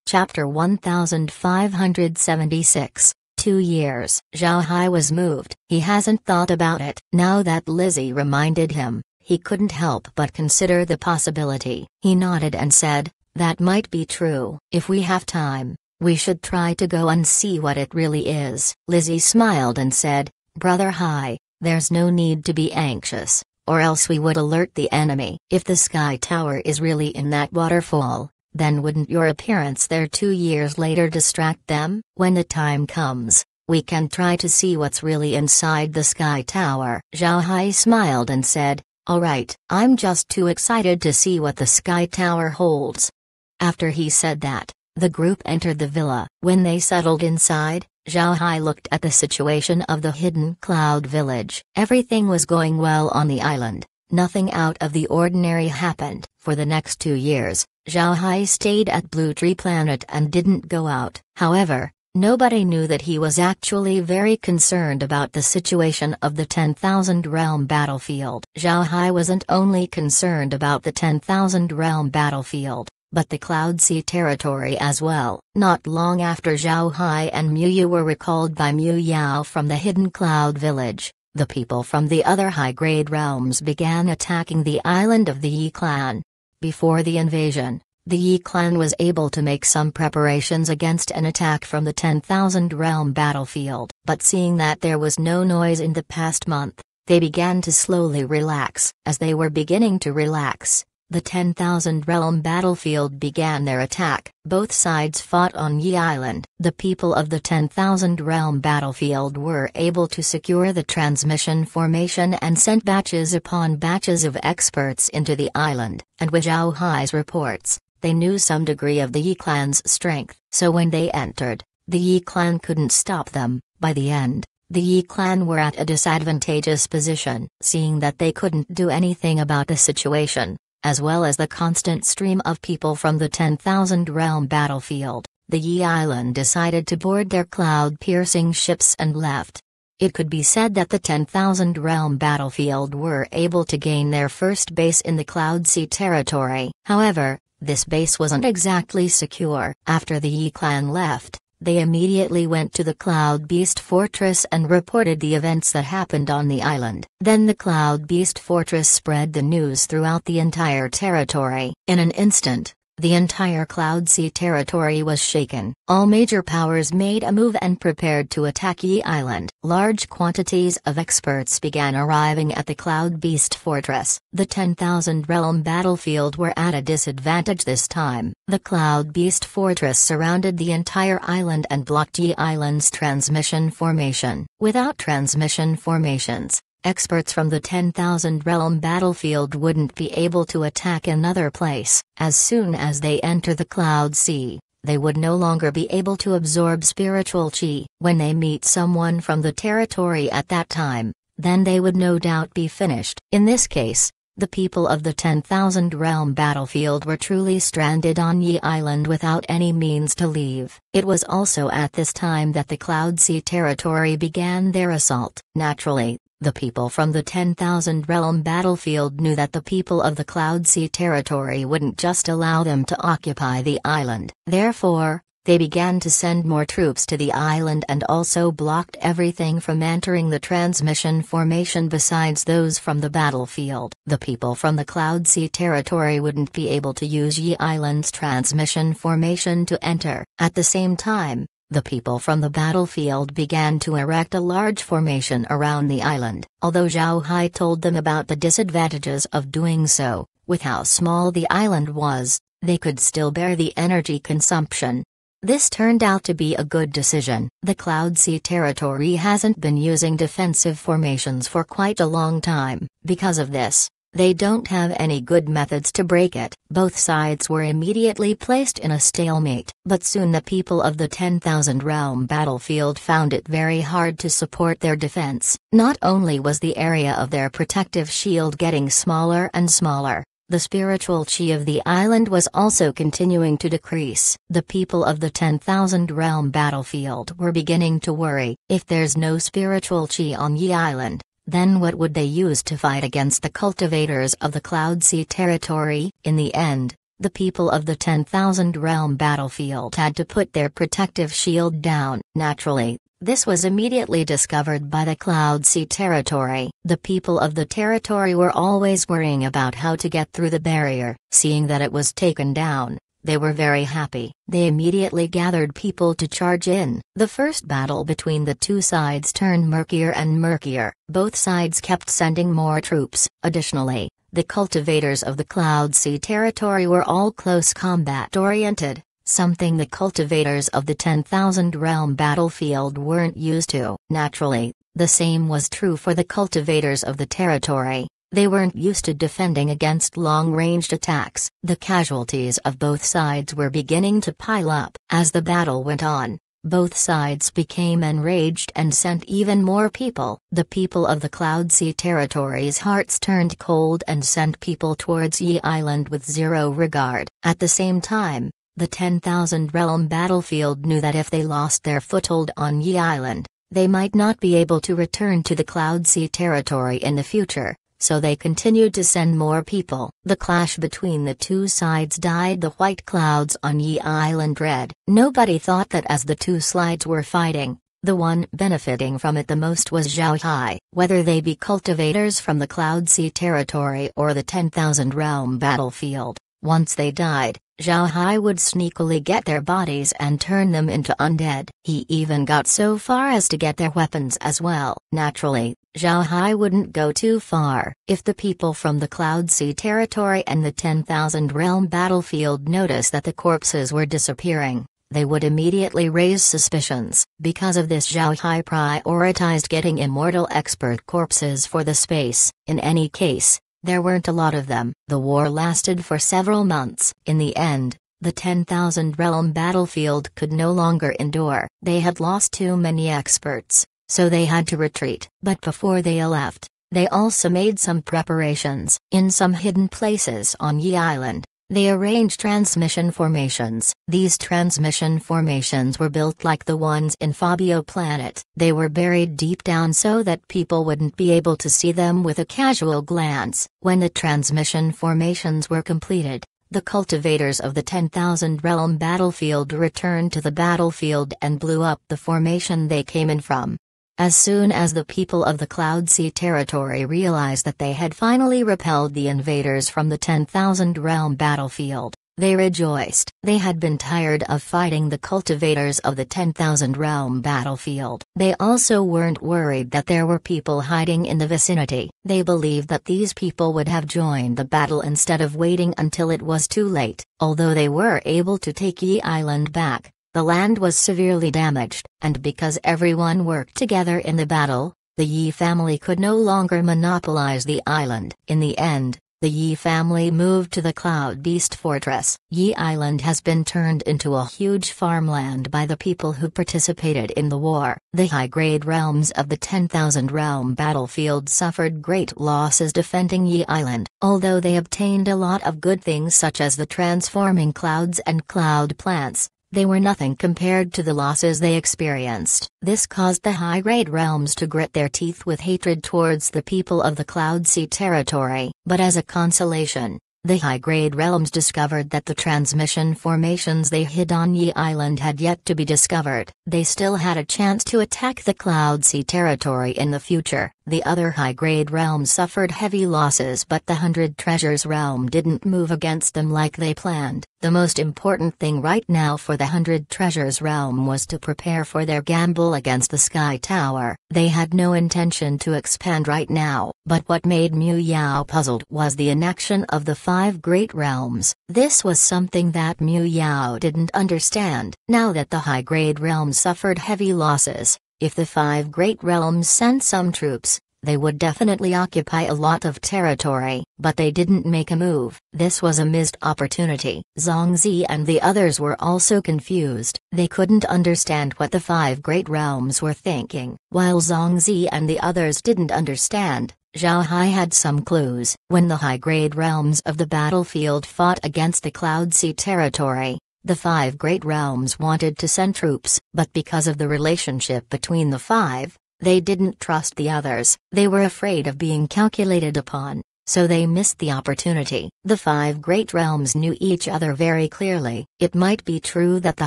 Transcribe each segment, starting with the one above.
Chapter 1576. 2 years. Zhao Hai was moved. He hasn't thought about it. Now that Lizzie reminded him, he couldn't help but consider the possibility. He nodded and said, "That might be true. If we have time, we should try to go and see what it really is." Lizzie smiled and said, "Brother Hai, there's no need to be anxious, or else we would alert the enemy. If the Sky Tower is really in that waterfall, then wouldn't your appearance there 2 years later distract them? When the time comes, we can try to see what's really inside the Sky Tower." Zhao Hai smiled and said, "All right, I'm just too excited to see what the Sky Tower holds." After he said that, the group entered the villa. When they settled inside, Zhao Hai looked at the situation of the hidden cloud village. Everything was going well on the island. Nothing out of the ordinary happened. For the next 2 years, Zhao Hai stayed at Blue Tree Planet and didn't go out. However, nobody knew that he was actually very concerned about the situation of the 10,000 Realm battlefield. Zhao Hai wasn't only concerned about the 10,000 Realm battlefield, but the Cloud Sea territory as well. Not long after Zhao Hai and Mu Yu were recalled by Mu Yao from the hidden cloud village, the people from the other high-grade realms began attacking the island of the Yi clan. Before the invasion, the Yi clan was able to make some preparations against an attack from the 10,000 Realm battlefield. But seeing that there was no noise in the past month, they began to slowly relax. As they were beginning to relax, the 10,000 Realm battlefield began their attack. Both sides fought on Yi Island. The people of the 10,000 Realm battlefield were able to secure the transmission formation and sent batches upon batches of experts into the island. And with Zhao Hai's reports, they knew some degree of the Yi clan's strength. So when they entered, the Yi clan couldn't stop them. By the end, the Yi clan were at a disadvantageous position. Seeing that they couldn't do anything about the situation, as well as the constant stream of people from the 10,000 Realm battlefield, the Yi Island decided to board their cloud-piercing ships and left. It could be said that the 10,000 Realm battlefield were able to gain their first base in the Cloud Sea territory. However, this base wasn't exactly secure. After the Yi clan left, they immediately went to the Cloud Beast Fortress and reported the events that happened on the island. Then the Cloud Beast Fortress spread the news throughout the entire territory. In an instant, the entire Cloud Sea territory was shaken. All major powers made a move and prepared to attack Yi Island. Large quantities of experts began arriving at the Cloud Beast Fortress. The 10,000 Realm battlefield were at a disadvantage this time. The Cloud Beast Fortress surrounded the entire island and blocked Yi Island's transmission formation. Without transmission formations, experts from the 10,000 Realm battlefield wouldn't be able to attack another place. As soon as they enter the Cloud Sea, they would no longer be able to absorb spiritual chi. When they meet someone from the territory at that time, then they would no doubt be finished. In this case, the people of the 10,000 Realm battlefield were truly stranded on Yi Island without any means to leave. It was also at this time that the Cloud Sea territory began their assault. Naturally, the people from the 10,000 Realm battlefield knew that the people of the Cloud Sea territory wouldn't just allow them to occupy the island. Therefore, they began to send more troops to the island and also blocked everything from entering the transmission formation besides those from the battlefield. The people from the Cloud Sea territory wouldn't be able to use Yi Island's transmission formation to enter. At the same time, the people from the battlefield began to erect a large formation around the island. Although Zhao Hai told them about the disadvantages of doing so, with how small the island was, they could still bear the energy consumption. This turned out to be a good decision. The Cloud Sea territory hasn't been using defensive formations for quite a long time. Because of this, they don't have any good methods to break it. Both sides were immediately placed in a stalemate. But soon the people of the 10,000 Realm battlefield found it very hard to support their defense. Not only was the area of their protective shield getting smaller and smaller, the spiritual chi of the island was also continuing to decrease. The people of the 10,000 Realm battlefield were beginning to worry. If there's no spiritual chi on Yi Island, then what would they use to fight against the cultivators of the Cloud Sea territory? In the end, the people of the 10,000 realm battlefield had to put their protective shield down. Naturally, this was immediately discovered by the Cloud Sea territory. The people of the territory were always worrying about how to get through the barrier. Seeing that it was taken down, they were very happy. They immediately gathered people to charge in. The first battle between the two sides turned murkier and murkier. Both sides kept sending more troops. Additionally, the cultivators of the Cloud Sea territory were all close combat oriented, something the cultivators of the 10,000 realm battlefield weren't used to. Naturally, the same was true for the cultivators of the territory. They weren't used to defending against long-ranged attacks. The casualties of both sides were beginning to pile up. As the battle went on, both sides became enraged and sent even more people. The people of the Cloud Sea territory's hearts turned cold and sent people towards Yi Island with zero regard. At the same time, the 10,000 realm battlefield knew that if they lost their foothold on Yi Island, they might not be able to return to the Cloud Sea territory in the future. So they continued to send more people. The clash between the two sides dyed the white clouds on Yi Island red. Nobody thought that as the two sides were fighting, the one benefiting from it the most was Zhao Hai. Whether they be cultivators from the Cloud Sea territory or the 10,000 realm battlefield, once they died, Zhao Hai would sneakily get their bodies and turn them into undead. He even got so far as to get their weapons as well. Naturally, Zhao Hai wouldn't go too far. If the people from the Cloud Sea territory and the 10,000 realm battlefield noticed that the corpses were disappearing, they would immediately raise suspicions. Because of this, Zhao Hai prioritized getting immortal expert corpses for the space. In any case, there weren't a lot of them. The war lasted for several months. In the end, the 10,000 realm battlefield could no longer endure. They had lost too many experts, so they had to retreat. But before they left, they also made some preparations. In some hidden places on Yi Island, they arranged transmission formations. These transmission formations were built like the ones in Fabio Planet. They were buried deep down so that people wouldn't be able to see them with a casual glance. When the transmission formations were completed, the cultivators of the 10,000 realm battlefield returned to the battlefield and blew up the formation they came in from. As soon as the people of the Cloud Sea territory realized that they had finally repelled the invaders from the 10,000 realm battlefield, they rejoiced. They had been tired of fighting the cultivators of the 10,000 realm battlefield. They also weren't worried that there were people hiding in the vicinity. They believed that these people would have joined the battle instead of waiting until it was too late. Although they were able to take Yi Island back, the land was severely damaged, and because everyone worked together in the battle, the Yi family could no longer monopolize the island. In the end, the Yi family moved to the Cloud Beast Fortress. Yi Island has been turned into a huge farmland by the people who participated in the war. The high-grade realms of the 10,000 realm battlefield suffered great losses defending Yi Island. Although they obtained a lot of good things such as the transforming clouds and cloud plants, they were nothing compared to the losses they experienced. This caused the high-grade realms to grit their teeth with hatred towards the people of the Cloud Sea territory. But as a consolation, the high-grade realms discovered that the transmission formations they hid on Yi Island had yet to be discovered. They still had a chance to attack the Cloud Sea territory in the future. The other high-grade realms suffered heavy losses, but the 100 Treasures realm didn't move against them like they planned. The most important thing right now for the 100 Treasures realm was to prepare for their gamble against the Sky Tower. They had no intention to expand right now, but what made Mu Yao puzzled was the inaction of the 5 great realms. This was something that Mu Yao didn't understand. Now that the high-grade realms suffered heavy losses, if the 5 great realms sent some troops, they would definitely occupy a lot of territory. But they didn't make a move. This was a missed opportunity. Zhongzi and the others were also confused. They couldn't understand what the 5 great realms were thinking. While Zhongzi and the others didn't understand, Zhao Hai had some clues. When the high-grade realms of the battlefield fought against the Cloud Sea territory, the 5 great realms wanted to send troops, but because of the relationship between the 5, they didn't trust the others. They were afraid of being calculated upon. so they missed the opportunity. The 5 great realms knew each other very clearly. It might be true that the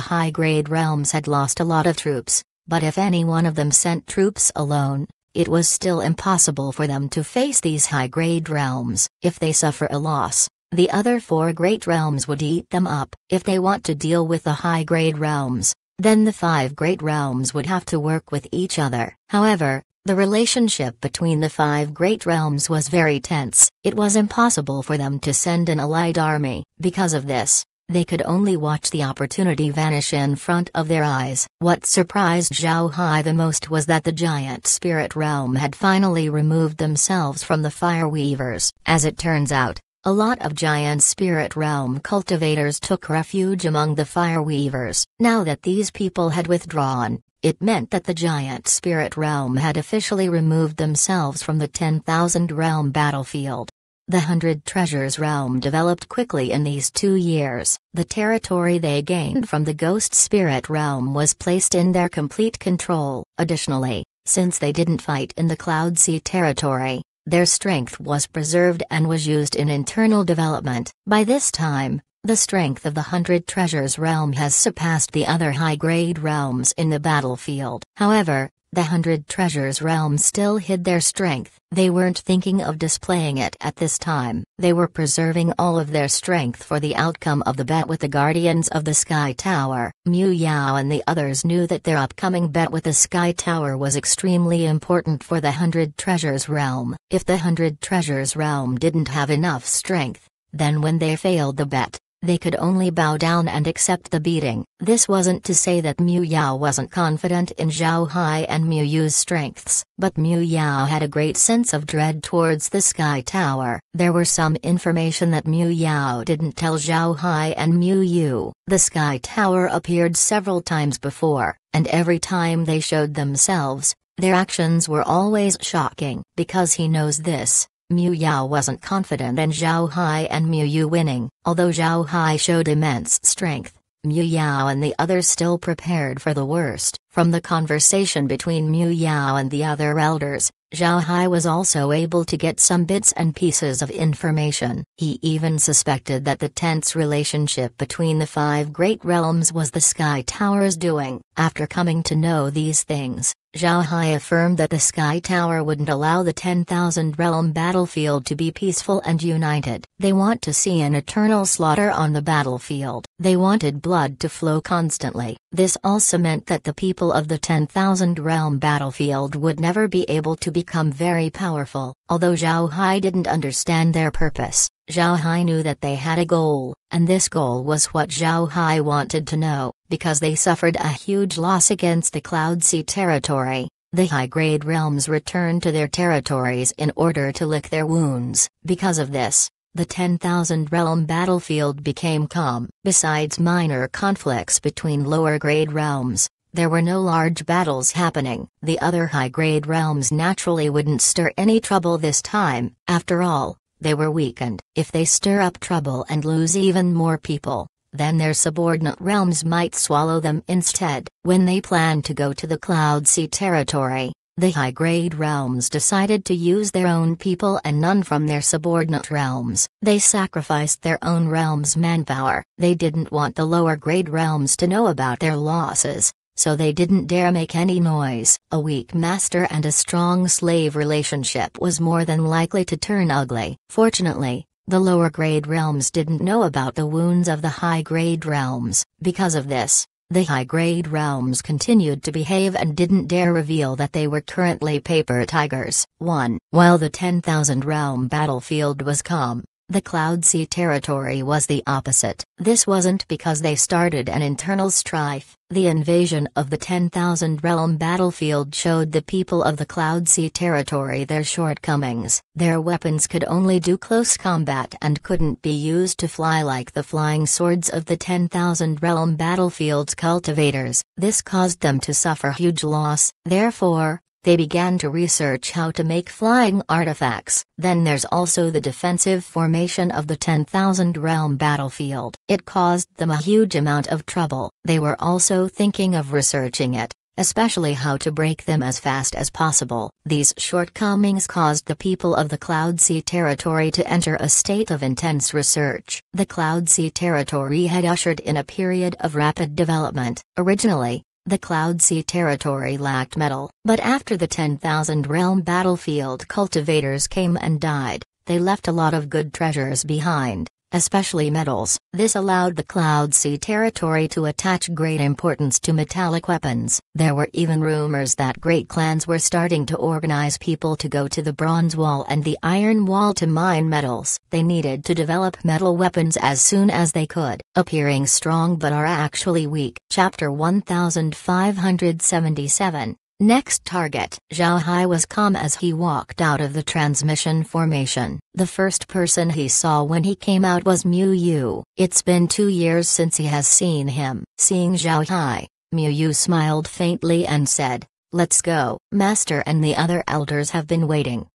high-grade realms had lost a lot of troops, but if any one of them sent troops alone, it was still impossible for them to face these high-grade realms. If they suffer a loss, the other 4 great realms would eat them up. If they want to deal with the high-grade realms, then the 5 great realms would have to work with each other. However, the relationship between the 5 great realms was very tense. It was impossible for them to send an allied army. Because of this, they could only watch the opportunity vanish in front of their eyes. What surprised Zhao Hai the most was that the giant spirit realm had finally removed themselves from the fire weavers. As it turns out, a lot of giant spirit realm cultivators took refuge among the fire weavers. Now that these people had withdrawn, it meant that the giant spirit realm had officially removed themselves from the 10,000 realm battlefield. The 100 Treasures realm developed quickly in these 2 years. The territory they gained from the Ghost Spirit realm was placed in their complete control. Additionally, since they didn't fight in the Cloud Sea territory, their strength was preserved and was used in internal development. By this time, the strength of the 100 Treasures realm has surpassed the other high-grade realms in the battlefield. However, the 100 Treasures realm still hid their strength. They weren't thinking of displaying it at this time. They were preserving all of their strength for the outcome of the bet with the Guardians of the Sky Tower. Mu Yao and the others knew that their upcoming bet with the Sky Tower was extremely important for the 100 Treasures realm. If the 100 Treasures realm didn't have enough strength, then when they failed the bet, they could only bow down and accept the beating. This wasn't to say that Mu Yao wasn't confident in Zhao Hai and Mu Yu's strengths, but Mu Yao had a great sense of dread towards the Sky Tower. There were some information that Mu Yao didn't tell Zhao Hai and Mu Yu. The Sky Tower appeared several times before, and every time they showed themselves, their actions were always shocking. Because he knows this, Mu Yao wasn't confident in Zhao Hai and Mu Yu winning. Although Zhao Hai showed immense strength, Mu Yao and the others still prepared for the worst. From the conversation between Mu Yao and the other elders, Zhao Hai was also able to get some bits and pieces of information. He even suspected that the tense relationship between the 5 great realms was the Sky Tower's doing. After coming to know these things, Zhao Hai affirmed that the Sky Tower wouldn't allow the 10,000 realm battlefield to be peaceful and united. They want to see an eternal slaughter on the battlefield. They wanted blood to flow constantly. This also meant that the people of the 10,000 realm battlefield would never be able to become very powerful. Although Zhao Hai didn't understand their purpose, Zhao Hai knew that they had a goal, and this goal was what Zhao Hai wanted to know. Because they suffered a huge loss against the Cloud Sea territory, the high-grade realms returned to their territories in order to lick their wounds. Because of this, the 10,000 realm battlefield became calm. Besides minor conflicts between lower-grade realms, there were no large battles happening. The other high-grade realms naturally wouldn't stir any trouble this time. After all, they were weakened. If they stir up trouble and lose even more people, then their subordinate realms might swallow them instead. When they planned to go to the Cloud Sea territory, the high-grade realms decided to use their own people and none from their subordinate realms. They sacrificed their own realm's manpower. They didn't want the lower-grade realms to know about their losses, so they didn't dare make any noise. A weak master and a strong slave relationship was more than likely to turn ugly. Fortunately, the lower-grade realms didn't know about the wounds of the high-grade realms. Because of this, the high-grade realms continued to behave and didn't dare reveal that they were currently paper tigers. 1. While the 10,000 realm battlefield was calm, the Cloud Sea territory was the opposite. This wasn't because they started an internal strife. The invasion of the 10,000 realm battlefield showed the people of the Cloud Sea territory their shortcomings. Their weapons could only do close combat and couldn't be used to fly like the flying swords of the 10,000 realm battlefield's cultivators. This caused them to suffer huge loss. Therefore, they began to research how to make flying artifacts. Then there's also the defensive formation of the 10,000 realm battlefield. It caused them a huge amount of trouble. They were also thinking of researching it, especially how to break them as fast as possible. These shortcomings caused the people of the Cloud Sea territory to enter a state of intense research. The Cloud Sea territory had ushered in a period of rapid development. Originally, the Cloud Sea territory lacked metal, but after the 10,000 realm battlefield cultivators came and died, they left a lot of good treasures behind, especially metals. This allowed the Cloud Sea territory to attach great importance to metallic weapons. There were even rumors that great clans were starting to organize people to go to the Bronze Wall and the Iron Wall to mine metals. They needed to develop metal weapons as soon as they could, appearing strong but are actually weak. Chapter 1577. Next target. Zhao Hai was calm as he walked out of the transmission formation. The first person he saw when he came out was Mu Yu. It's been 2 years since he has seen him. Seeing Zhao Hai, Mu Yu smiled faintly and said, "Let's go. Master and the other elders have been waiting."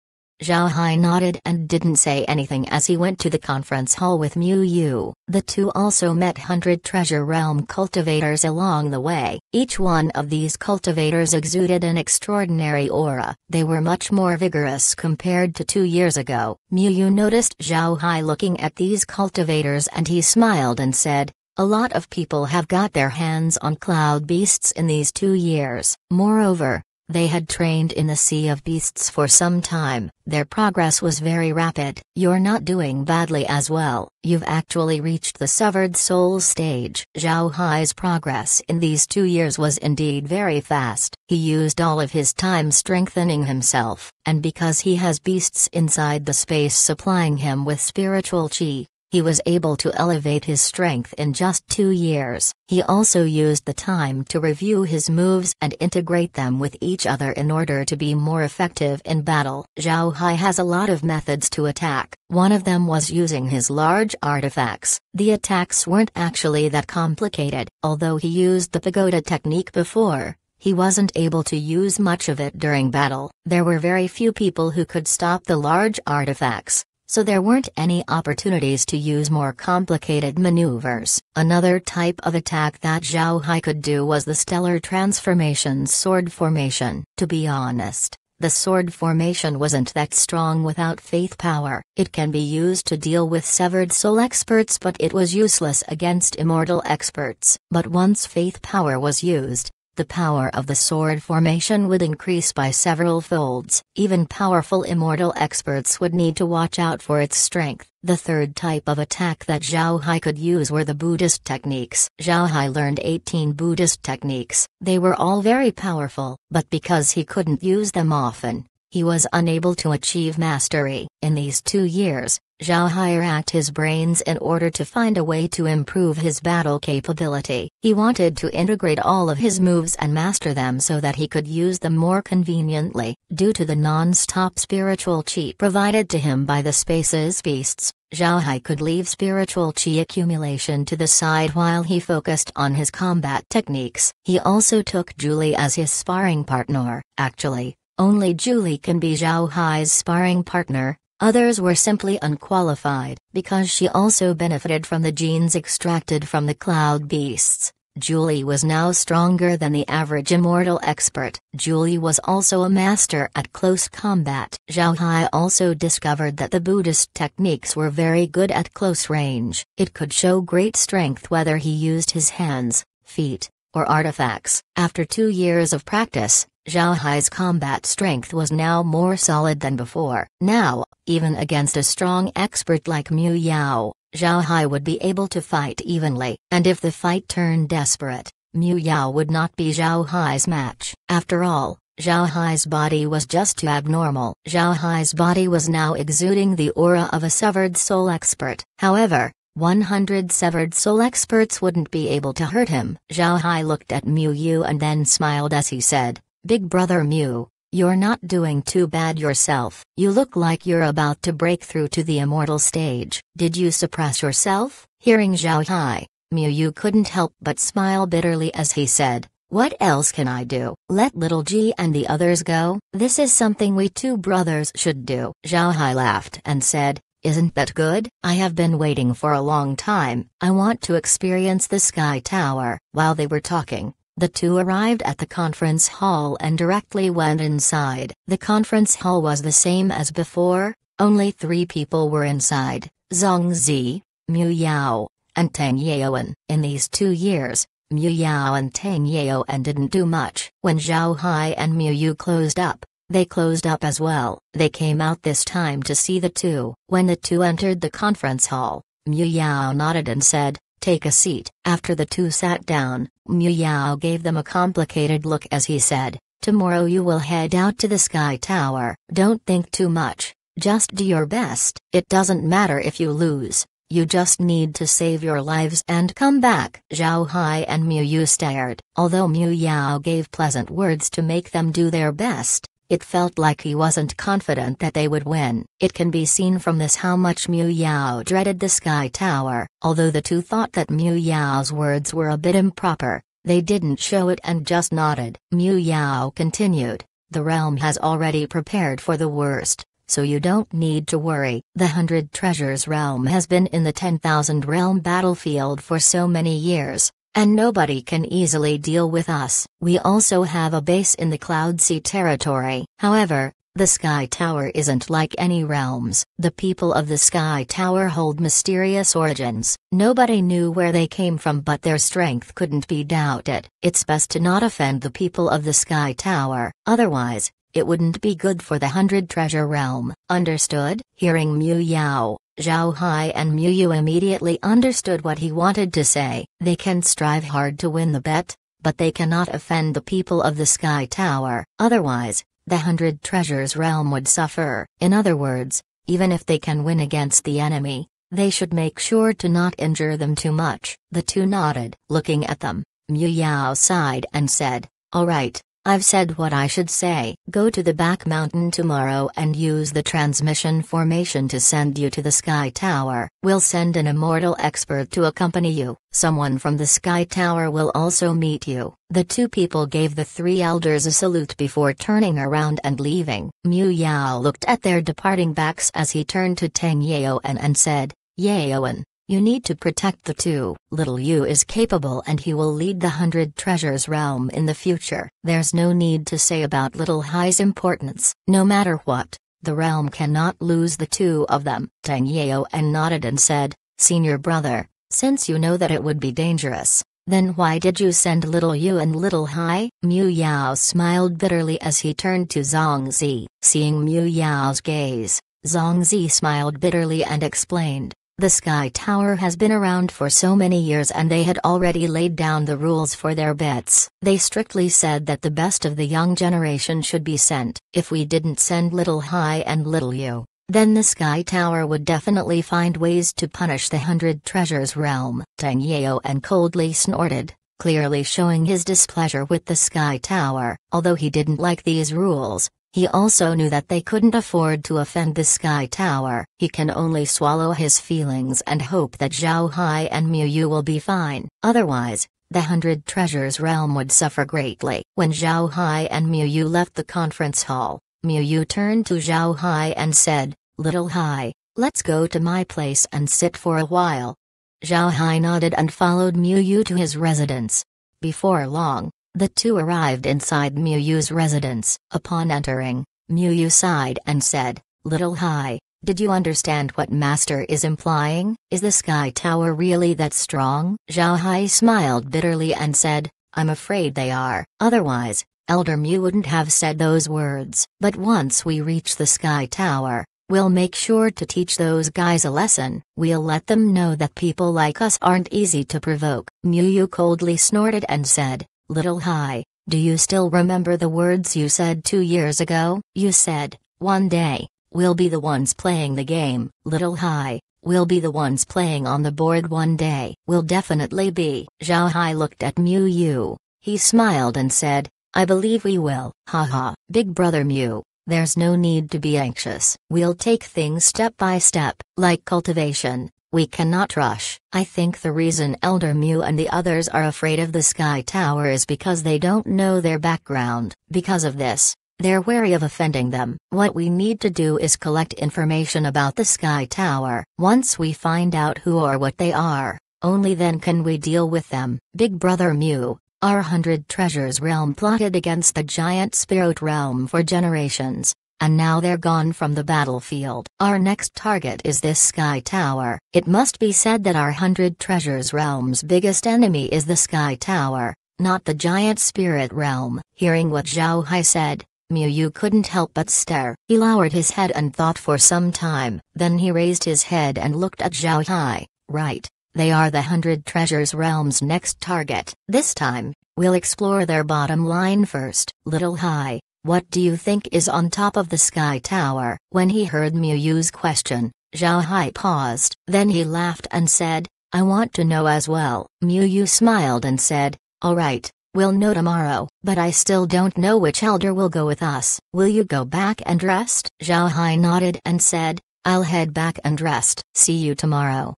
Zhao Hai nodded and didn't say anything as he went to the conference hall with Mu Yu. The two also met 100 treasure realm cultivators along the way. Each one of these cultivators exuded an extraordinary aura. They were much more vigorous compared to 2 years ago. Mu Yu noticed Zhao Hai looking at these cultivators and he smiled and said, "A lot of people have got their hands on cloud beasts in these 2 years. Moreover, they had trained in the Sea of Beasts for some time. Their progress was very rapid. You're not doing badly as well. You've actually reached the Severed Soul stage." Zhao Hai's progress in these 2 years was indeed very fast. He used all of his time strengthening himself, and because he has beasts inside the space supplying him with spiritual chi, he was able to elevate his strength in just 2 years. He also used the time to review his moves and integrate them with each other in order to be more effective in battle. Zhao Hai has a lot of methods to attack. One of them was using his large artifacts. The attacks weren't actually that complicated. Although he used the pagoda technique before, he wasn't able to use much of it during battle. There were very few people who could stop the large artifacts, so there weren't any opportunities to use more complicated maneuvers. Another type of attack that Zhao Hai could do was the Stellar Transformation's sword formation. To be honest, the sword formation wasn't that strong without faith power. It can be used to deal with severed soul experts, but it was useless against immortal experts. But once faith power was used, the power of the sword formation would increase by several folds. Even powerful immortal experts would need to watch out for its strength. The third type of attack that Zhao Hai could use were the Buddhist techniques. Zhao Hai learned 18 Buddhist techniques. They were all very powerful, but because he couldn't use them often, he was unable to achieve mastery. In these 2 years, Zhao Hai racked his brains in order to find a way to improve his battle capability. He wanted to integrate all of his moves and master them so that he could use them more conveniently. Due to the non-stop spiritual chi provided to him by the Space's beasts, Zhao Hai could leave spiritual chi accumulation to the side while he focused on his combat techniques. He also took Julie as his sparring partner. Actually, only Julie can be Zhao Hai's sparring partner. Others were simply unqualified. Because she also benefited from the genes extracted from the cloud beasts, Julie was now stronger than the average immortal expert. Julie was also a master at close combat. Zhao Hai also discovered that the Buddhist techniques were very good at close range. It could show great strength whether he used his hands, feet, or artifacts. After 2 years of practice, Zhao Hai's combat strength was now more solid than before. Now, even against a strong expert like Mu Yao, Zhao Hai would be able to fight evenly. And if the fight turned desperate, Mu Yao would not be Zhao Hai's match. After all, Zhao Hai's body was just too abnormal. Zhao Hai's body was now exuding the aura of a severed soul expert. However, 100 severed soul experts wouldn't be able to hurt him. Zhao Hai looked at Mu Yu and then smiled as he said, "Big brother Mu, you're not doing too bad yourself. You look like you're about to break through to the immortal stage. Did you suppress yourself?" Hearing Zhao Hai, Mu Yu couldn't help but smile bitterly as he said, "What else can I do? Let little G and the others go? This is something we two brothers should do." Zhao Hai laughed and said, "Isn't that good? I have been waiting for a long time. I want to experience the Sky Tower." While they were talking, The two arrived at the conference hall and directly went inside. The conference hall was the same as before, only 3 people were inside: Zongzi, Mu Yao, and Tang Yaoan. In these 2 years, Mu Yao and Tang Yaoan didn't do much. When Zhao Hai and Mu Yu closed up, they closed up as well. They came out this time to see the two. When the two entered the conference hall, Mu Yao nodded and said, "Take a seat." After the two sat down, Mu Yao gave them a complicated look as he said, "Tomorrow you will head out to the Sky Tower. Don't think too much, just do your best. It doesn't matter if you lose. You just need to save your lives and come back." Zhao Hai and Mu Yu stared. Although Mu Yao gave pleasant words to make them do their best, it felt like he wasn't confident that they would win. It can be seen from this how much Mu Yao dreaded the Sky Tower. Although the two thought that Mu Yao's words were a bit improper, they didn't show it and just nodded. Mu Yao continued, "The realm has already prepared for the worst, so you don't need to worry. The 100 Treasures realm has been in the 10,000 realm battlefield for so many years, and nobody can easily deal with us. We also have a base in the Cloud Sea territory. However, the Sky Tower isn't like any realms. The people of the Sky Tower hold mysterious origins. Nobody knew where they came from, but their strength couldn't be doubted. It's best to not offend the people of the Sky Tower, otherwise, it wouldn't be good for the 100 Treasure realm. Understood?" Hearing Mu Yao, Zhao Hai and Mu Yu immediately understood what he wanted to say. They can strive hard to win the bet, but they cannot offend the people of the Sky Tower, otherwise, the 100 Treasures realm would suffer. In other words, even if they can win against the enemy, they should make sure to not injure them too much. The two nodded. Looking at them, Mu Yao sighed and said, "All right. I've said what I should say. Go to the back mountain tomorrow and use the transmission formation to send you to the Sky Tower. We'll send an immortal expert to accompany you. Someone from the Sky Tower will also meet you." The two people gave the 3 elders a salute before turning around and leaving. Mu Yao looked at their departing backs as he turned to Tang Yaoan and said, "Yaoan, you need to protect the two. Little Yu is capable and he will lead the 100 Treasures realm in the future. There's no need to say about Little Hai's importance. No matter what, the realm cannot lose the two of them." Tang Yaoan nodded and said, "Senior brother, since you know that it would be dangerous, then why did you send Little Yu and Little Hai?" Mu Yao smiled bitterly as he turned to Zongzi. Seeing Mu Yao's gaze, Zongzi smiled bitterly and explained, "The Sky Tower has been around for so many years and they had already laid down the rules for their bets. They strictly said that the best of the young generation should be sent. If we didn't send Little Hai and Little Yu, then the Sky Tower would definitely find ways to punish the 100 Treasures realm." Tang Yaoan coldly snorted, clearly showing his displeasure with the Sky Tower. Although he didn't like these rules, he also knew that they couldn't afford to offend the Sky Tower. He can only swallow his feelings and hope that Zhao Hai and Mu Yu will be fine. Otherwise, the 100 Treasures realm would suffer greatly. When Zhao Hai and Mu Yu left the conference hall, Mu Yu turned to Zhao Hai and said, "Little Hai, let's go to my place and sit for a while." Zhao Hai nodded and followed Mu Yu to his residence. Before long, the two arrived inside Mu Yu's residence. Upon entering, Mu Yu sighed and said, "Little Hai, did you understand what Master is implying? Is the Sky Tower really that strong?" Zhao Hai smiled bitterly and said, "I'm afraid they are. Otherwise, Elder Mu wouldn't have said those words. But once we reach the Sky Tower, we'll make sure to teach those guys a lesson. We'll let them know that people like us aren't easy to provoke." Mu Yu coldly snorted and said, "Little Hai, do you still remember the words you said 2 years ago? You said, one day, we'll be the ones playing the game." "Little Hai, we'll be the ones playing on the board one day." "We'll definitely be." Zhao Hai looked at Mu Yu. He smiled and said, "I believe we will." "Haha, Big Brother Mu, there's no need to be anxious. We'll take things step by step, like cultivation. We cannot rush." I think the reason Elder Mu and the others are afraid of the Sky Tower is because they don't know their background. Because of this, they're wary of offending them. What we need to do is collect information about the Sky Tower. Once we find out who or what they are, only then can we deal with them. Big Brother Mu, Our 100 Treasures realm plotted against the giant spirit realm for generations, and now they're gone from the battlefield. Our next target is this Sky Tower. It must be said that our 100 Treasures realm's biggest enemy is the Sky Tower, not the giant spirit realm. Hearing what Zhao Hai said, Miu Yu couldn't help but stare. He lowered his head and thought for some time, then he raised his head and looked at Zhao Hai. Right, they are the 100 Treasures realm's next target. This time, we'll explore their bottom line first. Little Hai, what do you think is on top of the Sky Tower? When he heard Miu Yu's question, Zhao Hai paused. Then he laughed and said, I want to know as well. Miu Yu smiled and said, all right, we'll know tomorrow. But I still don't know which elder will go with us. Will you go back and rest? Zhao Hai nodded and said, I'll head back and rest. See you tomorrow.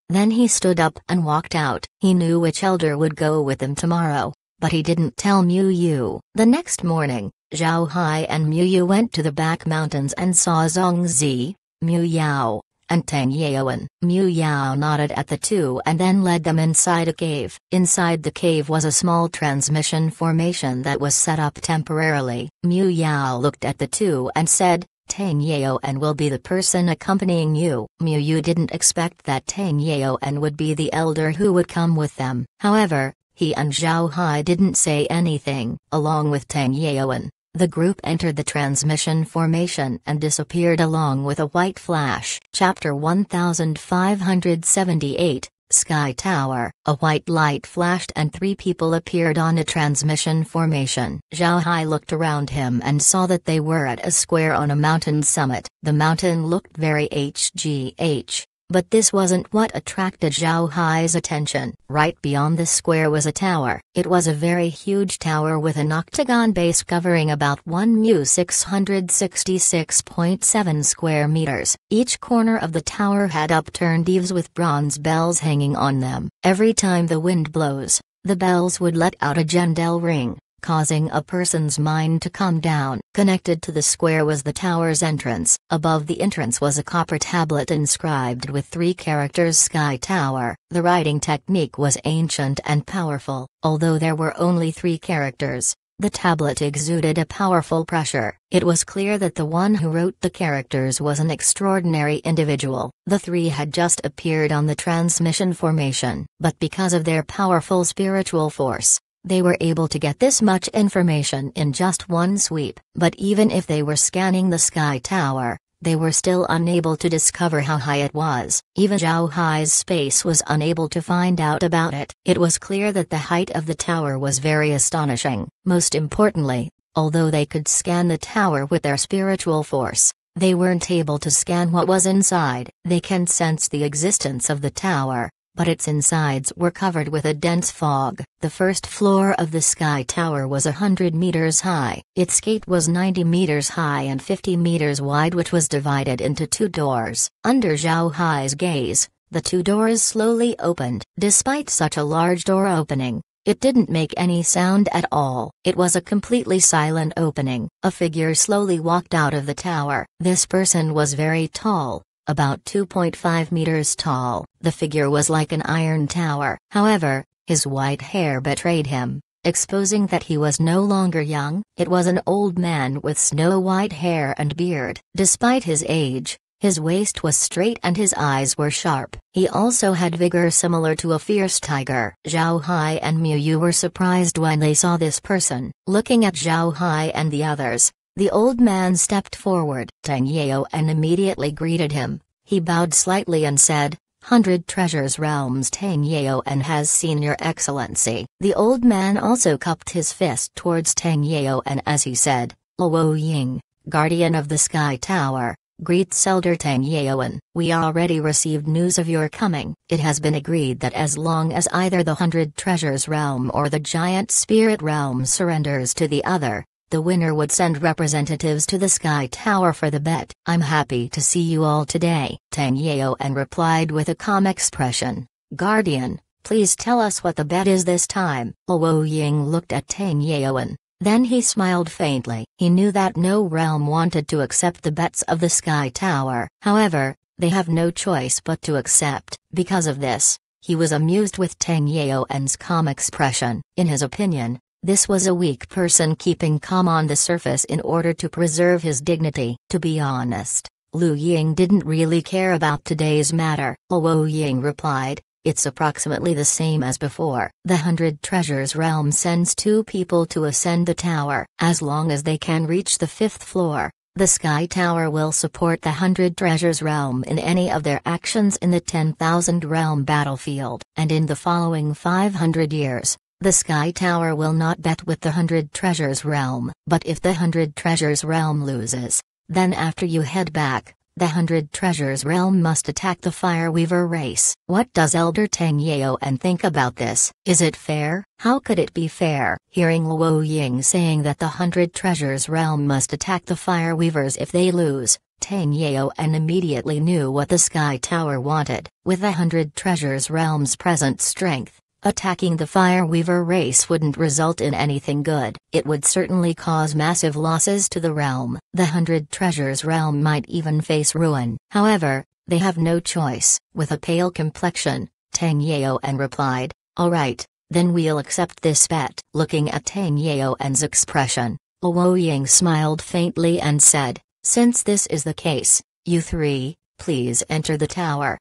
Then he stood up and walked out. He knew which elder would go with him tomorrow, but he didn't tell Miu Yu. The next morning, Zhao Hai and Miu Yu went to the back mountains and saw Zhongzi, Miu Yao, and Tang Yaoan. Miu Yao nodded at the two and then led them inside a cave. Inside the cave was a small transmission formation that was set up temporarily. Miu Yao looked at the two and said, Tang Yaoan will be the person accompanying you. Miu Yu didn't expect that Tang Yaoan would be the elder who would come with them. However, he and Zhao Hai didn't say anything. Along with Tang Yaoan, the group entered the transmission formation and disappeared along with a white flash. Chapter 1578, Sky Tower. A white light flashed and three people appeared on a transmission formation. Zhao Hai looked around him and saw that they were at a square on a mountain summit. The mountain looked very HGH. But this wasn't what attracted Zhao Hai's attention. Right beyond the square was a tower. It was a very huge tower with an octagon base covering about 1,666.7 square meters. Each corner of the tower had upturned eaves with bronze bells hanging on them. Every time the wind blows, the bells would let out a Jendel ring, causing a person's mind to come down. Connected to the square was the tower's entrance. Above the entrance was a copper tablet inscribed with 3 characters Sky Tower. The writing technique was ancient and powerful. Although there were only 3 characters, the tablet exuded a powerful pressure. It was clear that the one who wrote the characters was an extraordinary individual. The 3 had just appeared on the transmission formation, but because of their powerful spiritual force, they were able to get this much information in just one sweep. But even if they were scanning the Sky Tower, they were still unable to discover how high it was. Even Zhao Hai's space was unable to find out about it. It was clear that the height of the tower was very astonishing. Most importantly, although they could scan the tower with their spiritual force, they weren't able to scan what was inside. They can sense the existence of the tower, but its insides were covered with a dense fog. The first floor of the Sky Tower was 100 meters high. Its gate was 90 meters high and 50 meters wide, which was divided into 2 doors. Under Zhao Hai's gaze, the 2 doors slowly opened. Despite such a large door opening, it didn't make any sound at all. It was a completely silent opening. A figure slowly walked out of the tower. This person was very tall, about 2.5 meters tall. The figure was like an iron tower. However, his white hair betrayed him, exposing that he was no longer young. It was an old man with snow-white hair and beard. Despite his age, his waist was straight and his eyes were sharp. He also had vigor similar to a fierce tiger. Zhao Hai and Miu Yu were surprised when they saw this person. Looking at Zhao Hai and the others, the old man stepped forward. Tang Yaoan immediately greeted him. He bowed slightly and said, 100 Treasures Realms. Tang Yaoan has seen your excellency. The old man also cupped his fist towards Tang Yaoan as he said, Luo Ying, guardian of the Sky Tower, greets Elder Tang Yaoan. We already received news of your coming. It has been agreed that as long as either the 100 Treasures Realm or the Giant Spirit Realm surrenders to the other, the winner would send representatives to the Sky Tower for the bet. I'm happy to see you all today. Tang Yaoan replied with a calm expression. Guardian, please tell us what the bet is this time. Luo Ying looked at Tang Yaoan. Then he smiled faintly. He knew that no realm wanted to accept the bets of the Sky Tower. However, they have no choice but to accept. Because of this, He was amused with Tang Yaoen's calm expression. In his opinion, this was a weak person keeping calm on the surface in order to preserve his dignity. To be honest, Lu Ying didn't really care about today's matter. Luo Ying replied, "It's approximately the same as before. The 100 Treasures Realm sends 2 people to ascend the tower. As long as they can reach the 5th floor, the Sky Tower will support the 100 Treasures Realm in any of their actions in the 10,000 Realm battlefield. And in the following 500 years, the Sky Tower will not bet with the 100 Treasures Realm. But if the 100 Treasures Realm loses, then after you head back, the 100 Treasures Realm must attack the Fireweaver race." What does Elder Tang Yaoen think about this? Is it fair? How could it be fair? Hearing Luo Ying saying that the 100 Treasures Realm must attack the Fireweavers if they lose, Tang Yaoen immediately knew what the Sky Tower wanted. With the 100 Treasures Realm's present strength, attacking the Fireweaver race wouldn't result in anything good. It would certainly cause massive losses to the realm. The 100 Treasures Realm might even face ruin. However, they have no choice. With a pale complexion, Tang Yaoen replied, "All right, then we'll accept this bet." Looking at Tang Yaoen's expression, Luo Ying smiled faintly and said, "Since this is the case, you 3, please enter the tower."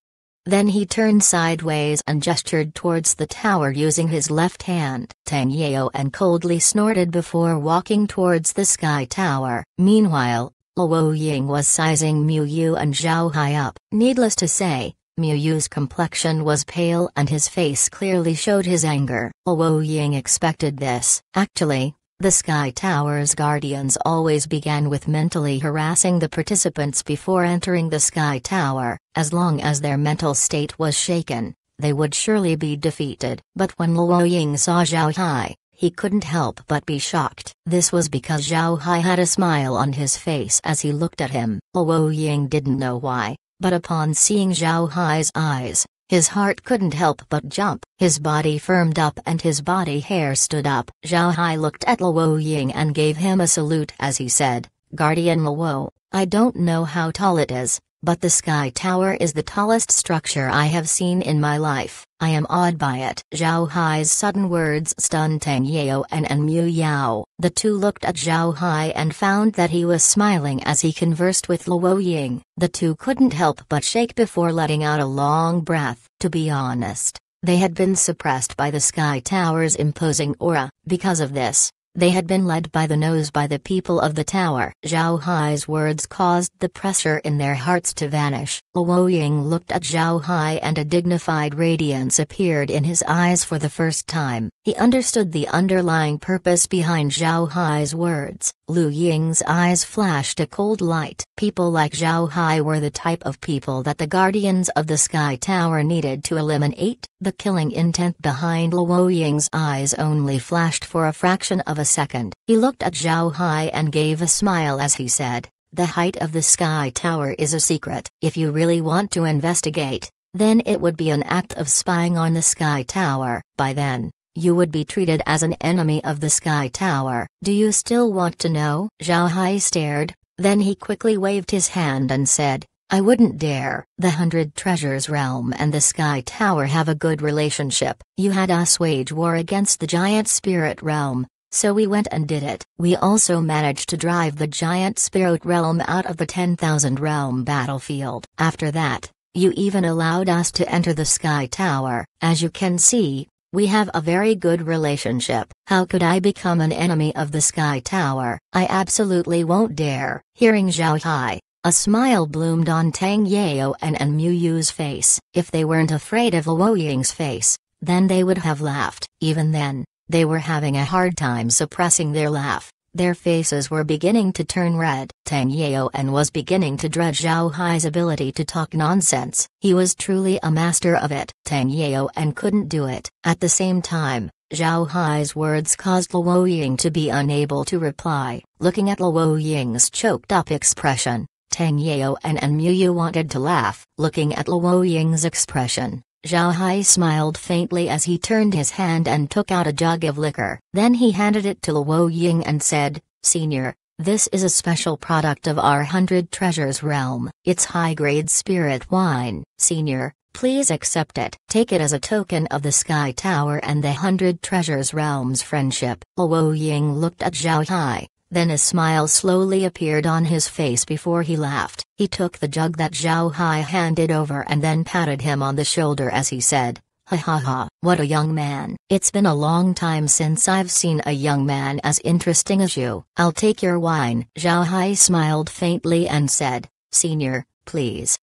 Then he turned sideways and gestured towards the tower using his left hand. Tang Yaoen coldly snorted before walking towards the Sky Tower. Meanwhile, Luo Ying was sizing Miu Yu and Zhao Hai up. Needless to say, Miu Yu's complexion was pale and his face clearly showed his anger. Luo Ying expected this. Actually, the Sky Tower's guardians always began with mentally harassing the participants before entering the Sky Tower. As long as their mental state was shaken, they would surely be defeated. But when Luo Ying saw Zhao Hai, he couldn't help but be shocked. This was because Zhao Hai had a smile on his face as he looked at him. Luo Ying didn't know why, but upon seeing Zhao Hai's eyes, his heart couldn't help but jump. His body firmed up and his body hair stood up. Zhao Hai looked at Luo Ying and gave him a salute as he said, "Guardian Luo, I don't know how tall it is, but the Sky Tower is the tallest structure I have seen in my life. I am awed by it." Zhao Hai's sudden words stunned Tang Yaoen and Miu Yao. The two looked at Zhao Hai and found that he was smiling as he conversed with Luo Ying. The two couldn't help but shake before letting out a long breath. To be honest, they had been suppressed by the Sky Tower's imposing aura. Because of this, they had been led by the nose by the people of the tower. Zhao Hai's words caused the pressure in their hearts to vanish. Luo Ying looked at Zhao Hai and a dignified radiance appeared in his eyes for the first time. He understood the underlying purpose behind Zhao Hai's words. Lu Ying's eyes flashed a cold light. People like Zhao Hai were the type of people that the guardians of the Sky Tower needed to eliminate. The killing intent behind Luo Ying's eyes only flashed for a fraction of a second. He looked at Zhao Hai and gave a smile as he said, "The height of the Sky Tower is a secret. If you really want to investigate, then it would be an act of spying on the Sky Tower. By then, you would be treated as an enemy of the Sky Tower. Do you still want to know?" Zhao Hai stared, then he quickly waved his hand and said, "I wouldn't dare. The 100 Treasures Realm and the Sky Tower have a good relationship. You had us wage war against the Giant Spirit Realm, so we went and did it. We also managed to drive the Giant Spirit Realm out of the 10,000 Realm battlefield. After that, you even allowed us to enter the Sky Tower. As you can see, we have a very good relationship. How could I become an enemy of the Sky Tower? I absolutely won't dare." Hearing Zhao Hai, a smile bloomed on Tang Yaoen and Miu Yu's face. If they weren't afraid of Luo Ying's face, then they would have laughed. Even then, they were having a hard time suppressing their laugh. Their faces were beginning to turn red. Tang Yaoen was beginning to dread Zhao Hai's ability to talk nonsense. He was truly a master of it. Tang Yaoen couldn't do it. At the same time, Zhao Hai's words caused Luo Ying to be unable to reply. Looking at Luo Ying's choked-up expression, Tang Yaoen and Miu Yu wanted to laugh. Looking at Luo Ying's expression, Zhao Hai smiled faintly as he turned his hand and took out a jug of liquor. Then he handed it to Luo Ying and said, "Senior, this is a special product of our 100 Treasures Realm. It's high-grade spirit wine. Senior, Please accept it. Take it as a token of the Sky Tower and the 100 Treasures Realm's friendship. Luo Ying looked at Zhao Hai, then a smile slowly appeared on his face before he laughed. He took the jug that Zhao Hai handed over and then patted him on the shoulder as he said, "Ha ha ha, what a young man. It's been a long time since I've seen a young man as interesting as you. I'll take your wine." Zhao Hai smiled faintly and said, "Senior, please."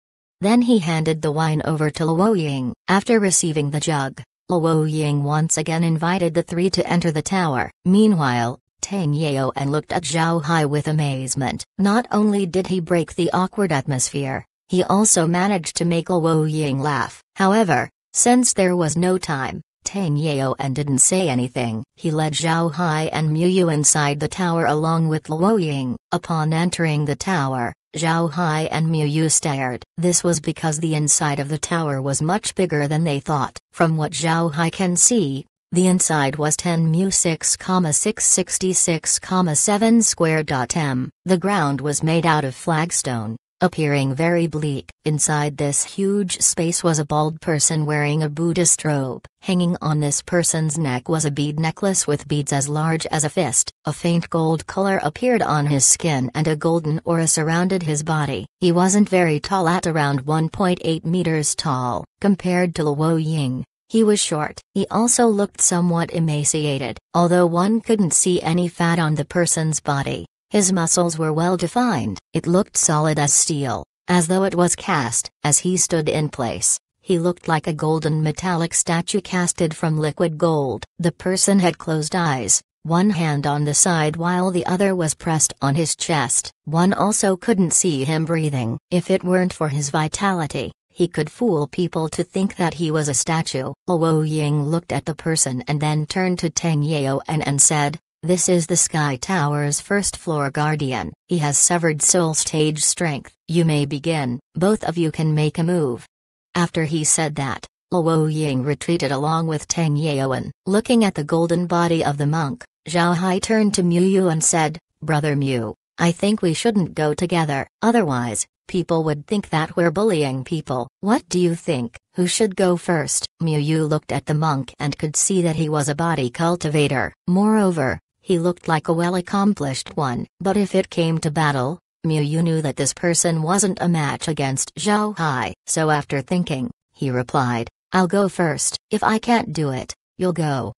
Then he handed the wine over to Luo Ying. After receiving the jug, Luo Ying once again invited the three to enter the tower. Meanwhile, Tang Yaoan looked at Zhao Hai with amazement. Not only did he break the awkward atmosphere, he also managed to make Luo Ying laugh. However, since there was no time, Tang Yaoan didn't say anything. He led Zhao Hai and Miu Yu inside the tower along with Luo Ying. Upon entering the tower, Zhao Hai and Miu Yu stared. This was because the inside of the tower was much bigger than they thought. From what Zhao Hai can see, the inside was 10 mu 6,666,7 square.m. The ground was made out of flagstone, appearing very bleak. Inside this huge space was a bald person wearing a Buddhist robe. Hanging on this person's neck was a bead necklace with beads as large as a fist. A faint gold color appeared on his skin and a golden aura surrounded his body. He wasn't very tall, at around 1.8 meters tall. Compared to Luo Ying, he was short. He also looked somewhat emaciated. Although one couldn't see any fat on the person's body, his muscles were well defined. It looked solid as steel, as though it was cast. As he stood in place, he looked like a golden metallic statue casted from liquid gold. The person had closed eyes, one hand on the side while the other was pressed on his chest. One also couldn't see him breathing. If it weren't for his vitality, he could fool people to think that he was a statue. Luo Ying looked at the person and then turned to Tang Yaoan and said, "This is the Sky Tower's first floor guardian. He has severed soul stage strength. You may begin. Both of you can make a move." After he said that, Luo Ying retreated along with Tang Yaoan. Looking at the golden body of the monk, Zhao Hai turned to Miu Yu and said, "Brother Miu, I think we shouldn't go together. Otherwise, people would think that we're bullying people. What do you think? Who should go first?" Miu Yu looked at the monk and could see that he was a body cultivator. Moreover, he looked like a well-accomplished one. But if it came to battle, Miu Yu knew that this person wasn't a match against Zhao Hai. So after thinking, he replied, "I'll go first. If I can't do it, you'll go."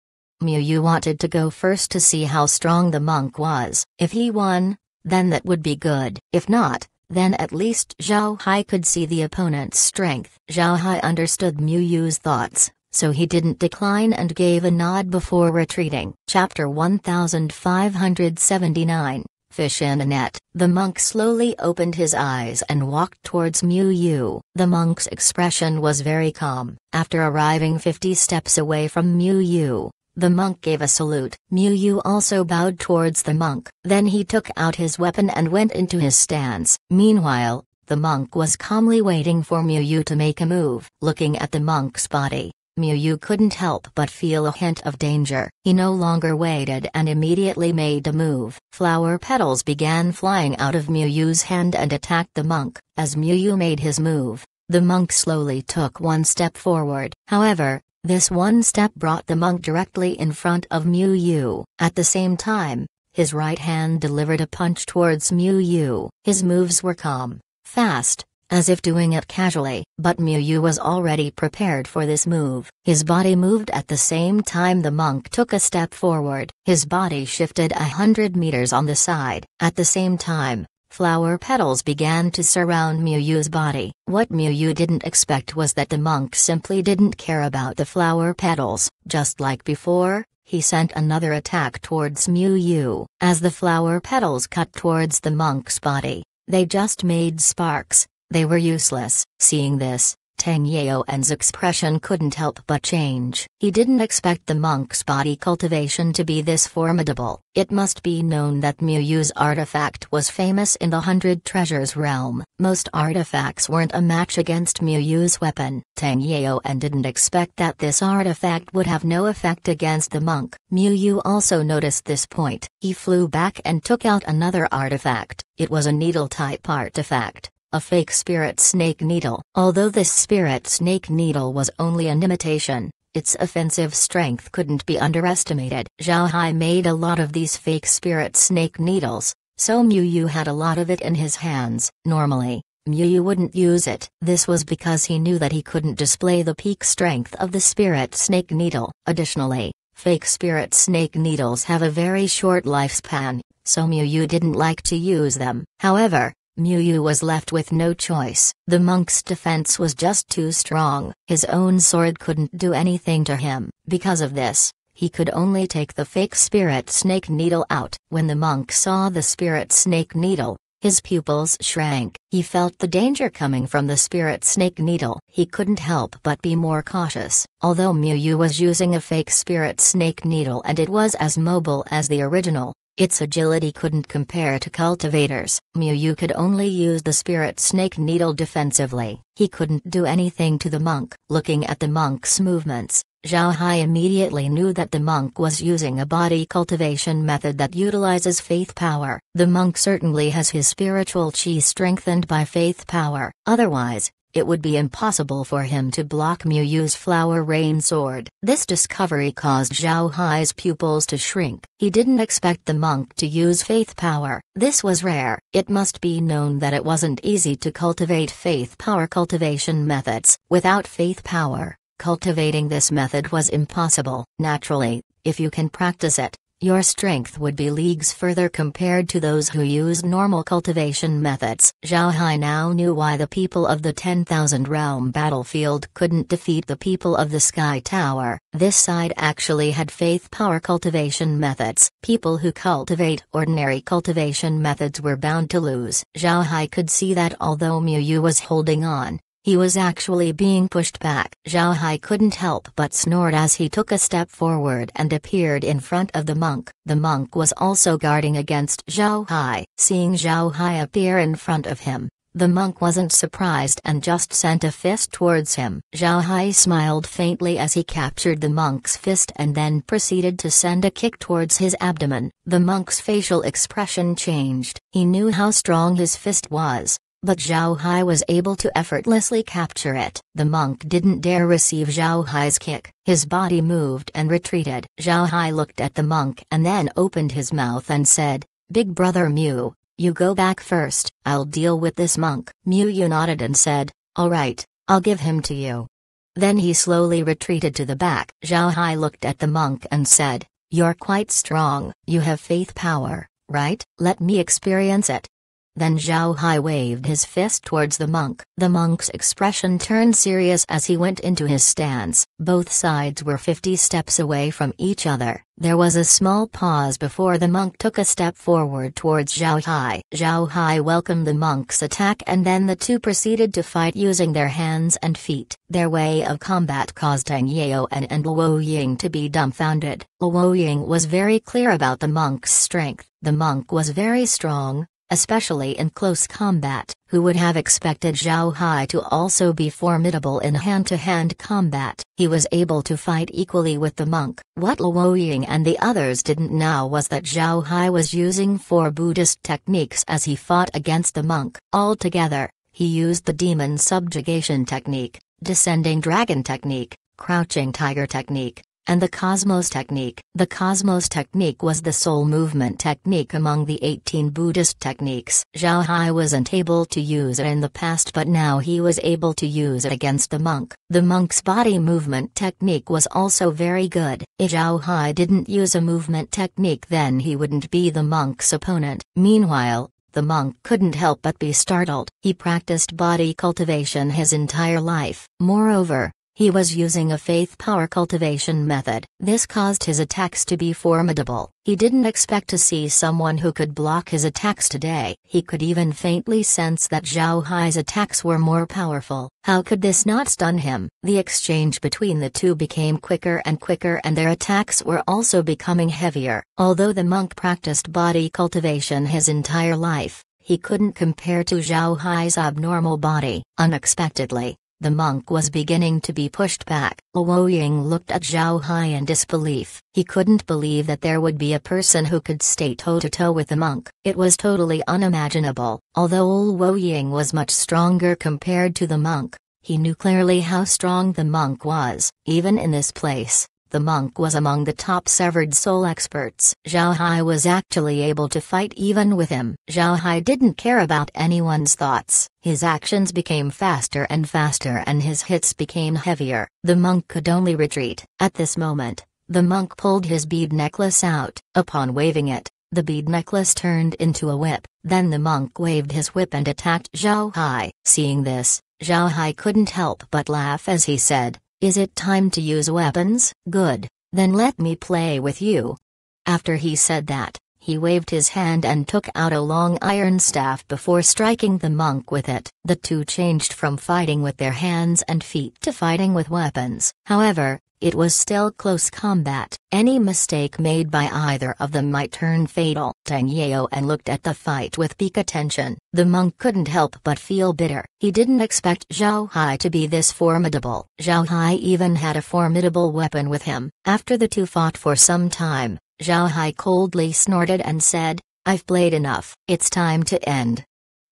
Miu Yu wanted to go first to see how strong the monk was. If he won, then that would be good. If not, then at least Zhao Hai could see the opponent's strength. Zhao Hai understood Miu Yu's thoughts, so he didn't decline and gave a nod before retreating. Chapter 1579, Fish in a Net. The monk slowly opened his eyes and walked towards Miu Yu. The monk's expression was very calm. After arriving 50 steps away from Miu Yu, the monk gave a salute. Miu Yu also bowed towards the monk. Then he took out his weapon and went into his stance. Meanwhile, the monk was calmly waiting for Miu Yu to make a move. Looking at the monk's body, Miu Yu couldn't help but feel a hint of danger. He no longer waited and immediately made a move. Flower petals began flying out of Miu Yu's hand and attacked the monk. As Miu Yu made his move, the monk slowly took one step forward. However, this one step brought the monk directly in front of Miu Yu. At the same time, his right hand delivered a punch towards Miu Yu. His moves were calm, fast, as if doing it casually. But Miu Yu was already prepared for this move. His body moved at the same time the monk took a step forward. His body shifted 100 meters on the side. At the same time, flower petals began to surround Miu Yu's body. What Miu Yu didn't expect was that the monk simply didn't care about the flower petals. Just like before, he sent another attack towards Miu Yu. As the flower petals cut towards the monk's body, they just made sparks. They were useless. Seeing this, Tang Yaoan's expression couldn't help but change. He didn't expect the monk's body cultivation to be this formidable. It must be known that Miu Yu's artifact was famous in the 100 Treasures realm. Most artifacts weren't a match against Miu Yu's weapon. Tang Yaoan didn't expect that this artifact would have no effect against the monk. Miu Yu also noticed this point. He flew back and took out another artifact. It was a needle-type artifact. a fake spirit snake needle. Although this spirit snake needle was only an imitation, its offensive strength couldn't be underestimated. Zhao Hai made a lot of these fake spirit snake needles, so Mu Yu had a lot of it in his hands. Normally, Mu Yu wouldn't use it. This was because he knew that he couldn't display the peak strength of the spirit snake needle. Additionally, fake spirit snake needles have a very short lifespan, so Mu Yu didn't like to use them. However, Mu Yu was left with no choice. The monk's defense was just too strong. His own sword couldn't do anything to him. Because of this, he could only take the fake spirit snake needle out. When the monk saw the spirit snake needle, his pupils shrank. He felt the danger coming from the spirit snake needle. He couldn't help but be more cautious. Although Mu Yu was using a fake spirit snake needle and it was as mobile as the original, its agility couldn't compare to cultivators. Mu Yu could only use the spirit snake needle defensively. He couldn't do anything to the monk. Looking at the monk's movements, Zhao Hai immediately knew that the monk was using a body cultivation method that utilizes faith power. The monk certainly has his spiritual chi strengthened by faith power. Otherwise, it would be impossible for him to block Mu Yu's flower rain sword. This discovery caused Zhao Hai's pupils to shrink. He didn't expect the monk to use faith power. This was rare. It must be known that it wasn't easy to cultivate faith power cultivation methods. Without faith power, cultivating this method was impossible. Naturally, if you can practice it, your strength would be leagues further compared to those who used normal cultivation methods. Zhao Hai now knew why the people of the 10,000 realm battlefield couldn't defeat the people of the Sky Tower. This side actually had faith power cultivation methods. People who cultivate ordinary cultivation methods were bound to lose. Zhao Hai could see that although Mu Yu was holding on, he was actually being pushed back. Zhao Hai couldn't help but snort as he took a step forward and appeared in front of the monk. The monk was also guarding against Zhao Hai. Seeing Zhao Hai appear in front of him, the monk wasn't surprised and just sent a fist towards him. Zhao Hai smiled faintly as he captured the monk's fist and then proceeded to send a kick towards his abdomen. The monk's facial expression changed. He knew how strong his fist was, but Zhao Hai was able to effortlessly capture it. The monk didn't dare receive Zhao Hai's kick. His body moved and retreated. Zhao Hai looked at the monk and then opened his mouth and said, "Big brother Mu, you go back first. I'll deal with this monk." Mu Yu nodded and said, "All right, I'll give him to you." Then he slowly retreated to the back. Zhao Hai looked at the monk and said, "You're quite strong. You have faith power, right? Let me experience it." Then Zhao Hai waved his fist towards the monk. The monk's expression turned serious as he went into his stance. Both sides were 50 steps away from each other. There was a small pause before the monk took a step forward towards Zhao Hai. Zhao Hai welcomed the monk's attack and then the two proceeded to fight using their hands and feet. Their way of combat caused Tang Yao and Luo Ying to be dumbfounded. Luo Ying was very clear about the monk's strength. The monk was very strong, especially in close combat. Who would have expected Zhao Hai to also be formidable in hand-to-hand combat? He was able to fight equally with the monk. What Luo Ying and the others didn't know was that Zhao Hai was using 4 Buddhist techniques as he fought against the monk. Altogether, he used the demon subjugation technique, descending dragon technique, crouching tiger technique, and the Cosmos technique. The Cosmos technique was the sole movement technique among the 18 Buddhist techniques. Zhao Hai wasn't able to use it in the past, but now he was able to use it against the monk. The monk's body movement technique was also very good. If Zhao Hai didn't use a movement technique, then he wouldn't be the monk's opponent. Meanwhile, the monk couldn't help but be startled. He practiced body cultivation his entire life. Moreover, he was using a faith power cultivation method. This caused his attacks to be formidable. He didn't expect to see someone who could block his attacks today. He could even faintly sense that Zhao Hai's attacks were more powerful. How could this not stun him? The exchange between the two became quicker and quicker, and their attacks were also becoming heavier. Although the monk practiced body cultivation his entire life, he couldn't compare to Zhao Hai's abnormal body. Unexpectedly, The monk was beginning to be pushed back. Luo Ying looked at Zhao Hai in disbelief. He couldn't believe that there would be a person who could stay toe-to-toe with the monk. It was totally unimaginable. Although Luo Ying was much stronger compared to the monk, he knew clearly how strong the monk was. Even in this place, the monk was among the top severed soul experts. Zhao Hai was actually able to fight even with him. Zhao Hai didn't care about anyone's thoughts. His actions became faster and faster and his hits became heavier. The monk could only retreat. At this moment, the monk pulled his bead necklace out. Upon waving it, the bead necklace turned into a whip. Then the monk waved his whip and attacked Zhao Hai. Seeing this, Zhao Hai couldn't help but laugh as he said, "Is it time to use weapons? Good, then let me play with you." After he said that, he waved his hand and took out a long iron staff before striking the monk with it. The two changed from fighting with their hands and feet to fighting with weapons. However, it was still close combat. Any mistake made by either of them might turn fatal. Tang Yao and looked at the fight with peak attention. The monk couldn't help but feel bitter. He didn't expect Zhao Hai to be this formidable. Zhao Hai even had a formidable weapon with him. After the two fought for some time, Zhao Hai coldly snorted and said, "I've played enough. It's time to end."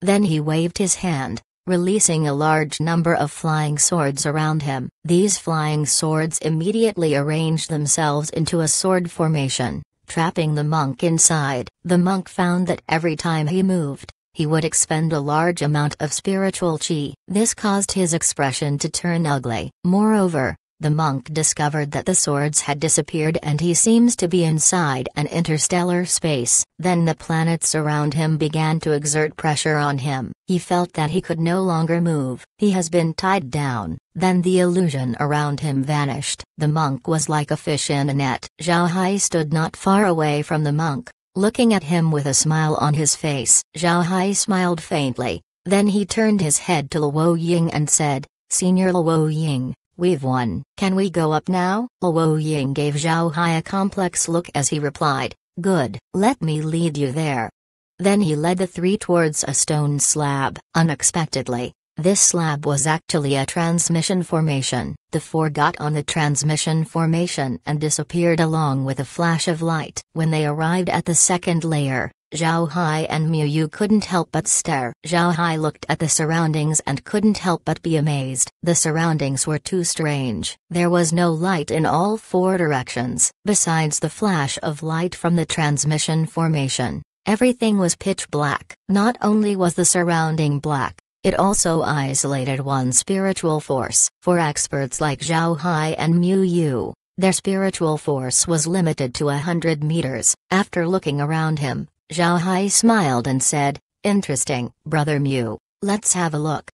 Then he waved his hand, releasing a large number of flying swords around him. These flying swords immediately arranged themselves into a sword formation, trapping the monk inside. The monk found that every time he moved, he would expend a large amount of spiritual qi. This caused his expression to turn ugly. Moreover, the monk discovered that the swords had disappeared and he seems to be inside an interstellar space. Then the planets around him began to exert pressure on him. He felt that he could no longer move. He has been tied down. Then the illusion around him vanished. The monk was like a fish in a net. Zhao Hai stood not far away from the monk, looking at him with a smile on his face. Zhao Hai smiled faintly. Then he turned his head to Luo Ying and said, "Senior Luo Ying, we've won. Can we go up now?" Luo Ying gave Zhao Hai a complex look as he replied, "Good, let me lead you there." Then he led the three towards a stone slab. Unexpectedly, this slab was actually a transmission formation. The four got on the transmission formation and disappeared along with a flash of light. When they arrived at the second layer, Zhao Hai and Miu Yu couldn't help but stare. Zhao Hai looked at the surroundings and couldn't help but be amazed. The surroundings were too strange. There was no light in all four directions. Besides the flash of light from the transmission formation, everything was pitch black. Not only was the surrounding black, it also isolated one spiritual force. For experts like Zhao Hai and Miu Yu, their spiritual force was limited to 100 meters. After looking around him, Zhao Hai smiled and said, "Interesting, Brother Miu, let's have a look."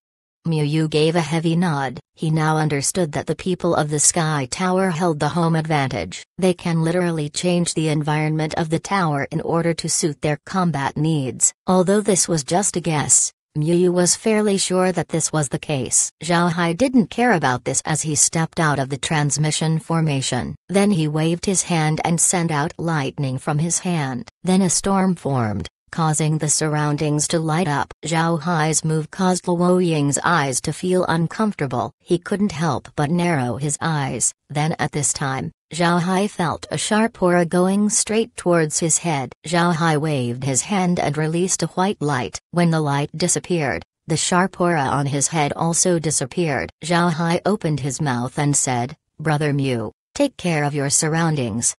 Miu Yu gave a heavy nod. He now understood that the people of the Sky Tower held the home advantage. They can literally change the environment of the tower in order to suit their combat needs. Although this was just a guess, Miu Yu was fairly sure that this was the case. Zhao Hai didn't care about this as he stepped out of the transmission formation. Then he waved his hand and sent out lightning from his hand. Then a storm formed, causing the surroundings to light up. Zhao Hai's move caused Luo Ying's eyes to feel uncomfortable. He couldn't help but narrow his eyes. Then at this time, Zhao Hai felt a sharp aura going straight towards his head. Zhao Hai waved his hand and released a white light. When the light disappeared, the sharp aura on his head also disappeared. Zhao Hai opened his mouth and said, "Brother Miu, take care of your surroundings."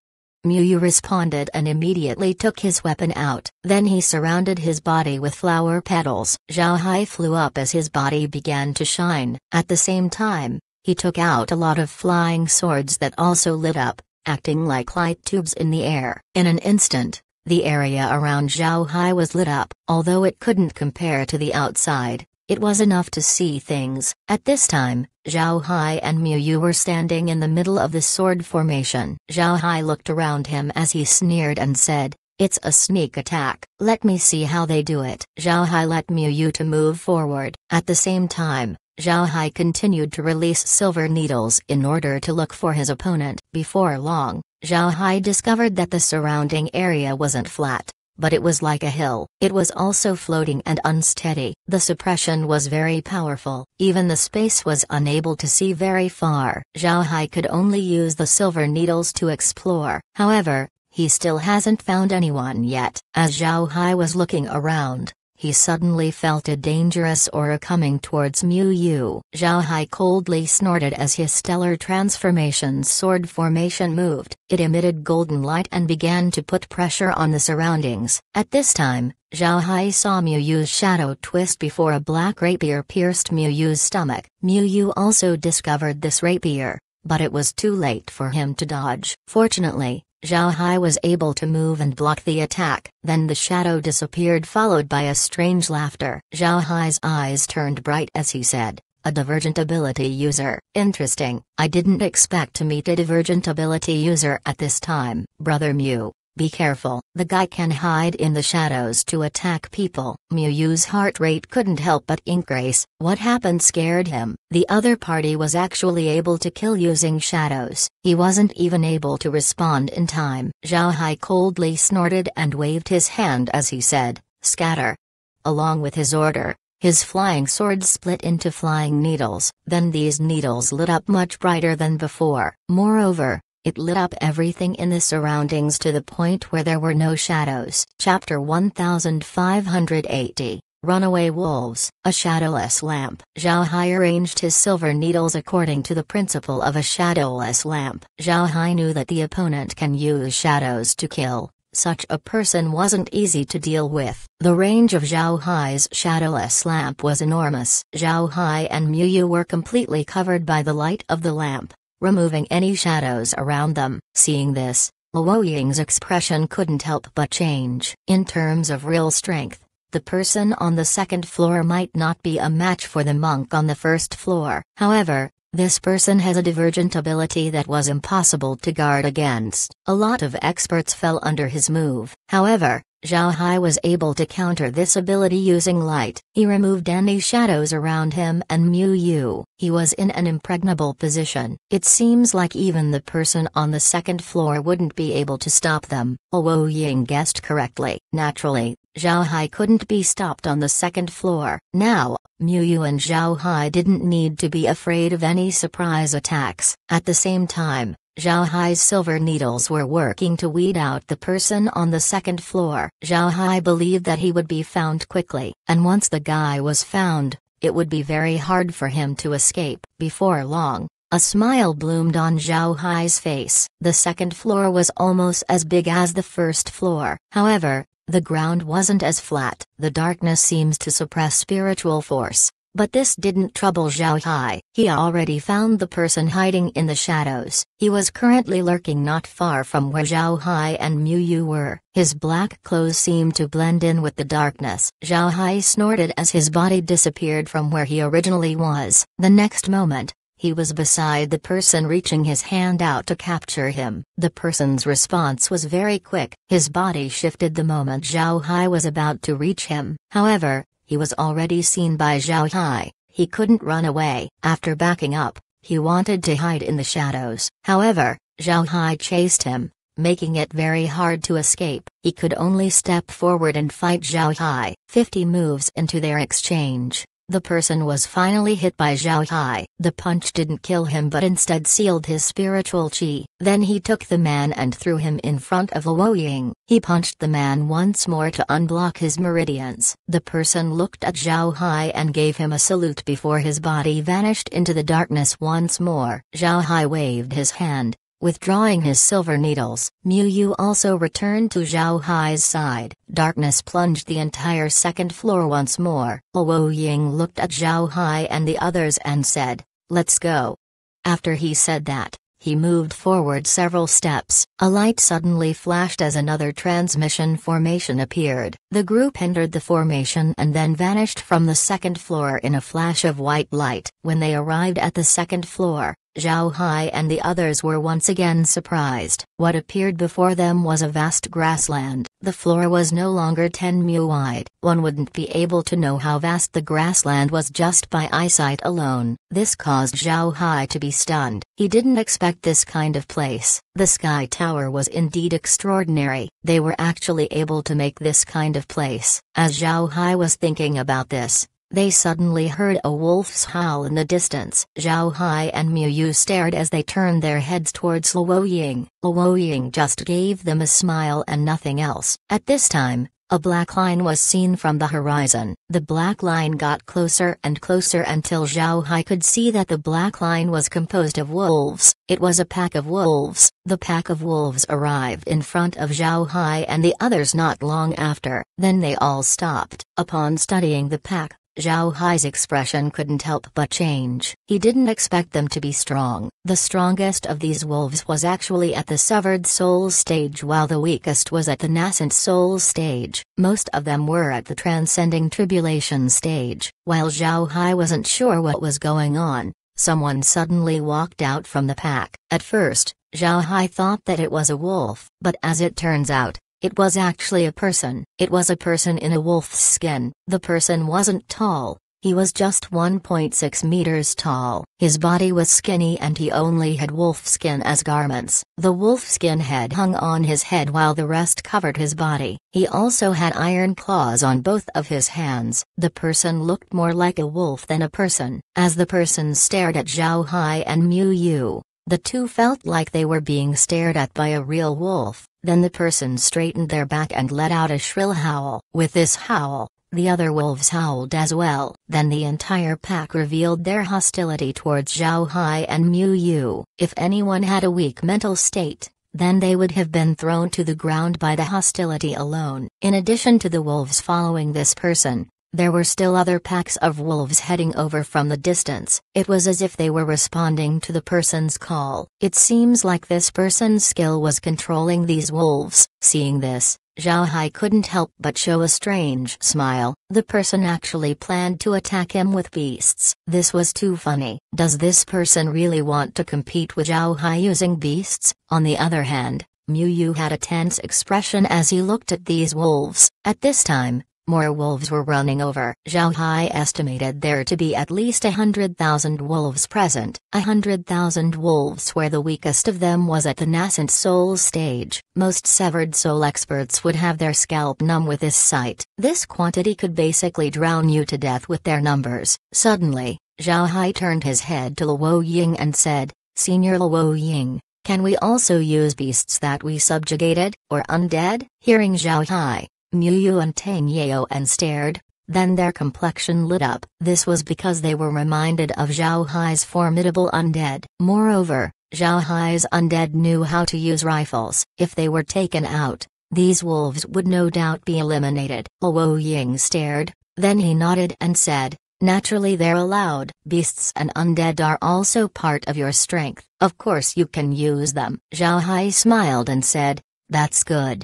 Miu Yu responded and immediately took his weapon out. Then he surrounded his body with flower petals. Zhao Hai flew up as his body began to shine. At the same time, he took out a lot of flying swords that also lit up, acting like light tubes in the air. In an instant, the area around Zhao Hai was lit up. Although it couldn't compare to the outside, it was enough to see things. At this time, Zhao Hai and Miu Yu were standing in the middle of the sword formation. Zhao Hai looked around him as he sneered and said, "It's a sneak attack. Let me see how they do it." Zhao Hai let Miu Yu to move forward. At the same time, Zhao Hai continued to release silver needles in order to look for his opponent. Before long, Zhao Hai discovered that the surrounding area wasn't flat. but it was like a hill. It was also floating and unsteady. The suppression was very powerful. Even the space was unable to see very far. Zhao Hai could only use the silver needles to explore. However, he still hasn't found anyone yet. As Zhao Hai was looking around, he suddenly felt a dangerous aura coming towards Mu Yu. Zhao Hai coldly snorted as his stellar transformation's sword formation moved. It emitted golden light and began to put pressure on the surroundings. At this time, Zhao Hai saw Mu Yu's shadow twist before a black rapier pierced Mu Yu's stomach. Mu Yu also discovered this rapier, but it was too late for him to dodge. Fortunately, Zhao Hai was able to move and block the attack. Then the shadow disappeared, followed by a strange laughter. Zhao Hai's eyes turned bright as he said, "A divergent ability user. Interesting. I didn't expect to meet a divergent ability user at this time." "Brother Mu, be careful. The guy can hide in the shadows to attack people." Mu Yu's heart rate couldn't help but increase. What happened scared him. The other party was actually able to kill using shadows. He wasn't even able to respond in time. Zhao Hai coldly snorted and waved his hand as he said, "Scatter." Along with his order, his flying sword split into flying needles. Then these needles lit up much brighter than before. Moreover, it lit up everything in the surroundings to the point where there were no shadows. Chapter 1580, Runaway Wolves. A shadowless lamp. Zhao Hai arranged his silver needles according to the principle of a shadowless lamp. Zhao Hai knew that the opponent can use shadows to kill. Such a person wasn't easy to deal with. The range of Zhao Hai's shadowless lamp was enormous. Zhao Hai and Mu Yu were completely covered by the light of the lamp, removing any shadows around them. Seeing this, Luo Ying's expression couldn't help but change. In terms of real strength, the person on the second floor might not be a match for the monk on the first floor. However, this person has a divergent ability that was impossible to guard against. A lot of experts fell under his move. However, Zhao Hai was able to counter this ability using light. He removed any shadows around him and Mu Yu. He was in an impregnable position. It seems like even the person on the second floor wouldn't be able to stop them. Luo Ying guessed correctly. Naturally, Zhao Hai couldn't be stopped on the second floor. Now, Mu Yu and Zhao Hai didn't need to be afraid of any surprise attacks. At the same time, Zhao Hai's silver needles were working to weed out the person on the second floor. Zhao Hai believed that he would be found quickly, and once the guy was found, it would be very hard for him to escape. Before long, a smile bloomed on Zhao Hai's face. The second floor was almost as big as the first floor. However, the ground wasn't as flat. The darkness seems to suppress spiritual force. But this didn't trouble Zhao Hai. He already found the person hiding in the shadows. He was currently lurking not far from where Zhao Hai and Mu Yu were. His black clothes seemed to blend in with the darkness. Zhao Hai snorted as his body disappeared from where he originally was. The next moment, he was beside the person, reaching his hand out to capture him. The person's response was very quick. His body shifted the moment Zhao Hai was about to reach him. However, he was already seen by Zhao Hai. He couldn't run away. After backing up, he wanted to hide in the shadows. However, Zhao Hai chased him, making it very hard to escape. He could only step forward and fight Zhao Hai. 50 moves into their exchange, the person was finally hit by Zhao Hai. The punch didn't kill him but instead sealed his spiritual chi. Then he took the man and threw him in front of Luo Ying. He punched the man once more to unblock his meridians. The person looked at Zhao Hai and gave him a salute before his body vanished into the darkness once more. Zhao Hai waved his hand, withdrawing his silver needles. Mu Yu also returned to Zhao Hai's side. Darkness plunged the entire second floor once more. Luo Ying looked at Zhao Hai and the others and said, "Let's go." After he said that, he moved forward several steps. A light suddenly flashed as another transmission formation appeared. The group entered the formation and then vanished from the second floor in a flash of white light. When they arrived at the second floor, Zhao Hai and the others were once again surprised. What appeared before them was a vast grassland. The floor was no longer 10 mu wide. One wouldn't be able to know how vast the grassland was just by eyesight alone. This caused Zhao Hai to be stunned. He didn't expect this kind of place. The Sky Tower was indeed extraordinary. They were actually able to make this kind of place. As Zhao Hai was thinking about this, they suddenly heard a wolf's howl in the distance. Zhao Hai and Miu Yu stared as they turned their heads towards Luo Ying. Luo Ying just gave them a smile and nothing else. At this time, a black line was seen from the horizon. The black line got closer and closer until Zhao Hai could see that the black line was composed of wolves. It was a pack of wolves. The pack of wolves arrived in front of Zhao Hai and the others not long after. Then they all stopped. Upon studying the pack, Zhao Hai's expression couldn't help but change. He didn't expect them to be strong. The strongest of these wolves was actually at the severed soul stage while the weakest was at the nascent soul stage. Most of them were at the transcending tribulation stage. While Zhao Hai wasn't sure what was going on, someone suddenly walked out from the pack. At first, Zhao Hai thought that it was a wolf, but as it turns out, it was actually a person. It was a person in a wolf's skin. The person wasn't tall, he was just 1.6 meters tall. His body was skinny and he only had wolf skin as garments. The wolf skin head hung on his head while the rest covered his body. He also had iron claws on both of his hands. The person looked more like a wolf than a person. As the person stared at Zhao Hai and Miu Yu, the two felt like they were being stared at by a real wolf. Then the person straightened their back and let out a shrill howl. With this howl, the other wolves howled as well. Then the entire pack revealed their hostility towards Zhao Hai and Miu Yu. If anyone had a weak mental state, then they would have been thrown to the ground by the hostility alone. In addition to the wolves following this person, there were still other packs of wolves heading over from the distance. It was as if they were responding to the person's call. It seems like this person's skill was controlling these wolves. Seeing this, Zhao Hai couldn't help but show a strange smile. The person actually planned to attack him with beasts. This was too funny. Does this person really want to compete with Zhao Hai using beasts? On the other hand, Miu Yu had a tense expression as he looked at these wolves. At this time, more wolves were running over. Zhao Hai estimated there to be at least 100,000 wolves present. 100,000 wolves where the weakest of them was at the nascent soul stage. Most severed soul experts would have their scalp numb with this sight. This quantity could basically drown you to death with their numbers. Suddenly, Zhao Hai turned his head to Luo Ying and said, "Senior Luo Ying, can we also use beasts that we subjugated, or undead?" Hearing Zhao Hai, Miu Yu and Tang Yao and stared, then their complexion lit up. This was because they were reminded of Zhao Hai's formidable undead. Moreover, Zhao Hai's undead knew how to use rifles. If they were taken out, these wolves would no doubt be eliminated. Luo Ying stared, then he nodded and said, "Naturally they're allowed. Beasts and undead are also part of your strength. Of course you can use them." Zhao Hai smiled and said, "That's good."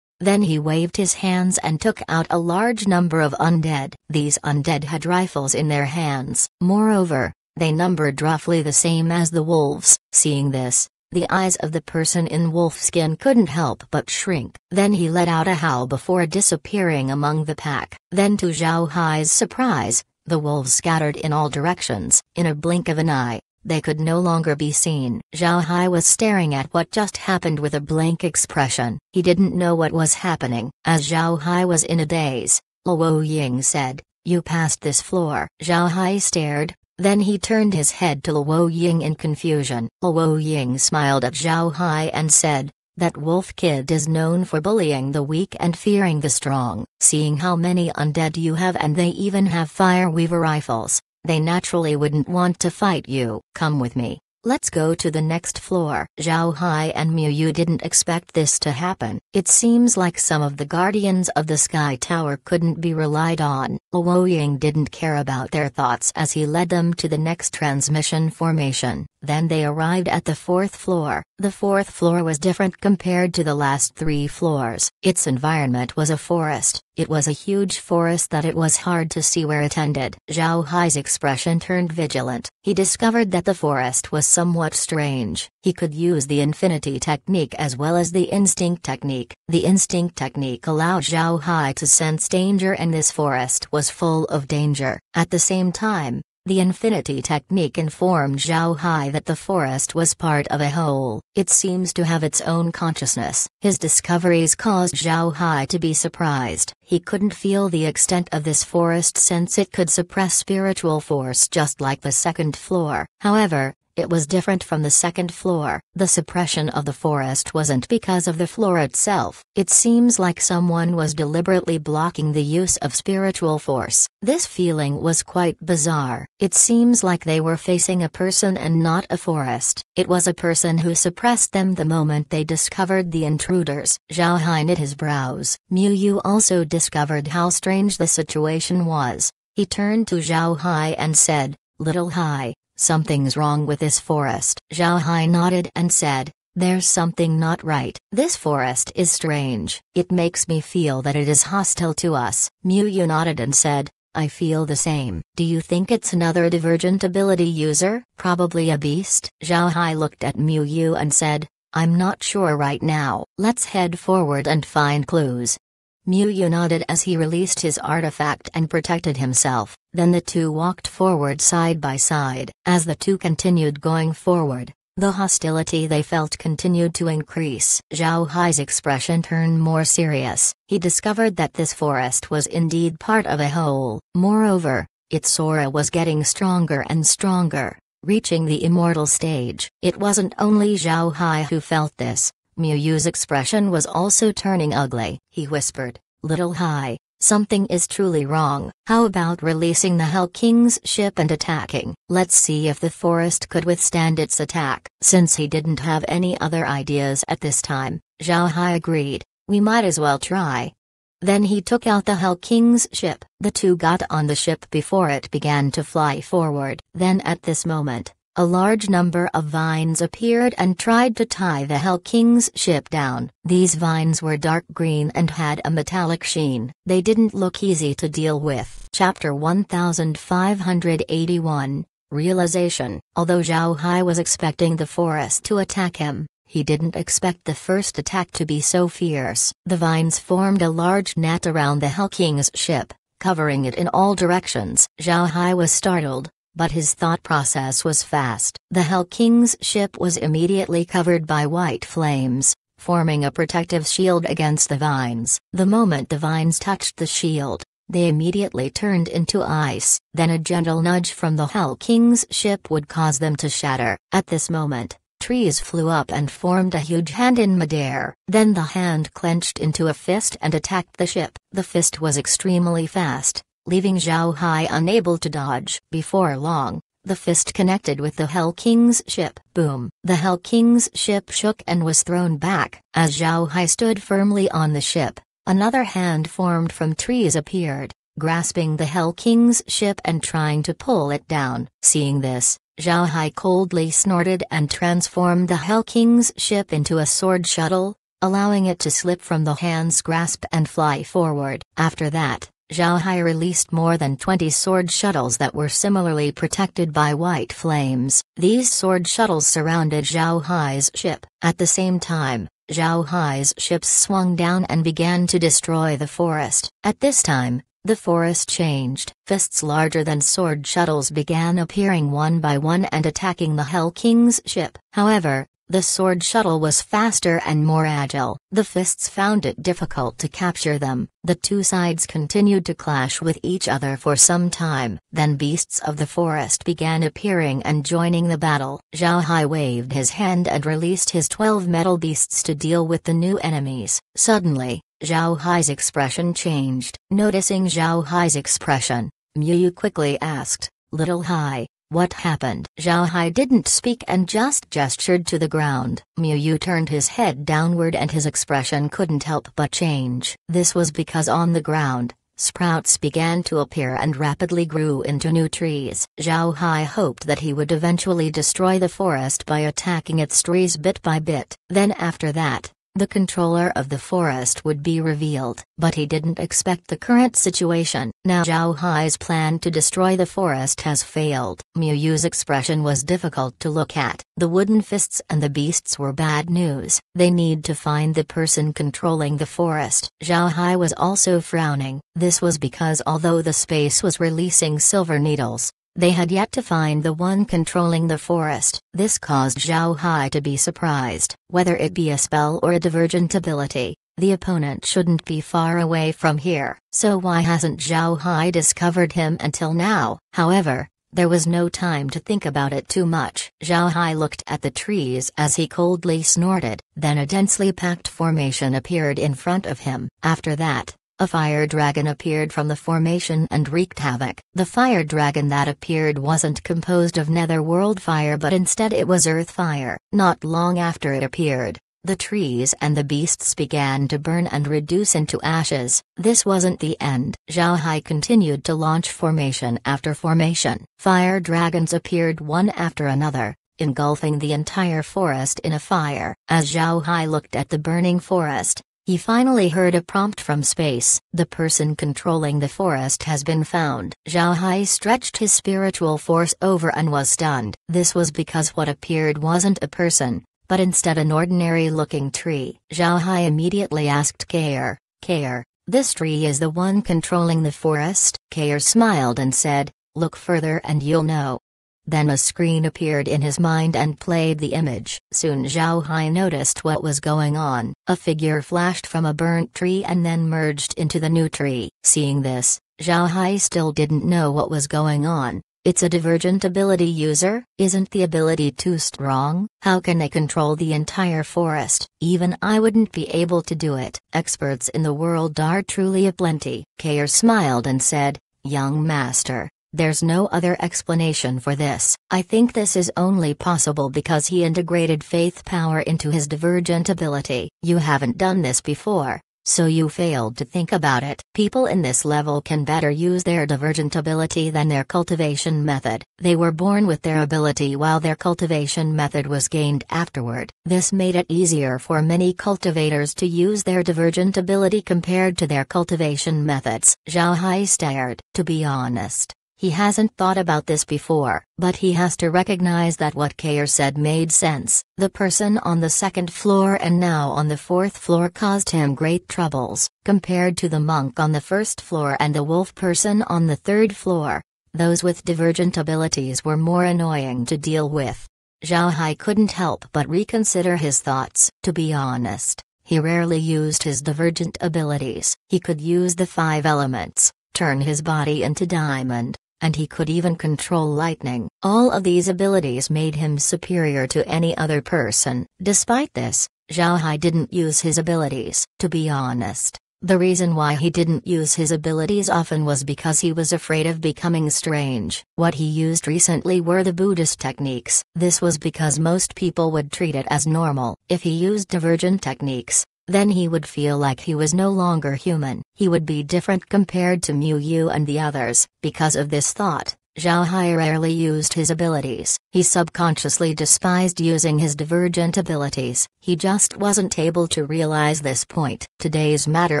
Then he waved his hands and took out a large number of undead. These undead had rifles in their hands. Moreover, they numbered roughly the same as the wolves. Seeing this, the eyes of the person in wolf skin couldn't help but shrink. Then he let out a howl before disappearing among the pack. Then to Zhao Hai's surprise, the wolves scattered in all directions. In a blink of an eye, they could no longer be seen. Zhao Hai was staring at what just happened with a blank expression. He didn't know what was happening. As Zhao Hai was in a daze, Luo Ying said, "You passed this floor." Zhao Hai stared, then he turned his head to Luo Ying in confusion. Luo Ying smiled at Zhao Hai and said, "That wolf kid is known for bullying the weak and fearing the strong. Seeing how many undead you have and they even have fire weaver rifles, they naturally wouldn't want to fight you. Come with me. Let's go to the next floor." Zhao Hai and Miu Yu didn't expect this to happen. It seems like some of the guardians of the Sky Tower couldn't be relied on. Luo Ying didn't care about their thoughts as he led them to the next transmission formation. Then they arrived at the fourth floor. The fourth floor was different compared to the last three floors. Its environment was a forest. It was a huge forest that it was hard to see where it ended. Zhao Hai's expression turned vigilant. He discovered that the forest was somewhat strange. He could use the infinity technique as well as the instinct technique. The instinct technique allowed Zhao Hai to sense danger, and this forest was full of danger. At the same time, the infinity technique informed Zhao Hai that the forest was part of a whole. It seems to have its own consciousness. His discoveries caused Zhao Hai to be surprised. He couldn't feel the extent of this forest since it could suppress spiritual force just like the second floor. However, it was different from the second floor. The suppression of the forest wasn't because of the floor itself. It seems like someone was deliberately blocking the use of spiritual force. This feeling was quite bizarre. It seems like they were facing a person and not a forest. It was a person who suppressed them the moment they discovered the intruders. Zhao Hai knit his brows. Miu Yu also discovered how strange the situation was. He turned to Zhao Hai and said, "Little Hai, something's wrong with this forest." Zhao Hai nodded and said, "There's something not right. This forest is strange. It makes me feel that it is hostile to us." Miu Yu nodded and said, "I feel the same." "Do you think it's another divergent ability user? Probably a beast?" Zhao Hai looked at Miu Yu and said, "I'm not sure right now. Let's head forward and find clues." Miu Yu nodded as he released his artifact and protected himself. Then the two walked forward side by side. As the two continued going forward, the hostility they felt continued to increase. Zhao Hai's expression turned more serious. He discovered that this forest was indeed part of a whole. Moreover, its aura was getting stronger and stronger, reaching the immortal stage. It wasn't only Zhao Hai who felt this. Miu Yu's expression was also turning ugly. He whispered, "Little Hai, something is truly wrong. How about releasing the Hell King's ship and attacking? Let's see if the forest could withstand its attack." Since he didn't have any other ideas at this time, Zhao Hai agreed, "We might as well try." Then he took out the Hell King's ship. The two got on the ship before it began to fly forward. Then at this moment, a large number of vines appeared and tried to tie the Hell King's ship down. These vines were dark green and had a metallic sheen. They didn't look easy to deal with. Chapter 1581, Realization. Although Zhao Hai was expecting the forest to attack him, he didn't expect the first attack to be so fierce. The vines formed a large net around the Hell King's ship, covering it in all directions. Zhao Hai was startled, but his thought process was fast. The Hell King's ship was immediately covered by white flames, forming a protective shield against the vines. The moment the vines touched the shield, they immediately turned into ice. Then a gentle nudge from the Hell King's ship would cause them to shatter. At this moment, trees flew up and formed a huge hand in midair. Then the hand clenched into a fist and attacked the ship. The fist was extremely fast, leaving Zhao Hai unable to dodge. Before long, the fist connected with the Hell King's ship. Boom! The Hell King's ship shook and was thrown back. As Zhao Hai stood firmly on the ship, another hand formed from trees appeared, grasping the Hell King's ship and trying to pull it down. Seeing this, Zhao Hai coldly snorted and transformed the Hell King's ship into a sword shuttle, allowing it to slip from the hand's grasp and fly forward. After that, Zhao Hai released more than 20 sword shuttles that were similarly protected by white flames. These sword shuttles surrounded Zhao Hai's ship. At the same time, Zhao Hai's ships swung down and began to destroy the forest. At this time, the forest changed. Fists larger than sword shuttles began appearing one by one and attacking the Hell King's ship. However, the sword shuttle was faster and more agile. The fists found it difficult to capture them. The two sides continued to clash with each other for some time. Then beasts of the forest began appearing and joining the battle. Zhao Hai waved his hand and released his 12 metal beasts to deal with the new enemies. Suddenly, Zhao Hai's expression changed. Noticing Zhao Hai's expression, Miu Yu quickly asked, "Little Hai, what happened?" Zhao Hai didn't speak and just gestured to the ground. Miu Yu turned his head downward and his expression couldn't help but change. This was because on the ground, sprouts began to appear and rapidly grew into new trees. Zhao Hai hoped that he would eventually destroy the forest by attacking its trees bit by bit. Then after that, the controller of the forest would be revealed. But he didn't expect the current situation. Now Zhao Hai's plan to destroy the forest has failed. Miu Yu's expression was difficult to look at. The wooden fists and the beasts were bad news. They need to find the person controlling the forest. Zhao Hai was also frowning. This was because although the space was releasing silver needles, they had yet to find the one controlling the forest. This caused Zhao Hai to be surprised. Whether it be a spell or a divergent ability, the opponent shouldn't be far away from here. So why hasn't Zhao Hai discovered him until now? However, there was no time to think about it too much. Zhao Hai looked at the trees as he coldly snorted. Then a densely packed formation appeared in front of him. After that, a fire dragon appeared from the formation and wreaked havoc. The fire dragon that appeared wasn't composed of netherworld fire, but instead it was earth fire. Not long after it appeared, the trees and the beasts began to burn and reduce into ashes. This wasn't the end. Zhao Hai continued to launch formation after formation. Fire dragons appeared one after another, engulfing the entire forest in a fire. As Zhao Hai looked at the burning forest, he finally heard a prompt from space. The person controlling the forest has been found. Zhao Hai stretched his spiritual force over and was stunned. This was because what appeared wasn't a person, but instead an ordinary-looking tree. Zhao Hai immediately asked Kair, "Kair, this tree is the one controlling the forest?" Kair smiled and said, "Look further and you'll know." Then a screen appeared in his mind and played the image. Soon Zhao Hai noticed what was going on. A figure flashed from a burnt tree and then merged into the new tree. Seeing this, Zhao Hai still didn't know what was going on. It's a divergent ability user? Isn't the ability too strong? How can they control the entire forest? Even I wouldn't be able to do it. Experts in the world are truly aplenty. Kair smiled and said, "Young master, there's no other explanation for this. I think this is only possible because he integrated faith power into his divergent ability. You haven't done this before, so you failed to think about it. People in this level can better use their divergent ability than their cultivation method. They were born with their ability while their cultivation method was gained afterward. This made it easier for many cultivators to use their divergent ability compared to their cultivation methods." Zhao Hai stared. To be honest, he hasn't thought about this before, but he has to recognize that what Kair said made sense. The person on the second floor and now on the fourth floor caused him great troubles, compared to the monk on the first floor and the wolf person on the third floor. Those with divergent abilities were more annoying to deal with. Zhao Hai couldn't help but reconsider his thoughts. To be honest, he rarely used his divergent abilities. He could use the 5 elements, turn his body into diamond, and he could even control lightning. All of these abilities made him superior to any other person. Despite this, Zhao Hai didn't use his abilities. To be honest, the reason why he didn't use his abilities often was because he was afraid of becoming strange. What he used recently were the Buddhist techniques. This was because most people would treat it as normal. If he used divergent techniques, then he would feel like he was no longer human. He would be different compared to Miu Yu and the others. Because of this thought, Zhao Hai rarely used his abilities. He subconsciously despised using his divergent abilities. He just wasn't able to realize this point. Today's matter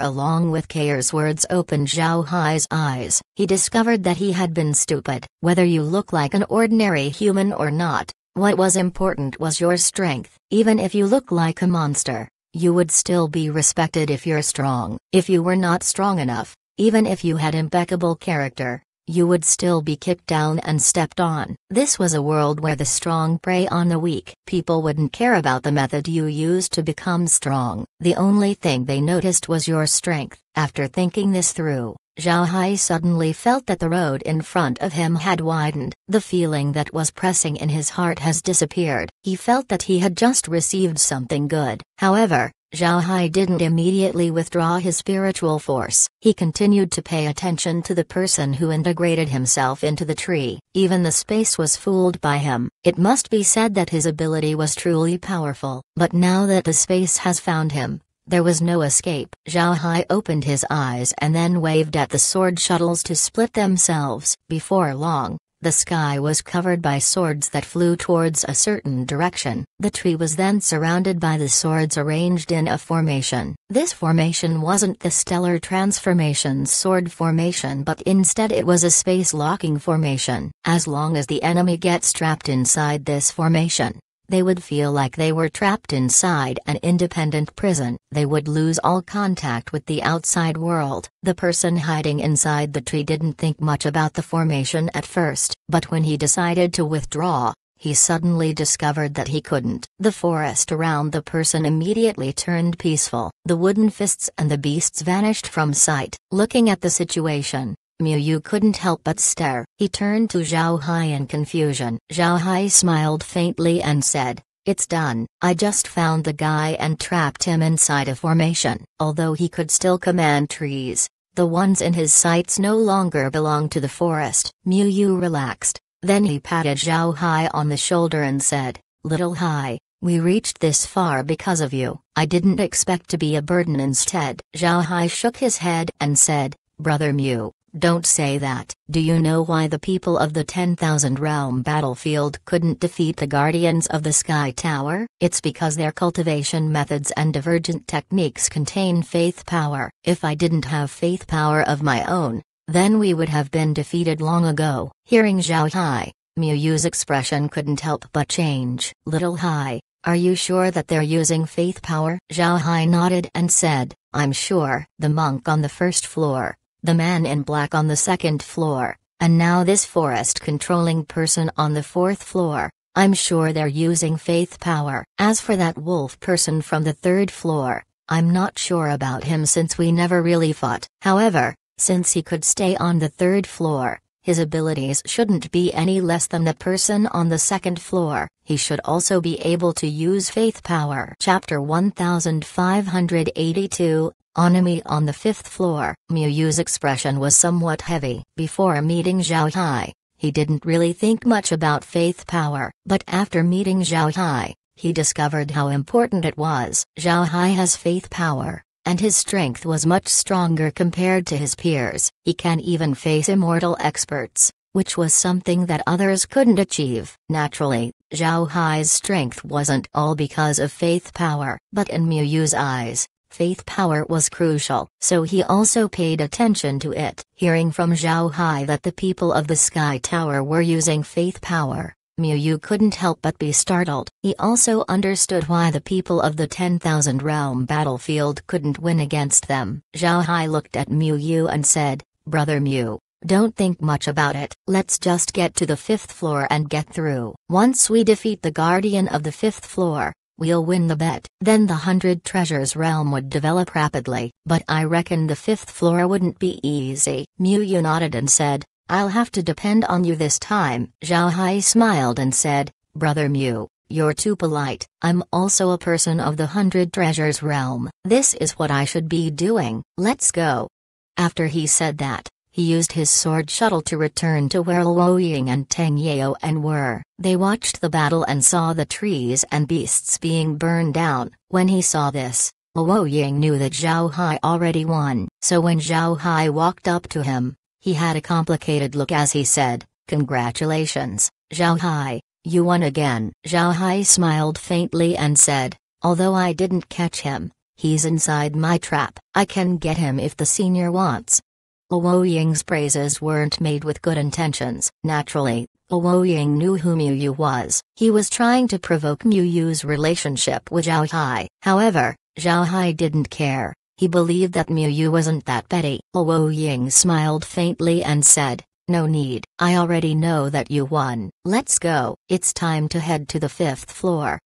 along with Kair's words opened Zhao Hai's eyes. He discovered that he had been stupid. Whether you look like an ordinary human or not, what was important was your strength. Even if you look like a monster, you would still be respected if you're strong. If you were not strong enough, even if you had impeccable character, you would still be kicked down and stepped on. This was a world where the strong prey on the weak. People wouldn't care about the method you used to become strong. The only thing they noticed was your strength. After thinking this through, Zhao Hai suddenly felt that the road in front of him had widened. The feeling that was pressing in his heart has disappeared. He felt that he had just received something good. However, Zhao Hai didn't immediately withdraw his spiritual force. He continued to pay attention to the person who integrated himself into the tree. Even the space was fooled by him. It must be said that his ability was truly powerful. But now that the space has found him, There was no escape. Zhao Hai opened his eyes and then waved at the sword shuttles to split themselves. Before long, the sky was covered by swords that flew towards a certain direction. The tree was then surrounded by the swords arranged in a formation. This formation wasn't the Stellar Transformations sword formation, but instead it was a space-locking formation. As long as the enemy gets trapped inside this formation, they would feel like they were trapped inside an independent prison. They would lose all contact with the outside world. The person hiding inside the tree didn't think much about the formation at first, but when he decided to withdraw, he suddenly discovered that he couldn't. The forest around the person immediately turned peaceful. The wooden fists and the beasts vanished from sight. Looking at the situation, Miu Yu couldn't help but stare. He turned to Zhao Hai in confusion. Zhao Hai smiled faintly and said, "It's done. I just found the guy and trapped him inside a formation." Although he could still command trees, the ones in his sights no longer belonged to the forest. Miu Yu relaxed. Then he patted Zhao Hai on the shoulder and said, "Little Hai, we reached this far because of you. I didn't expect to be a burden instead." Zhao Hai shook his head and said, "Brother Miu, don't say that." "Do you know why the people of the 10,000 Realm battlefield couldn't defeat the Guardians of the Sky Tower? It's because their cultivation methods and divergent techniques contain faith power. If I didn't have faith power of my own, then we would have been defeated long ago." Hearing Zhao Hai, Miu Yu's expression couldn't help but change. "Little Hai, are you sure that they're using faith power?" Zhao Hai nodded and said, "I'm sure." The monk on the first floor, the man in black on the second floor, and now this forest-controlling person on the fourth floor, I'm sure they're using faith power. As for that wolf person from the third floor, I'm not sure about him since we never really fought. However, since he could stay on the third floor, his abilities shouldn't be any less than the person on the second floor. He should also be able to use faith power. Chapter 1582, Enemy on the fifth floor. Miu Yu's expression was somewhat heavy. Before meeting Zhao Hai, he didn't really think much about faith power. But after meeting Zhao Hai, he discovered how important it was. Zhao Hai has faith power, and his strength was much stronger compared to his peers. He can even face immortal experts, which was something that others couldn't achieve. Naturally, Zhao Hai's strength wasn't all because of faith power, but in Miu Yu's eyes, faith power was crucial, so he also paid attention to it. Hearing from Zhao Hai that the people of the Sky Tower were using faith power, Miu Yu couldn't help but be startled. He also understood why the people of the 10,000 Realm battlefield couldn't win against them. Zhao Hai looked at Miu Yu and said, "Brother Miu, don't think much about it. Let's just get to the fifth floor and get through. Once we defeat the Guardian of the fifth floor, we'll win the bet. Then the 100 Treasures realm would develop rapidly." "But I reckon the fifth floor wouldn't be easy." Miu Yu nodded and said, "I'll have to depend on you this time." Zhao Hai smiled and said, "Brother Miu, you're too polite. I'm also a person of the 100 Treasures realm. This is what I should be doing. Let's go." After he said that, he used his sword shuttle to return to where Luo Ying and Teng Yao were. They watched the battle and saw the trees and beasts being burned down. When he saw this, Luo Ying knew that Zhao Hai already won. So when Zhao Hai walked up to him, he had a complicated look as he said, "Congratulations, Zhao Hai, you won again." Zhao Hai smiled faintly and said, "Although I didn't catch him, he's inside my trap. I can get him if the senior wants." Luo Ying's praises weren't made with good intentions. Naturally, Luo Ying knew who Miu Yu was. He was trying to provoke Miu Yu's relationship with Zhao Hai. However, Zhao Hai didn't care. He believed that Miu Yu wasn't that petty. Luo Ying smiled faintly and said, "No need. I already know that you won. Let's go. It's time to head to the fifth floor."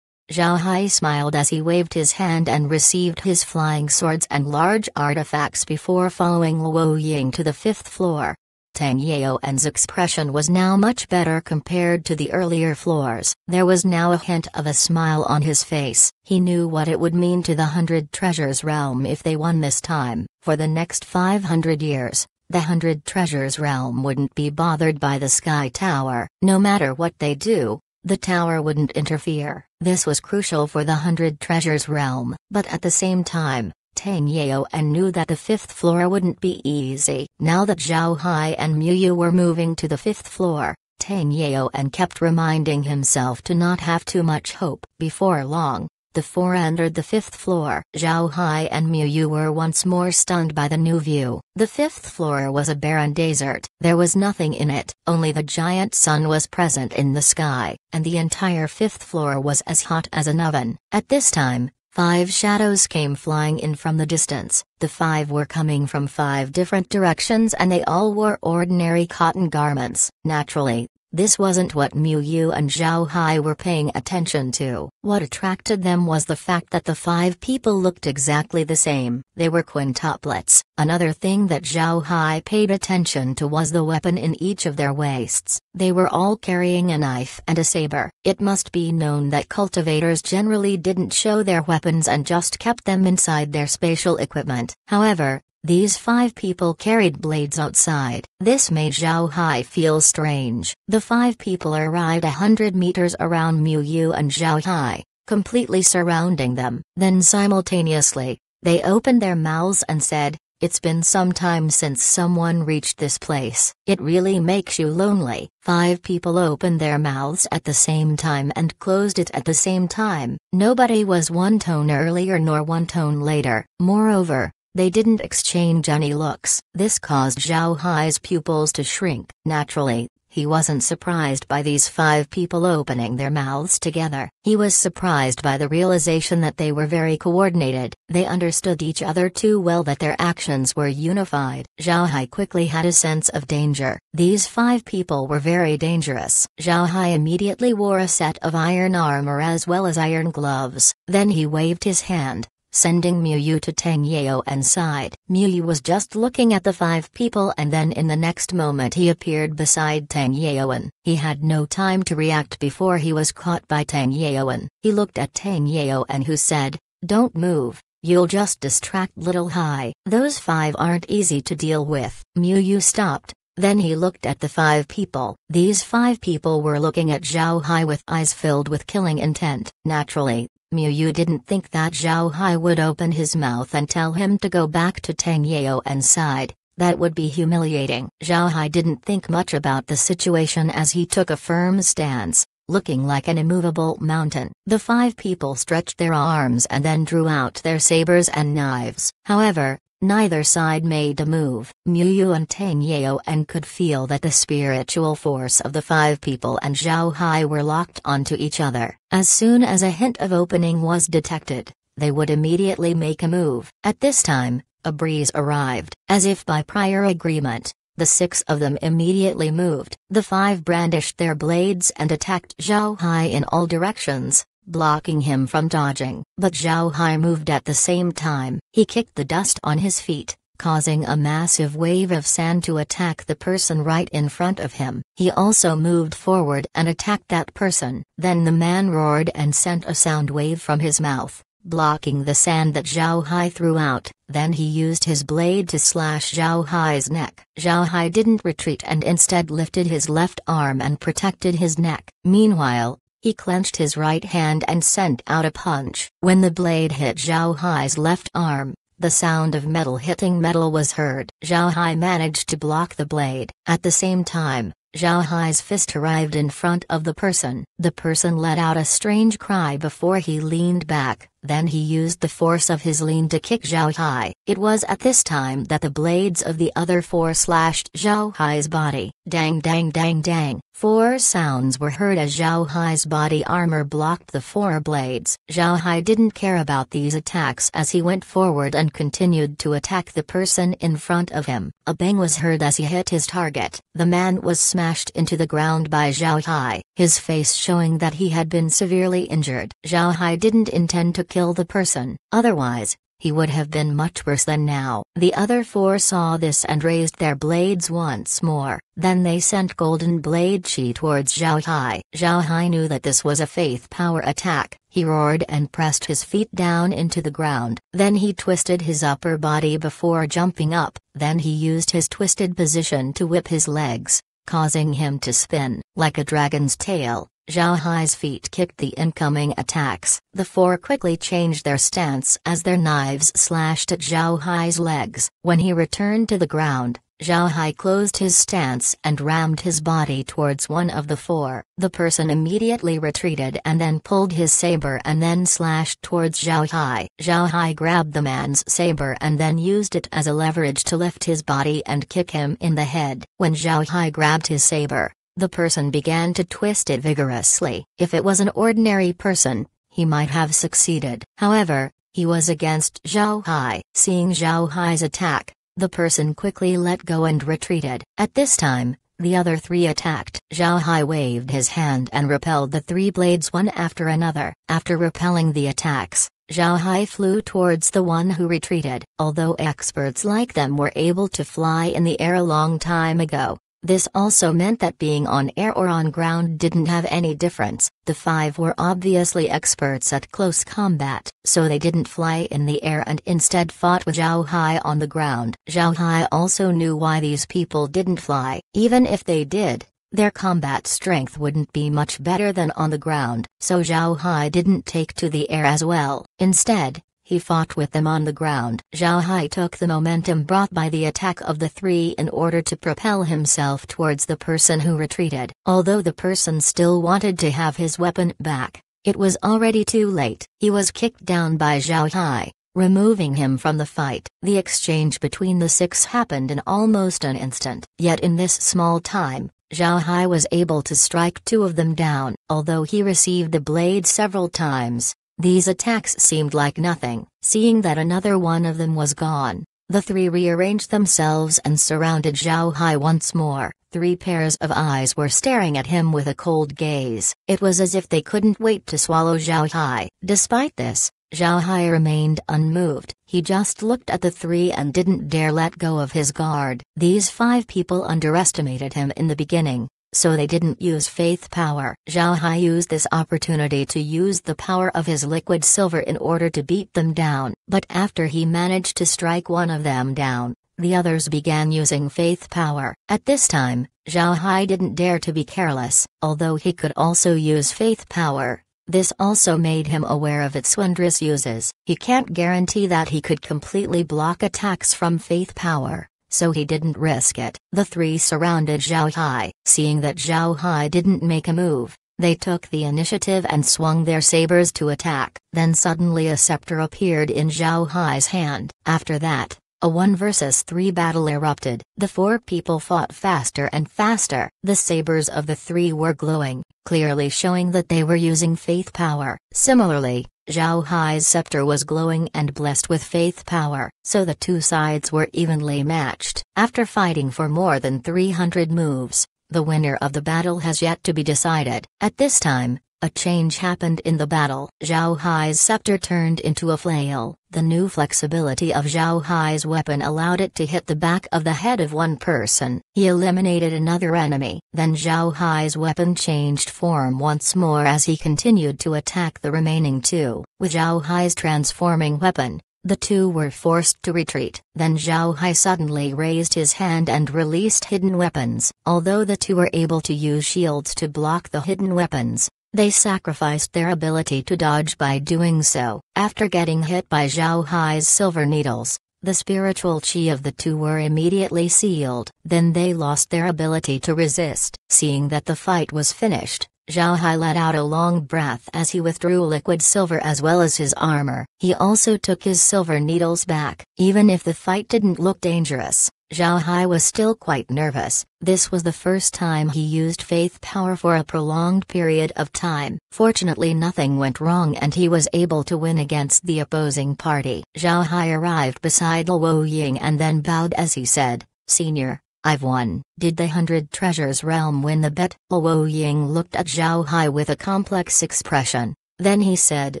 Zhao Hai smiled as he waved his hand and received his flying swords and large artifacts before following Luo Ying to the fifth floor. Teng Yao's expression was now much better compared to the earlier floors. There was now a hint of a smile on his face. He knew what it would mean to the 100 Treasures realm if they won this time. For the next 500 years, the 100 Treasures realm wouldn't be bothered by the Sky Tower. No matter what they do, the tower wouldn't interfere. This was crucial for the 100 Treasures realm, but at the same time, Tang Yaoan knew that the 5th floor wouldn't be easy. Now that Zhao Hai and Mu Yu were moving to the 5th floor, Tang Yaoan kept reminding himself to not have too much hope. Before long, the four entered the 5th floor. Zhao Hai and Mu Yu were once more stunned by the new view. The 5th floor was a barren desert. There was nothing in it, only the giant sun was present in the sky, and the entire 5th floor was as hot as an oven. At this time, 5 shadows came flying in from the distance. The 5 were coming from 5 different directions and they all wore ordinary cotton garments. Naturally, this wasn't what Mu Yu and Zhao Hai were paying attention to. What attracted them was the fact that the 5 people looked exactly the same. They were quintuplets. Another thing that Zhao Hai paid attention to was the weapon in each of their waists. They were all carrying a knife and a saber. It must be known that cultivators generally didn't show their weapons and just kept them inside their spatial equipment. However, these 5 people carried blades outside. This made Zhao Hai feel strange. The 5 people arrived 100 meters around Mu Yu and Zhao Hai, completely surrounding them. Then simultaneously, they opened their mouths and said, "It's been some time since someone reached this place. It really makes you lonely." 5 people opened their mouths at the same time and closed it at the same time. Nobody was one tone earlier nor one tone later. Moreover, they didn't exchange any looks. This caused Zhao Hai's pupils to shrink. Naturally, he wasn't surprised by these 5 people opening their mouths together. He was surprised by the realization that they were very coordinated. They understood each other too well that their actions were unified. Zhao Hai quickly had a sense of danger. These 5 people were very dangerous. Zhao Hai immediately wore a set of iron armor as well as iron gloves. Then he waved his hand, sending Mu Yu to Tang Yaoan's side. Mu Yu was just looking at the 5 people and then in the next moment he appeared beside Tang Yaoan. He had no time to react before he was caught by Tang Yaoan. He looked at Tang Yaoan who said, "Don't move, you'll just distract little Hai. Those 5 aren't easy to deal with." Mu Yu stopped. Then he looked at the 5 people. These 5 people were looking at Zhao Hai with eyes filled with killing intent. Naturally, Mu Yu didn't think that Zhao Hai would open his mouth and tell him to go back to Tang Yaoan's side. That would be humiliating. Zhao Hai didn't think much about the situation as he took a firm stance, looking like an immovable mountain. The 5 people stretched their arms and then drew out their sabers and knives. However, neither side made a move. Mu Yu and Tang Yaoan could feel that the spiritual force of the 5 people and Zhao Hai were locked onto each other. As soon as a hint of opening was detected, they would immediately make a move. At this time, a breeze arrived. As if by prior agreement, the 6 of them immediately moved. The 5 brandished their blades and attacked Zhao Hai in all directions, blocking him from dodging. But Zhao Hai moved at the same time. He kicked the dust on his feet, causing a massive wave of sand to attack the person right in front of him. He also moved forward and attacked that person. Then the man roared and sent a sound wave from his mouth, blocking the sand that Zhao Hai threw out. Then he used his blade to slash Zhao Hai's neck. Zhao Hai didn't retreat and instead lifted his left arm and protected his neck. Meanwhile, he clenched his right hand and sent out a punch. When the blade hit Zhao Hai's left arm, the sound of metal hitting metal was heard. Zhao Hai managed to block the blade. At the same time, Zhao Hai's fist arrived in front of the person. The person let out a strange cry before he leaned back. Then he used the force of his lean to kick Zhao Hai. It was at this time that the blades of the other 4 slashed Zhao Hai's body. Dang dang dang dang. 4 sounds were heard as Zhao Hai's body armor blocked the 4 blades. Zhao Hai didn't care about these attacks as he went forward and continued to attack the person in front of him. A bang was heard as he hit his target. The man was smashed into the ground by Zhao Hai, his face showing that he had been severely injured. Zhao Hai didn't intend to kill the person, otherwise, he would have been much worse than now. The other 4 saw this and raised their blades once more. Then they sent Golden Blade Chi towards Zhao Hai. Zhao Hai knew that this was a faith power attack. He roared and pressed his feet down into the ground. Then he twisted his upper body before jumping up. Then he used his twisted position to whip his legs, causing him to spin like a dragon's tail. Zhao Hai's feet kicked the incoming attacks. The four quickly changed their stance as their knives slashed at Zhao Hai's legs. When he returned to the ground, Zhao Hai closed his stance and rammed his body towards one of the four. The person immediately retreated and then pulled his saber and then slashed towards Zhao Hai. Zhao Hai grabbed the man's saber and then used it as a leverage to lift his body and kick him in the head. When Zhao Hai grabbed his saber, the person began to twist it vigorously. If it was an ordinary person, he might have succeeded. However, he was against Zhao Hai. Seeing Zhao Hai's attack, the person quickly let go and retreated. At this time, the other three attacked. Zhao Hai waved his hand and repelled the three blades one after another. After repelling the attacks, Zhao Hai flew towards the one who retreated. Although experts like them were able to fly in the air a long time ago, this also meant that being on air or on ground didn't have any difference. The five were obviously experts at close combat, so they didn't fly in the air and instead fought with Zhao Hai on the ground. Zhao Hai also knew why these people didn't fly. Even if they did, their combat strength wouldn't be much better than on the ground, so Zhao Hai didn't take to the air as well. Instead, he fought with them on the ground. Zhao Hai took the momentum brought by the attack of the three in order to propel himself towards the person who retreated. Although the person still wanted to have his weapon back, it was already too late. He was kicked down by Zhao Hai, removing him from the fight. The exchange between the six happened in almost an instant. Yet in this small time, Zhao Hai was able to strike two of them down. Although he received the blade several times, these attacks seemed like nothing. Seeing that another one of them was gone, the three rearranged themselves and surrounded Zhao Hai once more. Three pairs of eyes were staring at him with a cold gaze. It was as if they couldn't wait to swallow Zhao Hai. Despite this, Zhao Hai remained unmoved. He just looked at the three and didn't dare let go of his guard. These five people underestimated him in the beginning, so they didn't use faith power. Zhao Hai used this opportunity to use the power of his liquid silver in order to beat them down. But after he managed to strike one of them down, the others began using faith power. At this time, Zhao Hai didn't dare to be careless. Although he could also use faith power, this also made him aware of its wondrous uses. He can't guarantee that he could completely block attacks from faith power, so he didn't risk it. The three surrounded Zhao Hai. Seeing that Zhao Hai didn't make a move, they took the initiative and swung their sabers to attack. Then suddenly a scepter appeared in Zhao Hai's hand. After that, a 1 versus 3 battle erupted. The four people fought faster and faster. The sabers of the three were glowing, clearly showing that they were using faith power. Similarly, Zhao Hai's scepter was glowing and blessed with faith power, so the two sides were evenly matched. After fighting for more than 300 moves, the winner of the battle has yet to be decided. At this time, a change happened in the battle. Zhao Hai's scepter turned into a flail. The new flexibility of Zhao Hai's weapon allowed it to hit the back of the head of one person. He eliminated another enemy. Then Zhao Hai's weapon changed form once more as he continued to attack the remaining two. With Zhao Hai's transforming weapon, the two were forced to retreat. Then Zhao Hai suddenly raised his hand and released hidden weapons. Although the two were able to use shields to block the hidden weapons, they sacrificed their ability to dodge by doing so. After getting hit by Zhao Hai's silver needles, the spiritual chi of the two were immediately sealed. Then they lost their ability to resist. Seeing that the fight was finished, Zhao Hai let out a long breath as he withdrew liquid silver as well as his armor. He also took his silver needles back. Even if the fight didn't look dangerous, Zhao Hai was still quite nervous. This was the first time he used faith power for a prolonged period of time. Fortunately, nothing went wrong and he was able to win against the opposing party. Zhao Hai arrived beside Luo Ying and then bowed as he said, "Senior, I've won." "Did the 100 Treasures Realm win the bet?" Luo Ying looked at Zhao Hai with a complex expression. Then he said,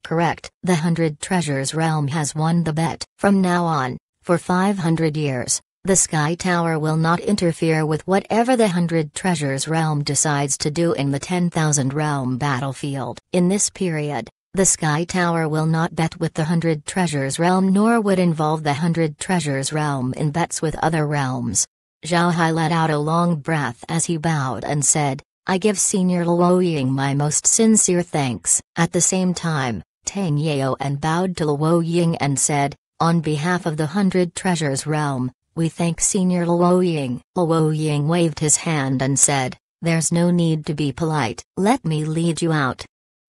"Correct. The 100 Treasures Realm has won the bet. From now on, for 500 years, the Sky Tower will not interfere with whatever the 100 Treasures Realm decides to do in the 10,000 Realm battlefield. In this period, the Sky Tower will not bet with the 100 Treasures Realm nor would involve the 100 Treasures Realm in bets with other realms." Zhao Hai let out a long breath as he bowed and said, I give Senior Luoying my most sincere thanks." At the same time, Tang Yaoan bowed to Luoying and said, "On behalf of the 100 Treasures Realm, we thank Senior Luoying." Luoying waved his hand and said, "There's no need to be polite. Let me lead you out."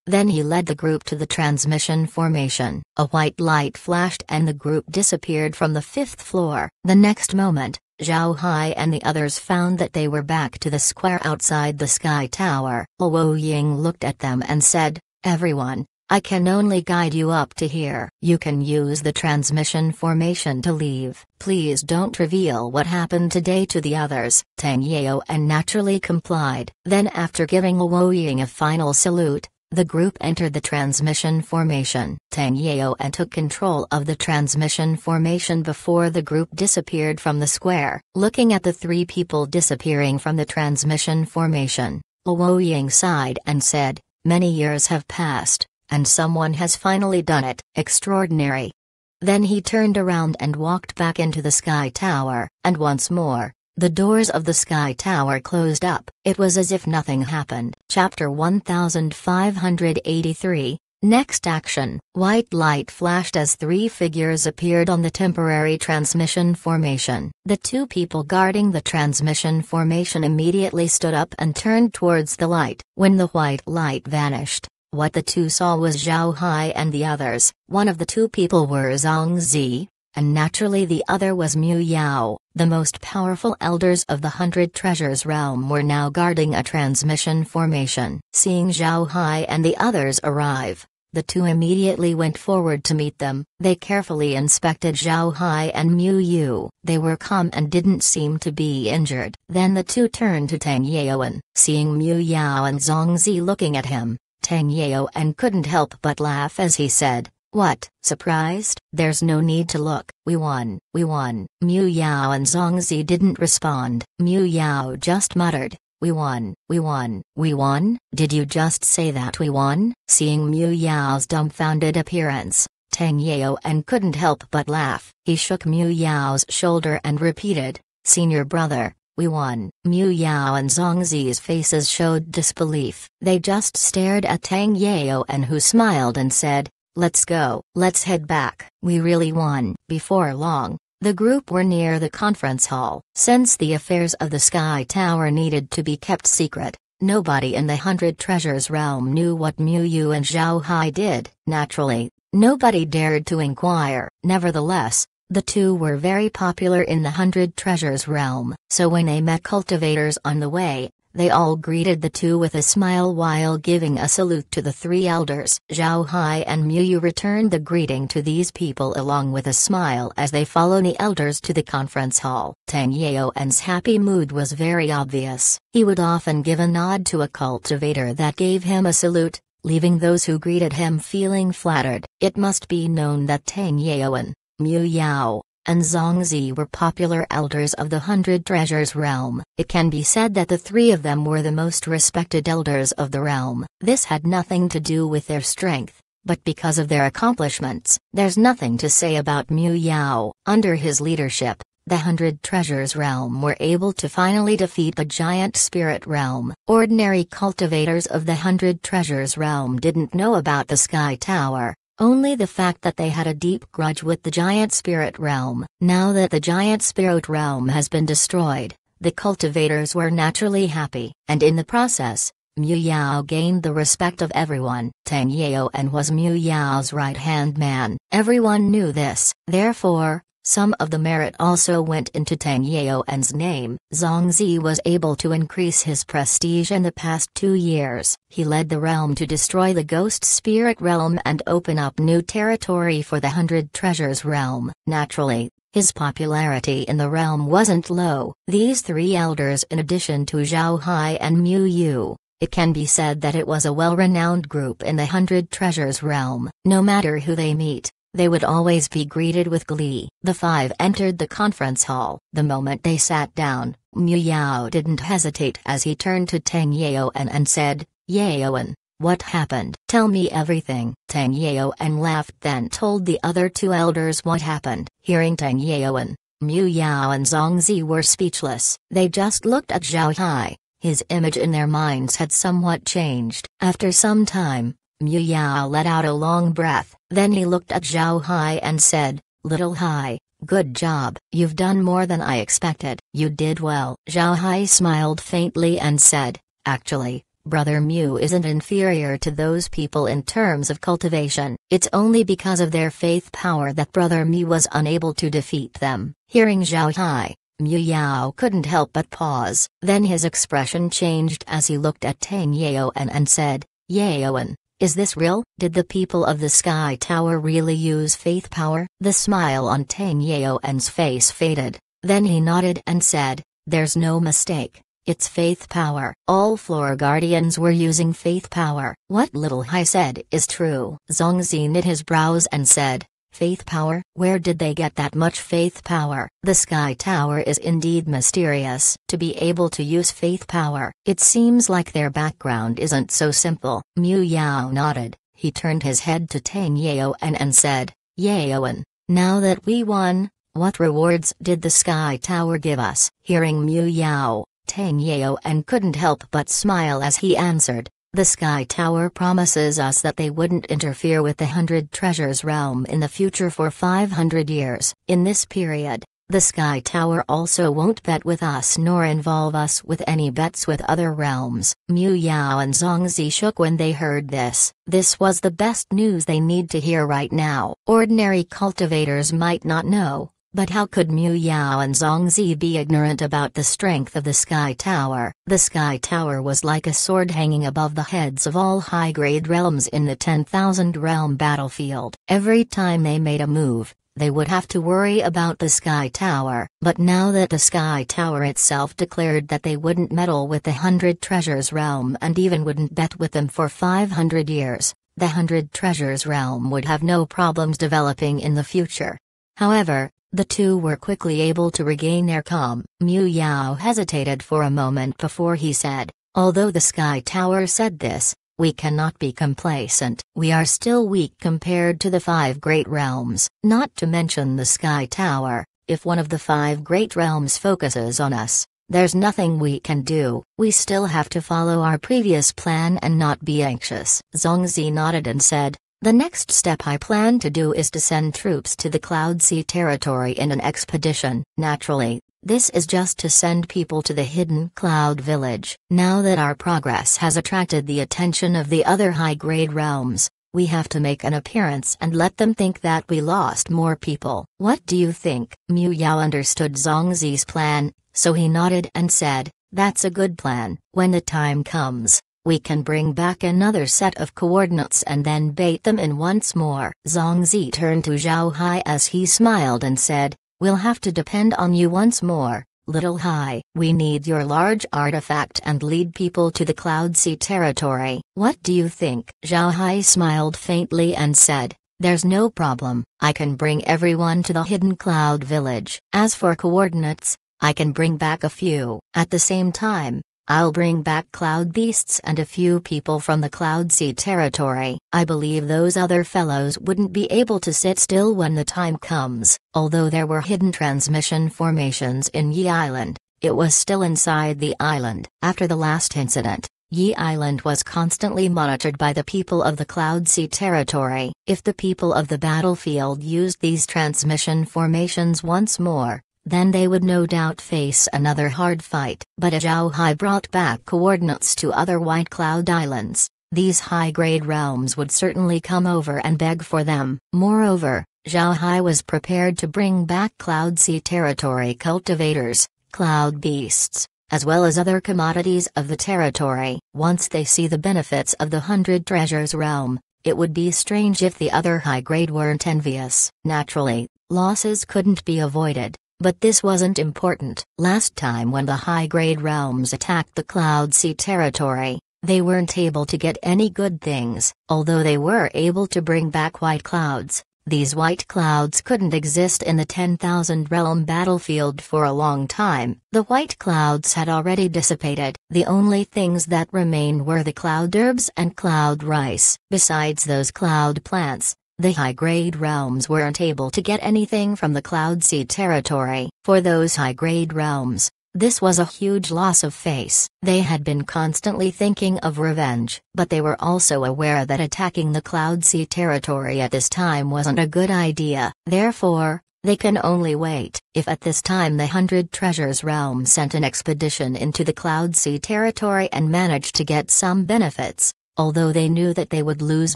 Then he led the group to the transmission formation. A white light flashed and the group disappeared from the 5th floor. The next moment, Zhao Hai and the others found that they were back to the square outside the Sky Tower. Luoying looked at them and said, "Everyone, I can only guide you up to here. You can use the transmission formation to leave. Please don't reveal what happened today to the others." Tang Yaoan naturally complied. Then after giving Luoying a final salute, the group entered the transmission formation. Tang Yaoan took control of the transmission formation before the group disappeared from the square. Looking at the 3 people disappearing from the transmission formation, Luoying sighed and said, "Many years have passed, and someone has finally done it. Extraordinary." Then he turned around and walked back into the Sky Tower, and once more, the doors of the Sky Tower closed up. It was as if nothing happened. Chapter 1583. Next action. White light flashed as 3 figures appeared on the temporary transmission formation. The 2 people guarding the transmission formation immediately stood up and turned towards the light. When the white light vanished, what the 2 saw was Zhao Hai and the others. One of the 2 people were Zhang Zi, and naturally the other was Mu Yao. The most powerful elders of the 100 Treasures Realm were now guarding a transmission formation. Seeing Zhao Hai and the others arrive, the 2 immediately went forward to meet them. They carefully inspected Zhao Hai and Mu Yu. They were calm and didn't seem to be injured. Then the 2 turned to Tang Yaoan. Seeing Mu Yao and Zhang Zi looking at him, Tang Yaoan couldn't help but laugh as he said, "What, surprised? There's no need to look. We won, we won." Mu Yao and Zhang Zi didn't respond. Mu Yao just muttered, "We won, we won, we won? Did you just say that we won?" Seeing Mu Yao's dumbfounded appearance, Tang Yaoan couldn't help but laugh. He shook Mu Yao's shoulder and repeated, "Senior brother, we won." Mu Yao and Zhang Zi's faces showed disbelief. They just stared at Tang Yaoan, who smiled and said, "Let's go. Let's head back. We really won." Before long, the group were near the conference hall. Since the affairs of the Sky Tower needed to be kept secret, nobody in the 100 Treasures Realm knew what Mu Yu and Zhao Hai did. Naturally, nobody dared to inquire. Nevertheless, the 2 were very popular in the 100 Treasures Realm. So when they met cultivators on the way, they all greeted the 2 with a smile while giving a salute to the 3 elders. Zhao Hai and Mu Yu returned the greeting to these people along with a smile as they followed the elders to the conference hall. Tang Yaoan's happy mood was very obvious. He would often give a nod to a cultivator that gave him a salute, leaving those who greeted him feeling flattered. It must be known that Tang Yaoan, Mu Yao, and Zhang Zi were popular elders of the 100 Treasures Realm. It can be said that the 3 of them were the most respected elders of the realm. This had nothing to do with their strength, but because of their accomplishments. There's nothing to say about Mu Yao. Under his leadership, the 100 Treasures Realm were able to finally defeat the giant spirit realm. Ordinary cultivators of the 100 Treasures Realm didn't know about the Sky Tower. Only the fact that they had a deep grudge with the giant spirit realm. Now that the giant spirit realm has been destroyed, the cultivators were naturally happy, and in the process, Mu Yao gained the respect of everyone. Tang Yaoan was Mu Yao's right-hand man. Everyone knew this. Therefore, some of the merit also went into Tang Yaoan's name. Zhang Zi was able to increase his prestige in the past 2 years. He led the realm to destroy the ghost spirit realm and open up new territory for the 100 Treasures Realm. Naturally, his popularity in the realm wasn't low. These 3 elders, in addition to Zhao Hai and Mu Yu, it can be said that it was a well-renowned group in the 100 Treasures Realm. No matter who they meet, they would always be greeted with glee. The 5 entered the conference hall. The moment they sat down, Mu Yao didn't hesitate as he turned to Tang Yaoan and said, "Yaoan, what happened? Tell me everything." Tang Yaoan laughed, then told the other 2 elders what happened. Hearing Tang Yaoan, Mu Yao and Zhang Zi were speechless. They just looked at Zhao Hai. His image in their minds had somewhat changed. After some time, Mu Yao let out a long breath. Then he looked at Zhao Hai and said, "Little Hai, good job. You've done more than I expected." "You did well." Zhao Hai smiled faintly and said, "Actually, Brother Mu isn't inferior to those people in terms of cultivation. It's only because of their faith power that Brother Mu was unable to defeat them." Hearing Zhao Hai, Mu Yao couldn't help but pause. Then his expression changed as he looked at Tang Yaoan and said, "Yaoan, is this real? Did the people of the Sky Tower really use faith power?" The smile on Tang Yaoan's face faded. Then he nodded and said, "There's no mistake. It's faith power." All floor guardians were using faith power. What Little Hai said is true. Zongzi knit his brows and said, "Faith power? Where did they get that much faith power?" The Sky Tower is indeed mysterious. To be able to use faith power, it seems like their background isn't so simple. Mu Yao nodded. He turned his head to Tang Yaoan and said, "Yaoan, now that we won, what rewards did the Sky Tower give us?" Hearing Mu Yao, Tang Yaoan couldn't help but smile as he answered, "The Sky Tower promises us that they wouldn't interfere with the 100 Treasures realm in the future for 500 years. In this period, the Sky Tower also won't bet with us nor involve us with any bets with other realms." Mu Yao and Zongzi shook when they heard this. This was the best news they need to hear right now. Ordinary cultivators might not know, but how could Mu Yao and Zongzi be ignorant about the strength of the Sky Tower? The Sky Tower was like a sword hanging above the heads of all high-grade realms in the 10,000 realm battlefield. Every time they made a move, they would have to worry about the Sky Tower. But now that the Sky Tower itself declared that they wouldn't meddle with the 100 Treasures realm and even wouldn't bet with them for 500 years, the 100 Treasures realm would have no problems developing in the future. However, the two were quickly able to regain their calm. Mu Yao hesitated for a moment before he said, "Although the Sky Tower said this, we cannot be complacent. We are still weak compared to the 5 great realms. Not to mention the Sky Tower, if one of the 5 great realms focuses on us, there's nothing we can do. We still have to follow our previous plan and not be anxious." Zongzi nodded and said, "The next step I plan to do is to send troops to the Cloud Sea territory in an expedition. Naturally, this is just to send people to the hidden Cloud Village. Now that our progress has attracted the attention of the other high-grade realms, we have to make an appearance and let them think that we lost more people. What do you think?" Mu Yao understood Zongzi's plan, so he nodded and said, "That's a good plan. When the time comes, we can bring back another set of coordinates and then bait them in once more." Zongzi turned to Zhao Hai as he smiled and said, "We'll have to depend on you once more, Little Hai. We need your large artifact and lead people to the Cloud Sea territory. What do you think?" Zhao Hai smiled faintly and said, "There's no problem. I can bring everyone to the hidden Cloud Village. As for coordinates, I can bring back a few. At the same time, I'll bring back cloud beasts and a few people from the Cloud Sea territory. I believe those other fellows wouldn't be able to sit still when the time comes." Although there were hidden transmission formations in Yi Island, it was still inside the island. After the last incident, Yi Island was constantly monitored by the people of the Cloud Sea territory. If the people of the battlefield used these transmission formations once more, then they would no doubt face another hard fight. But Zhao Hai brought back coordinates to other White Cloud Islands. These high-grade realms would certainly come over and beg for them. Moreover, Zhao Hai was prepared to bring back Cloud Sea territory cultivators, cloud beasts, as well as other commodities of the territory. Once they see the benefits of the 100 Treasures realm, it would be strange if the other high-grade weren't envious. Naturally, losses couldn't be avoided. But this wasn't important. Last time when the high-grade realms attacked the Cloud Sea territory, they weren't able to get any good things. Although they were able to bring back white clouds, these white clouds couldn't exist in the 10,000 realm battlefield for a long time. The white clouds had already dissipated. The only things that remained were the cloud herbs and cloud rice. Besides those cloud plants, the high-grade realms weren't able to get anything from the Cloud Sea territory. For those high-grade realms, This was a huge loss of face. They had been constantly thinking of revenge, but they were also aware that attacking the Cloud Sea territory at this time wasn't a good idea. Therefore, they can only wait. If at this time the 100 Treasures Realm sent an expedition into the Cloud Sea territory and managed to get some benefits, although they knew that they would lose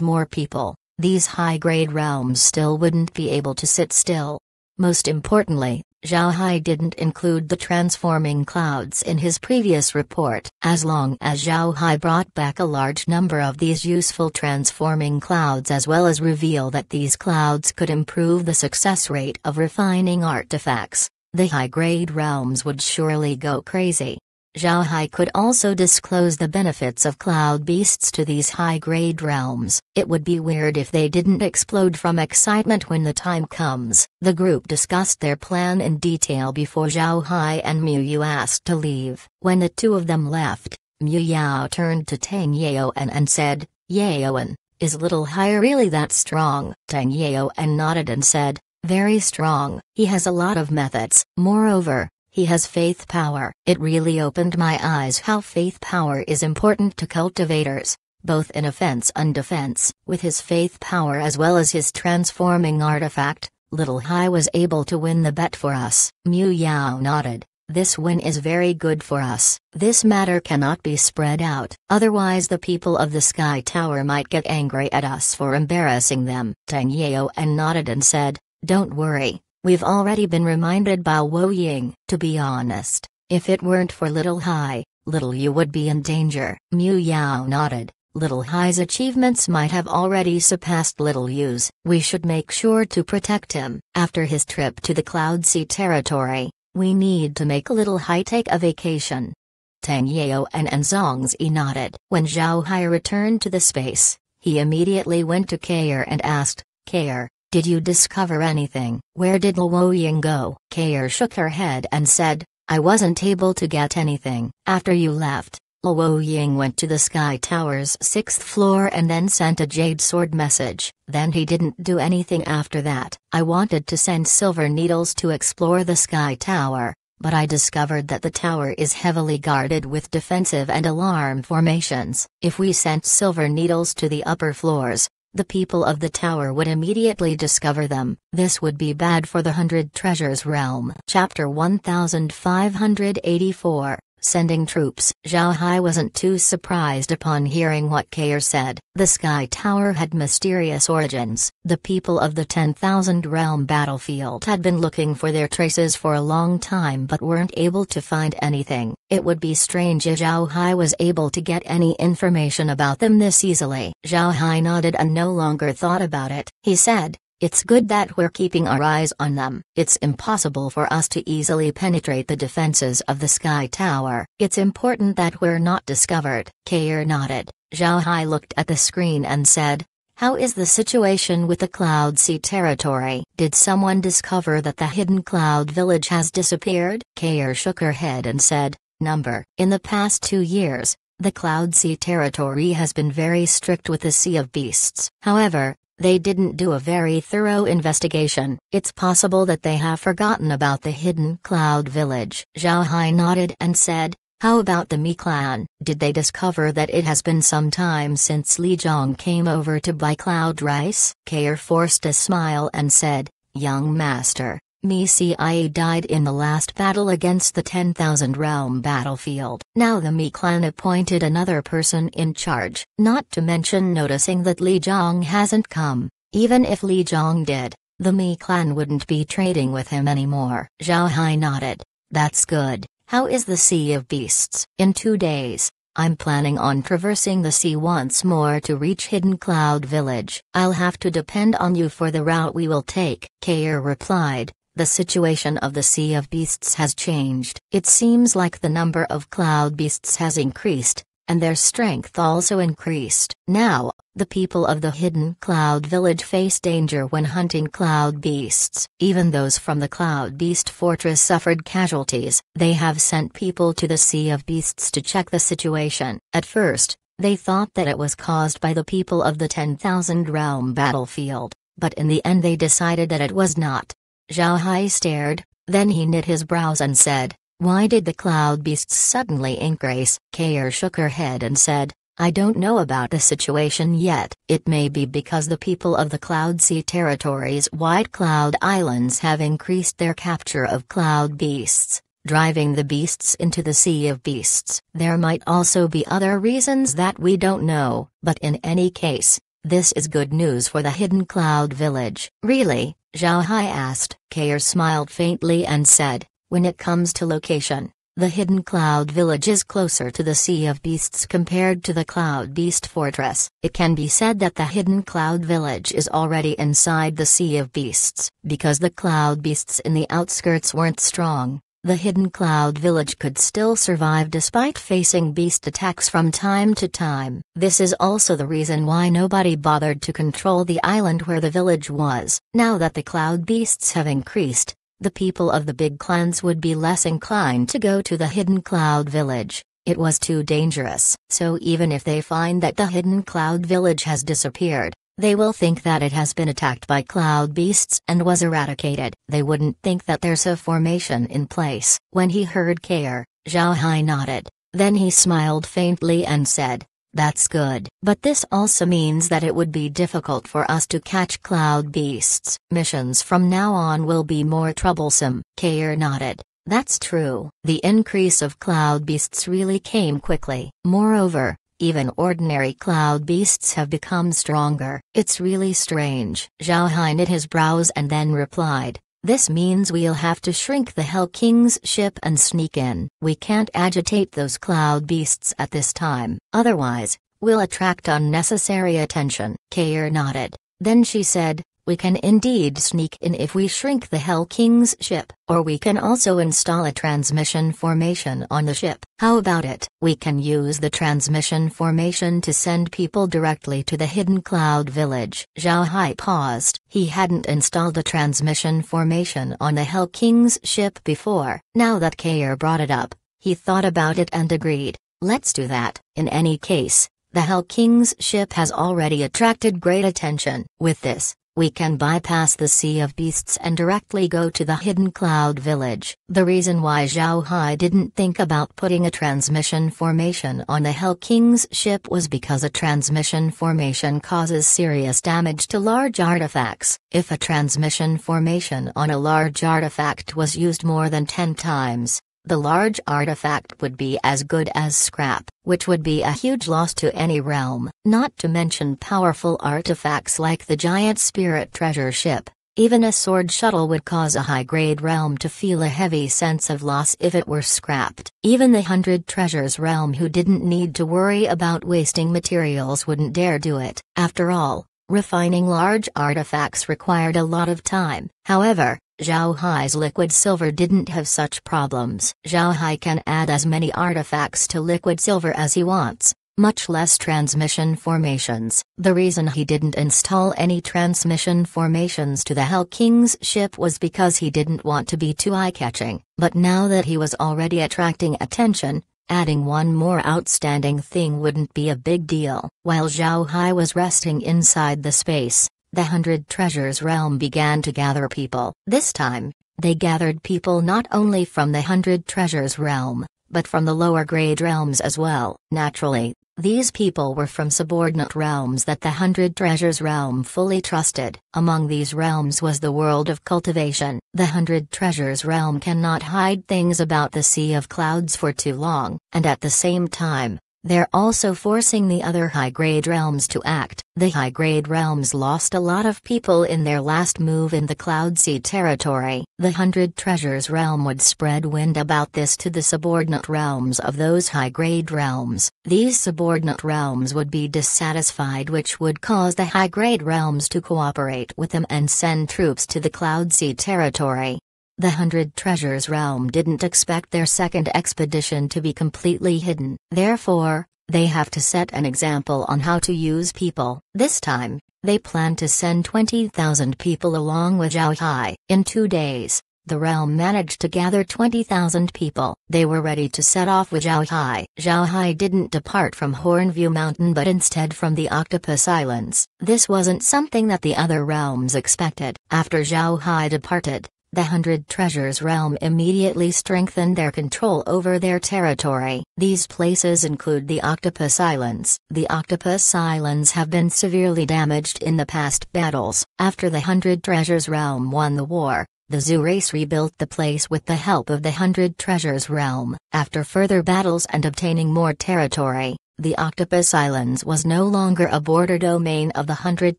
more people, these high-grade realms still wouldn't be able to sit still. Most importantly, Zhao Hai didn't include the transforming clouds in his previous report. As long as Zhao Hai brought back a large number of these useful transforming clouds as well as reveal that these clouds could improve the success rate of refining artifacts, the high-grade realms would surely go crazy. Zhao Hai could also disclose the benefits of cloud beasts to these high-grade realms. It would be weird if they didn't explode from excitement when the time comes. The group discussed their plan in detail before Zhao Hai and Mu Yu asked to leave. When the two of them left, Mu Yao turned to Tang Yaoan and said, "Yaoan, is Little Hai really that strong?" Tang Yaoan nodded and said, "Very strong. He has a lot of methods. Moreover, he has faith power." It really opened my eyes how faith power is important to cultivators, both in offense and defense. With his faith power as well as his transforming artifact, Little Hai was able to win the bet for us. Mu Yao nodded. "This win is very good for us. This matter cannot be spread out, otherwise the people of the Sky Tower might get angry at us for embarrassing them." Tang Yaoan nodded and said, "Don't worry. We've already been reminded by Wo Ying." To be honest, if it weren't for Little Hai, Little Yu would be in danger. Mu Yao nodded. Little Hai's achievements might have already surpassed Little Yu's. We should make sure to protect him. After his trip to the Cloud Sea territory, we need to make Little Hai take a vacation. Tang Yaoan and Zhongzi nodded. When Zhao Hai returned to the space, he immediately went to Kair and asked, "Kair, did you discover anything? Where did Luo Ying go?" Kair shook her head and said, "I wasn't able to get anything. After you left, Luo Ying went to the Sky Tower's 6th floor and then sent a Jade Sword message. Then he didn't do anything after that. I wanted to send Silver Needles to explore the Sky Tower, but I discovered that the tower is heavily guarded with defensive and alarm formations. If we sent Silver Needles to the upper floors, the people of the tower would immediately discover them. This would be bad for the 100 Treasures Realm." Chapter 1584, Sending Troops. Zhao Hai wasn't too surprised upon hearing what Kair said. The Sky Tower had mysterious origins. The people of the 10,000 Realm battlefield had been looking for their traces for a long time but weren't able to find anything. It would be strange if Zhao Hai was able to get any information about them this easily. Zhao Hai nodded and no longer thought about it. He said, "It's good that we're keeping our eyes on them. It's impossible for us to easily penetrate the defenses of the Sky Tower. It's important that we're not discovered." Kair nodded. Zhao Hai looked at the screen and said, "How is the situation with the Cloud Sea territory? Did someone discover that the hidden cloud village has disappeared?" Kair shook her head and said, "Number. In the past 2 years, the Cloud Sea territory has been very strict with the Sea of Beasts. However, they didn't do a very thorough investigation. It's possible that they have forgotten about the hidden cloud village." Zhao Hai nodded and said, "How about the Mi clan? Did they discover that it has been some time since Li Zhong came over to buy cloud rice?" Kair forced a smile and said, "Young master, Mi Cie died in the last battle against the 10,000 Realm battlefield. Now the Mi clan appointed another person in charge. Not to mention noticing that Li Zhong hasn't come. Even if Li Zhong did, the Mi clan wouldn't be trading with him anymore." Zhao Hai nodded. "That's good. How is the Sea of Beasts?" "In 2 days. I'm planning on traversing the sea once more to reach Hidden Cloud Village. I'll have to depend on you for the route we will take," Kair replied. "The situation of the Sea of Beasts has changed. It seems like the number of cloud beasts has increased, and their strength also increased. Now, the people of the Hidden Cloud Village face danger when hunting cloud beasts. Even those from the Cloud Beast Fortress suffered casualties. They have sent people to the Sea of Beasts to check the situation. At first, they thought that it was caused by the people of the 10,000 Realm battlefield, but in the end they decided that it was not." Zhao Hai stared, then he knit his brows and said, Why did the cloud beasts suddenly increase? Kair shook her head and said, I don't know about the situation yet. It may be because the people of the Cloud Sea territories' White Cloud Islands have increased their capture of cloud beasts, driving the beasts into the Sea of Beasts. There might also be other reasons that we don't know, but in any case, this is good news for the Hidden Cloud Village. Really? Zhao Hai asked. Kair smiled faintly and said, when it comes to location, the Hidden Cloud Village is closer to the Sea of Beasts compared to the Cloud Beast Fortress. It can be said that the Hidden Cloud Village is already inside the Sea of Beasts. Because the Cloud Beasts in the outskirts weren't strong, the Hidden Cloud Village could still survive despite facing beast attacks from time to time. This is also the reason why nobody bothered to control the island where the village was. Now that the Cloud Beasts have increased, the people of the big clans would be less inclined to go to the Hidden Cloud Village. It was too dangerous. So even if they find that the Hidden Cloud Village has disappeared, they will think that it has been attacked by cloud beasts and was eradicated. They wouldn't think that there's a formation in place. When he heard Kair, Zhao Hai nodded. Then he smiled faintly and said, that's good. But this also means that it would be difficult for us to catch cloud beasts. Missions from now on will be more troublesome. Kair nodded. That's true. The increase of cloud beasts really came quickly. Moreover, even ordinary cloud beasts have become stronger. It's really strange. Zhao Hai knit his brows and then replied, this means we'll have to shrink the Hell King's ship and sneak in. We can't agitate those cloud beasts at this time. Otherwise, we'll attract unnecessary attention. Kair nodded. Then she said, we can indeed sneak in if we shrink the Hell King's ship. Or we can also install a transmission formation on the ship. How about it? We can use the transmission formation to send people directly to the Hidden Cloud Village. Zhao Hai paused. He hadn't installed a transmission formation on the Hell King's ship before. Now that Kair brought it up, he thought about it and agreed. Let's do that. In any case, the Hell King's ship has already attracted great attention. With this, we can bypass the Sea of Beasts and directly go to the Hidden Cloud Village. The reason why Zhao Hai didn't think about putting a transmission formation on the Hell King's ship was because a transmission formation causes serious damage to large artifacts. If a transmission formation on a large artifact was used more than 10 times, the large artifact would be as good as scrap, which would be a huge loss to any realm. Not to mention powerful artifacts like the giant spirit treasure ship. Even a sword shuttle would cause a high-grade realm to feel a heavy sense of loss if it were scrapped. Even the 100 Treasures realm who didn't need to worry about wasting materials wouldn't dare do it. After all, refining large artifacts required a lot of time. However, Zhao Hai's liquid silver didn't have such problems. Zhao Hai can add as many artifacts to liquid silver as he wants, much less transmission formations. The reason he didn't install any transmission formations to the Hell King's ship was because he didn't want to be too eye-catching. But now that he was already attracting attention, adding one more outstanding thing wouldn't be a big deal. While Zhao Hai was resting inside the space, the 100 Treasures realm began to gather people. This time, they gathered people not only from the 100 Treasures realm, but from the lower grade realms as well. Naturally, these people were from subordinate realms that the 100 Treasures realm fully trusted. Among these realms was the world of cultivation. The 100 Treasures realm cannot hide things about the Sea of Clouds for too long, and at the same time, they're also forcing the other high-grade realms to act. The high-grade realms lost a lot of people in their last move in the Cloud Sea territory. The 100 Treasures realm would spread wind about this to the subordinate realms of those high-grade realms. These subordinate realms would be dissatisfied, which would cause the high-grade realms to cooperate with them and send troops to the Cloud Sea territory. The 100 Treasures realm didn't expect their second expedition to be completely hidden. Therefore, they have to set an example on how to use people. This time, they plan to send 20,000 people along with Zhao Hai. In 2 days, the realm managed to gather 20,000 people. They were ready to set off with Zhao Hai. Zhao Hai didn't depart from Hornview Mountain but instead from the Octopus Islands. This wasn't something that the other realms expected. After Zhao Hai departed, the 100 Treasures Realm immediately strengthened their control over their territory. These places include the Octopus Islands. The Octopus Islands have been severely damaged in the past battles. After the 100 Treasures Realm won the war, the Zoo race rebuilt the place with the help of the 100 Treasures Realm. After further battles and obtaining more territory, the Octopus Islands was no longer a border domain of the 100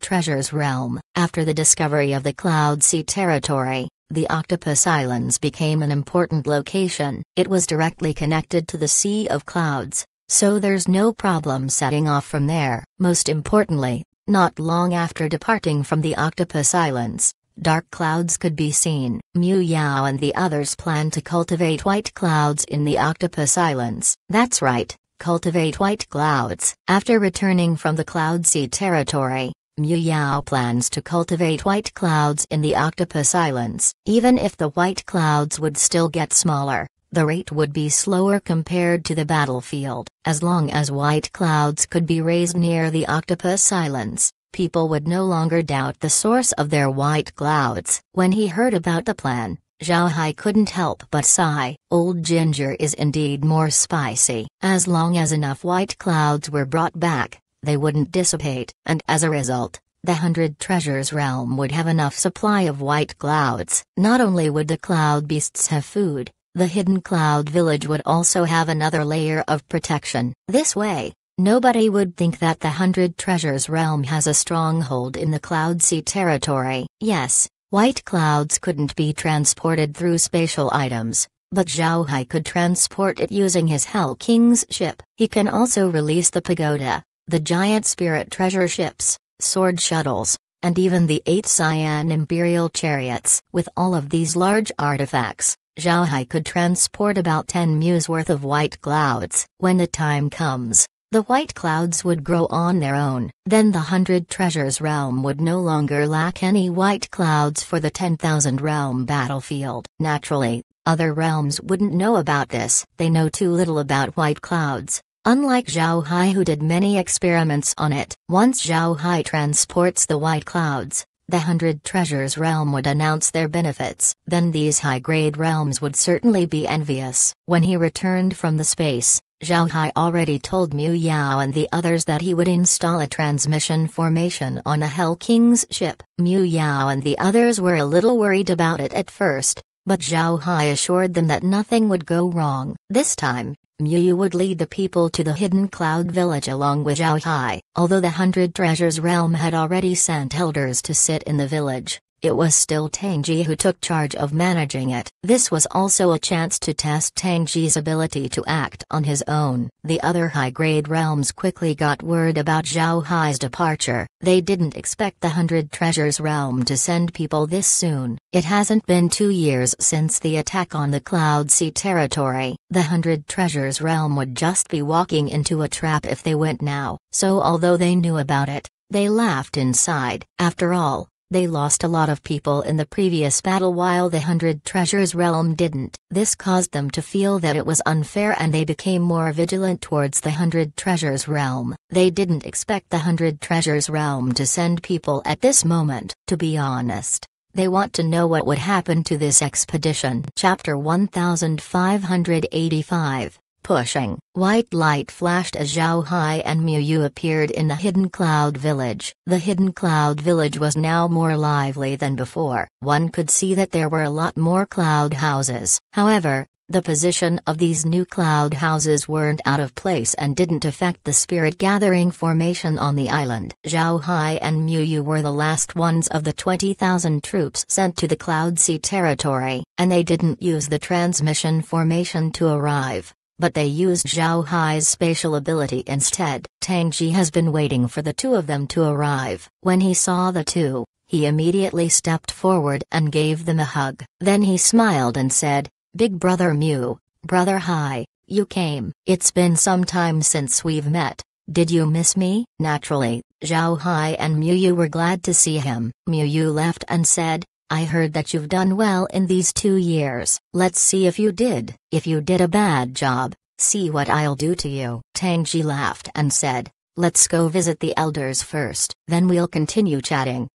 Treasures Realm. After the discovery of the Cloud Sea territory, the Octopus Islands became an important location. It was directly connected to the Sea of Clouds, so there's no problem setting off from there. Most importantly, not long after departing from the Octopus Islands, dark clouds could be seen. Mu Yao and the others planned to cultivate white clouds in the Octopus Islands. That's right, cultivate white clouds. After returning from the Cloud Sea territory, Mu Yao plans to cultivate white clouds in the Octopus Islands. Even if the white clouds would still get smaller, the rate would be slower compared to the battlefield. As long as white clouds could be raised near the Octopus Islands, people would no longer doubt the source of their white clouds. When he heard about the plan, Zhao Hai couldn't help but sigh. Old ginger is indeed more spicy. As long as enough white clouds were brought back, they wouldn't dissipate, and as a result, the 100 Treasures Realm would have enough supply of white clouds. Not only would the cloud beasts have food, the hidden cloud village would also have another layer of protection. This way, nobody would think that the 100 Treasures Realm has a stronghold in the Cloud Sea territory. Yes, white clouds couldn't be transported through spatial items, but Zhao Hai could transport it using his Hell King's ship. He can also release the pagoda, the giant spirit treasure ships, sword shuttles, and even the 8 Cyan Imperial chariots. With all of these large artifacts, Zhao Hai could transport about 10 Mu's worth of white clouds. When the time comes, the white clouds would grow on their own. Then the 100 Treasures Realm would no longer lack any white clouds for the 10,000 realm battlefield. Naturally, other realms wouldn't know about this. They know too little about white clouds, unlike Zhao Hai, who did many experiments on it. Once Zhao Hai transports the white clouds, the 100 Treasures Realm would announce their benefits. Then these high-grade realms would certainly be envious. When he returned from the space, Zhao Hai already told Mu Yao and the others that he would install a transmission formation on a Hell King's ship. Mu Yao and the others were a little worried about it at first, but Zhao Hai assured them that nothing would go wrong. This time, Mu Yu would lead the people to the hidden cloud village along with Zhao Hai. Although the 100 Treasures Realm had already sent elders to sit in the village, it was still Tang Ji who took charge of managing it. This was also a chance to test Tang Ji's ability to act on his own. The other high-grade realms quickly got word about Zhao Hai's departure. They didn't expect the 100 Treasures Realm to send people this soon. It hasn't been 2 years since the attack on the Cloud Sea territory. The 100 Treasures Realm would just be walking into a trap if they went now. So although they knew about it, they laughed inside. After all, they lost a lot of people in the previous battle while the 100 Treasures Realm didn't. This caused them to feel that it was unfair and they became more vigilant towards the 100 Treasures Realm. They didn't expect the 100 Treasures Realm to send people at this moment. To be honest, they want to know what would happen to this expedition. Chapter 1585. Pushing. White light flashed as Zhao Hai and Mu Yu appeared in the hidden cloud village. The hidden cloud village was now more lively than before. One could see that there were a lot more cloud houses. However, the position of these new cloud houses weren't out of place and didn't affect the spirit gathering formation on the island. Zhao Hai and Mu Yu were the last ones of the 20,000 troops sent to the Cloud Sea territory, and they didn't use the transmission formation to arrive, but they used Zhao Hai's spatial ability instead. Tang Ji has been waiting for the two of them to arrive. When he saw the two, he immediately stepped forward and gave them a hug. Then he smiled and said, "Big brother Mu, brother Hai, you came. It's been some time since we've met. Did you miss me?" Naturally, Zhao Hai and Mu Yu were glad to see him. Mu Yu laughed and said, "I heard that you've done well in these 2 years. Let's see if you did. If you did a bad job, see what I'll do to you." Tang Ji laughed and said, "Let's go visit the elders first, then we'll continue chatting."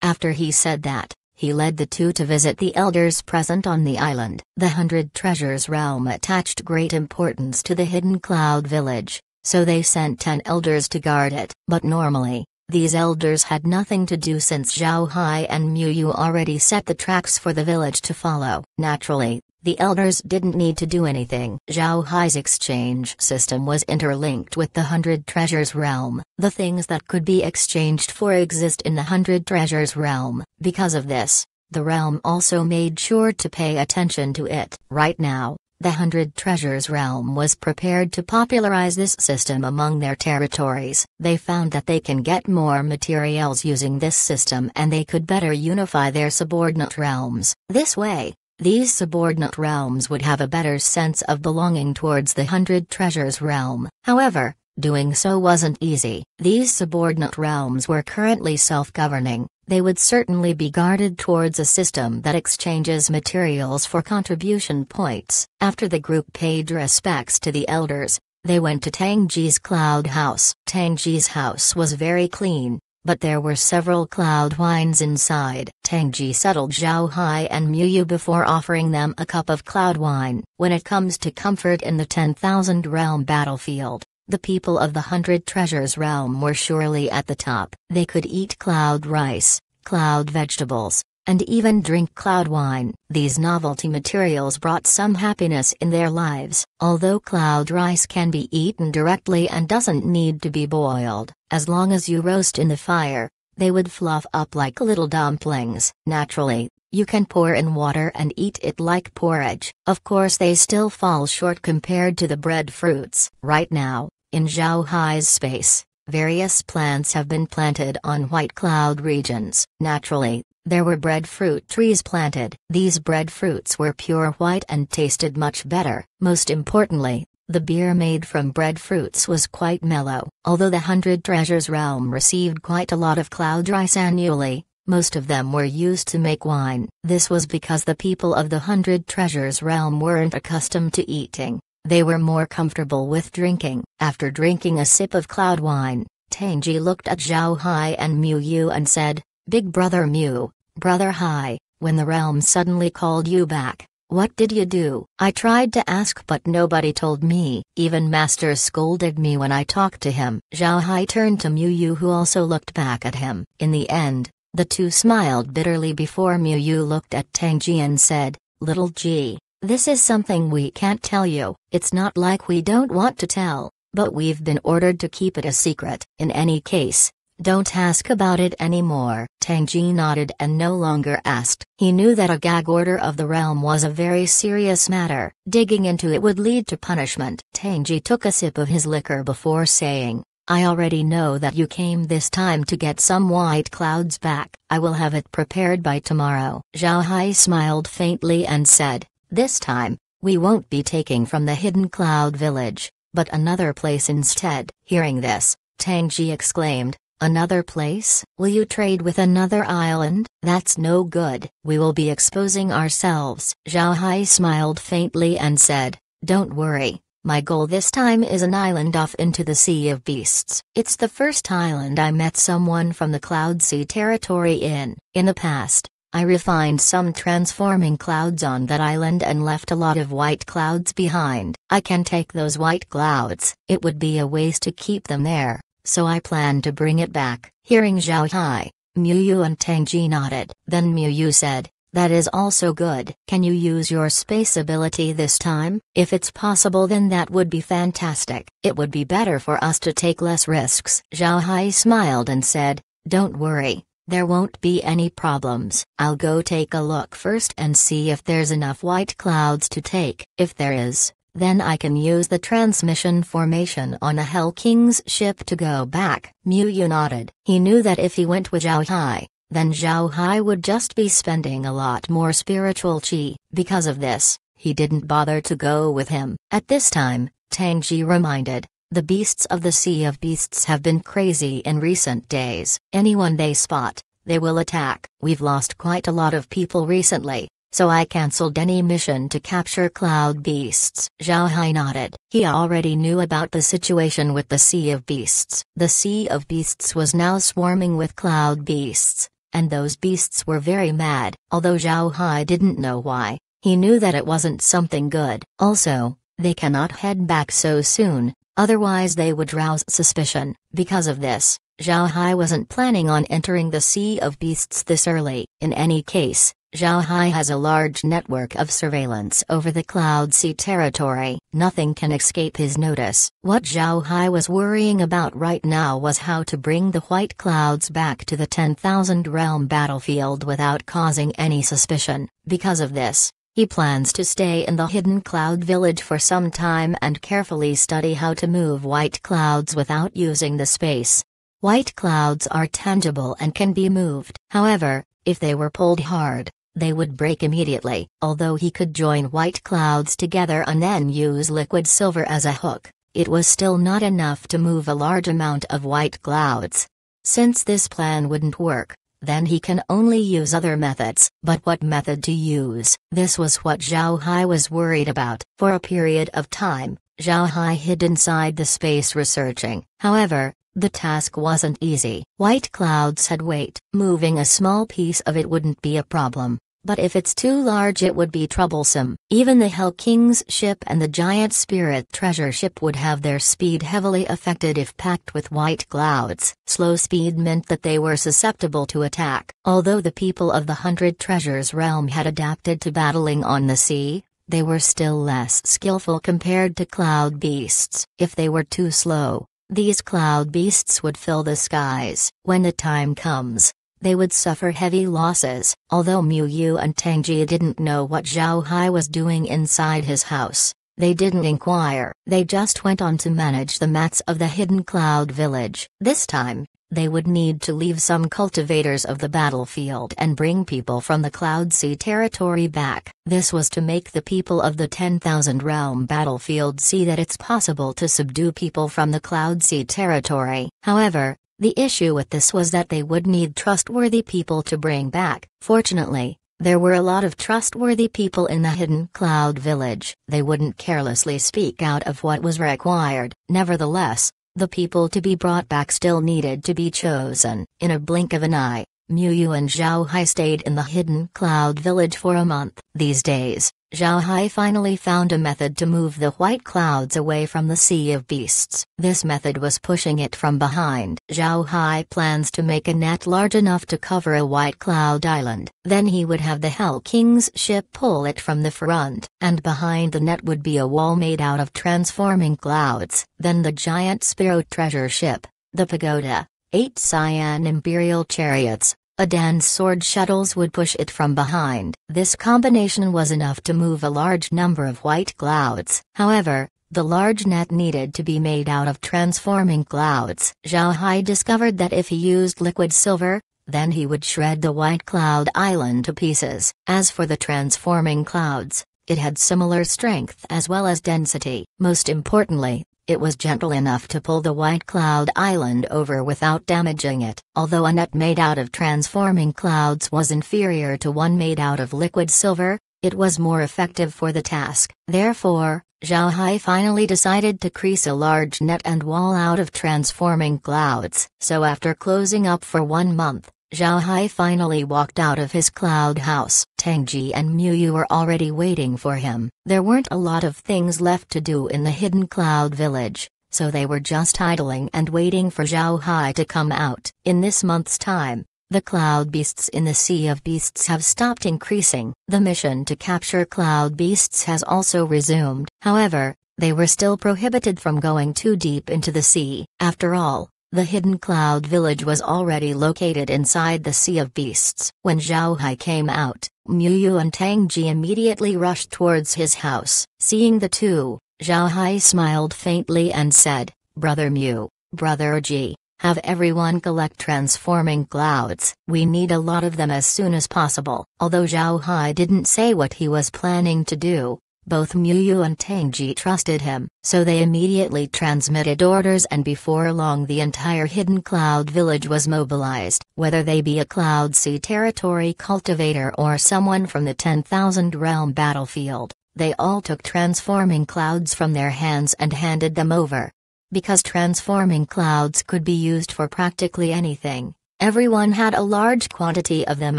After he said that, he led the two to visit the elders present on the island. The 100 Treasures realm attached great importance to the hidden cloud village, so they sent 10 elders to guard it. But normally, these elders had nothing to do since Zhao Hai and Mu Yu already set the tracks for the village to follow. Naturally, the elders didn't need to do anything. Zhao Hai's exchange system was interlinked with the 100 Treasures realm. The things that could be exchanged for exist in the 100 Treasures realm. Because of this, the realm also made sure to pay attention to it. Right now, the 100 Treasures realm was prepared to popularize this system among their territories. They found that they can get more materials using this system and they could better unify their subordinate realms. This way, these subordinate realms would have a better sense of belonging towards the 100 Treasures realm. However, doing so wasn't easy. These subordinate realms were currently self-governing. They would certainly be guarded towards a system that exchanges materials for contribution points. After the group paid respects to the elders, they went to Tangji's cloud house. Tangji's house was very clean, but there were several cloud wines inside. Tangji settled Zhao Hai and Mu Yu before offering them a cup of cloud wine. When it comes to comfort in the 10,000 realm battlefield, the people of the 100 Treasures realm were surely at the top. They could eat cloud rice, cloud vegetables, and even drink cloud wine. These novelty materials brought some happiness in their lives. Although cloud rice can be eaten directly and doesn't need to be boiled, as long as you roast in the fire, they would fluff up like little dumplings. Naturally, you can pour in water and eat it like porridge. Of course, they still fall short compared to the breadfruits. Right now, in Zhao Hai's space, various plants have been planted on White Cloud regions. Naturally, there were breadfruit trees planted. These breadfruits were pure white and tasted much better. Most importantly, the beer made from breadfruits was quite mellow. Although the 100 Treasures realm received quite a lot of cloud rice annually, most of them were used to make wine. This was because the people of the 100 Treasures realm weren't accustomed to eating. They were more comfortable with drinking. After drinking a sip of cloud wine, Tangji looked at Zhao Hai and Mu Yu and said, "Big brother Mu, brother Hai, when the realm suddenly called you back, what did you do?" "I tried to ask but nobody told me. Even Master scolded me when I talked to him." Zhao Hai turned to Mu Yu, who also looked back at him. In the end, the two smiled bitterly before Mu Yu looked at Tangji and said, "Little G, this is something we can't tell you. It's not like we don't want to tell, but we've been ordered to keep it a secret. In any case, don't ask about it anymore." Tangji nodded and no longer asked. He knew that a gag order of the realm was a very serious matter. Digging into it would lead to punishment. Tangji took a sip of his liquor before saying, "I already know that you came this time to get some white clouds back. I will have it prepared by tomorrow." Zhao Hai smiled faintly and said, "This time, we won't be taking from the hidden cloud village, but another place instead." Hearing this, Tangji exclaimed, "Another place? Will you trade with another island? That's no good. We will be exposing ourselves." Zhao Hai smiled faintly and said, "Don't worry, my goal this time is an island off into the Sea of Beasts. It's the first island I met someone from the Cloud Sea territory in. In the past, I refined some transforming clouds on that island and left a lot of white clouds behind. I can take those white clouds. It would be a waste to keep them there, so I plan to bring it back." Hearing Zhao Hai, Mu Yu and Tangji nodded. Then Mu Yu said, "That is also good. Can you use your space ability this time? If it's possible, then that would be fantastic. It would be better for us to take less risks." Zhao Hai smiled and said, "Don't worry. There won't be any problems. I'll go take a look first and see if there's enough white clouds to take. If there is, then I can use the transmission formation on a Hell King's ship to go back." Mu Yu nodded. He knew that if he went with Zhao Hai, then Zhao Hai would just be spending a lot more spiritual chi. Because of this, he didn't bother to go with him. At this time, Tangji reminded, "The beasts of the Sea of Beasts have been crazy in recent days. Anyone they spot, they will attack. We've lost quite a lot of people recently, so I cancelled any mission to capture cloud beasts." Zhao Hai nodded. He already knew about the situation with the Sea of Beasts. The Sea of Beasts was now swarming with cloud beasts. and those beasts were very mad. Although Zhao Hai didn't know why, he knew that it wasn't something good. Also, they cannot head back so soon, otherwise they would rouse suspicion. Because of this, Zhao Hai wasn't planning on entering the Sea of Beasts this early. In any case, Zhao Hai has a large network of surveillance over the Cloud Sea territory. Nothing can escape his notice. What Zhao Hai was worrying about right now was how to bring the White Clouds back to the 10,000 realm battlefield without causing any suspicion. Because of this, he plans to stay in the Hidden Cloud Village for some time and carefully study how to move white clouds without using the space. White clouds are tangible and can be moved. However, if they were pulled hard, they would break immediately. Although he could join white clouds together and then use liquid silver as a hook, it was still not enough to move a large amount of white clouds. Since this plan wouldn't work, then he can only use other methods. But what method to use? This was what Zhao Hai was worried about. For a period of time, Zhao Hai hid inside the space researching. However, the task wasn't easy. White clouds had weight. Moving a small piece of it wouldn't be a problem, but if it's too large it would be troublesome. Even the Hell King's ship and the giant spirit treasure ship would have their speed heavily affected if packed with white clouds. Slow speed meant that they were susceptible to attack. Although the people of the 100 Treasures realm had adapted to battling on the sea, they were still less skillful compared to cloud beasts. If they were too slow, these cloud beasts would fill the skies. When the time comes, they would suffer heavy losses. Although Miu Yu and Tang Ji didn't know what Zhao Hai was doing inside his house, they didn't inquire. They just went on to manage the mats of the Hidden Cloud Village. This time, they would need to leave some cultivators of the battlefield and bring people from the Cloud Sea territory back. This was to make the people of the 10,000 realm battlefield see that it's possible to subdue people from the Cloud Sea territory. However, the issue with this was that they would need trustworthy people to bring back. Fortunately, there were a lot of trustworthy people in the Hidden Cloud Village. They wouldn't carelessly speak out of what was required. Nevertheless, the people to be brought back still needed to be chosen. In a blink of an eye, Miu Yu and Zhao Hai stayed in the Hidden Cloud Village for a month. These days, Zhao Hai finally found a method to move the white clouds away from the Sea of Beasts. This method was pushing it from behind. Zhao Hai plans to make a net large enough to cover a white cloud island. Then he would have the Hell King's ship pull it from the front, and behind the net would be a wall made out of transforming clouds. Then the giant spirit treasure ship, the pagoda, 8 cyan imperial chariots, Adan's sword shuttles would push it from behind. This combination was enough to move a large number of white clouds. However, the large net needed to be made out of transforming clouds. Zhao Hai discovered that if he used liquid silver, then he would shred the white cloud island to pieces. As for the transforming clouds, it had similar strength as well as density. Most importantly, it was gentle enough to pull the white cloud island over without damaging it. Although a net made out of transforming clouds was inferior to one made out of liquid silver, it was more effective for the task. Therefore, Zhao Hai finally decided to crease a large net and wall out of transforming clouds. So after closing up for 1 month, Zhao Hai finally walked out of his cloud house. Tang Ji and Miu Yu were already waiting for him. There weren't a lot of things left to do in the Hidden Cloud Village, so they were just idling and waiting for Zhao Hai to come out. In this month's time, the cloud beasts in the Sea of Beasts have stopped increasing. The mission to capture cloud beasts has also resumed. However, they were still prohibited from going too deep into the sea. After all, the Hidden Cloud Village was already located inside the Sea of Beasts. When Zhao Hai came out, Miu Yu and Tang Ji immediately rushed towards his house. Seeing the two, Zhao Hai smiled faintly and said, "Brother Miu, Brother Ji, have everyone collect transforming clouds. We need a lot of them as soon as possible." Although Zhao Hai didn't say what he was planning to do, both Miu Yu and Tang Ji trusted him, so they immediately transmitted orders, and before long the entire Hidden Cloud Village was mobilized. Whether they be a Cloud Sea territory cultivator or someone from the 10,000 realm battlefield, they all took transforming clouds from their hands and handed them over. Because transforming clouds could be used for practically anything, Everyone had a large quantity of them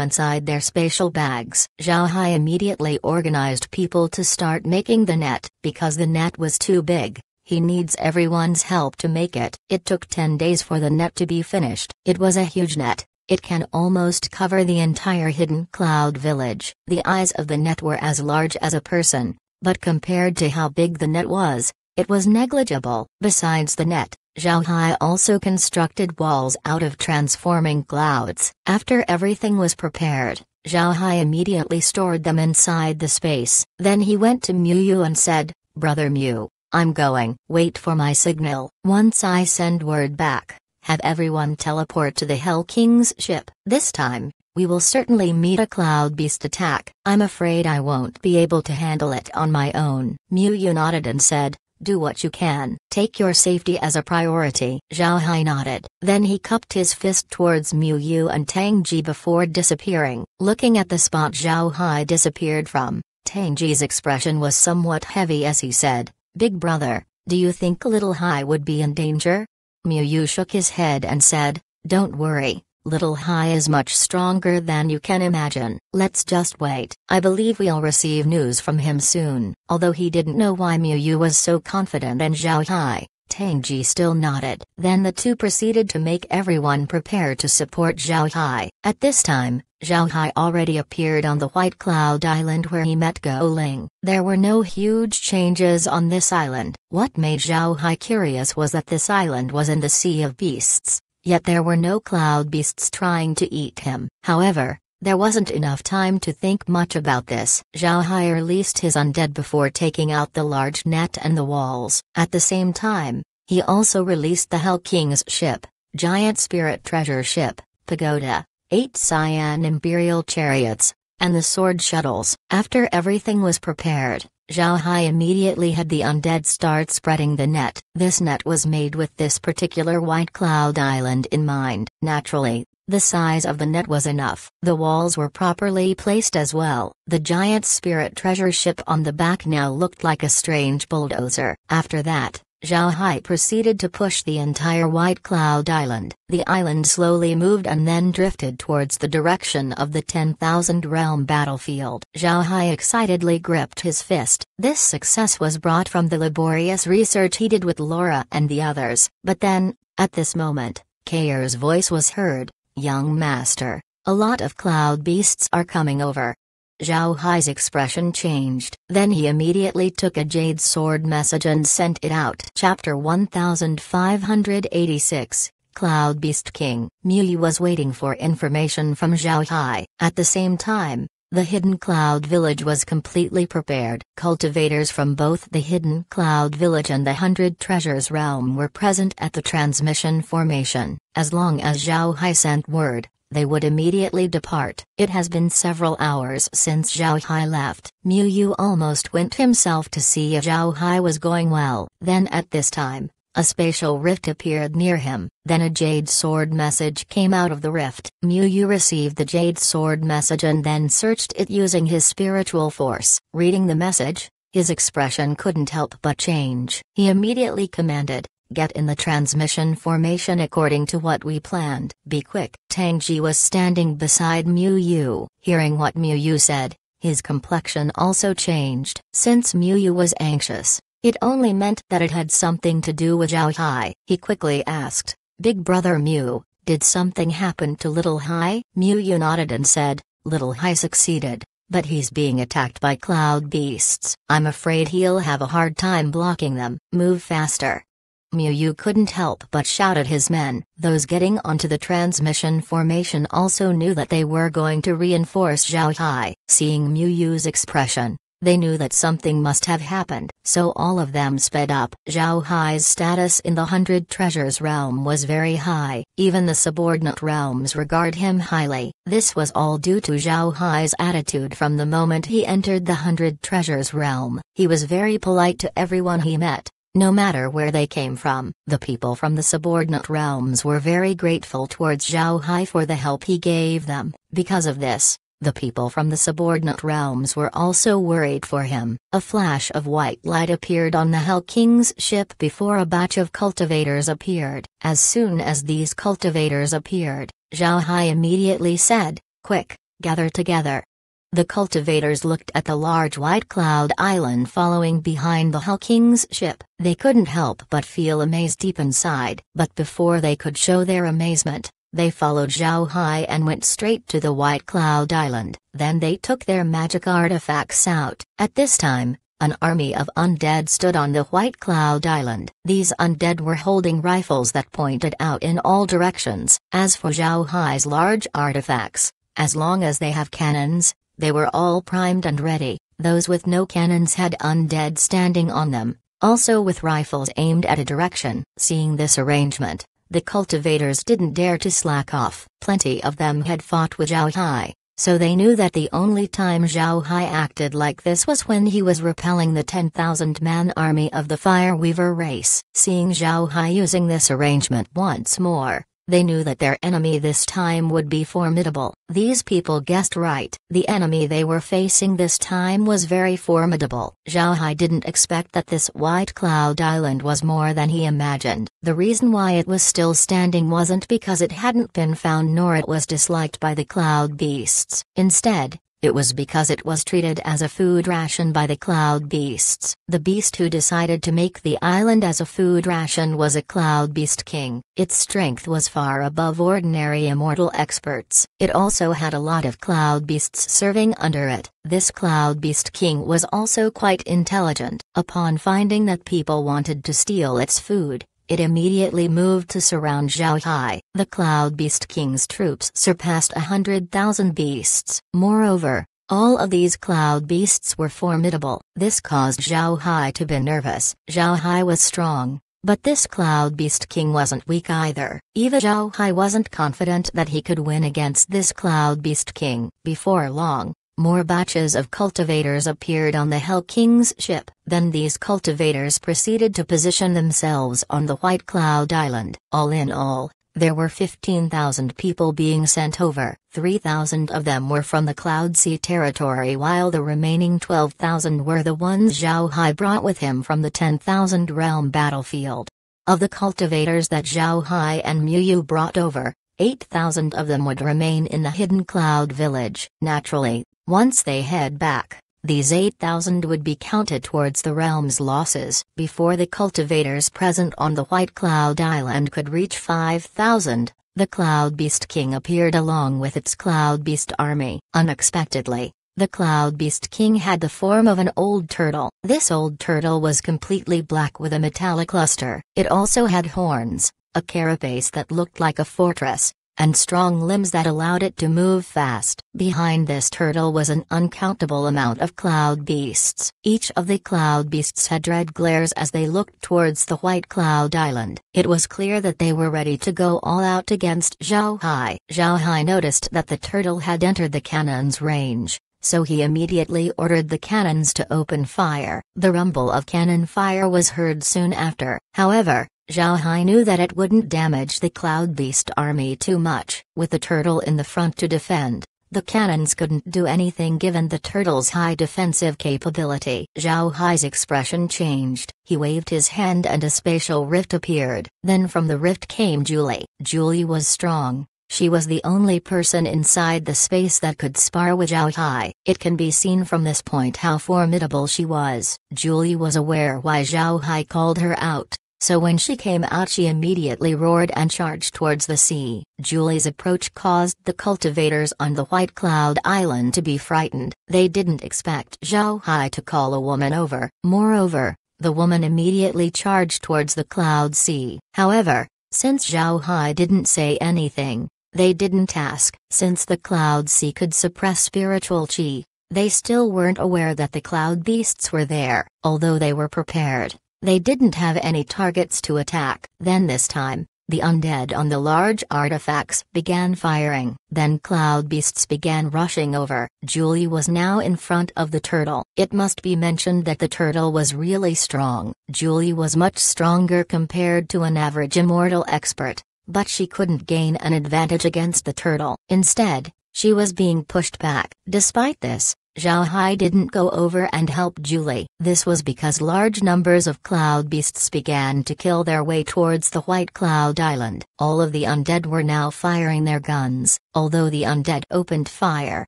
inside their spatial bags. Zhao Hai immediately organized people to start making the net, because the net was too big. He needs everyone's help to make it. It took 10 days for the net to be finished. It was a huge net. It can almost cover the entire hidden cloud village. The eyes of the net were as large as a person, but compared to how big the net was, it was negligible. Besides the net, Zhao Hai also constructed walls out of transforming clouds. After everything was prepared, Zhao Hai immediately stored them inside the space. Then he went to Mu Yu and said, "Brother Mu, I'm going. Wait for my signal. Once I send word back, have everyone teleport to the Hell King's ship. This time, we will certainly meet a cloud beast attack. I'm afraid I won't be able to handle it on my own." Mu Yu nodded and said, "Do what you can. Take your safety as a priority." Zhao Hai nodded. Then he cupped his fist towards Mu Yu and Tang Ji before disappearing. Looking at the spot Zhao Hai disappeared from, Tang Ji's expression was somewhat heavy as he said, "Big brother, do you think Little Hai would be in danger?" Mu Yu shook his head and said, "Don't worry. Little Hai is much stronger than you can imagine. Let's just wait. I believe we'll receive news from him soon." Although he didn't know why Mu Yu was so confident in Zhao Hai, Tang Ji still nodded. Then the two proceeded to make everyone prepare to support Zhao Hai. At this time, Zhao Hai already appeared on the White Cloud Island where he met Go Ling. There were no huge changes on this island. What made Zhao Hai curious was that this island was in the Sea of Beasts. Yet there were no cloud beasts trying to eat him. However, there wasn't enough time to think much about this. Zhao Hai released his undead before taking out the large net and the walls. At the same time, he also released the Hell King's ship, giant spirit treasure ship, pagoda, 8 cyan imperial chariots, and the sword shuttles. After everything was prepared, Zhao Hai immediately had the undead start spreading the net. This net was made with this particular White Cloud Island in mind. Naturally, the size of the net was enough. The walls were properly placed as well. The giant spirit treasure ship on the back now looked like a strange bulldozer. After that, Zhao Hai proceeded to push the entire White Cloud Island. The island slowly moved and then drifted towards the direction of the 10,000 realm battlefield. Zhao Hai excitedly gripped his fist. This success was brought from the laborious research he did with Laura and the others. But then, at this moment, Kair's voice was heard. "Young master, a lot of cloud beasts are coming over." Zhao Hai's expression changed. Then he immediately took a jade sword message and sent it out. Chapter 1586, Cloud Beast King. Mu Yu was waiting for information from Zhao Hai. At the same time, the Hidden Cloud Village was completely prepared. Cultivators from both the Hidden Cloud Village and the 100 Treasures Realm were present at the transmission formation. As long as Zhao Hai sent word, they would immediately depart. It has been several hours since Zhao Hai left. Mu Yu almost went himself to see if Zhao Hai was going well. Then at this time, a spatial rift appeared near him. Then a jade sword message came out of the rift. Mu Yu received the jade sword message and then searched it using his spiritual force. Reading the message, his expression couldn't help but change. He immediately commanded, "Get in the transmission formation according to what we planned. Be quick." Tang Ji was standing beside Mu Yu. Hearing what Mu Yu said, his complexion also changed. Since Mu Yu was anxious, it only meant that it had something to do with Zhao Hai. He quickly asked, "Big brother Mu, did something happen to Little Hai?" Mu Yu nodded and said, "Little Hai succeeded, but he's being attacked by cloud beasts. I'm afraid he'll have a hard time blocking them. Move faster." Mu Yu couldn't help but shout at his men. Those getting onto the transmission formation also knew that they were going to reinforce Zhao Hai. Seeing Mu Yu's expression, they knew that something must have happened. So all of them sped up. Zhao Hai's status in the 100 Treasures realm was very high. Even the subordinate realms regard him highly. This was all due to Zhao Hai's attitude from the moment he entered the 100 Treasures realm. He was very polite to everyone he met, no matter where they came from. The people from the subordinate realms were very grateful towards Zhao Hai for the help he gave them. Because of this, the people from the subordinate realms were also worried for him. A flash of white light appeared on the Hell King's ship before a batch of cultivators appeared. As soon as these cultivators appeared, Zhao Hai immediately said, "Quick, gather together." The cultivators looked at the large white cloud island following behind the Hell King's ship. They couldn't help but feel amazed deep inside. But before they could show their amazement, they followed Zhao Hai and went straight to the White Cloud Island. Then they took their magic artifacts out. At this time, an army of undead stood on the White Cloud Island. These undead were holding rifles that pointed out in all directions. As for Zhao Hai's large artifacts, as long as they have cannons, they were all primed and ready. Those with no cannons had undead standing on them, also with rifles aimed at a direction. Seeing this arrangement, the cultivators didn't dare to slack off. Plenty of them had fought with Zhao Hai, so they knew that the only time Zhao Hai acted like this was when he was repelling the 10,000-man army of the Fireweaver race. Seeing Zhao Hai using this arrangement once more, they knew that their enemy this time would be formidable. These people guessed right. The enemy they were facing this time was very formidable. Zhao Hai didn't expect that this White Cloud Island was more than he imagined. The reason why it was still standing wasn't because it hadn't been found nor it was disliked by the cloud beasts. Instead, it was because it was treated as a food ration by the cloud beasts. The beast who decided to make the island as a food ration was a cloud beast king. Its strength was far above ordinary immortal experts. It also had a lot of cloud beasts serving under it. This cloud beast king was also quite intelligent. Upon finding that people wanted to steal its food, it immediately moved to surround Zhao Hai. The Cloud Beast King's troops surpassed 100,000 beasts. Moreover, all of these cloud beasts were formidable. This caused Zhao Hai to be nervous. Zhao Hai was strong, but this Cloud Beast King wasn't weak either. Even Zhao Hai wasn't confident that he could win against this Cloud Beast King. Before long, more batches of cultivators appeared on the Hell King's ship. Then these cultivators proceeded to position themselves on the White Cloud Island. All in all, there were 15,000 people being sent over. 3,000 of them were from the Cloud Sea territory while the remaining 12,000 were the ones Zhao Hai brought with him from the 10,000 realm battlefield. Of the cultivators that Zhao Hai and Mu Yu brought over, 8,000 of them would remain in the Hidden Cloud Village. Naturally, once they head back, these 8,000 would be counted towards the realm's losses. Before the cultivators present on the White Cloud Island could reach 5,000, the Cloud Beast King appeared along with its Cloud Beast army. Unexpectedly, the Cloud Beast King had the form of an old turtle. This old turtle was completely black with a metallic luster. It also had horns, a carapace that looked like a fortress, and strong limbs that allowed it to move fast. Behind this turtle was an uncountable amount of cloud beasts. Each of the cloud beasts had red glares as they looked towards the White Cloud Island. It was clear that they were ready to go all out against Zhao Hai. Zhao Hai noticed that the turtle had entered the cannon's range, so he immediately ordered the cannons to open fire. The rumble of cannon fire was heard soon after. However, Zhao Hai knew that it wouldn't damage the Cloud Beast army too much. With the turtle in the front to defend, the cannons couldn't do anything given the turtle's high defensive capability. Zhao Hai's expression changed. He waved his hand and a spatial rift appeared. Then from the rift came Julie. Julie was strong. She was the only person inside the space that could spar with Zhao Hai. It can be seen from this point how formidable she was. Julie was aware why Zhao Hai called her out. So when she came out she immediately roared and charged towards the sea. Julie's approach caused the cultivators on the White Cloud Island to be frightened. They didn't expect Zhao Hai to call a woman over. Moreover, the woman immediately charged towards the Cloud Sea. However, since Zhao Hai didn't say anything, they didn't ask. Since the Cloud Sea could suppress spiritual chi, they still weren't aware that the cloud beasts were there. Although they were prepared, they didn't have any targets to attack. Then this time, the undead on the large artifacts began firing. Then cloud beasts began rushing over. Julie was now in front of the turtle. It must be mentioned that the turtle was really strong. Julie was much stronger compared to an average immortal expert, but she couldn't gain an advantage against the turtle. Instead, she was being pushed back. Despite this, Zhao Hai didn't go over and help Julie. This was because large numbers of cloud beasts began to kill their way towards the White Cloud Island. All of the undead were now firing their guns, although the undead opened fire.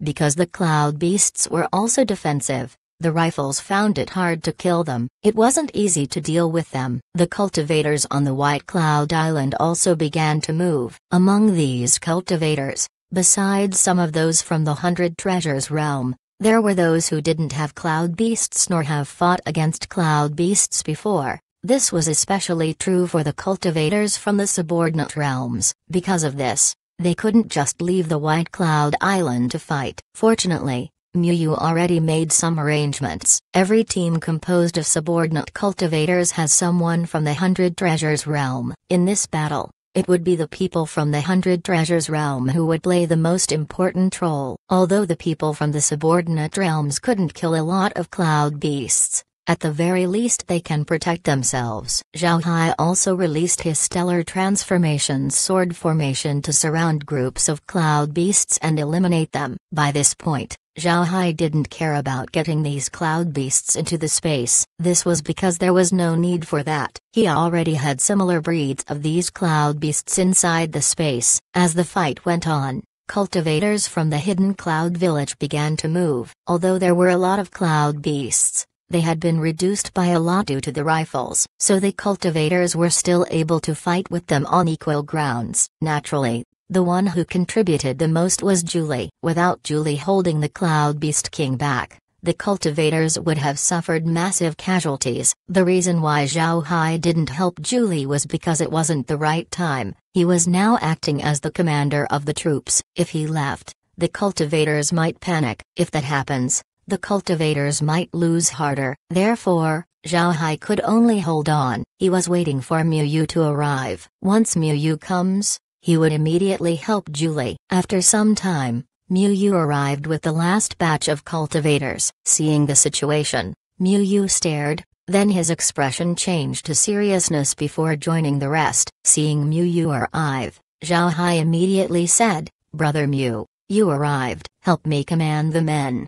Because the cloud beasts were also defensive, the rifles found it hard to kill them. It wasn't easy to deal with them. The cultivators on the White Cloud Island also began to move. Among these cultivators, besides some of those from the 100 Treasures realm, there were those who didn't have cloud beasts nor have fought against cloud beasts before. This was especially true for the cultivators from the subordinate realms. Because of this, they couldn't just leave the White Cloud Island to fight. Fortunately, Miyu already made some arrangements. Every team composed of subordinate cultivators has someone from the 100 Treasures realm. In this battle, it would be the people from the 100 Treasures realm who would play the most important role. Although the people from the subordinate realms couldn't kill a lot of cloud beasts, at the very least they can protect themselves. Zhao Hai also released his Stellar Transformations sword formation to surround groups of cloud beasts and eliminate them. By this point, Zhao Hai didn't care about getting these cloud beasts into the space. This was because there was no need for that. He already had similar breeds of these cloud beasts inside the space. As the fight went on, cultivators from the hidden cloud village began to move. Although there were a lot of cloud beasts, they had been reduced by a lot due to the rifles, so the cultivators were still able to fight with them on equal grounds. Naturally, the one who contributed the most was Julie. Without Julie holding the Cloud Beast King back, the cultivators would have suffered massive casualties. The reason why Zhao Hai didn't help Julie was because it wasn't the right time. He was now acting as the commander of the troops. If he left, the cultivators might panic. If that happens, the cultivators might lose harder. Therefore, Zhao Hai could only hold on. He was waiting for Miyu to arrive. Once Miyu comes, he would immediately help Julie. After some time, Miyu arrived with the last batch of cultivators. Seeing the situation, Miyu stared, then his expression changed to seriousness before joining the rest. Seeing Miyu arrive, Zhao Hai immediately said, "Brother Miyu, you arrived. Help me command the men."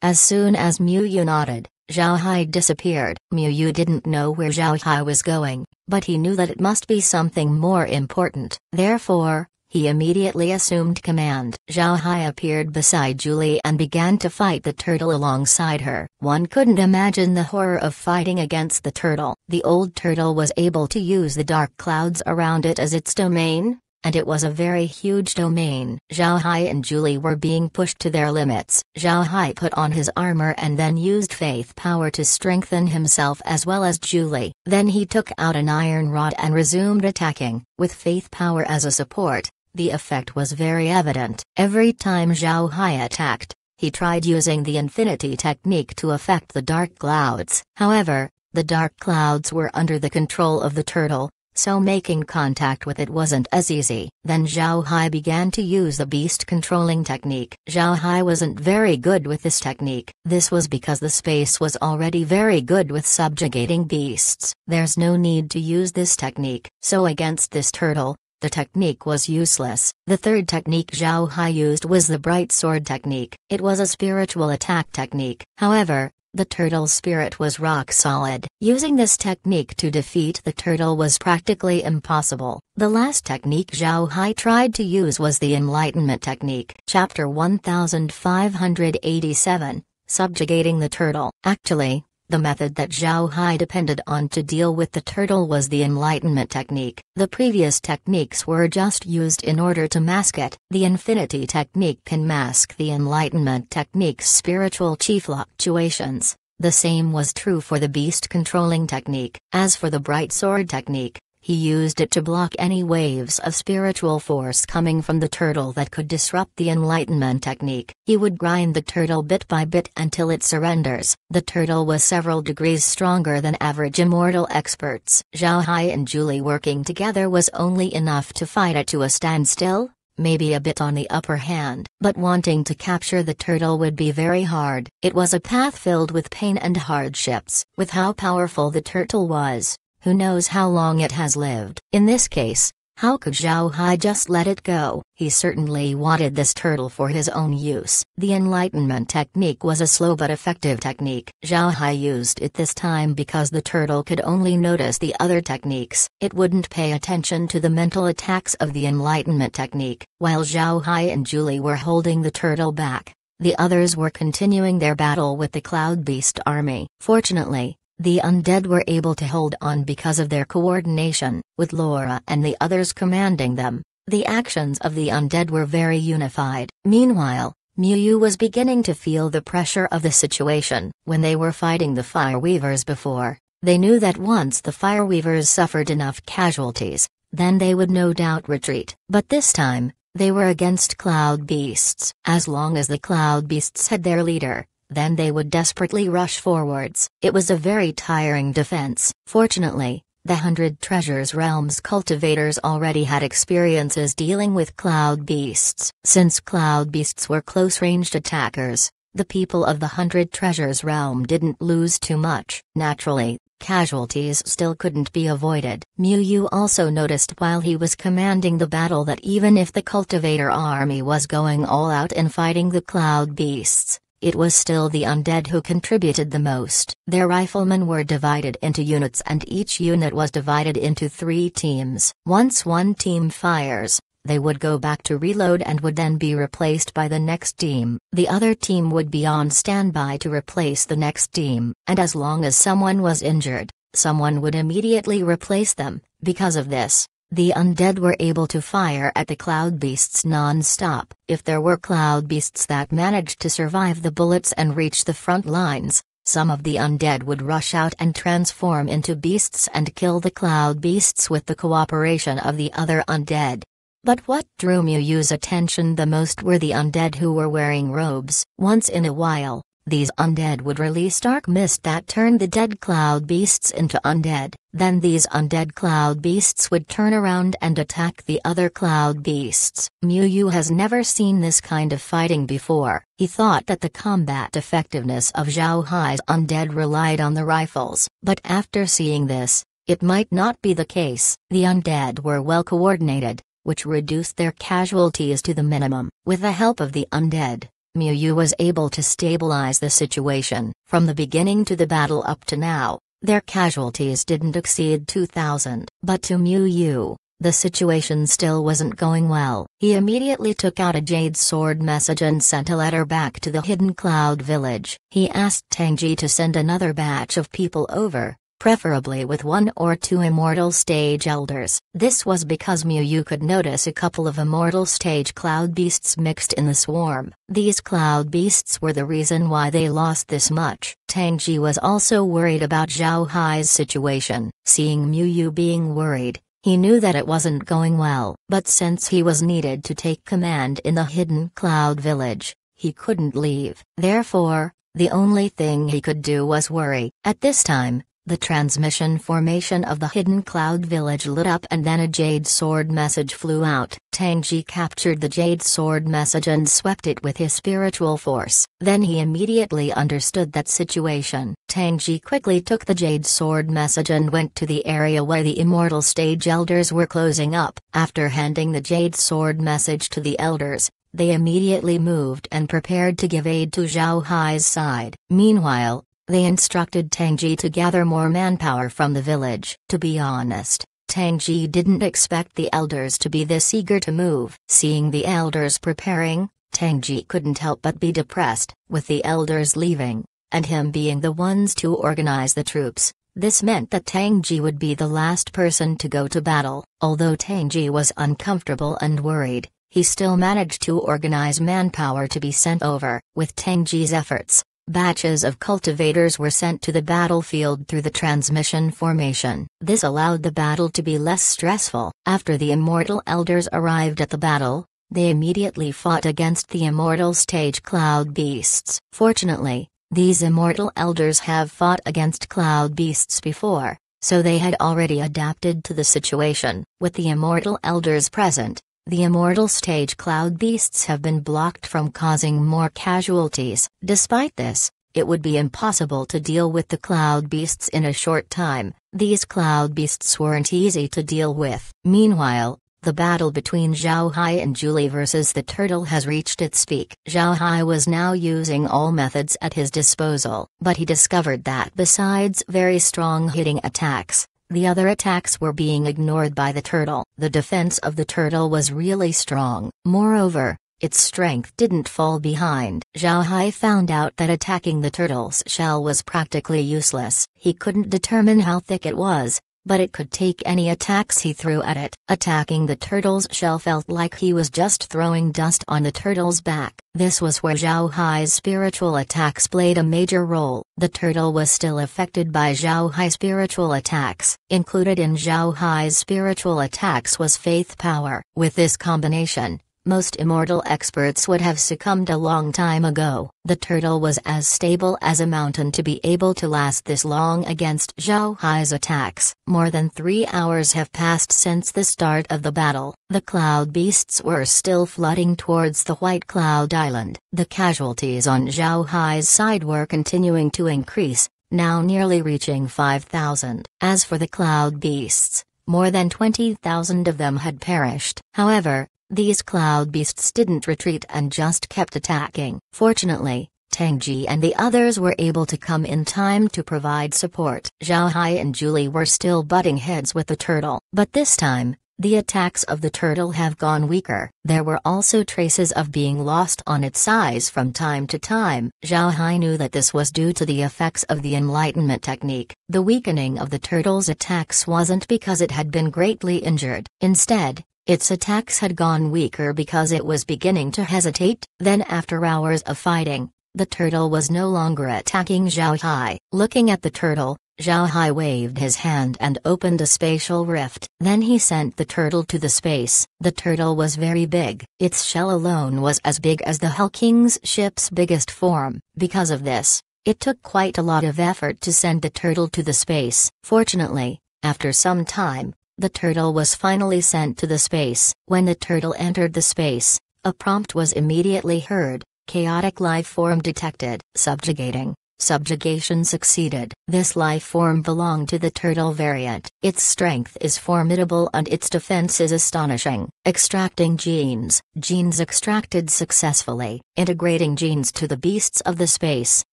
As soon as Miyu nodded, Zhao Hai disappeared. Miyu didn't know where Zhao Hai was going, but he knew that it must be something more important. Therefore, he immediately assumed command. Zhao Hai appeared beside Julie and began to fight the turtle alongside her. One couldn't imagine the horror of fighting against the turtle. The old turtle was able to use the dark clouds around it as its domain, and it was a very huge domain. Zhao Hai and Julie were being pushed to their limits. Zhao Hai put on his armor and then used faith power to strengthen himself as well as Julie. Then he took out an iron rod and resumed attacking. With faith power as a support, the effect was very evident. Every time Zhao Hai attacked, he tried using the infinity technique to affect the dark clouds. However, the dark clouds were under the control of the turtle, so making contact with it wasn't as easy. Then Zhao Hai began to use the beast controlling technique. Zhao Hai wasn't very good with this technique. This was because the space was already very good with subjugating beasts. There's no need to use this technique. So against this turtle, the technique was useless. The third technique Zhao Hai used was the bright sword technique. It was a spiritual attack technique. However, the turtle's spirit was rock solid. Using this technique to defeat the turtle was practically impossible. The last technique Zhao Hai tried to use was the enlightenment technique. Chapter 1587, Subjugating the Turtle. Actually, the method that Zhao Hai depended on to deal with the turtle was the enlightenment technique. The previous techniques were just used in order to mask it. The infinity technique can mask the enlightenment technique's spiritual chi fluctuations. The same was true for the beast controlling technique. As for the bright sword technique, he used it to block any waves of spiritual force coming from the turtle that could disrupt the enlightenment technique. He would grind the turtle bit by bit until it surrenders. The turtle was several degrees stronger than average immortal experts. Zhao Hai and Julie working together was only enough to fight it to a standstill, maybe a bit on the upper hand. But wanting to capture the turtle would be very hard. It was a path filled with pain and hardships. With how powerful the turtle was, who knows how long it has lived. In this case, How could Zhao Hai just let it go? He certainly wanted this turtle for his own use. The enlightenment technique was a slow but effective technique. Zhao Hai used it this time because the turtle could only notice the other techniques. It wouldn't pay attention to the mental attacks of the enlightenment technique. While Zhao Hai and Julie were holding the turtle back, the others were continuing their battle with the Cloud Beast army. Fortunately, the undead were able to hold on because of their coordination, with Laura and the others commanding them. The actions of the undead were very unified. Meanwhile, Miu Yu was beginning to feel the pressure of the situation. When they were fighting the Fireweavers before, they knew that once the Fireweavers suffered enough casualties, then they would no doubt retreat. But this time, they were against Cloud Beasts. As long as the Cloud Beasts had their leader, then they would desperately rush forwards. It was a very tiring defense. Fortunately, the 100 Treasures Realms cultivators already had experiences dealing with Cloud Beasts. Since Cloud Beasts were close-ranged attackers, the people of the 100 Treasures Realm didn't lose too much. Naturally, casualties still couldn't be avoided. Miu Yu also noticed while he was commanding the battle that even if the cultivator army was going all out in fighting the Cloud Beasts, it was still the undead who contributed the most. Their riflemen were divided into units and each unit was divided into 3 teams. Once one team fires, they would go back to reload and would then be replaced by the next team. The other team would be on standby to replace the next team, and as long as someone was injured, someone would immediately replace them. Because of this, the undead were able to fire at the Cloud Beasts non-stop. If there were Cloud Beasts that managed to survive the bullets and reach the front lines, some of the undead would rush out and transform into beasts and kill the Cloud Beasts with the cooperation of the other undead. But what drew Miu Yu's attention the most were the undead who were wearing robes. Once in a while, these undead would release dark mist that turned the dead Cloud Beasts into undead. Then these undead Cloud Beasts would turn around and attack the other Cloud Beasts. Miu Yu has never seen this kind of fighting before. He thought that the combat effectiveness of Zhao Hai's undead relied on the rifles. But after seeing this, it might not be the case. The undead were well coordinated, which reduced their casualties to the minimum. With the help of the undead, Miu Yu was able to stabilize the situation. From the beginning to the battle up to now, their casualties didn't exceed 2,000. But to Miu Yu, the situation still wasn't going well. He immediately took out a jade sword message and sent a letter back to the Hidden Cloud village. He asked Tangji to send another batch of people over, preferably with 1 or 2 immortal stage elders. This was because Miu Yu could notice a couple of immortal stage Cloud Beasts mixed in the swarm. These Cloud Beasts were the reason why they lost this much. Tangji was also worried about Zhao Hai's situation. Seeing Miu Yu being worried, he knew that it wasn't going well. But since he was needed to take command in the Hidden Cloud village, he couldn't leave. Therefore, the only thing he could do was worry. At this time, the transmission formation of the Hidden Cloud village lit up and then a jade sword message flew out. Tangji captured the jade sword message and swept it with his spiritual force. Then he immediately understood that situation. Tangji quickly took the jade sword message and went to the area where the immortal stage elders were closing up. After handing the jade sword message to the elders, they immediately moved and prepared to give aid to Zhao Hai's side. Meanwhile, they instructed Tangji to gather more manpower from the village. To be honest, Tangji didn't expect the elders to be this eager to move. Seeing the elders preparing, Tangji couldn't help but be depressed. With the elders leaving, and him being the ones to organize the troops, this meant that Tangji would be the last person to go to battle. Although Tangji was uncomfortable and worried, he still managed to organize manpower to be sent over. With Tangji's efforts, batches of cultivators were sent to the battlefield through the transmission formation. This allowed the battle to be less stressful. After the immortal elders arrived at the battle, they immediately fought against the immortal stage Cloud Beasts. Fortunately, these immortal elders have fought against Cloud Beasts before, so they had already adapted to the situation. With the immortal elders present, the immortal stage Cloud Beasts have been blocked from causing more casualties. Despite this, it would be impossible to deal with the Cloud Beasts in a short time. These Cloud Beasts weren't easy to deal with. Meanwhile, The battle between Zhao Hai and Julie versus the turtle has reached its peak. Zhao Hai was now using all methods at his disposal, but he discovered that besides very strong hitting attacks, the other attacks were being ignored by the turtle. The defense of the turtle was really strong. Moreover, its strength didn't fall behind. Zhao Hai found out that attacking the turtle's shell was practically useless. He couldn't determine how thick it was, but it could take any attacks he threw at it. Attacking the turtle's shell felt like he was just throwing dust on the turtle's back. This was where Zhao Hai's spiritual attacks played a major role. The turtle was still affected by Zhao Hai's spiritual attacks. Included in Zhao Hai's spiritual attacks was faith power. With this combination, most immortal experts would have succumbed a long time ago. The turtle was as stable as a mountain to be able to last this long against Zhao Hai's attacks. More than 3 hours have passed since the start of the battle. The cloud beasts were still flooding towards the White Cloud Island. The casualties on Zhao Hai's side were continuing to increase, now nearly reaching 5,000. As for the cloud beasts, more than 20,000 of them had perished. However, these cloud beasts didn't retreat and just kept attacking. Fortunately, Tang Ji and the others were able to come in time to provide support. Zhao Hai and Julie were still butting heads with the turtle, but this time, the attacks of the turtle have gone weaker. There were also traces of being lost on its size from time to time. Zhao Hai knew that this was due to the effects of the Enlightenment technique. The weakening of the turtle's attacks wasn't because it had been greatly injured. Instead, its attacks had gone weaker because it was beginning to hesitate. Then after hours of fighting, the turtle was no longer attacking Zhao Hai. Looking at the turtle, Zhao Hai waved his hand and opened a spatial rift. Then he sent the turtle to the space. The turtle was very big. Its shell alone was as big as the Hell King's ship's biggest form. Because of this, it took quite a lot of effort to send the turtle to the space. Fortunately, after some time, the turtle was finally sent to the space. When the turtle entered the space, a prompt was immediately heard: chaotic life form detected. Subjugating. Subjugation succeeded. This life form belonged to the turtle variant. Its strength is formidable and its defense is astonishing. Extracting genes. Genes extracted successfully. Integrating genes to the beasts of the space.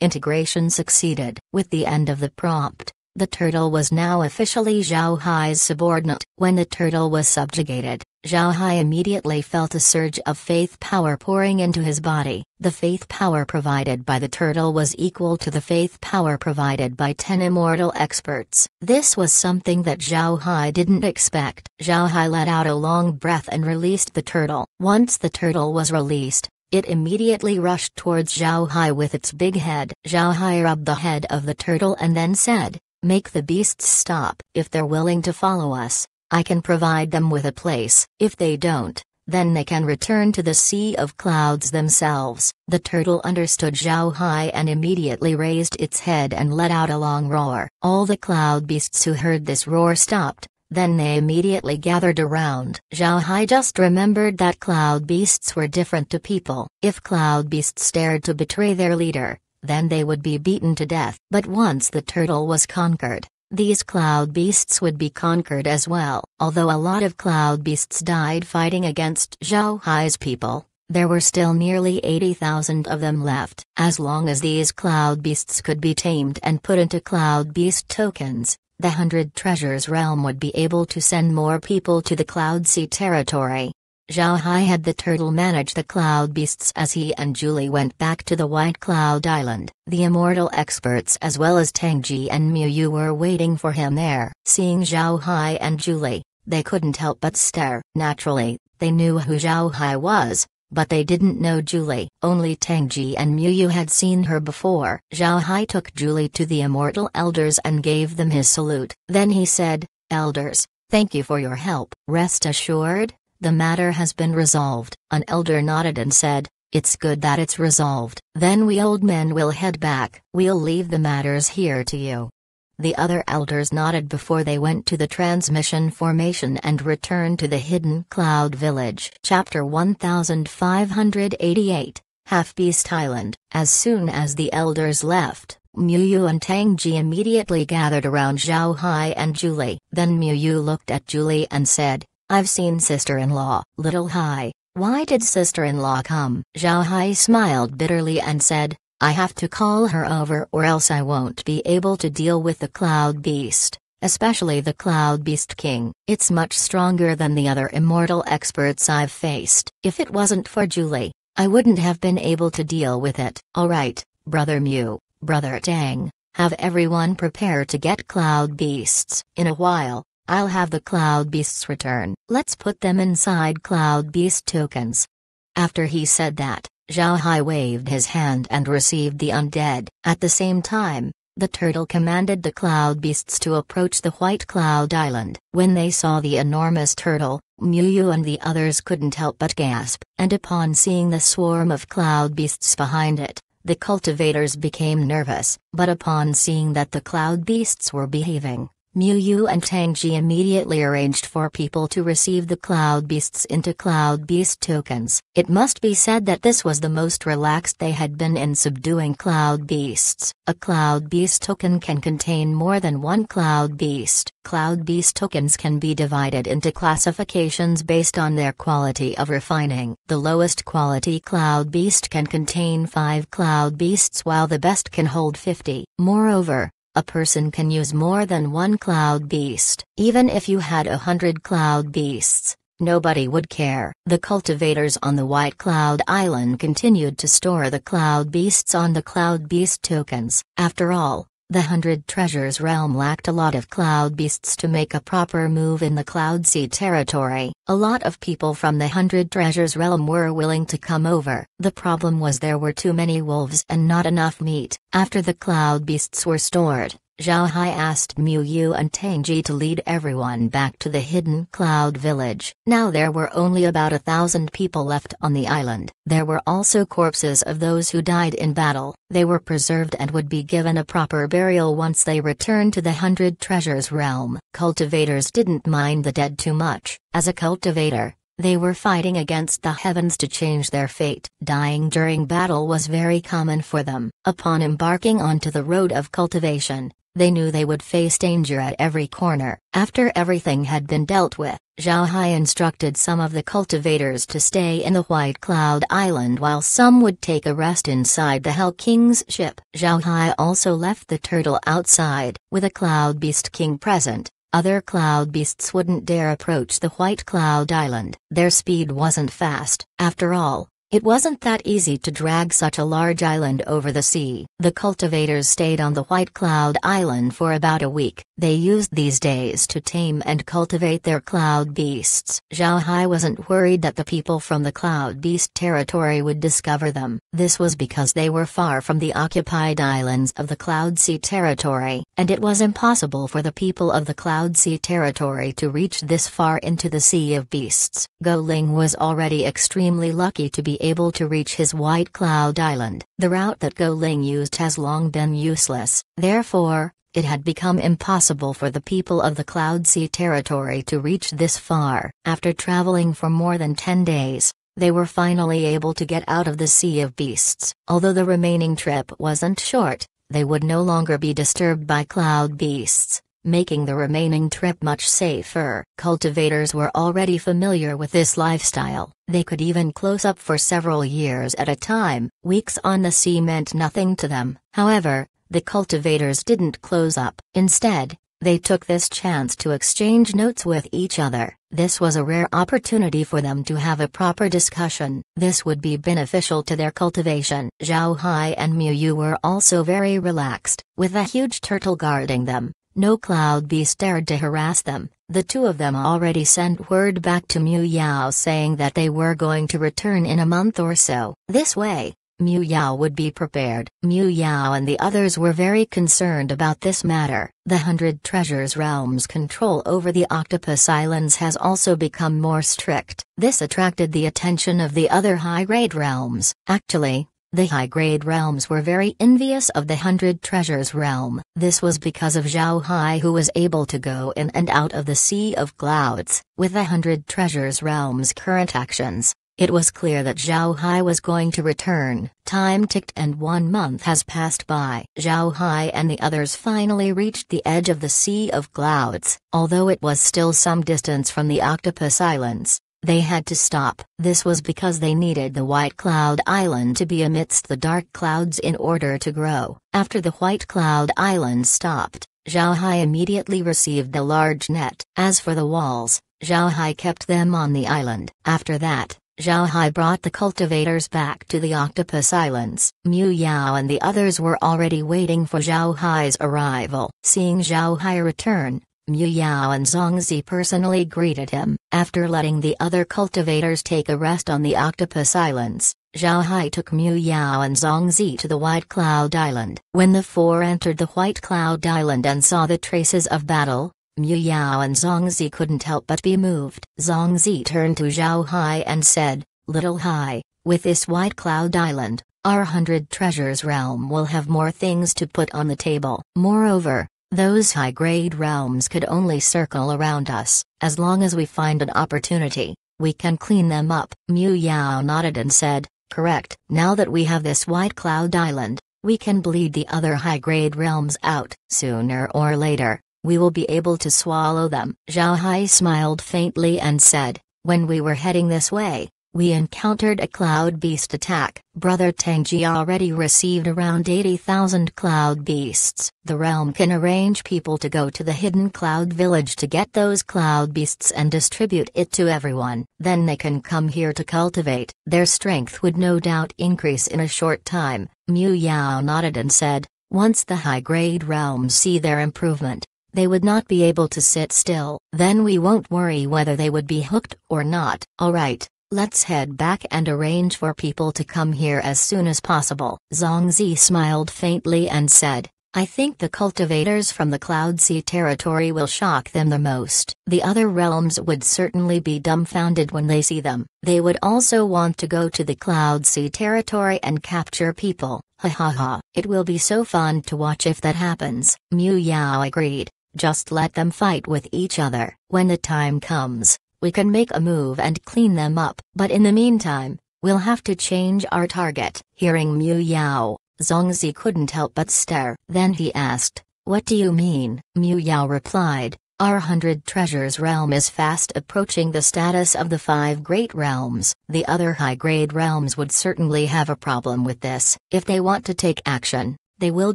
Integration succeeded. With the end of the prompt, the turtle was now officially Zhao Hai's subordinate. When the turtle was subjugated, Zhao Hai immediately felt a surge of faith power pouring into his body. The faith power provided by the turtle was equal to the faith power provided by 10 immortal experts. This was something that Zhao Hai didn't expect. Zhao Hai let out a long breath and released the turtle. Once the turtle was released, it immediately rushed towards Zhao Hai with its big head. Zhao Hai rubbed the head of the turtle and then said, "Make the beasts stop. If they're willing to follow us, I can provide them with a place. If they don't, then they can return to the Sea of Clouds themselves." The turtle understood Zhao Hai and immediately raised its head and let out a long roar. All the cloud beasts who heard this roar stopped, then they immediately gathered around. Zhao Hai just remembered that cloud beasts were different to people. If cloud beasts dared to betray their leader, then they would be beaten to death. But once the turtle was conquered, these cloud beasts would be conquered as well. Although a lot of cloud beasts died fighting against Zhao Hai's people, there were still nearly 80,000 of them left. As long as these cloud beasts could be tamed and put into cloud beast tokens, the 100 Treasures realm would be able to send more people to the Cloud Sea territory. Zhao Hai had the turtle manage the cloud beasts as he and Julie went back to the White Cloud Island. The immortal experts as well as Tang Ji and Miu Yu were waiting for him there. Seeing Zhao Hai and Julie, they couldn't help but stare. Naturally, they knew who Zhao Hai was, but they didn't know Julie. Only Tang Ji and Miu Yu had seen her before. Zhao Hai took Julie to the immortal elders and gave them his salute. Then he said, "Elders, thank you for your help. Rest assured, the matter has been resolved." An elder nodded and said, "It's good that it's resolved. Then we old men will head back. We'll leave the matters here to you." The other elders nodded before they went to the transmission formation and returned to the hidden cloud village. Chapter 1588, Half-Beast Island. As soon as the elders left, Miu Yu and Tang Ji immediately gathered around Zhao Hai and Julie. Then Miu Yu looked at Julie and said, I've seen sister-in-law. Little Hai, why did sister-in-law come? Zhao Hai smiled bitterly and said, I have to call her over or else I won't be able to deal with the Cloud Beast, especially the Cloud Beast King. It's much stronger than the other immortal experts I've faced. If it wasn't for Julie, I wouldn't have been able to deal with it. Alright, Brother Mew, Brother Tang, have everyone prepare to get Cloud Beasts. In a while, I'll have the Cloud Beasts return. Let's put them inside Cloud Beast tokens. After he said that, Zhao Hai waved his hand and received the undead. At the same time, the turtle commanded the Cloud Beasts to approach the White Cloud Island. When they saw the enormous turtle, Miu and the others couldn't help but gasp, and upon seeing the swarm of Cloud Beasts behind it, the cultivators became nervous. But upon seeing that the Cloud Beasts were behaving, Miu and Tangji immediately arranged for people to receive the Cloud Beasts into Cloud Beast tokens. It must be said that this was the most relaxed they had been in subduing Cloud Beasts. A Cloud Beast token can contain more than one Cloud Beast. Cloud Beast tokens can be divided into classifications based on their quality of refining. The lowest quality Cloud Beast can contain 5 Cloud Beasts while the best can hold 50. Moreover, a person can use more than one Cloud Beast. Even if you had 100 Cloud Beasts, nobody would care. The cultivators on the White Cloud Island continued to store the Cloud Beasts on the Cloud Beast tokens. After all, the 100 Treasures realm lacked a lot of Cloud Beasts to make a proper move in the Cloud Sea territory. A lot of people from the 100 Treasures realm were willing to come over. The problem was there were too many wolves and not enough meat. After the Cloud Beasts were stored, Zhao Hai asked Miu and Tangji to lead everyone back to the hidden Cloud Village. Now there were only about 1,000 people left on the island. There were also corpses of those who died in battle. They were preserved and would be given a proper burial once they returned to the 100 Treasures realm. Cultivators didn't mind the dead too much. As a cultivator, they were fighting against the heavens to change their fate. Dying during battle was very common for them. Upon embarking onto the road of cultivation, they knew they would face danger at every corner. After everything had been dealt with, Zhao Hai instructed some of the cultivators to stay in the White Cloud Island while some would take a rest inside the Hell King's ship. Zhao Hai also left the turtle outside. With a Cloud Beast King present, other Cloud Beasts wouldn't dare approach the White Cloud Island. Their speed wasn't fast. After all, it wasn't that easy to drag such a large island over the sea. The cultivators stayed on the White Cloud Island for about a week. They used these days to tame and cultivate their Cloud Beasts. Zhao Hai wasn't worried that the people from the Cloud Beast territory would discover them. This was because they were far from the occupied islands of the Cloud Sea territory, and it was impossible for the people of the Cloud Sea territory to reach this far into the Sea of Beasts. Go Ling was already extremely lucky to be able to reach his White Cloud Island. The route that Go Ling used has long been useless. Therefore, it had become impossible for the people of the Cloud Sea territory to reach this far. After traveling for more than 10 days, they were finally able to get out of the Sea of Beasts. Although the remaining trip wasn't short, they would no longer be disturbed by Cloud Beasts, making the remaining trip much safer. Cultivators were already familiar with this lifestyle. They could even close up for several years at a time. Weeks on the sea meant nothing to them. However, the cultivators didn't close up. Instead, they took this chance to exchange notes with each other. This was a rare opportunity for them to have a proper discussion. This would be beneficial to their cultivation. Zhao Hai and Miu were also very relaxed. With a huge turtle guarding them, no Cloud Beast dared to harass them. The two of them already sent word back to Miu Yao saying that they were going to return in a month or so. This way, Miu Yao would be prepared. Miu Yao and the others were very concerned about this matter. The 100 Treasures realm's control over the Octopus Islands has also become more strict. This attracted the attention of the other high-grade realms. Actually, the high-grade realms were very envious of the 100 Treasures realm. This was because of Zhao Hai, who was able to go in and out of the Sea of Clouds. With the 100 Treasures realm's current actions, It was clear that Zhao Hai was going to return. Time ticked and 1 month has passed by. Zhao Hai and the others finally reached the edge of the Sea of Clouds. Although it was still some distance from the Octopus Islands, they had to stop. This was because they needed the White Cloud Island to be amidst the dark clouds in order to grow. After the White Cloud Island stopped, Zhao Hai immediately received a large net. As for the walls, Zhao Hai kept them on the island. After that, Zhao Hai brought the cultivators back to the Octopus Islands. Mu Yao and the others were already waiting for Zhao Hai's arrival. Seeing Zhao Hai return, Mu Yao and Zongzi personally greeted him. After letting the other cultivators take a rest on the Octopus Islands, Zhao Hai took Mu Yao and Zongzi to the White Cloud Island. When the four entered the White Cloud Island and saw the traces of battle, Mu Yao and Zongzi couldn't help but be moved. Zongzi turned to Zhao Hai and said, "Little Hai, with this White Cloud Island, our 100 Treasures realm will have more things to put on the table. Moreover, those high-grade realms could only circle around us. As long as we find an opportunity, we can clean them up." Mu Yao nodded and said, "Correct. Now that we have this White Cloud Island, we can bleed the other high-grade realms out. Sooner or later, we will be able to swallow them." Zhao Hai smiled faintly and said, "When we were heading this way, we encountered a cloud beast attack. Brother Tangji already received around 80,000 cloud beasts. The realm can arrange people to go to the hidden cloud village to get those cloud beasts and distribute it to everyone. Then they can come here to cultivate. Their strength would no doubt increase in a short time." Mu Yao nodded and said, "Once the high-grade realms see their improvement, they would not be able to sit still. Then we won't worry whether they would be hooked or not. Alright, let's head back and arrange for people to come here as soon as possible." Zongzi smiled faintly and said, "I think the cultivators from the Cloud Sea territory will shock them the most. The other realms would certainly be dumbfounded when they see them. They would also want to go to the Cloud Sea territory and capture people. Ha ha ha. It will be so fun to watch if that happens." Mu Yao agreed. "Just let them fight with each other. When the time comes, we can make a move and clean them up. But in the meantime, we'll have to change our target." Hearing Mu Yao, Zongzi couldn't help but stare. Then he asked, "What do you mean?" Mu Yao replied, "Our 100 Treasures realm is fast approaching the status of the 5 great realms. The other high-grade realms would certainly have a problem with this. If they want to take action, they will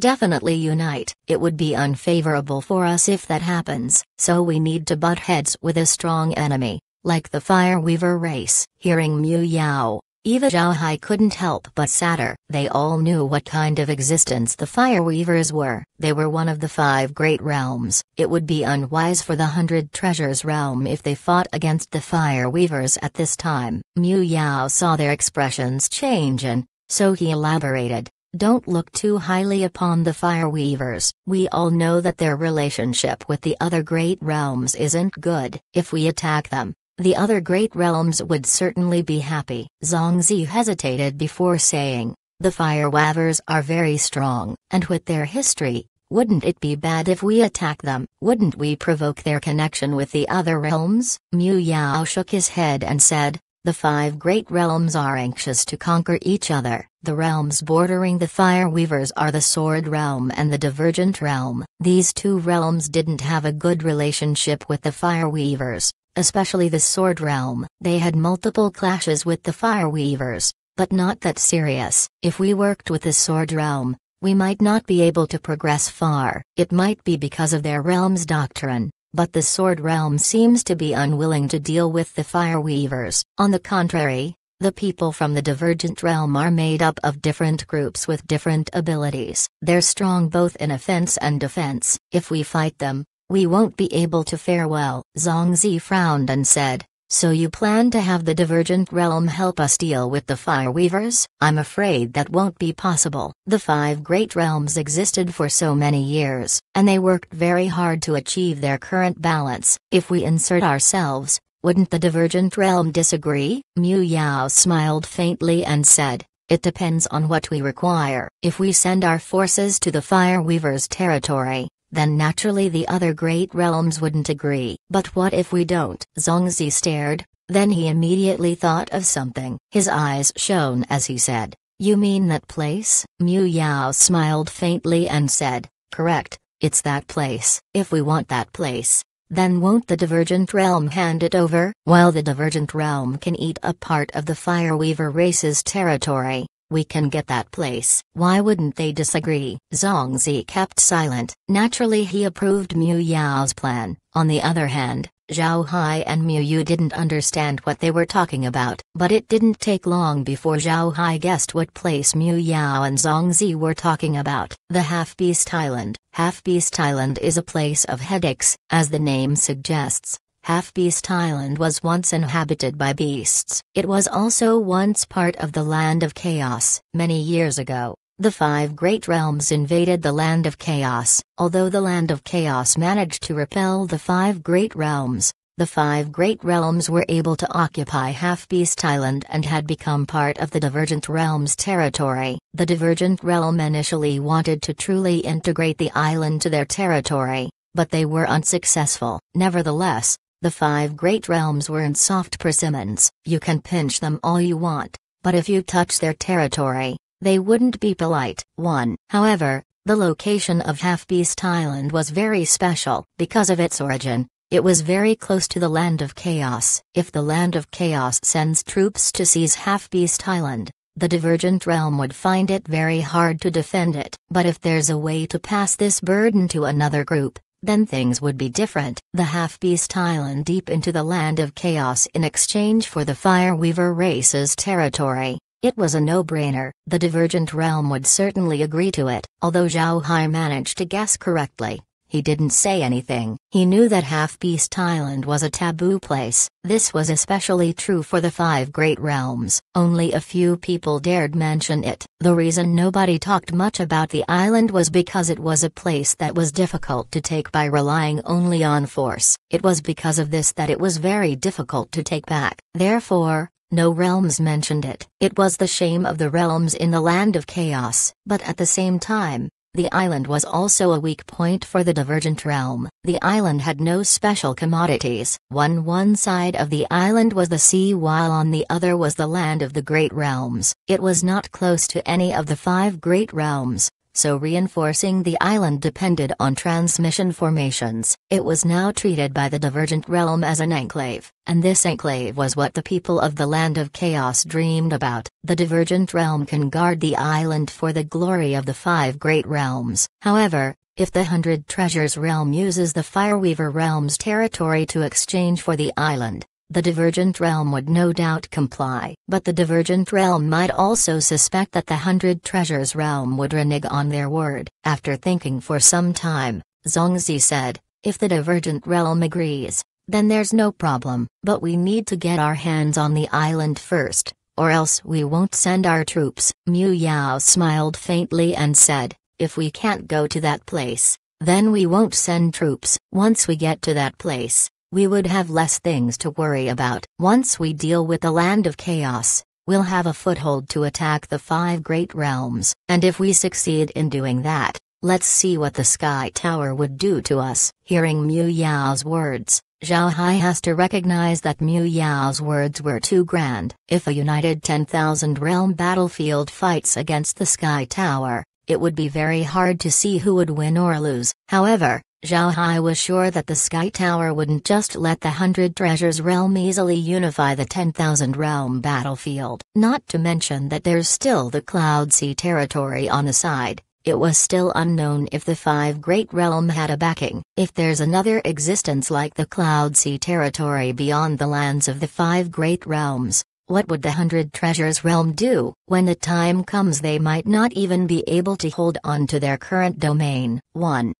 definitely unite. It would be unfavorable for us if that happens, so we need to butt heads with a strong enemy, like the Fireweaver race." Hearing Mu Yao, even Zhao Hai couldn't help but sadder. They all knew what kind of existence the Fireweavers were. They were one of the 5 great realms. It would be unwise for the 100 Treasures realm if they fought against the Fireweavers at this time. Mu Yao saw their expressions change and, so he elaborated, "Don't look too highly upon the Fireweavers. We all know that their relationship with the other great realms isn't good. If we attack them, the other great realms would certainly be happy." Zongzi hesitated before saying, "The Fireweavers are very strong, and with their history, wouldn't it be bad if we attack them? Wouldn't we provoke their connection with the other realms?" Mu Yao shook his head and said, "The 5 great realms are anxious to conquer each other. The realms bordering the Fireweavers are the Sword Realm and the Divergent Realm. These 2 realms didn't have a good relationship with the Fireweavers, especially the Sword Realm. They had multiple clashes with the Fireweavers, but not that serious. If we worked with the Sword Realm, we might not be able to progress far. It might be because of their realm's doctrine, but the Sword Realm seems to be unwilling to deal with the Fireweavers. On the contrary, the people from the Divergent Realm are made up of different groups with different abilities. They're strong both in offense and defense. If we fight them, we won't be able to fare well." Zongzi frowned and said, "So you plan to have the Divergent Realm help us deal with the Fireweavers?" "I'm afraid that won't be possible. The 5 great realms existed for so many years, and they worked very hard to achieve their current balance. If we insert ourselves, wouldn't the Divergent Realm disagree?" Mu Yao smiled faintly and said, "It depends on what we require. If we send our forces to the Fireweavers' territory, then naturally the other great realms wouldn't agree. But what if we don't?" Zongzi stared, Then he immediately thought of something. His eyes shone as he said, "You mean that place?" Mu Yao smiled faintly and said, "Correct, it's that place." "If we want that place, then won't the Divergent Realm hand it over?" "While the Divergent Realm can eat a part of the Fireweaver race's territory, we can get that place." Why wouldn't they disagree? Zhongzi kept silent. Naturally he approved Mu Yao's plan. On the other hand, Zhao Hai and Mu Yu didn't understand what they were talking about. But it didn't take long before Zhao Hai guessed what place Mu Yao and Zhongzi were talking about. The Half-Beast Island. Half-Beast Island is a place of headaches. As the name suggests, Half-Beast Island was once inhabited by beasts. It was also once part of the Land of Chaos. Many years ago, the 5 Great Realms invaded the Land of Chaos. Although the Land of Chaos managed to repel the 5 Great Realms, the 5 Great Realms were able to occupy Half-Beast Island and had become part of the Divergent Realm's territory. The Divergent Realm initially wanted to truly integrate the island to their territory, but they were unsuccessful. Nevertheless, the 5 Great Realms weren't soft persimmons. You can pinch them all you want, but if you touch their territory, they wouldn't be polite. 1. However, the location of Half-Beast Island was very special. Because of its origin, it was very close to the Land of Chaos. If the Land of Chaos sends troops to seize Half-Beast Island, the Divergent Realm would find it very hard to defend it. But if there's a way to pass this burden to another group, then things would be different. The Half-Beast Island deep into the Land of Chaos in exchange for the Fireweaver race's territory. It was a no-brainer. The Divergent Realm would certainly agree to it. Although Zhao Hai managed to guess correctly, he didn't say anything. He knew that Half-Beast Island was a taboo place. This was especially true for the 5 Great Realms. Only a few people dared mention it. The reason nobody talked much about the island was because it was a place that was difficult to take by relying only on force. It was because of this that it was very difficult to take back. Therefore, no realms mentioned it. It was the shame of the realms in the Land of Chaos. But at the same time, the island was also a weak point for the Divergent Realm. The island had no special commodities. One side of the island was the sea while on the other was the Land of the Great Realms. It was not close to any of the 5 Great Realms, so reinforcing the island depended on transmission formations. It was now treated by the Divergent Realm as an enclave, and this enclave was what the people of the Land of Chaos dreamed about. The Divergent Realm can guard the island for the glory of the 5 Great Realms. However, if the 100 Treasures Realm uses the Fireweaver Realm's territory to exchange for the island, the Divergent Realm would no doubt comply. But the Divergent Realm might also suspect that the 100 Treasures Realm would renege on their word. After thinking for some time, Zhongzi said, "If the Divergent Realm agrees, then there's no problem. But we need to get our hands on the island first, or else we won't send our troops." Mu Yao smiled faintly and said, "If we can't go to that place, then we won't send troops. Once we get to that place, we would have less things to worry about. Once we deal with the Land of Chaos, we'll have a foothold to attack the 5 Great Realms. And if we succeed in doing that, let's see what the Sky Tower would do to us." Hearing Mu Yao's words, Zhao Hai has to recognize that Mu Yao's words were too grand. If a united 10,000 realm battlefield fights against the Sky Tower, it would be very hard to see who would win or lose. However, Zhao Hai was sure that the Sky Tower wouldn't just let the 100 Treasures Realm easily unify the 10,000 realm battlefield. Not to mention that there's still the Cloud Sea territory on the side. It was still unknown if the 5 Great Realm had a backing. If there's another existence like the Cloud Sea territory beyond the lands of the 5 Great Realms, what would the 100 Treasures Realm do? When the time comes, they might not even be able to hold on to their current domain. 1.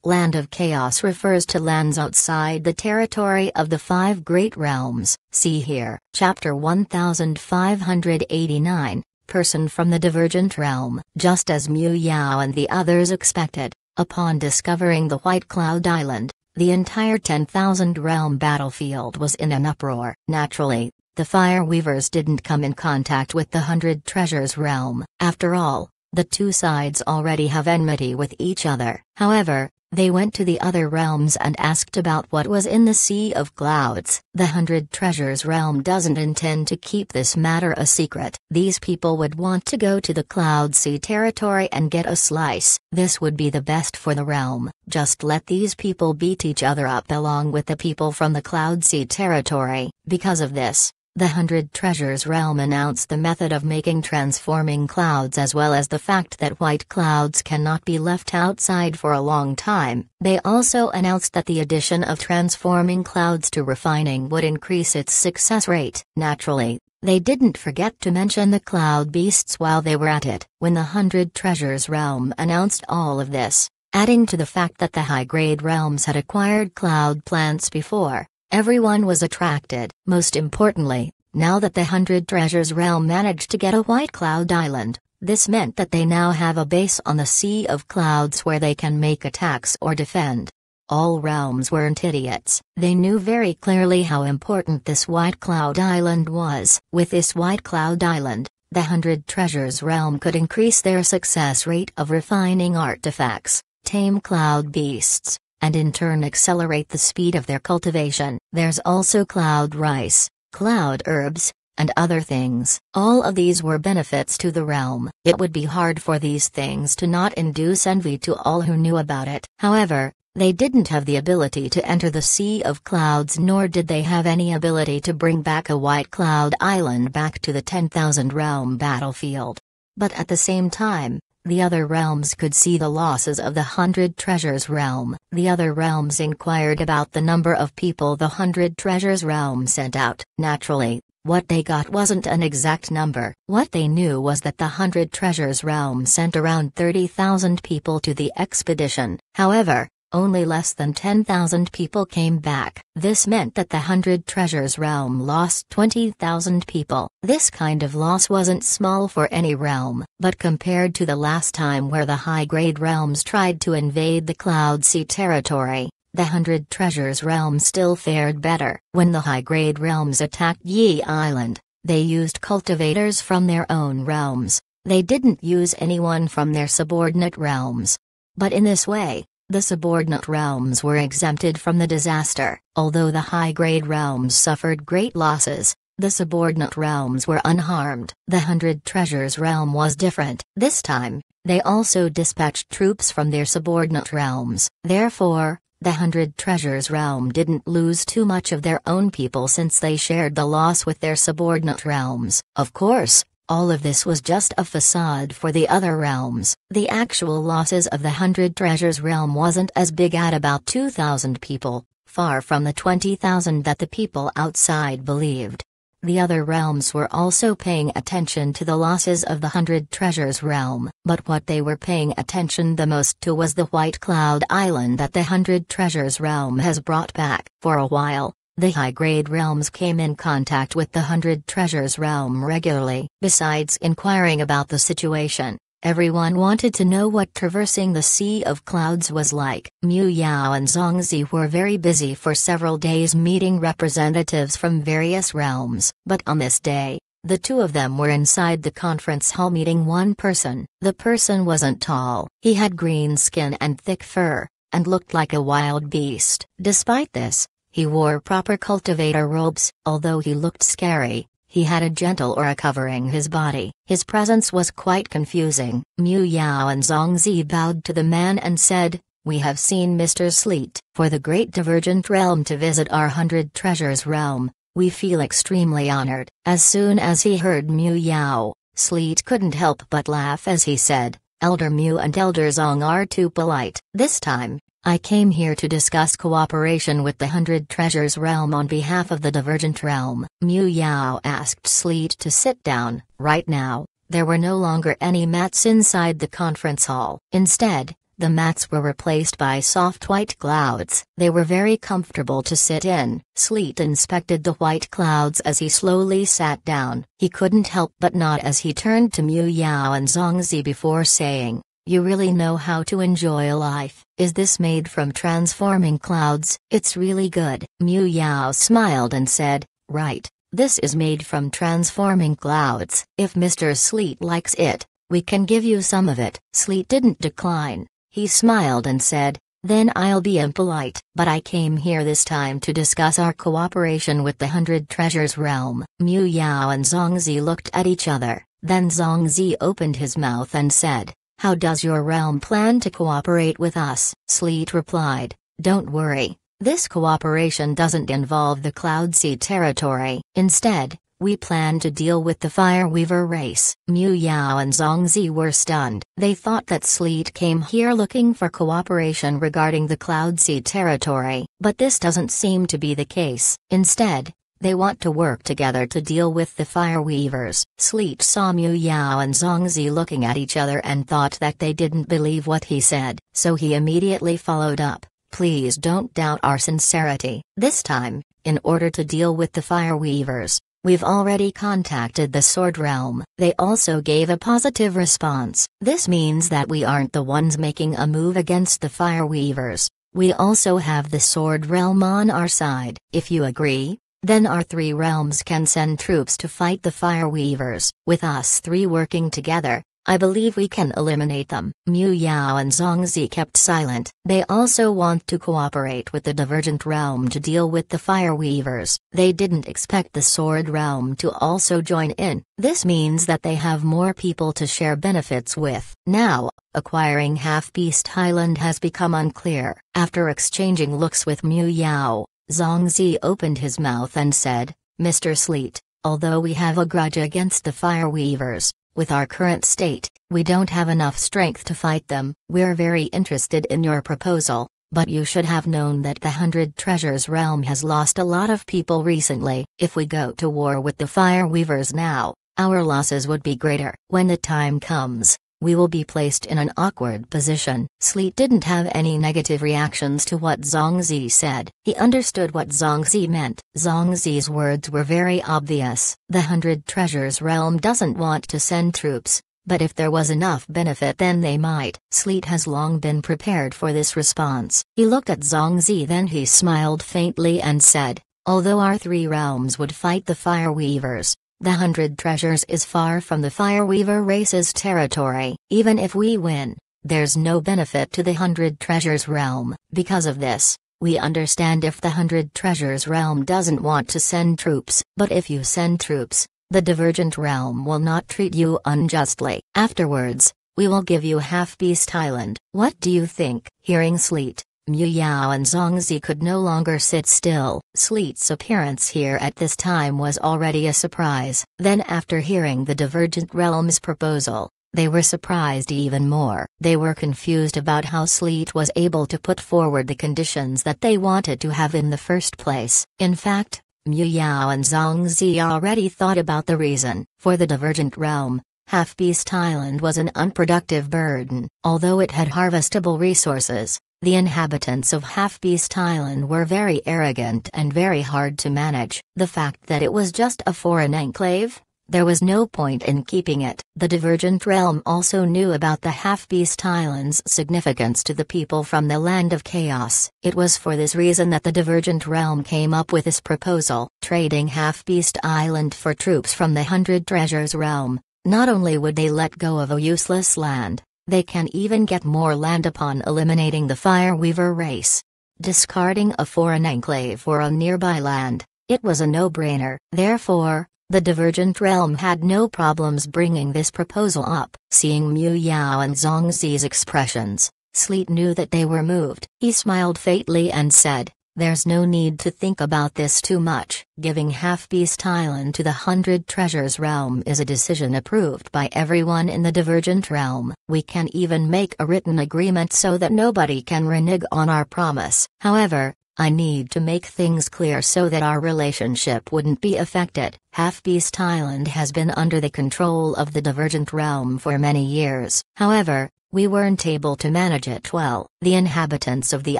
Land of Chaos refers to lands outside the territory of the 5 Great Realms. See here. Chapter 1589, Person from the Divergent Realm. Just as Mu Yao and the others expected, upon discovering the White Cloud Island, the entire 10,000 realm battlefield was in an uproar. Naturally, the Fireweavers didn't come in contact with the 100 Treasures Realm. After all, the two sides already have enmity with each other. However, They went to the other realms and asked about what was in the Sea of Clouds. The 100 Treasures realm doesn't intend to keep this matter a secret. These people would want to go to the Cloud Sea territory and get a slice. This would be the best for the realm. Just let these people beat each other up along with the people from the Cloud Sea territory. Because of this, the 100 Treasures realm announced the method of making transforming clouds as well as the fact that white clouds cannot be left outside for a long time. They also announced that the addition of transforming clouds to refining would increase its success rate. Naturally, they didn't forget to mention the cloud beasts while they were at it. When the 100 Treasures realm announced all of this, adding to the fact that the high-grade realms had acquired cloud plants before, everyone was attracted. Most importantly, now that the 100 Treasures realm managed to get a white cloud island, this meant that they now have a base on the Sea of Clouds where they can make attacks or defend. All realms weren't idiots. They knew very clearly how important this white cloud island was. With this white cloud island, the 100 Treasures realm could increase their success rate of refining artifacts, tame cloud beasts, and in turn accelerate the speed of their cultivation. There's also cloud rice, cloud herbs, and other things. All of these were benefits to the realm. It would be hard for these things to not induce envy to all who knew about it. However, they didn't have the ability to enter the Sea of Clouds, nor did they have any ability to bring back a white cloud island back to the 10,000 realm battlefield. But at the same time, the other realms could see the losses of the 100 Treasures realm. The other realms inquired about the number of people the 100 Treasures realm sent out. Naturally, what they got wasn't an exact number. What they knew was that the 100 Treasures realm sent around 30,000 people to the expedition. However, only less than 10,000 people came back. This meant that the 100 Treasures realm lost 20,000 people. This kind of loss wasn't small for any realm, but compared to the last time where the high-grade realms tried to invade the Cloud Sea territory, the 100 Treasures realm still fared better. When the high-grade realms attacked Yi Island, they used cultivators from their own realms. They didn't use anyone from their subordinate realms. But in this way, the subordinate realms were exempted from the disaster. Although the high-grade realms suffered great losses, the subordinate realms were unharmed. The 100 Treasures realm was different. This time, they also dispatched troops from their subordinate realms. Therefore, the 100 Treasures realm didn't lose too much of their own people since they shared the loss with their subordinate realms. Of course, all of this was just a facade for the other realms. The actual losses of the 100 Treasures realm wasn't as big at about 2,000 people, far from the 20,000 that the people outside believed. The other realms were also paying attention to the losses of the 100 Treasures realm, but what they were paying attention the most to was the White Cloud Island that the 100 Treasures realm has brought back. For a while, the high-grade realms came in contact with the 100 Treasures realm regularly. Besides inquiring about the situation, everyone wanted to know what traversing the Sea of Clouds was like. Mu Yao and Zongzi were very busy for several days meeting representatives from various realms. But on this day, the two of them were inside the conference hall meeting one person. The person wasn't tall. He had green skin and thick fur, and looked like a wild beast. Despite this, he wore proper cultivator robes. Although he looked scary, he had a gentle aura covering his body. His presence was quite confusing. Mu Yao and Zongzi bowed to the man and said, "We have seen Mr. Sleet. For the Great Divergent Realm to visit our 100 Treasures realm, we feel extremely honored." As soon as he heard Mu Yao, Sleet couldn't help but laugh as he said, "Elder Mu and Elder Zong are too polite. This time, I came here to discuss cooperation with the 100 Treasures realm on behalf of the Divergent Realm." Mu Yao asked Sleet to sit down. Right now, there were no longer any mats inside the conference hall. Instead, the mats were replaced by soft white clouds. They were very comfortable to sit in. Sleet inspected the white clouds as he slowly sat down. He couldn't help but nod as he turned to Mu Yao and Zongzi before saying, "You really know how to enjoy life. Is this made from transforming clouds?" "It's really good." Mu Yao smiled and said, "Right, this is made from transforming clouds. If Mr. Sleet likes it, we can give you some of it." Sleet didn't decline. He smiled and said, then I'll be impolite. But I came here this time to discuss our cooperation with the 100 Treasures realm. Mu Yao and Zongzi looked at each other, then Zongzi opened his mouth and said, "How does your realm plan to cooperate with us?" Sleet replied, "Don't worry, this cooperation doesn't involve the Cloud Sea territory. Instead, we plan to deal with the Fireweaver race." Mu Yao and Zongzi were stunned. They thought that Sleet came here looking for cooperation regarding the Cloud Sea territory, but this doesn't seem to be the case. Instead, they want to work together to deal with the Fireweavers. Sleet saw Mu Yao and Zongzi looking at each other and thought that they didn't believe what he said, so he immediately followed up, "Please don't doubt our sincerity. This time, in order to deal with the Fireweavers, we've already contacted the Sword Realm." They also gave a positive response. "This means that we aren't the ones making a move against the Fireweavers. We also have the Sword Realm on our side. If you agree, then our 3 realms can send troops to fight the Fireweavers. With us 3 working together, I believe we can eliminate them." Mu Yao and Zongzi kept silent. They also want to cooperate with the Divergent Realm to deal with the Fireweavers. They didn't expect the Sword Realm to also join in. This means that they have more people to share benefits with. Now, acquiring Half-Beast Island has become unclear. After exchanging looks with Mu Yao, Zongzi opened his mouth and said, "Mr. Sleet, although we have a grudge against the Fireweavers, with our current state, we don't have enough strength to fight them. We're very interested in your proposal, but you should have known that the 100 Treasures realm has lost a lot of people recently. If we go to war with the Fireweavers now, our losses would be greater. When the time comes, we will be placed in an awkward position." Sleet didn't have any negative reactions to what Zongzi said. He understood what Zongzi meant. Zongzi's words were very obvious. The 100 Treasures realm doesn't want to send troops, but if there was enough benefit then they might. Sleet has long been prepared for this response. He looked at Zongzi, then he smiled faintly and said, "Although our 3 realms would fight the Fireweavers, the 100 Treasures is far from the Fireweaver race's territory. Even if we win, there's no benefit to the 100 Treasures realm. Because of this, we understand if the 100 Treasures realm doesn't want to send troops. But if you send troops, the Divergent realm will not treat you unjustly. Afterwards, we will give you Half-Beast Island. What do you think?" Hearing Sleet, Mu Yao and Zongzi could no longer sit still. Sleet's appearance here at this time was already a surprise. Then after hearing the Divergent Realm's proposal, they were surprised even more. They were confused about how Sleet was able to put forward the conditions that they wanted to have in the first place. In fact, Mu Yao and Zongzi already thought about the reason. For the Divergent Realm, Half-Beast Island was an unproductive burden. Although it had harvestable resources, the inhabitants of Half-Beast Island were very arrogant and very hard to manage. The fact that it was just a foreign enclave, there was no point in keeping it. The Divergent Realm also knew about the Half-Beast Island's significance to the people from the Land of Chaos. It was for this reason that the Divergent Realm came up with this proposal. Trading Half-Beast Island for troops from the 100 Treasures realm, not only would they let go of a useless land, they can even get more land upon eliminating the Fireweaver race. Discarding a foreign enclave for a nearby land, it was a no-brainer. Therefore, the Divergent Realm had no problems bringing this proposal up. Seeing Mu Yao and Zongzi's expressions, Sleet knew that they were moved. He smiled faintly and said, "There's no need to think about this too much. Giving Half-Beast Island to the 100 Treasures realm is a decision approved by everyone in the Divergent Realm. We can even make a written agreement so that nobody can renege on our promise. However, I need to make things clear so that our relationship wouldn't be affected. Half-Beast Island has been under the control of the Divergent Realm for many years. However, we weren't able to manage it well. The inhabitants of the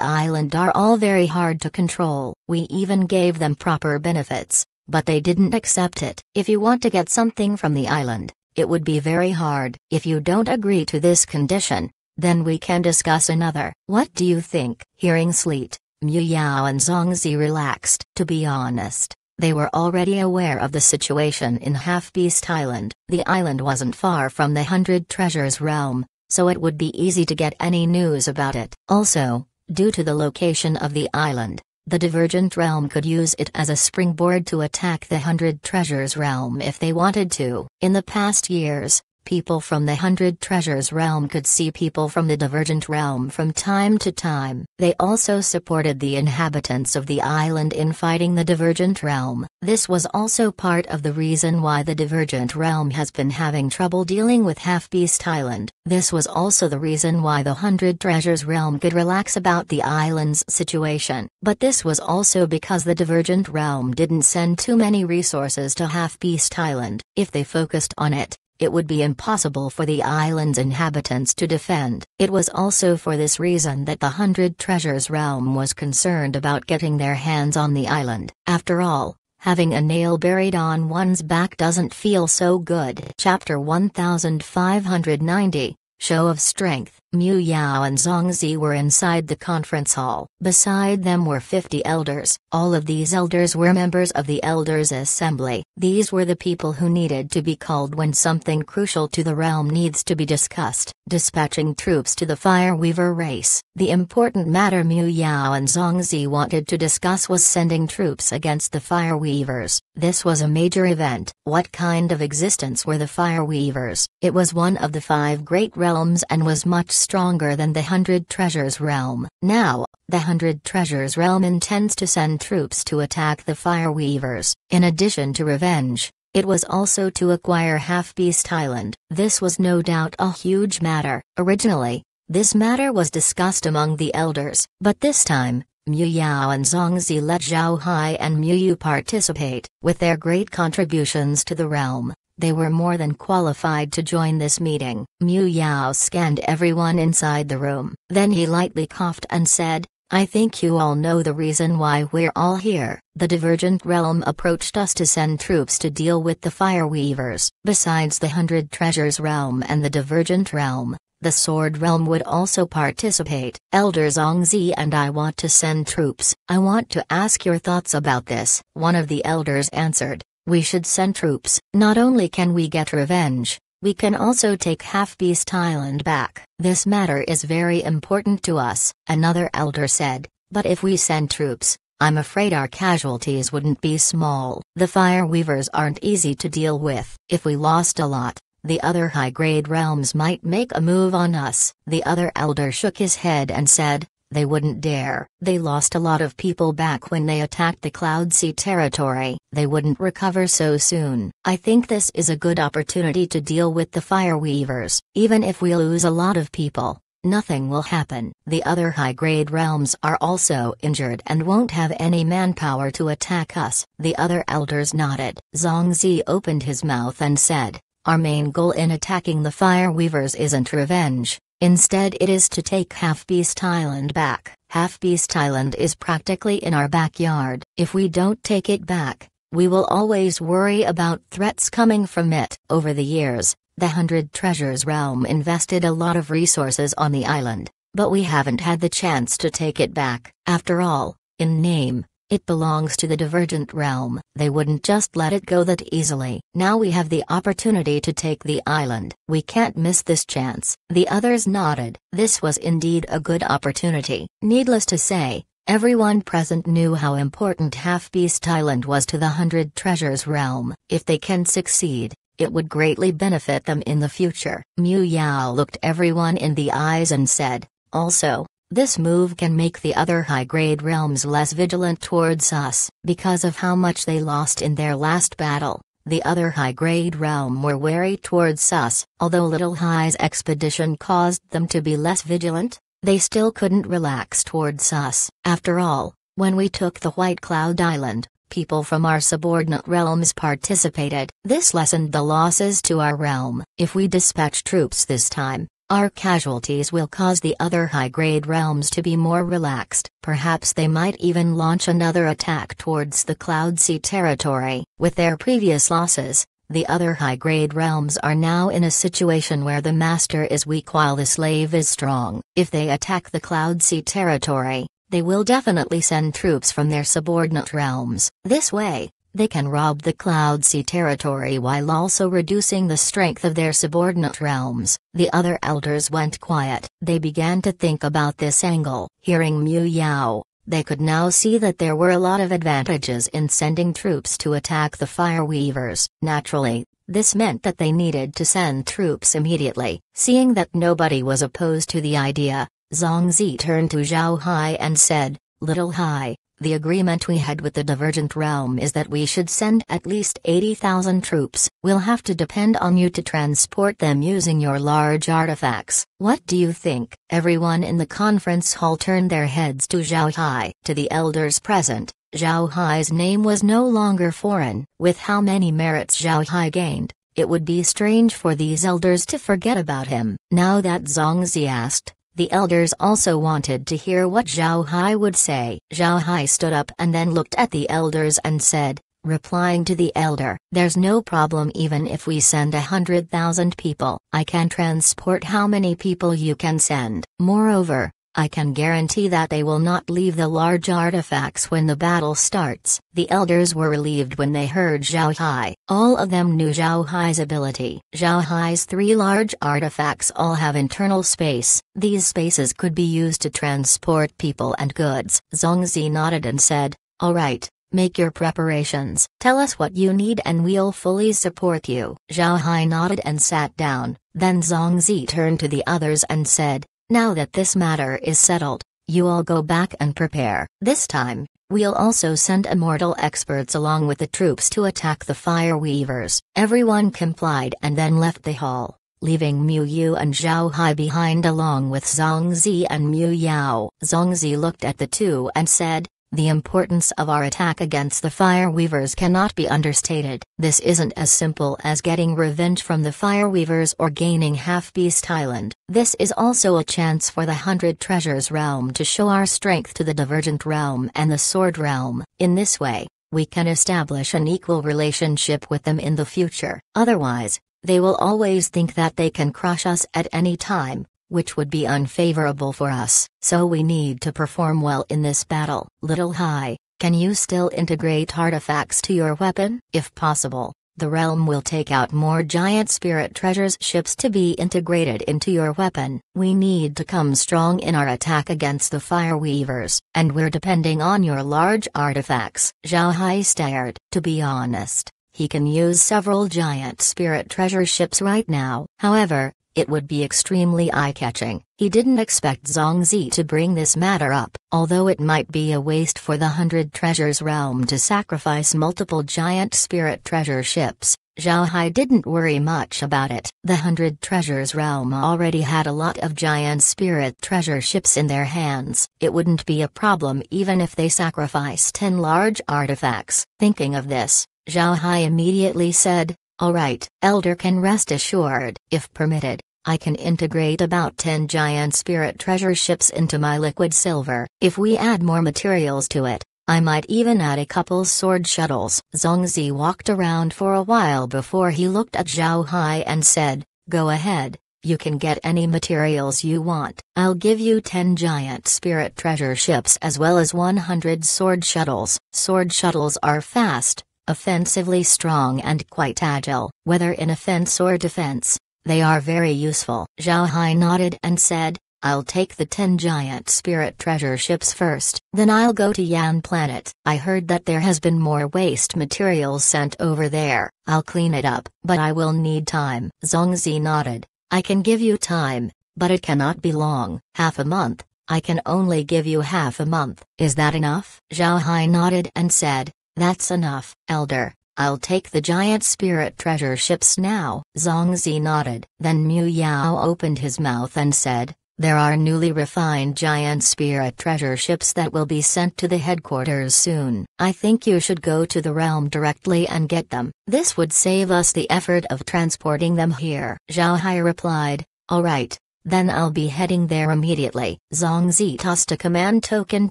island are all very hard to control. We even gave them proper benefits, but they didn't accept it. If you want to get something from the island, it would be very hard. If you don't agree to this condition, then we can discuss another. What do you think?" Hearing Sleet, Mu Yao and Zongzi relaxed. To be honest, they were already aware of the situation in Half-Beast Island. The island wasn't far from the 100 Treasures realm, so it would be easy to get any news about it. Also, Due to the location of the island, the Divergent Realm could use it as a springboard to attack the Hundred Treasures Realm if they wanted to. In the past years, people from the Hundred Treasures Realm could see people from the Divergent Realm from time to time. They also supported the inhabitants of the island in fighting the Divergent Realm. This was also part of the reason why the Divergent Realm has been having trouble dealing with Half-Beast Island. This was also the reason why the Hundred Treasures Realm could relax about the island's situation. But this was also because the Divergent Realm didn't send too many resources to Half-Beast Island. If they focused on it, it would be impossible for the island's inhabitants to defend. It was also for this reason that the Hundred Treasures Realm was concerned about getting their hands on the island. After all, having a nail buried on one's back doesn't feel so good. Chapter 1590, Show of Strength. Mu Yao and Zongzi were inside the conference hall. Beside them were 50 elders. All of these elders were members of the Elders' Assembly. These were the people who needed to be called when something crucial to the realm needs to be discussed. Dispatching troops to the Fireweaver race. The important matter Mu Yao and Zongzi wanted to discuss was sending troops against the Fireweavers. This was a major event. What kind of existence were the Fireweavers? It was one of the 5 great realms and was much stronger than the Hundred Treasures Realm. Now, the Hundred Treasures Realm intends to send troops to attack the Fireweavers. In addition to revenge, it was also to acquire Half-Beast Island. This was no doubt a huge matter. Originally, this matter was discussed among the elders, but this time, Mu Yao and Zongzi let Zhao Hai and Mu Yu participate. With their great contributions to the realm, they were more than qualified to join this meeting. Mu Yao scanned everyone inside the room. Then he lightly coughed and said, I think you all know the reason why we're all here. The Divergent Realm approached us to send troops to deal with the Fireweavers. Besides the Hundred Treasures Realm and the Divergent Realm, the Sword Realm would also participate. Elder Zongzi and I want to send troops. I want to ask your thoughts about this. One of the elders answered, we should send troops. Not only can we get revenge, we can also take Half-Beast Island back. This matter is very important to us, another elder said, but if we send troops, I'm afraid our casualties wouldn't be small. The Fireweavers aren't easy to deal with. If we lost a lot, the other high-grade realms might make a move on us. The other elder shook his head and said, they wouldn't dare. They lost a lot of people back when they attacked the Cloud Sea territory. They wouldn't recover so soon. I think this is a good opportunity to deal with the Fireweavers. Even if we lose a lot of people, nothing will happen. The other high-grade realms are also injured and won't have any manpower to attack us. The other elders nodded. Zongzi opened his mouth and said, our main goal in attacking the Fireweavers isn't revenge. Instead it is to take Half-Beast Island back. Half-Beast Island is practically in our backyard. If we don't take it back, we will always worry about threats coming from it. Over the years, the Hundred Treasures Realm invested a lot of resources on the island, but we haven't had the chance to take it back. After all, in name, it belongs to the Divergent Realm. They wouldn't just let it go that easily. Now we have the opportunity to take the island. We can't miss this chance. The others nodded. This was indeed a good opportunity. Needless to say, everyone present knew how important Half-Beast Island was to the Hundred Treasures Realm. If they can succeed, it would greatly benefit them in the future. Mu Yao looked everyone in the eyes and said, also, this move can make the other high-grade realms less vigilant towards us. Because of how much they lost in their last battle, the other high-grade realm were wary towards us. Although Little High's expedition caused them to be less vigilant, they still couldn't relax towards us. After all, when we took the White Cloud Island, people from our subordinate realms participated. This lessened the losses to our realm. If we dispatch troops this time, our casualties will cause the other high-grade realms to be more relaxed. Perhaps they might even launch another attack towards the Cloud Sea territory. With their previous losses, the other high-grade realms are now in a situation where the master is weak while the slave is strong. If they attack the Cloud Sea territory, they will definitely send troops from their subordinate realms. This way, They can rob the Cloud Sea territory while also reducing the strength of their subordinate realms. The other elders went quiet. They began to think about this angle. Hearing Mu Yao, they could now see that there were a lot of advantages in sending troops to attack the Fire Weavers. Naturally, this meant that they needed to send troops immediately. Seeing that nobody was opposed to the idea, Zhongzi turned to Zhao Hai and said, "Little Hai, the agreement we had with the Divergent Realm is that we should send at least 80,000 troops. We'll have to depend on you to transport them using your large artifacts. What do you think?" Everyone in the conference hall turned their heads to Zhao Hai. To the elders present, Zhao Hai's name was no longer foreign. With how many merits Zhao Hai gained, it would be strange for these elders to forget about him. Now that Zhongzi asked, the elders also wanted to hear what Zhao Hai would say. Zhao Hai stood up and then looked at the elders and said, replying to the elder, "There's no problem even if we send 100,000 people. I can transport how many people you can send. Moreover, I can guarantee that they will not leave the large artifacts when the battle starts." The elders were relieved when they heard Zhao Hai. All of them knew Zhao Hai's ability. Zhao Hai's 3 large artifacts all have internal space. These spaces could be used to transport people and goods. Zhongzi nodded and said, "All right, make your preparations. Tell us what you need and we'll fully support you." Zhao Hai nodded and sat down. Then Zhongzi turned to the others and said, "Now that this matter is settled, you all go back and prepare. This time, we'll also send immortal experts along with the troops to attack the Fire Weavers." Everyone complied and then left the hall, leaving Mu Yu and Zhao Hai behind along with Zhongzi and Mu Yao. Zhongzi looked at the two and said, "The importance of our attack against the Fire Weavers cannot be understated. This isn't as simple as getting revenge from the Fire Weavers or gaining Half-Beast Island. This is also a chance for the 100 Treasures Realm to show our strength to the Divergent Realm and the Sword Realm. In this way, we can establish an equal relationship with them in the future. Otherwise, they will always think that they can crush us at any time, which would be unfavorable for us. So we need to perform well in this battle." Little Hai, can you still integrate artifacts to your weapon? If possible, the realm will take out more giant spirit treasures ships to be integrated into your weapon. We need to come strong in our attack against the Fire Weavers, and we're depending on your large artifacts. Zhao Hai stared. To be honest, he can use several giant spirit treasure ships right now. However, it would be extremely eye-catching. He didn't expect Zhongzi to bring this matter up. Although it might be a waste for the 100 Treasures Realm to sacrifice multiple giant spirit treasure ships, Zhao Hai didn't worry much about it. The 100 Treasures Realm already had a lot of giant spirit treasure ships in their hands. It wouldn't be a problem even if they sacrificed 10 large artifacts. Thinking of this, Zhao Hai immediately said, "All right, Elder can rest assured. If permitted, I can integrate about 10 giant spirit treasure ships into my liquid silver. If we add more materials to it, I might even add a couple sword shuttles." Zhongzi walked around for a while before he looked at Zhao Hai and said, "Go ahead, you can get any materials you want. I'll give you 10 giant spirit treasure ships as well as 100 sword shuttles." Sword shuttles are fast, offensively strong and quite agile. Whether in offense or defense, they are very useful. Zhao Hai nodded and said, "I'll take the 10 giant spirit treasure ships first. Then I'll go to Yan Planet. I heard that there has been more waste materials sent over there. I'll clean it up. But I will need time." Zhongzi nodded. "I can give you time, but it cannot be long. Half a month. I can only give you half a month. Is that enough?" Zhao Hai nodded and said, "That's enough, Elder. I'll take the giant spirit treasure ships now." Zhongzi nodded. Then Mu Yao opened his mouth and said, "There are newly refined giant spirit treasure ships that will be sent to the headquarters soon. I think you should go to the realm directly and get them. This would save us the effort of transporting them here." Zhao Hai replied, "All right, then I'll be heading there immediately." Zhongzi tossed a command token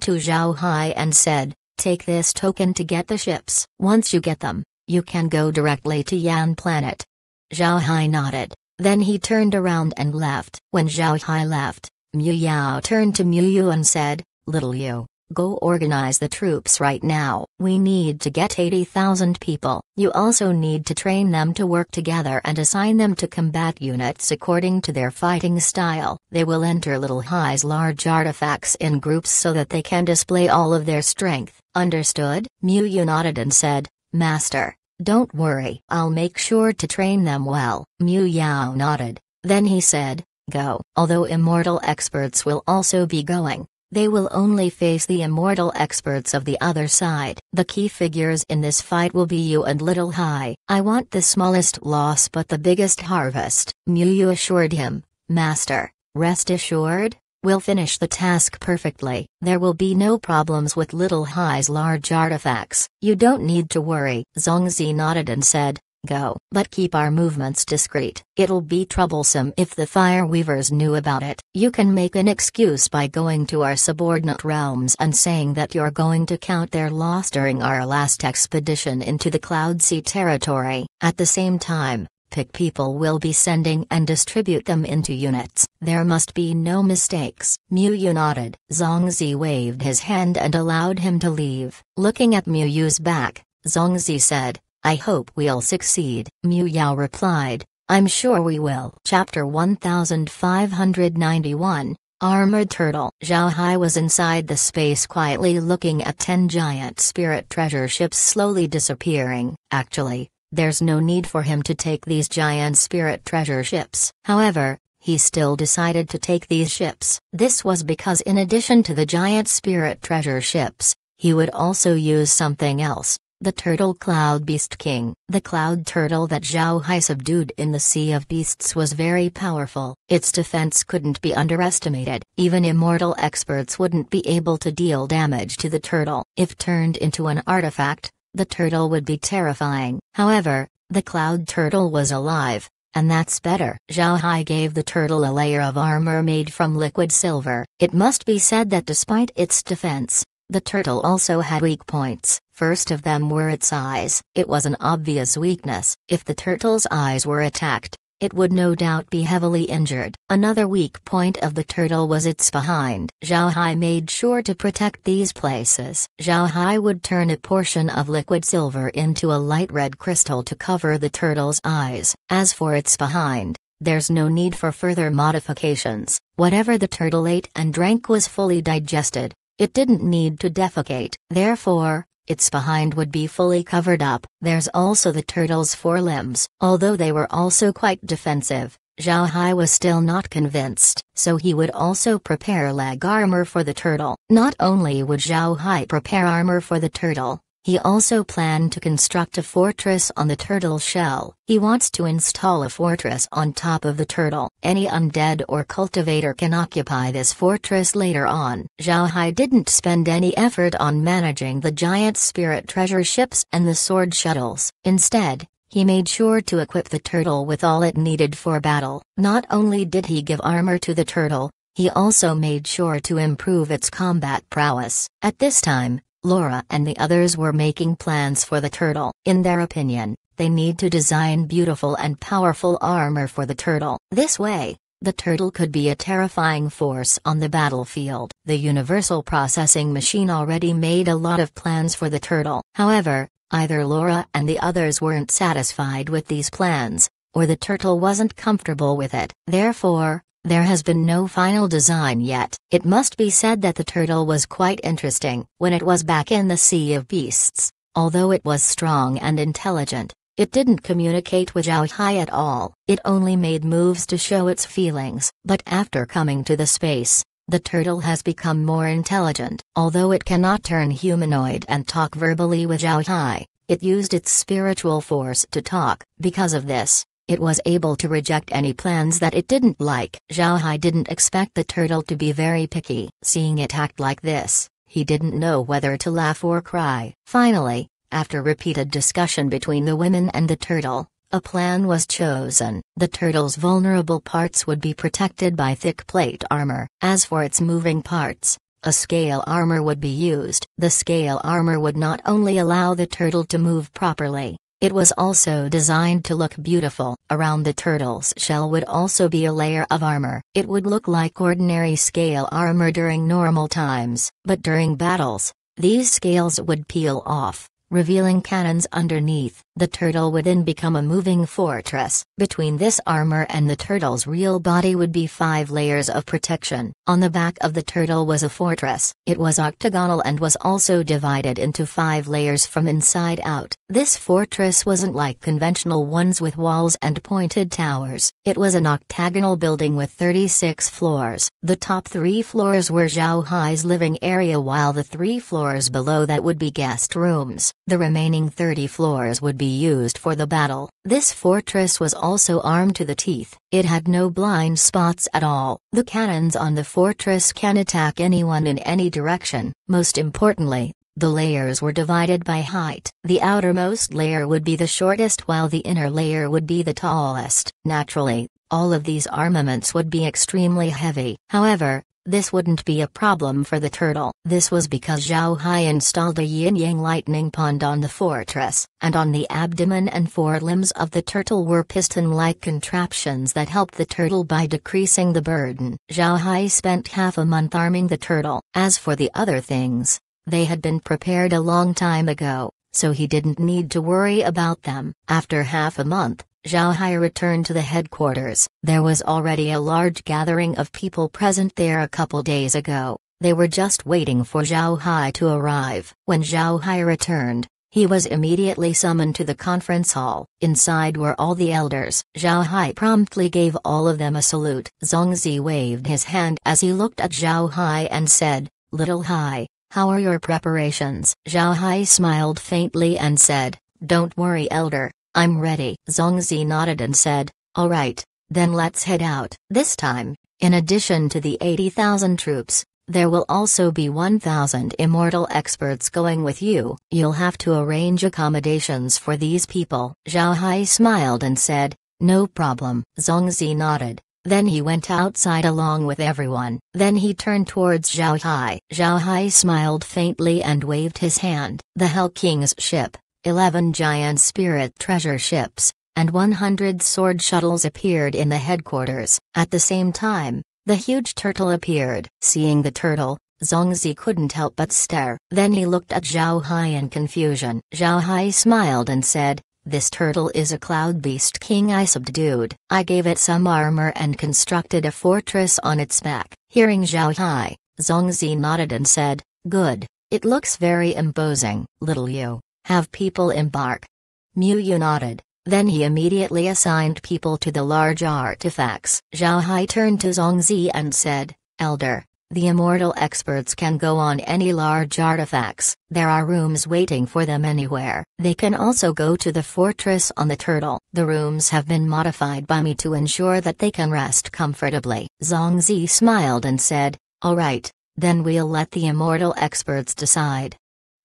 to Zhao Hai and said, "Take this token to get the ships. Once you get them, you can go directly to Yan Planet." Zhao Hai nodded. Then he turned around and left. When Zhao Hai left, Mu Yao turned to Mu Yu and said, "Little Yu, Go organize the troops right now. We need to get 80,000 people. You also need to train them to work together and assign them to combat units according to their fighting style. They will enter Little High's large artifacts in groups so that they can display all of their strength. Understood? Mu Yu nodded and said, Master, don't worry. I'll make sure to train them well. Mu Yao nodded. Then he said, Go. Although immortal experts will also be going, they will only face the immortal experts of the other side. The key figures in this fight will be you and Little High. I want the smallest loss but the biggest harvest. Mu Yu assured him, Master, rest assured, we'll finish the task perfectly. There will be no problems with Little High's large artifacts. You don't need to worry. Zhongzi nodded and said, Go. But keep our movements discreet. It'll be troublesome if the Fire Weavers knew about it. You can make an excuse by going to our subordinate realms and saying that you're going to count their loss during our last expedition into the Cloud Sea territory. At the same time, pick people will be sending and distribute them into units. There must be no mistakes. Mu Yu nodded. Zhongzi waved his hand and allowed him to leave. Looking at Mu Yu's back, Zhongzi said, I hope we'll succeed. Mu Yao replied, I'm sure we will. Chapter 1591, Armored Turtle. Zhao Hai was inside the space quietly looking at 10 giant spirit treasure ships slowly disappearing. Actually, there's no need for him to take these giant spirit treasure ships. However, he still decided to take these ships. This was because in addition to the giant spirit treasure ships, he would also use something else. The Turtle Cloud Beast King. The cloud turtle that Zhao Hai subdued in the Sea of Beasts was very powerful. Its defense couldn't be underestimated. Even immortal experts wouldn't be able to deal damage to the turtle. If turned into an artifact, the turtle would be terrifying. However, the cloud turtle was alive, and that's better. Zhao Hai gave the turtle a layer of armor made from liquid silver. It must be said that despite its defense, the turtle also had weak points. First of them were its eyes. It was an obvious weakness. If the turtle's eyes were attacked, it would no doubt be heavily injured. Another weak point of the turtle was its behind. Zhao Hai made sure to protect these places. Zhao Hai would turn a portion of liquid silver into a light red crystal to cover the turtle's eyes. As for its behind, there's no need for further modifications. Whatever the turtle ate and drank was fully digested. It didn't need to defecate. Therefore, its behind would be fully covered up. There's also the turtle's forelimbs. Although they were also quite defensive, Zhao Hai was still not convinced. So he would also prepare leg armor for the turtle. Not only would Zhao Hai prepare armor for the turtle, he also planned to construct a fortress on the turtle shell. He wants to install a fortress on top of the turtle. Any undead or cultivator can occupy this fortress later on. Zhao Hai didn't spend any effort on managing the giant spirit treasure ships and the sword shuttles. Instead, he made sure to equip the turtle with all it needed for battle. Not only did he give armor to the turtle, he also made sure to improve its combat prowess. At this time, Laura and the others were making plans for the turtle. In their opinion, they need to design beautiful and powerful armor for the turtle. This way, the turtle could be a terrifying force on the battlefield. The Universal Processing Machine already made a lot of plans for the turtle. However, either Laura and the others weren't satisfied with these plans, or the turtle wasn't comfortable with it. Therefore, there has been no final design yet. It must be said that the turtle was quite interesting. When it was back in the Sea of Beasts, although it was strong and intelligent, it didn't communicate with Zhao Hai at all. It only made moves to show its feelings. But after coming to the space, the turtle has become more intelligent. Although it cannot turn humanoid and talk verbally with Zhao Hai, it used its spiritual force to talk. Because of this, it was able to reject any plans that it didn't like. Zhao Hai didn't expect the turtle to be very picky. Seeing it act like this, he didn't know whether to laugh or cry. Finally, after repeated discussion between the women and the turtle, a plan was chosen. The turtle's vulnerable parts would be protected by thick plate armor. As for its moving parts, a scale armor would be used. The scale armor would not only allow the turtle to move properly, It was also designed to look beautiful. Around the turtle's shell would also be a layer of armor. It would look like ordinary scale armor during normal times, but during battles, these scales would peel off, revealing cannons underneath. The turtle would then become a moving fortress. Between this armor and the turtle's real body would be 5 layers of protection. On the back of the turtle was a fortress. It was octagonal and was also divided into 5 layers from inside out. This fortress wasn't like conventional ones with walls and pointed towers. It was an octagonal building with 36 floors. The top 3 floors were Zhao Hai's living area, while the 3 floors below that would be guest rooms. The remaining 30 floors would be used for the battle. This fortress was also armed to the teeth. It had no blind spots at all. The cannons on the fortress can attack anyone in any direction. Most importantly, the layers were divided by height. The outermost layer would be the shortest while the inner layer would be the tallest. Naturally, all of these armaments would be extremely heavy. However, this wouldn't be a problem for the turtle. This was because Zhao Hai installed a yin-yang lightning pond on the fortress, and on the abdomen and forelimbs of the turtle were piston-like contraptions that helped the turtle by decreasing the burden. Zhao Hai spent half a month arming the turtle. As for the other things, they had been prepared a long time ago, so he didn't need to worry about them. After half a month, Zhao Hai returned to the headquarters. There was already a large gathering of people present there a couple days ago. They were just waiting for Zhao Hai to arrive. When Zhao Hai returned, he was immediately summoned to the conference hall. Inside were all the elders. Zhao Hai promptly gave all of them a salute. Zongzi waved his hand as he looked at Zhao Hai and said, "Little Hai, how are your preparations?" Zhao Hai smiled faintly and said, "Don't worry, elder. I'm ready." Zongzi nodded and said, "All right, then let's head out." This time, in addition to the 80,000 troops, there will also be 1,000 immortal experts going with you. You'll have to arrange accommodations for these people. Zhao Hai smiled and said, "No problem." Zongzi nodded. Then he went outside along with everyone. Then he turned towards Zhao Hai. Zhao Hai smiled faintly and waved his hand. The Hell King's ship, 11 giant spirit treasure ships, and 100 sword shuttles appeared in the headquarters. At the same time, the huge turtle appeared. Seeing the turtle, Zongzi couldn't help but stare. Then he looked at Zhao Hai in confusion. Zhao Hai smiled and said, "This turtle is a cloud beast king I subdued. I gave it some armor and constructed a fortress on its back." Hearing Zhao Hai, Zongzi nodded and said, "Good. It looks very imposing." "Little you, have people embark." Mu Yu nodded. Then he immediately assigned people to the large artifacts. Zhao Hai turned to Zongzi and said, "Elder, the immortal experts can go on any large artifacts. There are rooms waiting for them anywhere. They can also go to the fortress on the turtle. The rooms have been modified by me to ensure that they can rest comfortably." Zongzi smiled and said, "All right, then we'll let the immortal experts decide."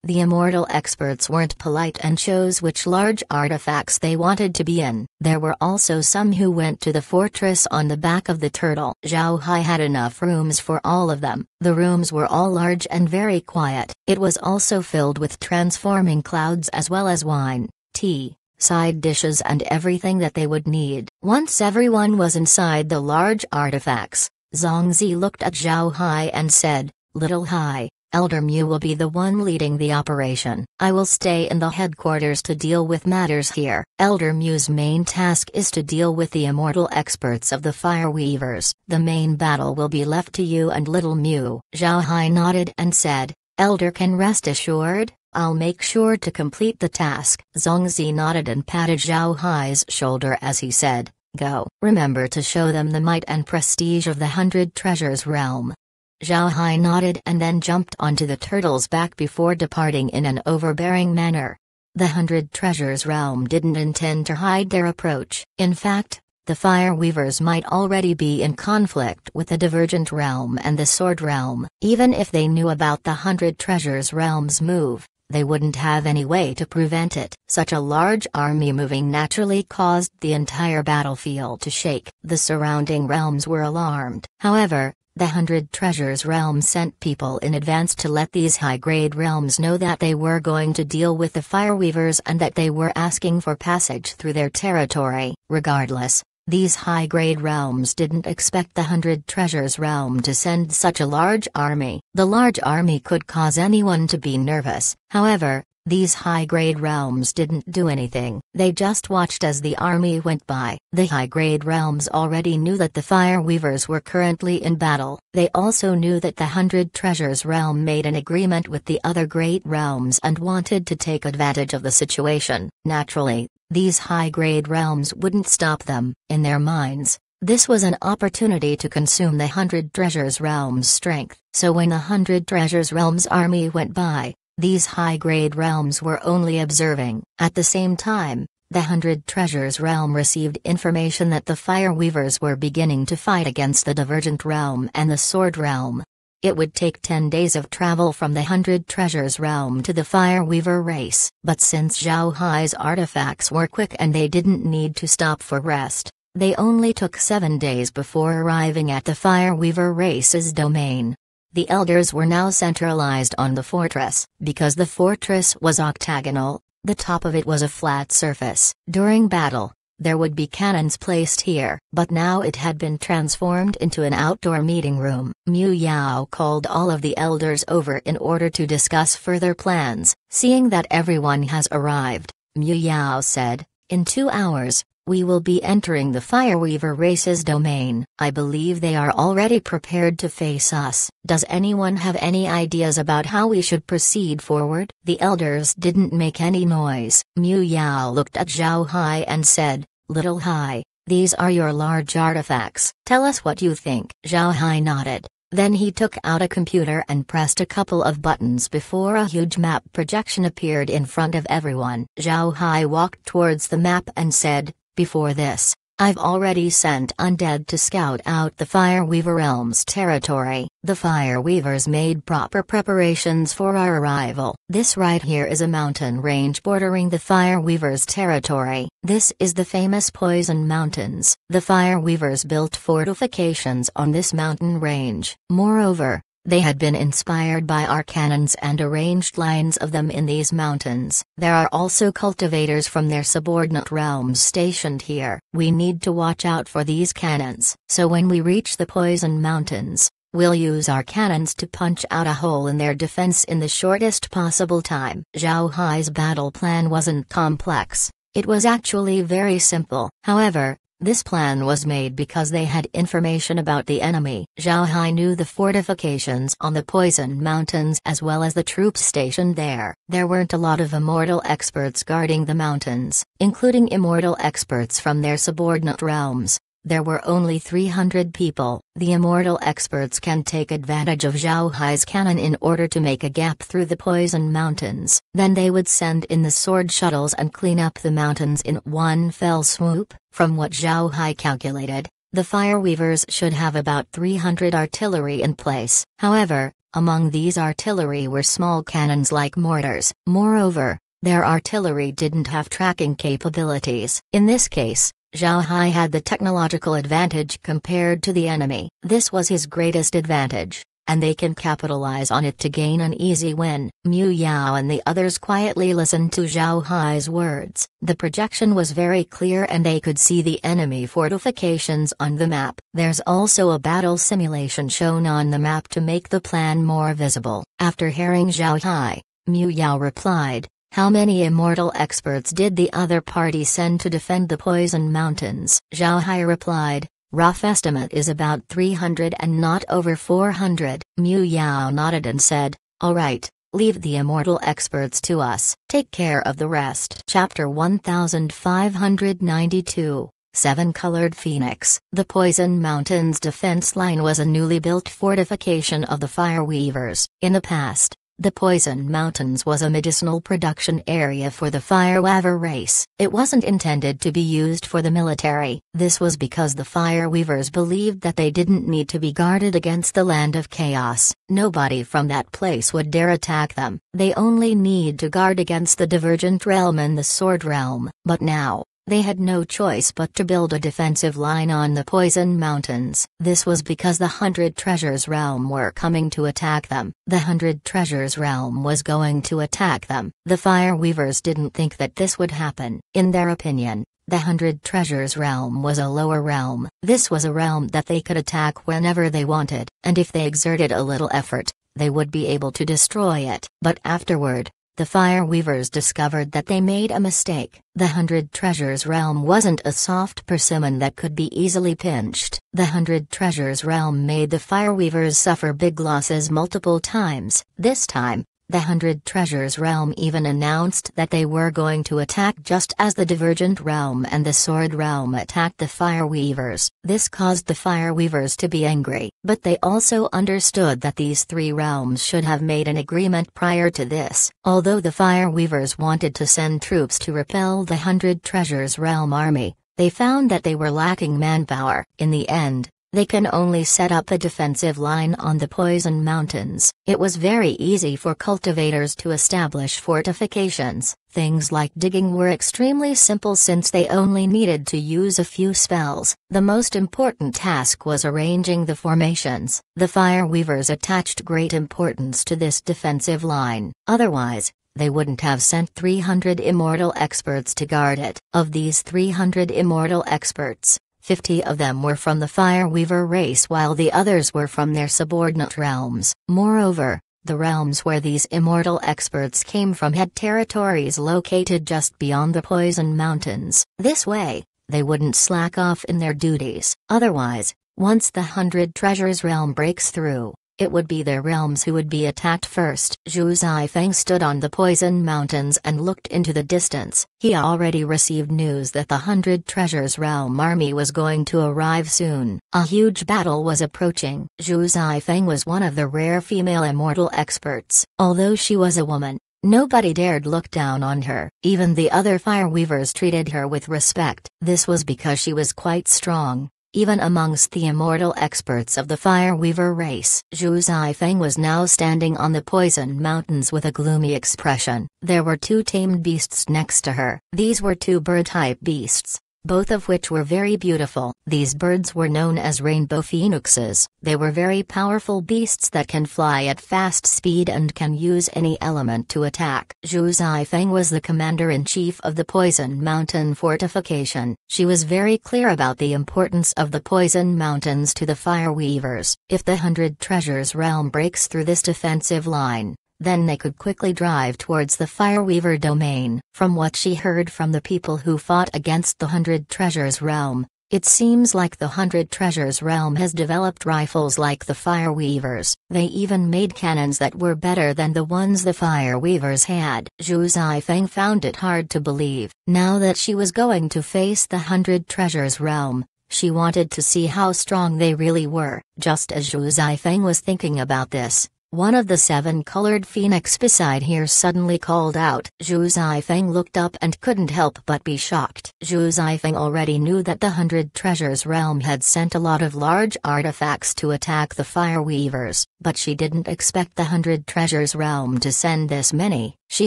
The immortal experts weren't polite and chose which large artifacts they wanted to be in. There were also some who went to the fortress on the back of the turtle. Zhao Hai had enough rooms for all of them. The rooms were all large and very quiet. It was also filled with transforming clouds as well as wine, tea, side dishes and everything that they would need. Once everyone was inside the large artifacts, Zongzi looked at Zhao Hai and said, "Little Hai, Elder Mu will be the one leading the operation. I will stay in the headquarters to deal with matters here. Elder Mu's main task is to deal with the immortal experts of the Fire Weavers. The main battle will be left to you and Little Mu." Zhao Hai nodded and said, "Elder can rest assured, I'll make sure to complete the task." Zongzi nodded and patted Zhao Hai's shoulder as he said, "Go. Remember to show them the might and prestige of the 100 Treasures realm." Zhao Hai nodded and then jumped onto the turtle's back before departing in an overbearing manner. The 100 Treasures realm didn't intend to hide their approach. In fact, the Fire Weavers might already be in conflict with the Divergent realm and the Sword realm. Even if they knew about the 100 Treasures realm's move, they wouldn't have any way to prevent it. Such a large army moving naturally caused the entire battlefield to shake. The surrounding realms were alarmed. However, The 100 Treasures realm sent people in advance to let these high-grade realms know that they were going to deal with the Fireweavers and that they were asking for passage through their territory. Regardless, these high-grade realms didn't expect the 100 Treasures realm to send such a large army. The large army could cause anyone to be nervous. However, these high-grade realms didn't do anything. They just watched as the army went by. The high-grade realms already knew that the Fireweavers were currently in battle. They also knew that the 100 Treasures realm made an agreement with the other great realms and wanted to take advantage of the situation. Naturally, these high-grade realms wouldn't stop them. In their minds, this was an opportunity to consume the 100 Treasures realm's strength. So when the 100 Treasures realm's army went by, these high-grade realms were only observing. At the same time, the 100 Treasures realm received information that the Fireweavers were beginning to fight against the Divergent realm and the Sword realm. It would take 10 days of travel from the 100 Treasures realm to the Fireweaver race. But since Zhao Hai's artifacts were quick and they didn't need to stop for rest, they only took 7 days before arriving at the Fireweaver race's domain. The elders were now centralized on the fortress. Because the fortress was octagonal, the top of it was a flat surface. During battle, there would be cannons placed here, but now it had been transformed into an outdoor meeting room. Mu Yao called all of the elders over in order to discuss further plans. Seeing that everyone has arrived, Mu Yao said, "In 2 hours, we will be entering the Fireweaver race's domain. I believe they are already prepared to face us. Does anyone have any ideas about how we should proceed forward?" The elders didn't make any noise. Mu Yao looked at Zhao Hai and said, "Little Hai, these are your large artifacts. Tell us what you think." Zhao Hai nodded. Then he took out a computer and pressed a couple of buttons before a huge map projection appeared in front of everyone. Zhao Hai walked towards the map and said, "Before this, I've already sent undead to scout out the Fireweaver realm's territory. The Fireweavers made proper preparations for our arrival. This right here is a mountain range bordering the Fireweavers' territory. This is the famous Poison Mountains. The Fireweavers built fortifications on this mountain range. Moreover, they had been inspired by our cannons and arranged lines of them in these mountains. There are also cultivators from their subordinate realms stationed here. We need to watch out for these cannons. So when we reach the Poison Mountains, we'll use our cannons to punch out a hole in their defense in the shortest possible time." Zhao Hai's battle plan wasn't complex. It was actually very simple. However, this plan was made because they had information about the enemy. Zhao Hai knew the fortifications on the Poison Mountains as well as the troops stationed there. There weren't a lot of immortal experts guarding the mountains, including immortal experts from their subordinate realms. There were only 300 people. The immortal experts can take advantage of Zhao Hai's cannon in order to make a gap through the Poison Mountains. Then they would send in the sword shuttles and clean up the mountains in one fell swoop. From what Zhao Hai calculated, the Fireweavers should have about 300 artillery in place. However, among these artillery were small cannons like mortars. Moreover, their artillery didn't have tracking capabilities. In this case, Zhao Hai had the technological advantage compared to the enemy. This was his greatest advantage, and they can capitalize on it to gain an easy win. Mu Yao and the others quietly listened to Zhao Hai's words. The projection was very clear and they could see the enemy fortifications on the map. There's also a battle simulation shown on the map to make the plan more visible. After hearing Zhao Hai, Mu Yao replied, "How many immortal experts did the other party send to defend the Poison Mountains?" Zhao Hai replied, "Rough estimate is about 300 and not over 400. Mu Yao nodded and said, "All right, leave the immortal experts to us. Take care of the rest." Chapter 1592, Seven-Colored Phoenix. The Poison Mountains defense line was a newly built fortification of the Fireweavers. In the past, the Poison Mountains was a medicinal production area for the Fireweaver race. It wasn't intended to be used for the military. This was because the Fireweavers believed that they didn't need to be guarded against the Land of Chaos. Nobody from that place would dare attack them. They only need to guard against the Divergent Realm and the Sword Realm. But now, They had no choice but to build a defensive line on the Poison Mountains. This was because the 100 Treasures Realm were coming to attack them. The 100 Treasures Realm was going to attack them. The Fire Weavers didn't think that this would happen. In their opinion, the 100 Treasures Realm was a lower realm. This was a realm that they could attack whenever they wanted, and if they exerted a little effort, they would be able to destroy it. But afterward, the Fire Weavers discovered that they made a mistake. The 100 Treasures Realm wasn't a soft persimmon that could be easily pinched. The 100 Treasures Realm made the Fire Weavers suffer big losses multiple times. This time, the 100 Treasures Realm even announced that they were going to attack just as the Divergent Realm and the Sword Realm attacked the Fire Weavers. This caused the Fire Weavers to be angry, but they also understood that these three realms should have made an agreement prior to this. Although the Fire Weavers wanted to send troops to repel the 100 Treasures Realm army, they found that they were lacking manpower. In the end, they can only set up a defensive line on the Poison Mountains. It was very easy for cultivators to establish fortifications. Things like digging were extremely simple since they only needed to use a few spells. The most important task was arranging the formations. The Fire Weavers attached great importance to this defensive line. Otherwise, they wouldn't have sent 300 immortal experts to guard it. Of these 300 immortal experts, 50 of them were from the Fire Weaver race while the others were from their subordinate realms. Moreover, the realms where these immortal experts came from had territories located just beyond the Poison Mountains. This way, they wouldn't slack off in their duties. Otherwise, once the 100 Treasures Realm breaks through, it would be their realms who would be attacked first. Zhu Zifeng stood on the Poison Mountains and looked into the distance. He already received news that the 100 Treasures Realm army was going to arrive soon. A huge battle was approaching. Zhu Zifeng was one of the rare female immortal experts. Although she was a woman, nobody dared look down on her. Even the other Fire Weavers treated her with respect. This was because she was quite strong, even amongst the immortal experts of the Fire Weaver race. Zhu Zifeng was now standing on the Poison Mountains with a gloomy expression. There were two tamed beasts next to her. These were two bird-type beasts, both of which were very beautiful. These birds were known as rainbow phoenixes. They were very powerful beasts that can fly at fast speed and can use any element to attack. Zhu Zifeng was the commander-in-chief of the Poison Mountain fortification. She was very clear about the importance of the Poison Mountains to the Fire Weavers. If the 100 Treasures Realm breaks through this defensive line, then they could quickly drive towards the Fire Weaver domain. From what she heard from the people who fought against the 100 Treasures Realm, it seems like the 100 Treasures Realm has developed rifles like the Fire Weavers. They even made cannons that were better than the ones the Fire Weavers had. Zhu Zifeng found it hard to believe. Now that she was going to face the 100 Treasures Realm, she wanted to see how strong they really were. Just as Zhu Zifeng was thinking about this, one of the 7-colored phoenix beside her suddenly called out. Zhu Zifeng looked up and couldn't help but be shocked. Zhu Zifeng already knew that the 100 Treasures Realm had sent a lot of large artifacts to attack the Fire Weavers, but she didn't expect the 100 Treasures Realm to send this many. She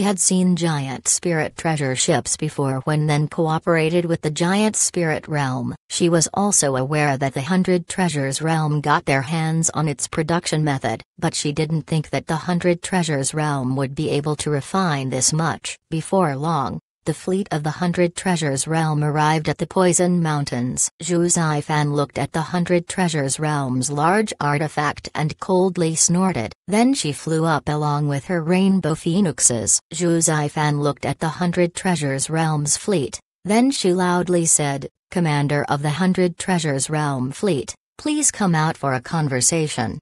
had seen giant spirit treasure ships before when then cooperated with the giant spirit realm. She was also aware that the 100 Treasures Realm got their hands on its production method, but she didn't think that the 100 Treasures Realm would be able to refine this much. Before long, the fleet of the 100 Treasures Realm arrived at the Poison Mountains. Zhu Zifeng looked at the 100 Treasures Realm's large artifact and coldly snorted. Then she flew up along with her rainbow phoenixes. Zhu Zifeng looked at the 100 Treasures Realm's fleet. Then she loudly said, "Commander of the 100 Treasures Realm fleet, please come out for a conversation."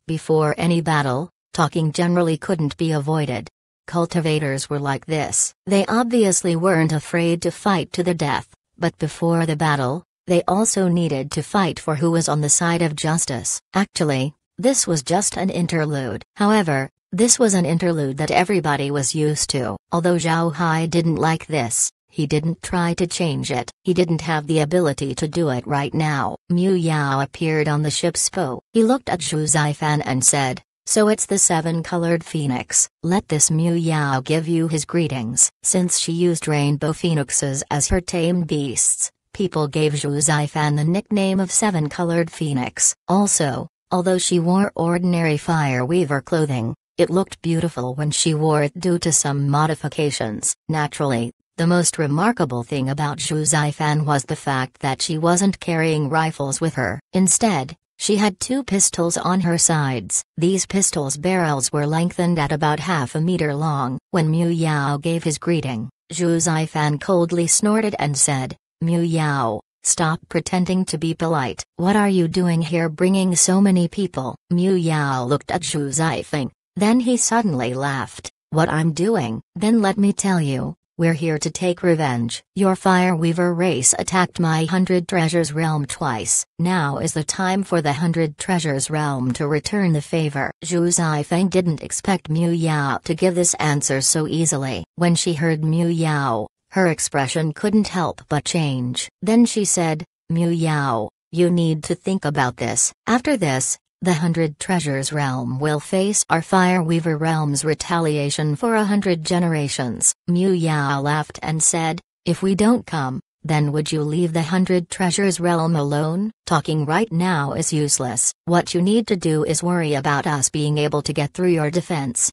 Before any battle, talking generally couldn't be avoided. Cultivators were like this. They obviously weren't afraid to fight to the death, but before the battle, they also needed to fight for who was on the side of justice. Actually, this was just an interlude. However, this was an interlude that everybody was used to. Although Zhao Hai didn't like this, he didn't try to change it. He didn't have the ability to do it right now. Mu Yao appeared on the ship's bow. He looked at Zhu Zifeng and said, So it's the seven-colored phoenix. Let this Mu Yao give you his greetings." Since she used rainbow phoenixes as her tamed beasts, people gave Zhu Zifan the nickname of seven-colored phoenix. Also, although she wore ordinary fire weaver clothing, it looked beautiful when she wore it due to some modifications. Naturally, the most remarkable thing about Zhu Zifan was the fact that she wasn't carrying rifles with her. Instead, she had two pistols on her sides. These pistols' barrels were lengthened at about half a meter long. When Mu Yao gave his greeting, Zhu Zifan coldly snorted and said, "Mu Yao, stop pretending to be polite. What are you doing here bringing so many people?" Mu Yao looked at Zhu Zifan. Then he suddenly laughed. "What I'm doing? Then let me tell you, we're here to take revenge. Your Fire Weaver race attacked my 100 Treasures realm twice. Now is the time for the 100 Treasures realm to return the favor." Zhu Zifang didn't expect Mu Yao to give this answer so easily. When she heard Mu Yao, her expression couldn't help but change. Then she said, "Mu Yao, you need to think about this. After this, the 100 Treasures realm will face our Fire Weaver realm's retaliation for 100 generations." Mu Yao laughed and said, "If we don't come, then would you leave the 100 Treasures realm alone? Talking right now is useless. What you need to do is worry about us being able to get through your defense."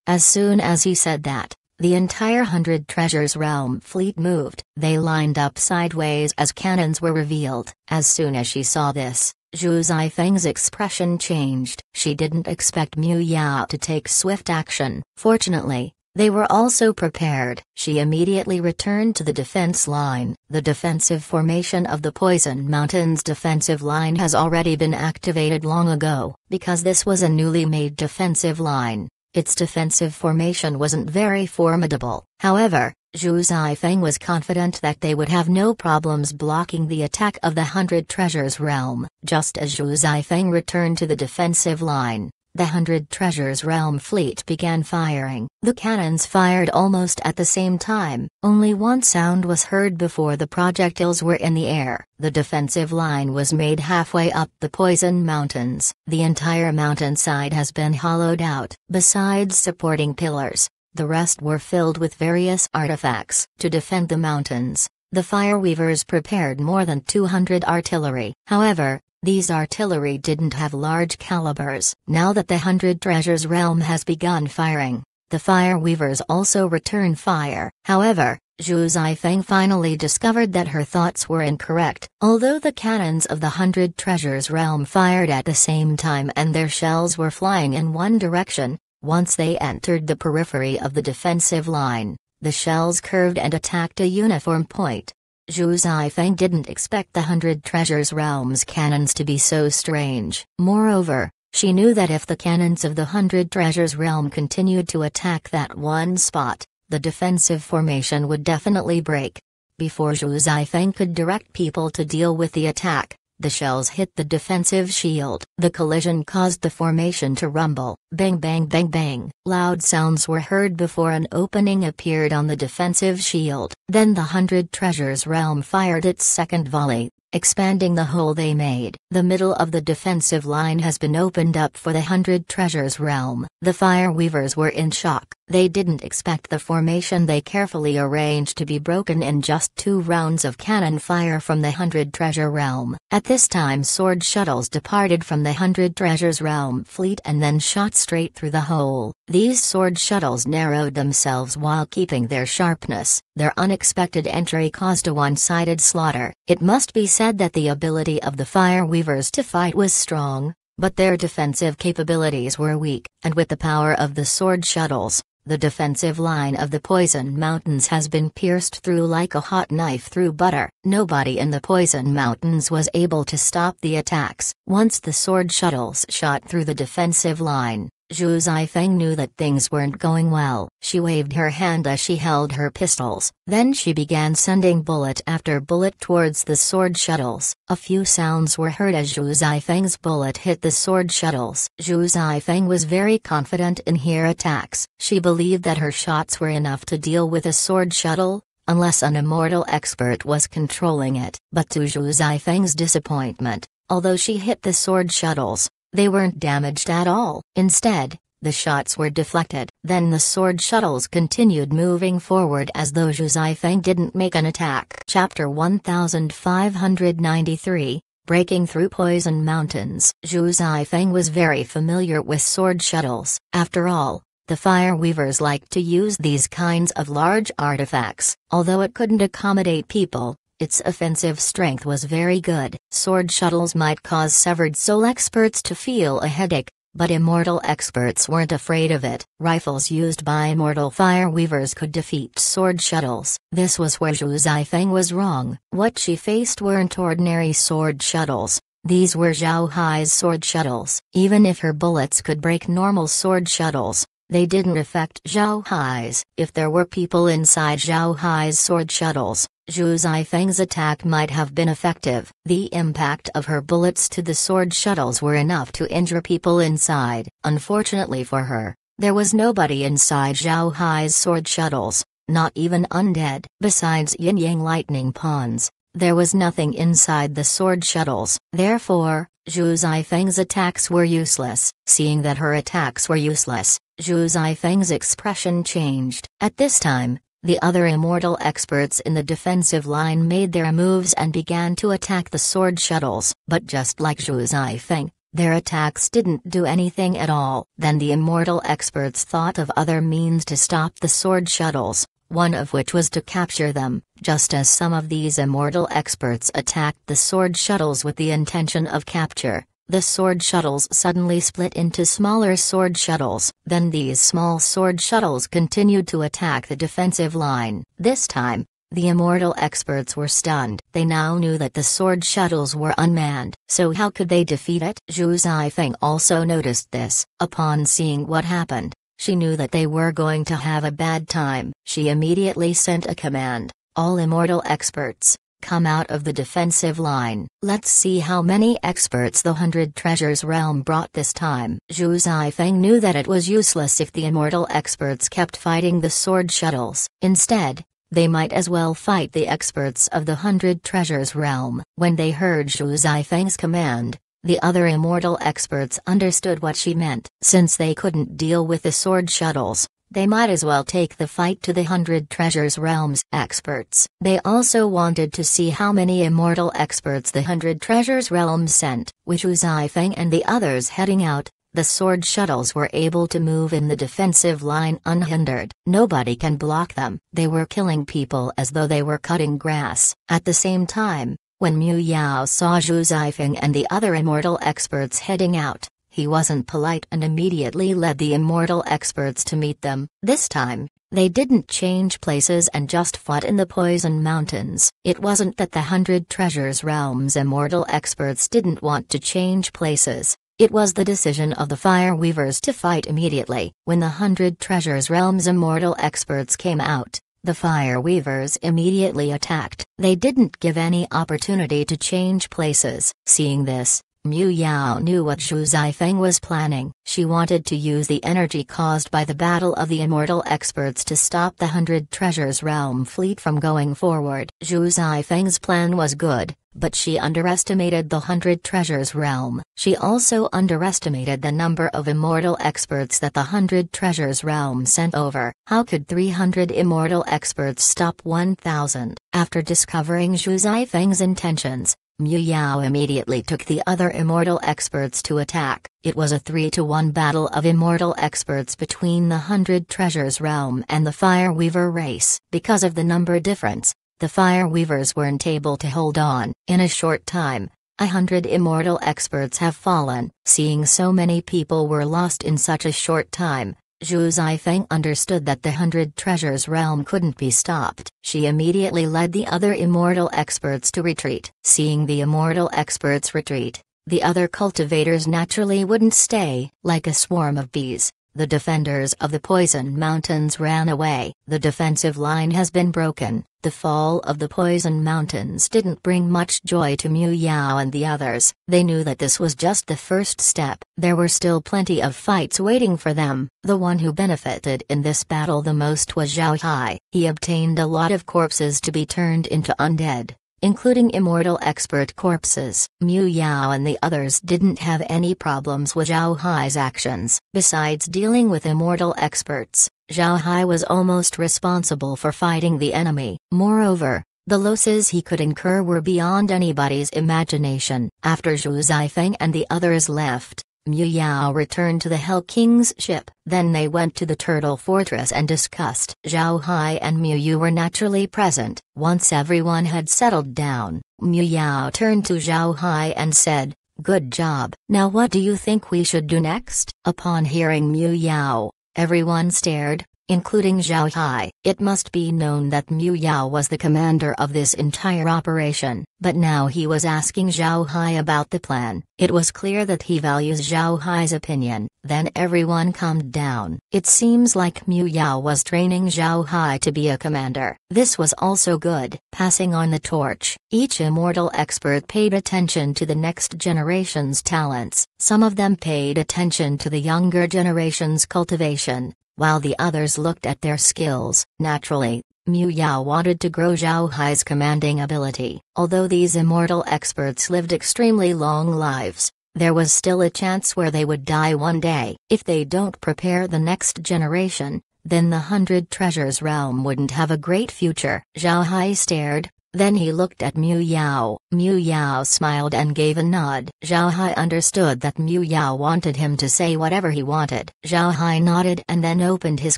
As soon as he said that, the entire 100 Treasures realm fleet moved. They lined up sideways as cannons were revealed. As soon as she saw this, Zhu Zifeng's expression changed. She didn't expect Mu Yao to take swift action. Fortunately, they were also prepared. She immediately returned to the defense line. The defensive formation of the Poison Mountains defensive line has already been activated long ago. Because this was a newly made defensive line, its defensive formation wasn't very formidable. However, Zhu Zifeng was confident that they would have no problems blocking the attack of the 100 Treasures realm. Just as Zhu Zifeng returned to the defensive line, the 100 Treasures realm fleet began firing. The cannons fired almost at the same time. Only one sound was heard before the projectiles were in the air. The defensive line was made halfway up the Poison Mountains. The entire mountainside has been hollowed out. Besides supporting pillars, the rest were filled with various artifacts. To defend the mountains, the Fire Weavers prepared more than 200 artillery. However, these artillery didn't have large calibers. Now that the 100 Treasures realm has begun firing, the Fire Weavers also return fire. However, Zhu Zifeng finally discovered that her thoughts were incorrect. Although the cannons of the 100 Treasures realm fired at the same time and their shells were flying in one direction, once they entered the periphery of the defensive line, the shells curved and attacked a uniform point. Zhu Zifeng didn't expect the 100 Treasures realm's cannons to be so strange. Moreover, she knew that if the cannons of the 100 Treasures realm continued to attack that one spot, the defensive formation would definitely break. Before Zhu Zifeng could direct people to deal with the attack, the shells hit the defensive shield. The collision caused the formation to rumble. Bang bang bang bang. Loud sounds were heard before an opening appeared on the defensive shield. Then the 100 Treasures realm fired its second volley, expanding the hole they made. The middle of the defensive line has been opened up for the 100 Treasures realm. The Fire Weavers were in shock. They didn't expect the formation they carefully arranged to be broken in just 2 rounds of cannon fire from the 100 Treasure realm. At this time sword shuttles departed from the 100 Treasures realm fleet and then shot straight through the hole. These sword shuttles narrowed themselves while keeping their sharpness. Their unexpected entry caused a one-sided slaughter. It must be said that the ability of the Fire Weavers to fight was strong, but their defensive capabilities were weak, and with the power of the sword shuttles, the defensive line of the Poison Mountains has been pierced through like a hot knife through butter. Nobody in the Poison Mountains was able to stop the attacks. Once the sword shuttles shot through the defensive line, Zhu Zifeng knew that things weren't going well. She waved her hand as she held her pistols. Then she began sending bullet after bullet towards the sword shuttles. A few sounds were heard as Zhu Zifeng's bullet hit the sword shuttles. Zhu Zifeng was very confident in her attacks. She believed that her shots were enough to deal with a sword shuttle, unless an immortal expert was controlling it. But to Zhu Zifeng's disappointment, although she hit the sword shuttles, They weren't damaged at all. Instead, the shots were deflected. Then the sword shuttles continued moving forward as though Zhu Zifeng didn't make an attack. Chapter 1593, Breaking Through Poison Mountains. Zhu Zifeng was very familiar with sword shuttles. After all, the Fire Weavers liked to use these kinds of large artifacts. Although it couldn't accommodate people, its offensive strength was very good. Sword shuttles might cause severed soul experts to feel a headache, but immortal experts weren't afraid of it. Rifles used by immortal fire weavers could defeat sword shuttles. This was where Zhu Zifeng was wrong. What she faced weren't ordinary sword shuttles. These were Zhao Hai's sword shuttles. Even if her bullets could break normal sword shuttles, they didn't affect Zhao Hai's. If there were people inside Zhao Hai's sword shuttles, Zhu Zifeng's attack might have been effective. The impact of her bullets to the sword shuttles were enough to injure people inside. Unfortunately for her, there was nobody inside Zhao Hai's sword shuttles, not even undead. Besides Yin Yang lightning pawns, there was nothing inside the sword shuttles. Therefore, Zhu Zifeng's attacks were useless. Seeing that her attacks were useless, Zhu Zifeng's expression changed. At this time, the other immortal experts in the defensive line made their moves and began to attack the sword shuttles. But just like Zhu Zifeng, their attacks didn't do anything at all. Then the immortal experts thought of other means to stop the sword shuttles, one of which was to capture them. Just as some of these immortal experts attacked the sword shuttles with the intention of capture, the sword shuttles suddenly split into smaller sword shuttles. Then these small sword shuttles continued to attack the defensive line. This time, the immortal experts were stunned. They now knew that the sword shuttles were unmanned. So how could they defeat it? Zhu Zifeng also noticed this. Upon seeing what happened, she knew that they were going to have a bad time. She immediately sent a command: all immortal experts, come out of the defensive line. Let's see how many experts the 100 Treasures Realm brought this time. Zhu Zifeng knew that it was useless if the immortal experts kept fighting the sword shuttles. Instead, they might as well fight the experts of the 100 Treasures Realm. When they heard Zhu Zifeng's command, the other immortal experts understood what she meant. Since they couldn't deal with the sword shuttles, they might as well take the fight to the 100 Treasures Realm's experts. They also wanted to see how many immortal experts the 100 Treasures Realm sent. With Zhu Zifeng and the others heading out, the sword shuttles were able to move in the defensive line unhindered. Nobody can block them. They were killing people as though they were cutting grass. At the same time, when Mu Yao saw Zhu Zifeng and the other immortal experts heading out, he wasn't polite and immediately led the immortal experts to meet them. This time, they didn't change places and just fought in the Poison Mountains. It wasn't that the 100 Treasures Realm's immortal experts didn't want to change places. It was the decision of the Fire Weavers to fight immediately. When the 100 Treasures Realm's immortal experts came out, the Fire Weavers immediately attacked. They didn't give any opportunity to change places. Seeing this, Mu Yao knew what Zhu Zifeng was planning. She wanted to use the energy caused by the battle of the immortal experts to stop the 100 Treasures Realm fleet from going forward. Zhu Zifeng's plan was good, but she underestimated the 100 Treasures Realm. She also underestimated the number of immortal experts that the 100 Treasures Realm sent over. How could 300 immortal experts stop 1,000? After discovering Zhu Zifeng's intentions, Mu Yao immediately took the other immortal experts to attack. It was a 3-to-1 battle of immortal experts between the 100 Treasures Realm and the Fire Weaver race. Because of the number difference, the Fire Weavers weren't able to hold on. In a short time, 100 immortal experts have fallen. Seeing so many people were lost in such a short time, Zhu Zifeng understood that the 100 Treasures Realm couldn't be stopped. She immediately led the other immortal experts to retreat. Seeing the immortal experts retreat, the other cultivators naturally wouldn't stay. Like a swarm of bees, the defenders of the Poison Mountains ran away. The defensive line has been broken. The fall of the Poison Mountains didn't bring much joy to Mu Yao and the others. They knew that this was just the first step. There were still plenty of fights waiting for them. The one who benefited in this battle the most was Zhao Hai. He obtained a lot of corpses to be turned into undead. including immortal expert corpses. Mu Yao and the others didn't have any problems with Zhao Hai's actions. Besides dealing with immortal experts, Zhao Hai was almost responsible for fighting the enemy. Moreover, the losses he could incur were beyond anybody's imagination. After Zhu Zifeng and the others left, Mu Yao returned to the Hell King's ship. Then they went to the Turtle Fortress and discussed. Zhao Hai and Mu Yu were naturally present. Once everyone had settled down, Mu Yao turned to Zhao Hai and said, "Good job. Now what do you think we should do next?" Upon hearing Mu Yao, everyone stared, including Zhao Hai. It must be known that Mu Yao was the commander of this entire operation, but now he was asking Zhao Hai about the plan. It was clear that he values Zhao Hai's opinion. Then everyone calmed down. It seems like Mu Yao was training Zhao Hai to be a commander. This was also good. Passing on the torch, each immortal expert paid attention to the next generation's talents. Some of them paid attention to the younger generation's cultivation, while the others looked at their skills. Naturally, Mu Yao wanted to grow Zhao Hai's commanding ability. Although these immortal experts lived extremely long lives, there was still a chance where they would die one day. If they don't prepare the next generation, then the 100 Treasures realm wouldn't have a great future. Zhao Hai stared. Then he looked at Mu Yao. Mu Yao smiled and gave a nod. Zhao Hai understood that Mu Yao wanted him to say whatever he wanted. Zhao Hai nodded and then opened his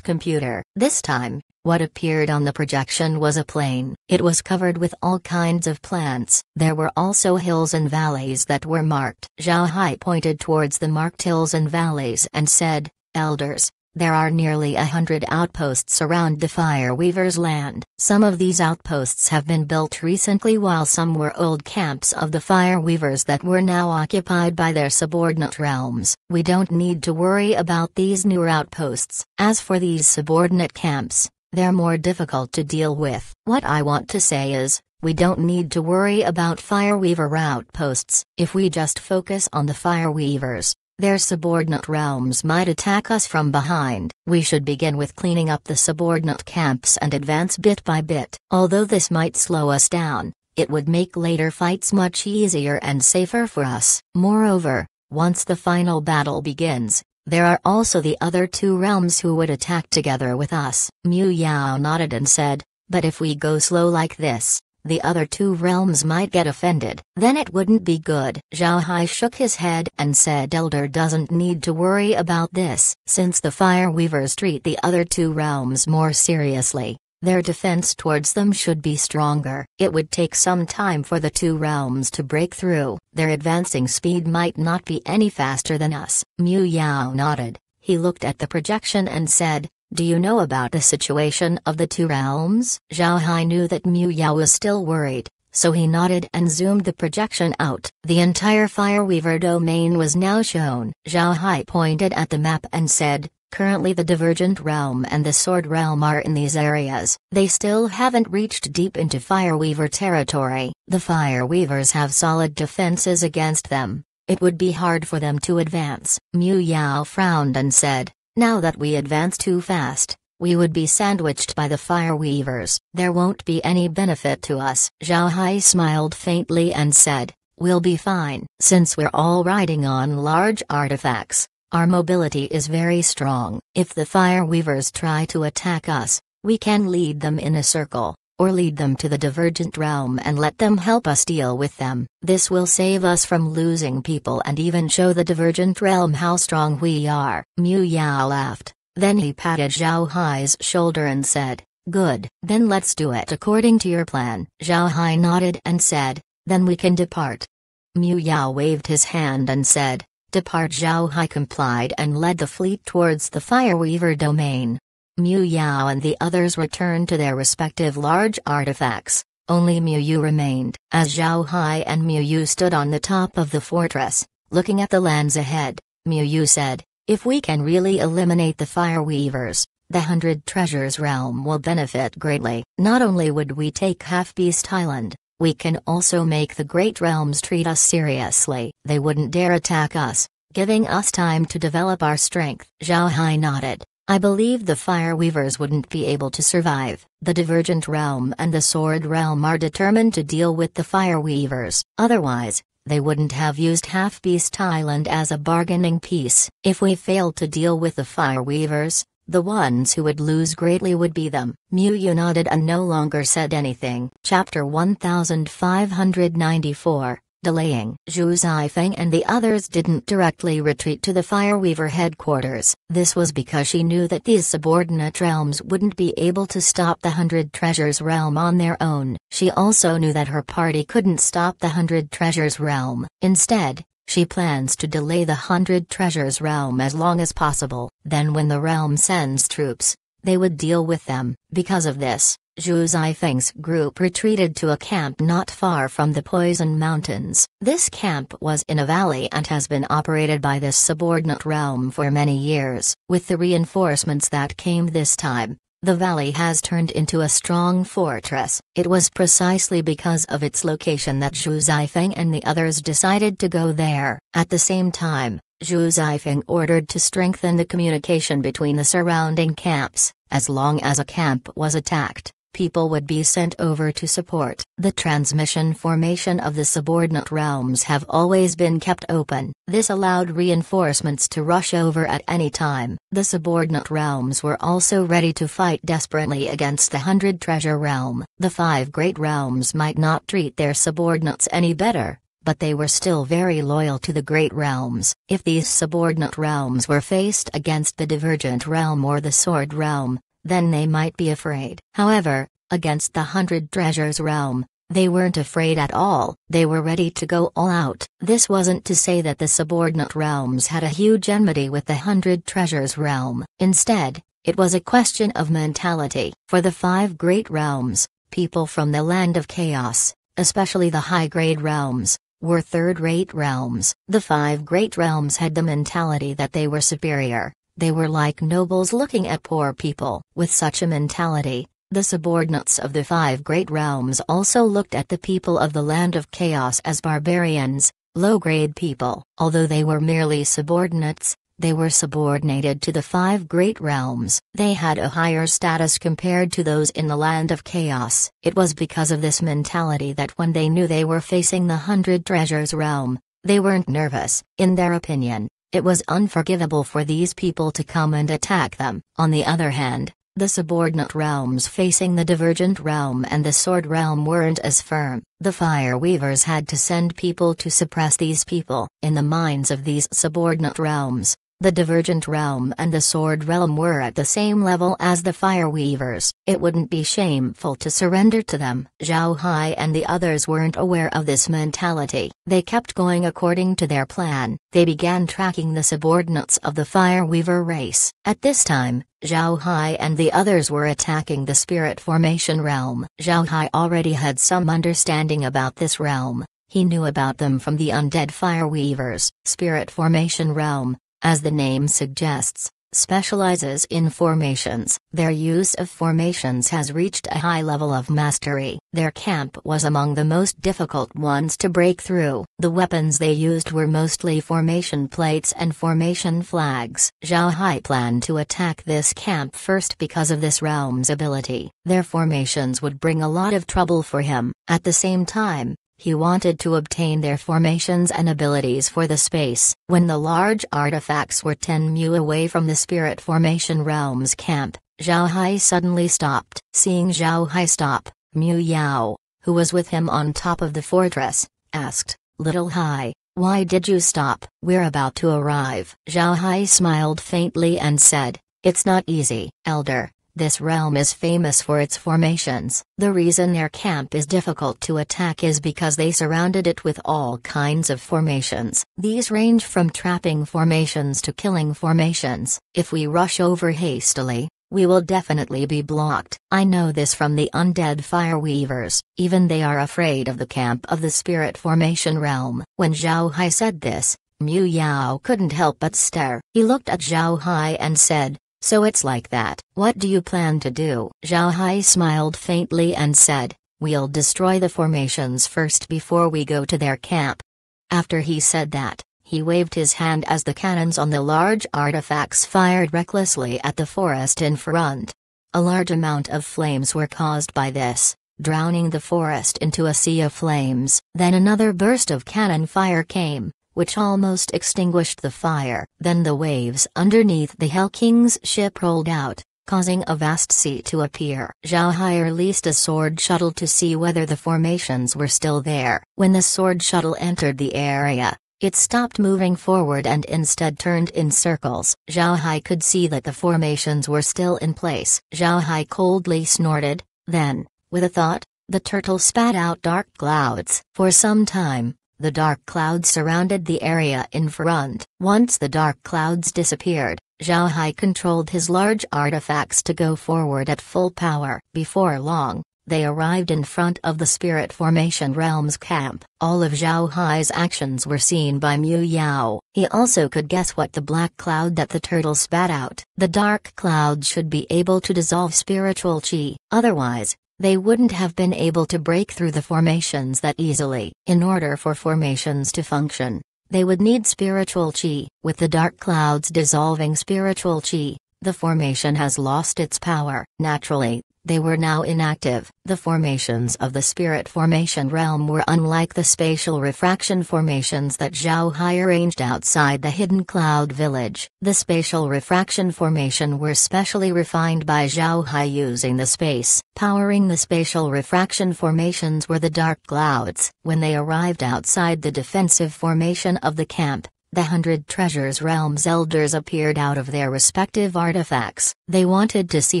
computer. This time, what appeared on the projection was a plain. It was covered with all kinds of plants. There were also hills and valleys that were marked. Zhao Hai pointed towards the marked hills and valleys and said, "Elders, there are nearly 100 outposts around the Fire Weaver's land. Some of these outposts have been built recently while some were old camps of the Fire Weavers that were now occupied by their subordinate realms. We don't need to worry about these newer outposts. As for these subordinate camps, they're more difficult to deal with. What I want to say is, we don't need to worry about Fire Weaver outposts. If we just focus on the Fire Weavers, their subordinate realms might attack us from behind. We should begin with cleaning up the subordinate camps and advance bit by bit. Although this might slow us down, it would make later fights much easier and safer for us. Moreover, once the final battle begins, there are also the other two realms who would attack together with us." Mu Yao nodded and said, "But if we go slow like this, the other two realms might get offended. Then it wouldn't be good." Zhao Hai shook his head and said, "Elder doesn't need to worry about this. Since the Fire Weavers treat the other two realms more seriously, their defense towards them should be stronger. It would take some time for the two realms to break through. Their advancing speed might not be any faster than us." Mu Yao nodded. He looked at the projection and said, "Do you know about the situation of the two realms?" Zhao Hai knew that Mu Yao was still worried, so he nodded and zoomed the projection out. The entire Fire Weaver domain was now shown. Zhao Hai pointed at the map and said, "Currently the Divergent Realm and the Sword Realm are in these areas. They still haven't reached deep into Fire Weaver territory. The Fire Weavers have solid defenses against them. It would be hard for them to advance." Mu Yao frowned and said, "Now that we advance too fast, we would be sandwiched by the Fire Weavers. There won't be any benefit to us." Zhao Hai smiled faintly and said, "We'll be fine. Since we're all riding on large artifacts, our mobility is very strong. If the Fire Weavers try to attack us, we can lead them in a circle, or lead them to the Divergent Realm and let them help us deal with them. This will save us from losing people and even show the Divergent Realm how strong we are." Mu Yao laughed. Then he patted Zhao Hai's shoulder and said, "Good. Then let's do it according to your plan." Zhao Hai nodded and said, "Then we can depart." Mu Yao waved his hand and said, "Depart." Zhao Hai complied and led the fleet towards the Fire Weaver domain. Mu Yao and the others returned to their respective large artifacts. Only Mu Yu remained. As Zhao Hai and Mu Yu stood on the top of the fortress, looking at the lands ahead, Mu Yu said, "If we can really eliminate the Fire Weavers, the 100 Treasures realm will benefit greatly. Not only would we take Half-Beast Island, we can also make the Great Realms treat us seriously. They wouldn't dare attack us, giving us time to develop our strength." Zhao Hai nodded. I believe the Fire Weavers wouldn't be able to survive. The Divergent Realm and the Sword Realm are determined to deal with the Fire Weavers. Otherwise, they wouldn't have used Half-Beast Island as a bargaining piece. If we failed to deal with the Fire Weavers, the ones who would lose greatly would be them. Mu Yu nodded and no longer said anything. Chapter 1594. Delaying. Zhu Zifeng and the others didn't directly retreat to the Fireweaver headquarters. This was because she knew that these subordinate realms wouldn't be able to stop the 100 Treasures realm on their own. She also knew that her party couldn't stop the 100 Treasures realm. Instead, she plans to delay the 100 Treasures realm as long as possible. Then when the realm sends troops, they would deal with them. Because of this, Zhu Zifeng's group retreated to a camp not far from the Poison Mountains. This camp was in a valley and has been operated by this subordinate realm for many years. With the reinforcements that came this time, the valley has turned into a strong fortress. It was precisely because of its location that Zhu Zifeng and the others decided to go there. At the same time, Zhu Zifeng ordered to strengthen the communication between the surrounding camps. As long as a camp was attacked, people would be sent over to support. The transmission formation of the subordinate realms have always been kept open. This allowed reinforcements to rush over at any time. The subordinate realms were also ready to fight desperately against the 100 Treasure realm. The 5 great realms might not treat their subordinates any better, but they were still very loyal to the great realms. If these subordinate realms were faced against the Divergent realm or the Sword realm, then they might be afraid. However, against the 100 Treasures realm, they weren't afraid at all. They were ready to go all out. This wasn't to say that the subordinate realms had a huge enmity with the 100 Treasures realm. Instead, it was a question of mentality. For the 5 great realms, people from the Land of Chaos, especially the high-grade realms, were third-rate realms. The 5 great realms had the mentality that they were superior. They were like nobles looking at poor people. With such a mentality, the subordinates of the 5 great realms also looked at the people of the Land of Chaos as barbarians, low-grade people. Although they were merely subordinates, they were subordinated to the 5 great realms. They had a higher status compared to those in the Land of Chaos. It was because of this mentality that when they knew they were facing the 100 Treasures realm, they weren't nervous. In their opinion, it was unforgivable for these people to come and attack them. On the other hand, the subordinate realms facing the Divergent realm and the Sword realm weren't as firm. The Fire Weavers had to send people to suppress these people. In the minds of these subordinate realms, the Divergent realm and the Sword realm were at the same level as the Fire Weavers. It wouldn't be shameful to surrender to them. Zhao Hai and the others weren't aware of this mentality. They kept going according to their plan. They began tracking the subordinates of the Fire Weaver race. At this time, Zhao Hai and the others were attacking the Spirit Formation realm. Zhao Hai already had some understanding about this realm. He knew about them from the undead Fire Weavers. Spirit Formation realm, as the name suggests, specializes in formations. Their use of formations has reached a high level of mastery. Their camp was among the most difficult ones to break through. The weapons they used were mostly formation plates and formation flags. Zhao Hai planned to attack this camp first because of this realm's ability. Their formations would bring a lot of trouble for him. At the same time, he wanted to obtain their formations and abilities for the space. When the large artifacts were 10 mu away from the Spirit Formation realm's camp, Zhao Hai suddenly stopped. Seeing Zhao Hai stop, Mu Yao, who was with him on top of the fortress, asked, "Little Hai, why did you stop?" "We're about to arrive." Zhao Hai smiled faintly and said, "It's not easy, Elder. This realm is famous for its formations. The reason their camp is difficult to attack is because they surrounded it with all kinds of formations. These range from trapping formations to killing formations. If we rush over hastily, we will definitely be blocked. I know this from the undead Fire Weavers. Even they are afraid of the camp of the Spirit Formation realm." When Zhao Hai said this, Mu Yao couldn't help but stare. He looked at Zhao Hai and said, "So it's like that. What do you plan to do?" Zhao Hai smiled faintly and said, "We'll destroy the formations first before we go to their camp." After he said that, He waved his hand as the cannons on the large artifacts fired recklessly at the forest in front. A large amount of flames were caused by this, drowning the forest into a sea of flames. Then another burst of cannon fire came, which almost extinguished the fire. Then the waves underneath the Hell King's ship rolled out, causing a vast sea to appear. Zhao Hai released a sword shuttle to see whether the formations were still there. When the sword shuttle entered the area, it stopped moving forward and instead turned in circles. Zhao Hai could see that the formations were still in place. Zhao Hai coldly snorted, then, with a thought, the turtle spat out dark clouds. For some time, the dark clouds surrounded the area in front. Once the dark clouds disappeared, Zhao Hai controlled his large artifacts to go forward at full power. Before long, they arrived in front of the Spirit Formation Realm's camp. All of Zhao Hai's actions were seen by Mu Yao. He also could guess what the black cloud that the turtle spat out. The dark cloud should be able to dissolve spiritual chi, otherwise, they wouldn't have been able to break through the formations that easily. In order for formations to function, they would need spiritual chi. With the dark clouds dissolving spiritual chi, the formation has lost its power. Naturally, they were now inactive. The formations of the Spirit Formation Realm were unlike the spatial refraction formations that Zhao Hai arranged outside the Hidden Cloud Village. The spatial refraction formation were specially refined by Zhao Hai using the space. Powering the spatial refraction formations were the dark clouds. When they arrived outside the defensive formation of the camp, the 100 Treasures Realm's elders appeared out of their respective artifacts. They wanted to see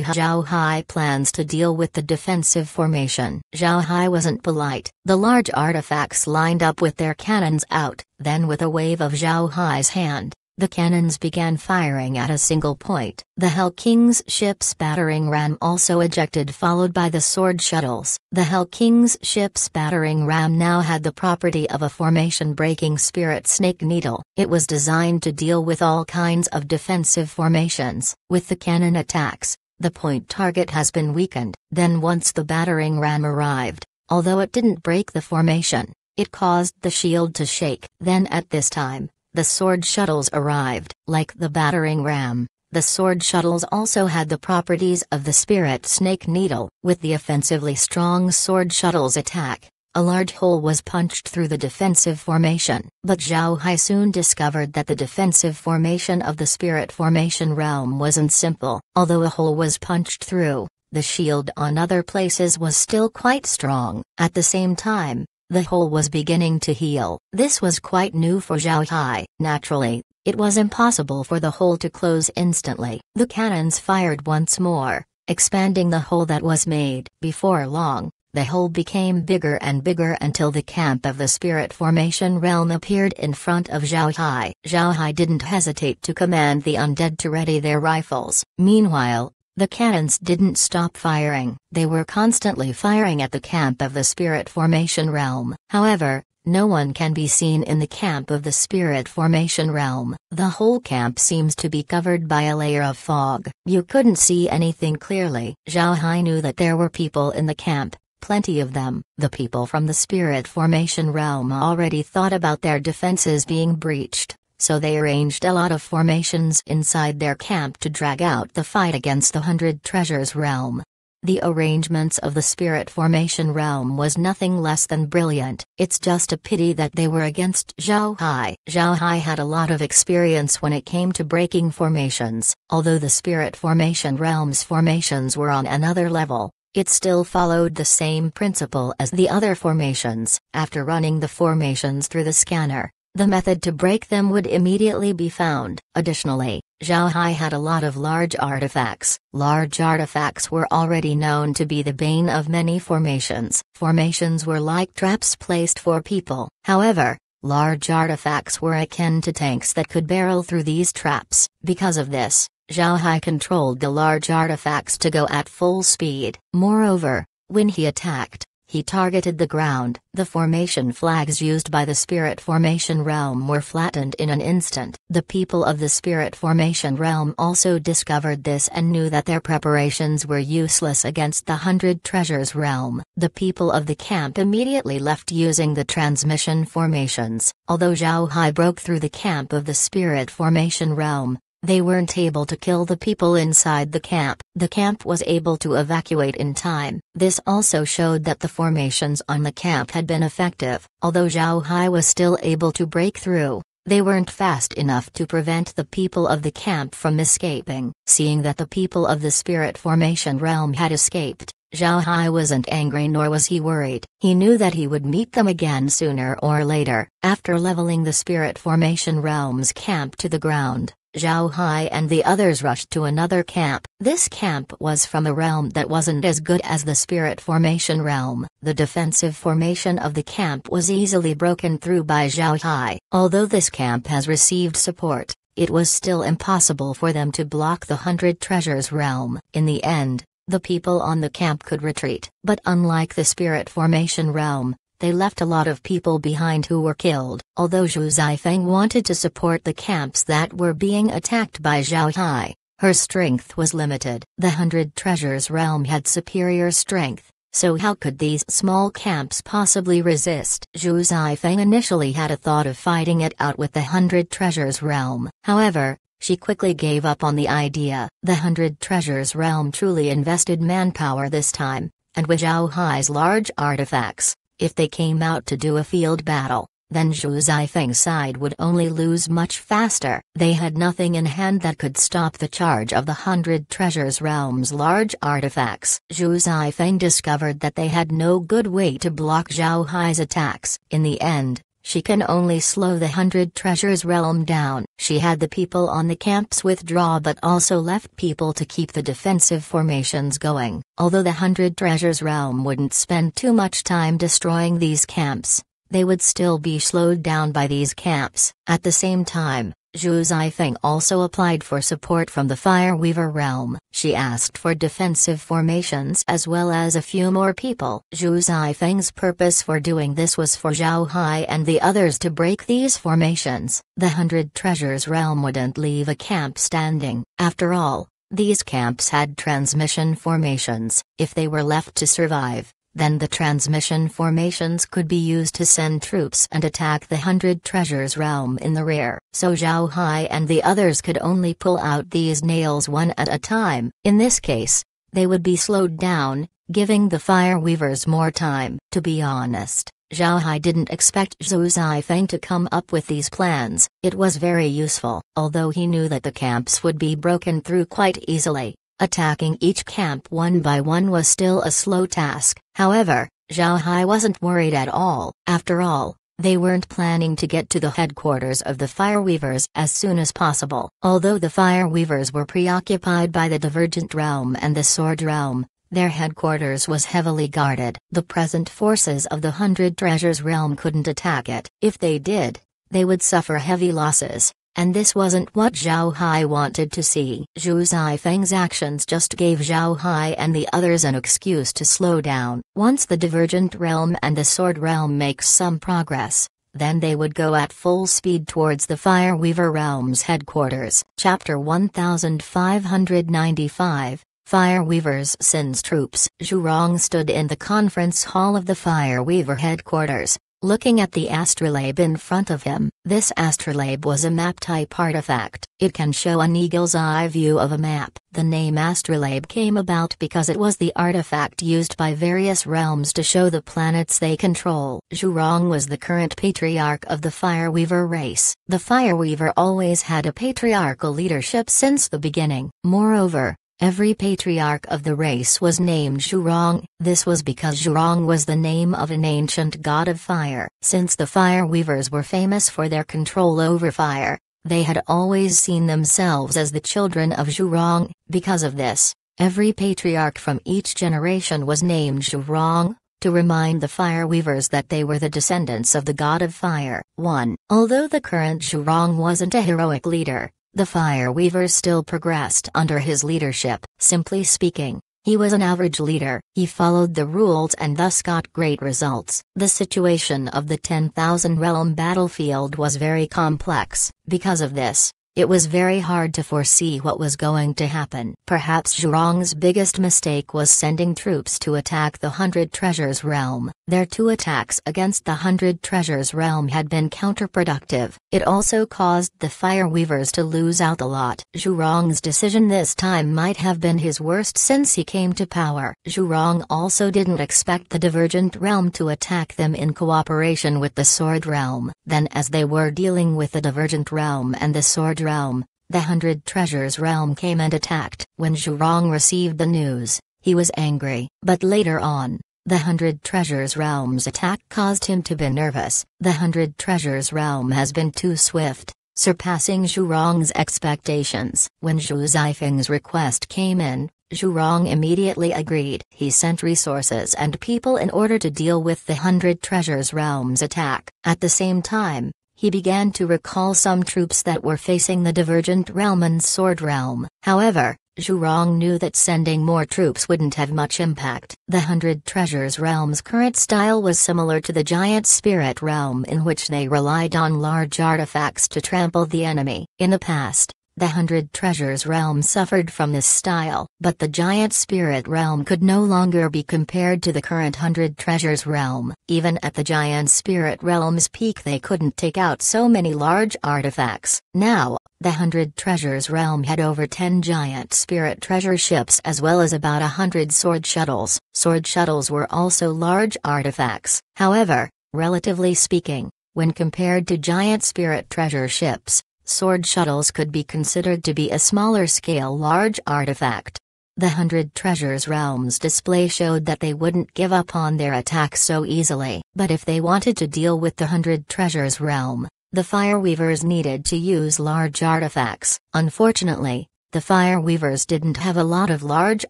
how Zhao Hai plans to deal with the defensive formation. Zhao Hai wasn't polite. The large artifacts lined up with their cannons out. Then with a wave of Zhao Hai's hand, the cannons began firing at a single point. The Hell King's ship's battering ram also ejected, followed by the sword shuttles. The Hell King's ship's battering ram now had the property of a formation-breaking spirit snake needle. It was designed to deal with all kinds of defensive formations. With the cannon attacks, the point target has been weakened. Then once the battering ram arrived, although it didn't break the formation, it caused the shield to shake. Then at this time, the sword shuttles arrived. Like the battering ram, the sword shuttles also had the properties of the spirit snake needle. With the offensively strong sword shuttles attack, a large hole was punched through the defensive formation. But Zhao Hai soon discovered that the defensive formation of the Spirit Formation Realm wasn't simple. Although a hole was punched through, the shield on other places was still quite strong. At the same time, the hole was beginning to heal. This was quite new for Zhao Hai. Naturally, it was impossible for the hole to close instantly. The cannons fired once more, expanding the hole that was made. Before long, the hole became bigger and bigger until the camp of the Spirit Formation Realm appeared in front of Zhao Hai. Zhao Hai didn't hesitate to command the undead to ready their rifles. Meanwhile, the cannons didn't stop firing. They were constantly firing at the camp of the Spirit Formation Realm. However, no one can be seen in the camp of the Spirit Formation Realm. The whole camp seems to be covered by a layer of fog. You couldn't see anything clearly. Zhao Hai knew that there were people in the camp, plenty of them. The people from the Spirit Formation Realm already thought about their defenses being breached, so they arranged a lot of formations inside their camp to drag out the fight against the 100 Treasures Realm. The arrangements of the Spirit Formation Realm was nothing less than brilliant. It's just a pity that they were against Zhao Hai. Zhao Hai had a lot of experience when it came to breaking formations. Although the Spirit Formation Realm's formations were on another level, it still followed the same principle as the other formations. After running the formations through the scanner, the method to break them would immediately be found. Additionally, Zhao Hai had a lot of large artifacts. Large artifacts were already known to be the bane of many formations. Formations were like traps placed for people. However, large artifacts were akin to tanks that could barrel through these traps. Because of this, Zhao Hai controlled the large artifacts to go at full speed. Moreover, when he attacked, he targeted the ground. The formation flags used by the Spirit Formation Realm were flattened in an instant. The people of the Spirit Formation Realm also discovered this and knew that their preparations were useless against the 100 Treasures Realm. The people of the camp immediately left using the transmission formations. Although Zhao Hai broke through the camp of the Spirit Formation Realm, they weren't able to kill the people inside the camp. The camp was able to evacuate in time. This also showed that the formations on the camp had been effective. Although Zhao Hai was still able to break through, they weren't fast enough to prevent the people of the camp from escaping. Seeing that the people of the Spirit Formation Realm had escaped, Zhao Hai wasn't angry nor was he worried. He knew that he would meet them again sooner or later. After leveling the Spirit Formation Realm's camp to the ground, Zhao Hai and the others rushed to another camp. This camp was from a realm that wasn't as good as the Spirit Formation Realm. The defensive formation of the camp was easily broken through by Zhao Hai. Although this camp has received support, it was still impossible for them to block the 100 Treasures Realm. In the end, the people on the camp could retreat. But unlike the Spirit Formation Realm, they left a lot of people behind who were killed. Although Zhu Zifeng wanted to support the camps that were being attacked by Zhao Hai, her strength was limited. The 100 Treasures Realm had superior strength, so how could these small camps possibly resist? Zhu Zifeng initially had a thought of fighting it out with the 100 Treasures Realm. However, she quickly gave up on the idea. The 100 Treasures Realm truly invested manpower this time, and with Zhao Hai's large artifacts, if they came out to do a field battle, then Zhu Zifeng's side would only lose much faster. They had nothing in hand that could stop the charge of the 100 Treasures Realm's large artifacts. Zhu Zifeng discovered that they had no good way to block Zhao Hai's attacks. In the end, she can only slow the 100 Treasures Realm down. She had the people on the camps withdraw but also left people to keep the defensive formations going. Although the 100 Treasures Realm wouldn't spend too much time destroying these camps, they would still be slowed down by these camps. At the same time, Zhu Zifeng also applied for support from the Fireweaver realm. She asked for defensive formations as well as a few more people. Zhu Zifeng's purpose for doing this was for Zhao Hai and the others to break these formations. The 100 Treasures realm wouldn't leave a camp standing. After all, these camps had transmission formations. If they were left to survive, then the transmission formations could be used to send troops and attack the 100 Treasures realm in the rear. So Zhao Hai and the others could only pull out these nails one at a time. In this case, they would be slowed down, giving the Fireweavers more time. To be honest, Zhao Hai didn't expect Zhu Zifeng to come up with these plans. It was very useful. Although he knew that the camps would be broken through quite easily, attacking each camp one by one was still a slow task. However, Zhao Hai wasn't worried at all. After all, they weren't planning to get to the headquarters of the Fireweavers as soon as possible. Although the Fireweavers were preoccupied by the Divergent Realm and the Sword Realm, their headquarters was heavily guarded. The present forces of the 100 Treasures realm couldn't attack it. If they did, they would suffer heavy losses. And this wasn't what Zhao Hai wanted to see. Zhu Zifeng's actions just gave Zhao Hai and the others an excuse to slow down. Once the Divergent Realm and the Sword Realm makes some progress, then they would go at full speed towards the Fireweaver Realm's headquarters. Chapter 1595, Fireweaver's Sin's Troops. Zhu Rong stood in the conference hall of the Fireweaver headquarters, looking at the astrolabe in front of him. This astrolabe was a map-type artifact. It can show an eagle's eye view of a map. The name astrolabe came about because it was the artifact used by various realms to show the planets they control. Zhu Rong was the current patriarch of the Fireweaver race. The Fireweaver always had a patriarchal leadership since the beginning. Moreover, every patriarch of the race was named Zhu Rong. This was because Zhu Rong was the name of an ancient god of fire. Since the Fireweavers were famous for their control over fire, they had always seen themselves as the children of Zhu Rong. Because of this, every patriarch from each generation was named Zhu Rong, to remind the Fireweavers that they were the descendants of the god of fire. 1. Although the current Zhu Rong wasn't a heroic leader, the Fireweavers still progressed under his leadership. Simply speaking, He was an average leader. He followed the rules and thus got great results. The situation of the 10,000 realm battlefield was very complex. Because of this, it was very hard to foresee what was going to happen. Perhaps Zhurong's biggest mistake was sending troops to attack the 100 Treasures realm. Their 2 attacks against the 100 Treasures realm had been counterproductive. It also caused the Fire Weavers to lose out a lot. Zhurong's decision this time might have been his worst since he came to power. Zhurong also didn't expect the Divergent realm to attack them in cooperation with the Sword realm. Then as they were dealing with the Divergent realm and the Sword realm, the 100 Treasures realm came and attacked. When Zhurong received the news, he was angry. But later on, the 100 Treasures realm's attack caused him to be nervous. The 100 Treasures realm has been too swift, surpassing Zhurong's expectations. When Zhu Zifeng's request came in, Zhurong immediately agreed. He sent resources and people in order to deal with the 100 Treasures realm's attack. At the same time, he began to recall some troops that were facing the Divergent realm and Sword realm. However, Zhurong knew that sending more troops wouldn't have much impact. The 100 Treasures realm's current style was similar to the Giant Spirit realm, in which they relied on large artifacts to trample the enemy. In the past, the 100 Treasures realm suffered from this style, but the Giant Spirit realm could no longer be compared to the current 100 Treasures realm. Even at the Giant Spirit realm's peak they couldn't take out so many large artifacts. Now, the 100 Treasures realm had over 10 Giant Spirit treasure ships as well as about 100 sword shuttles. Sword shuttles were also large artifacts. However, relatively speaking, when compared to Giant Spirit treasure ships, sword shuttles could be considered to be a smaller-scale large artifact. The 100 Treasures realm's display showed that they wouldn't give up on their attack so easily. But if they wanted to deal with the 100 Treasures realm, the Fire Weavers needed to use large artifacts. Unfortunately, the Fire Weavers didn't have a lot of large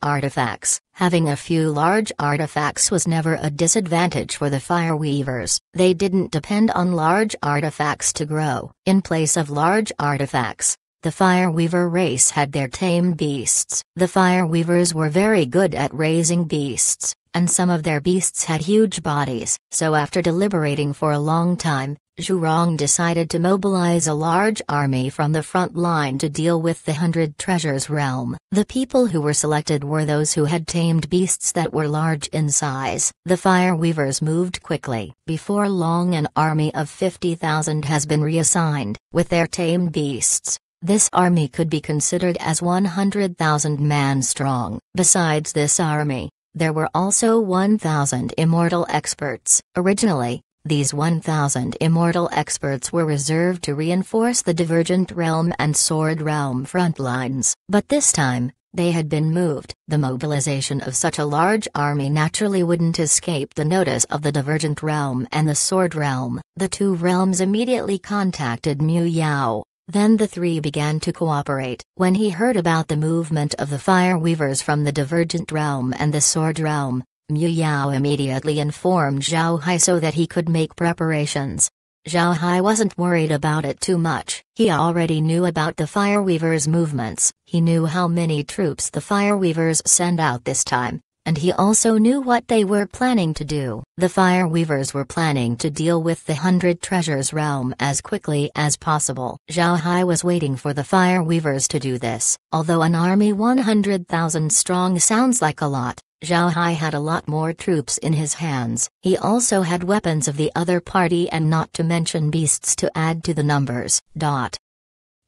artifacts. Having a few large artifacts was never a disadvantage for the Fire Weavers. They didn't depend on large artifacts to grow. In place of large artifacts, the Fire Weaver race had their tamed beasts. The Fire Weavers were very good at raising beasts, and some of their beasts had huge bodies. So after deliberating for a long time, Zhurong decided to mobilize a large army from the front line to deal with the 100 Treasures realm. The people who were selected were those who had tamed beasts that were large in size. The Fire Weavers moved quickly. Before long an army of 50,000 has been reassigned. With their tamed beasts, this army could be considered as 100,000 man strong. Besides this army, there were also 1,000 immortal experts. Originally, these 1,000 immortal experts were reserved to reinforce the Divergent realm and Sword realm front lines. But this time, they had been moved. The mobilization of such a large army naturally wouldn't escape the notice of the Divergent realm and the Sword realm. The two realms immediately contacted Mu Yao. Then the three began to cooperate. When he heard about the movement of the Fire Weavers from the Divergent realm and the Sword realm, Mu Yao immediately informed Zhao Hai so that he could make preparations. Zhao Hai wasn't worried about it too much. He already knew about the Fire Weavers' movements. He knew how many troops the Fire Weavers send out this time, and he also knew what they were planning to do. The Fire Weavers were planning to deal with the 100 Treasures realm as quickly as possible. Zhao Hai was waiting for the Fire Weavers to do this. Although an army 100,000 strong sounds like a lot, Zhao Hai had a lot more troops in his hands. He also had weapons of the other party and not to mention beasts to add to the numbers.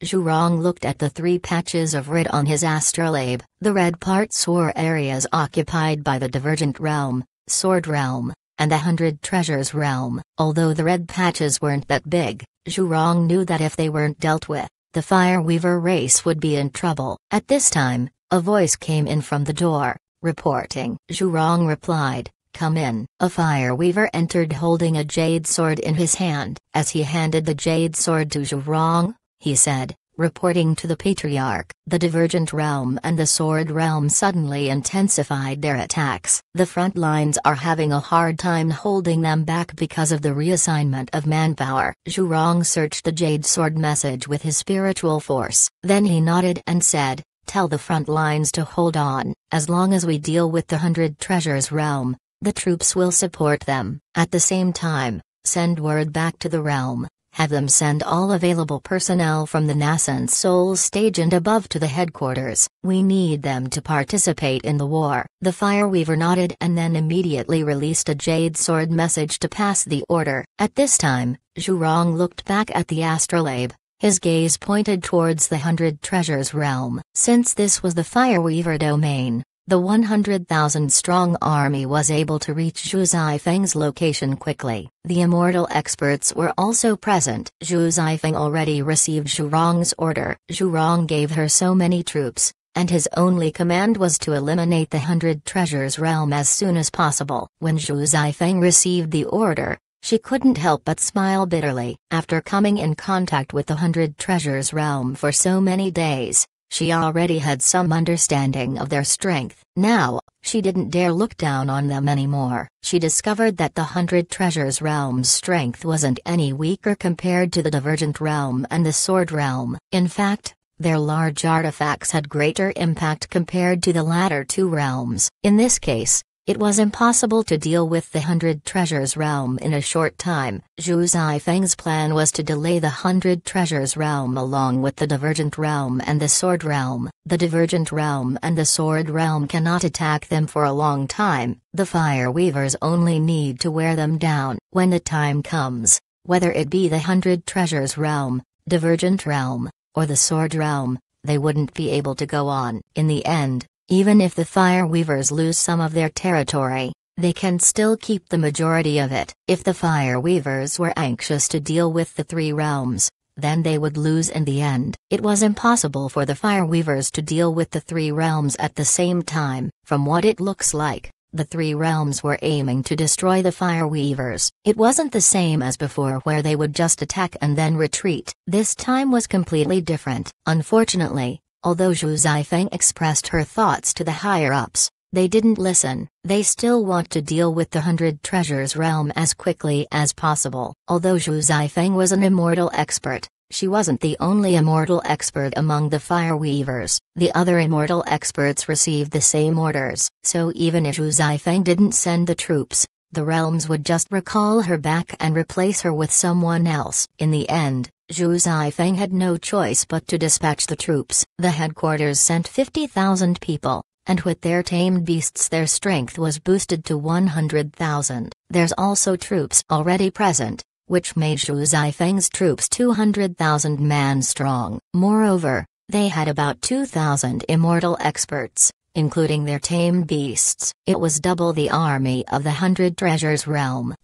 Zhurong looked at the 3 patches of red on his astrolabe. The red parts were areas occupied by the Divergent realm, Sword realm, and the 100 Treasures realm. Although the red patches weren't that big, Zhurong knew that if they weren't dealt with, the Fire Weaver race would be in trouble. At this time, a voice came in from the door, reporting. Zhurong replied, "Come in." A Fire Weaver entered holding a jade sword in his hand. As he handed the jade sword to Zhurong, he said, reporting to the Patriarch, the Divergent realm and the Sword realm suddenly intensified their attacks. The front lines are having a hard time holding them back because of the reassignment of manpower. Zhurong searched the jade sword message with his spiritual force. Then he nodded and said, Tell the front lines to hold on. As long as we deal with the 100 Treasures realm, the troops will support them. At the same time, send word back to the realm. Have them send all available personnel from the Nascent Soul stage and above to the headquarters. We need them to participate in the war. The Fireweaver nodded and then immediately released a Jade Sword message to pass the order. At this time, Zhu Rong looked back at the astrolabe. His gaze pointed towards the 100 Treasures realm. Since this was the Fireweaver domain, the 100,000-strong army was able to reach Zhu Zifeng's location quickly. The immortal experts were also present. Zhu Zifeng already received Zhu Rong's order. Zhu Rong gave her so many troops, and his only command was to eliminate the 100 Treasures realm as soon as possible. When Zhu Zifeng received the order, she couldn't help but smile bitterly. After coming in contact with the 100 Treasures realm for so many days, she already had some understanding of their strength. Now, she didn't dare look down on them anymore. She discovered that the 100 Treasures realm's strength wasn't any weaker compared to the Divergent realm and the Sword realm. In fact, their large artifacts had greater impact compared to the latter two realms. In this case, it was impossible to deal with the 100 Treasures realm in a short time. Zhu Zifeng's plan was to delay the 100 Treasures realm along with the Divergent realm and the Sword realm. The Divergent realm and the Sword realm cannot attack them for a long time. The Fireweavers only need to wear them down. When the time comes, whether it be the 100 Treasures realm, Divergent realm, or the Sword realm, they wouldn't be able to go on. In the end, even if the Fireweavers lose some of their territory, they can still keep the majority of it. If the Fireweavers were anxious to deal with the three realms, then they would lose in the end. It was impossible for the Fireweavers to deal with the three realms at the same time. From what it looks like, the three realms were aiming to destroy the Fireweavers. It wasn't the same as before where they would just attack and then retreat. This time was completely different. Unfortunately, although Zhu Zifeng expressed her thoughts to the higher-ups, they didn't listen. They still want to deal with the 100 Treasures realm as quickly as possible. Although Zhu Zifeng was an immortal expert, she wasn't the only immortal expert among the Fireweavers. The other immortal experts received the same orders. So even if Zhu Zifeng didn't send the troops, the realms would just recall her back and replace her with someone else. In the end, Zhu Zifeng had no choice but to dispatch the troops. The headquarters sent 50,000 people, and with their tamed beasts their strength was boosted to 100,000. There's also troops already present, which made Zhu Zifeng's troops 200,000 man strong. Moreover, they had about 2,000 immortal experts, including their tamed beasts. It was double the army of the 100 Treasures realm.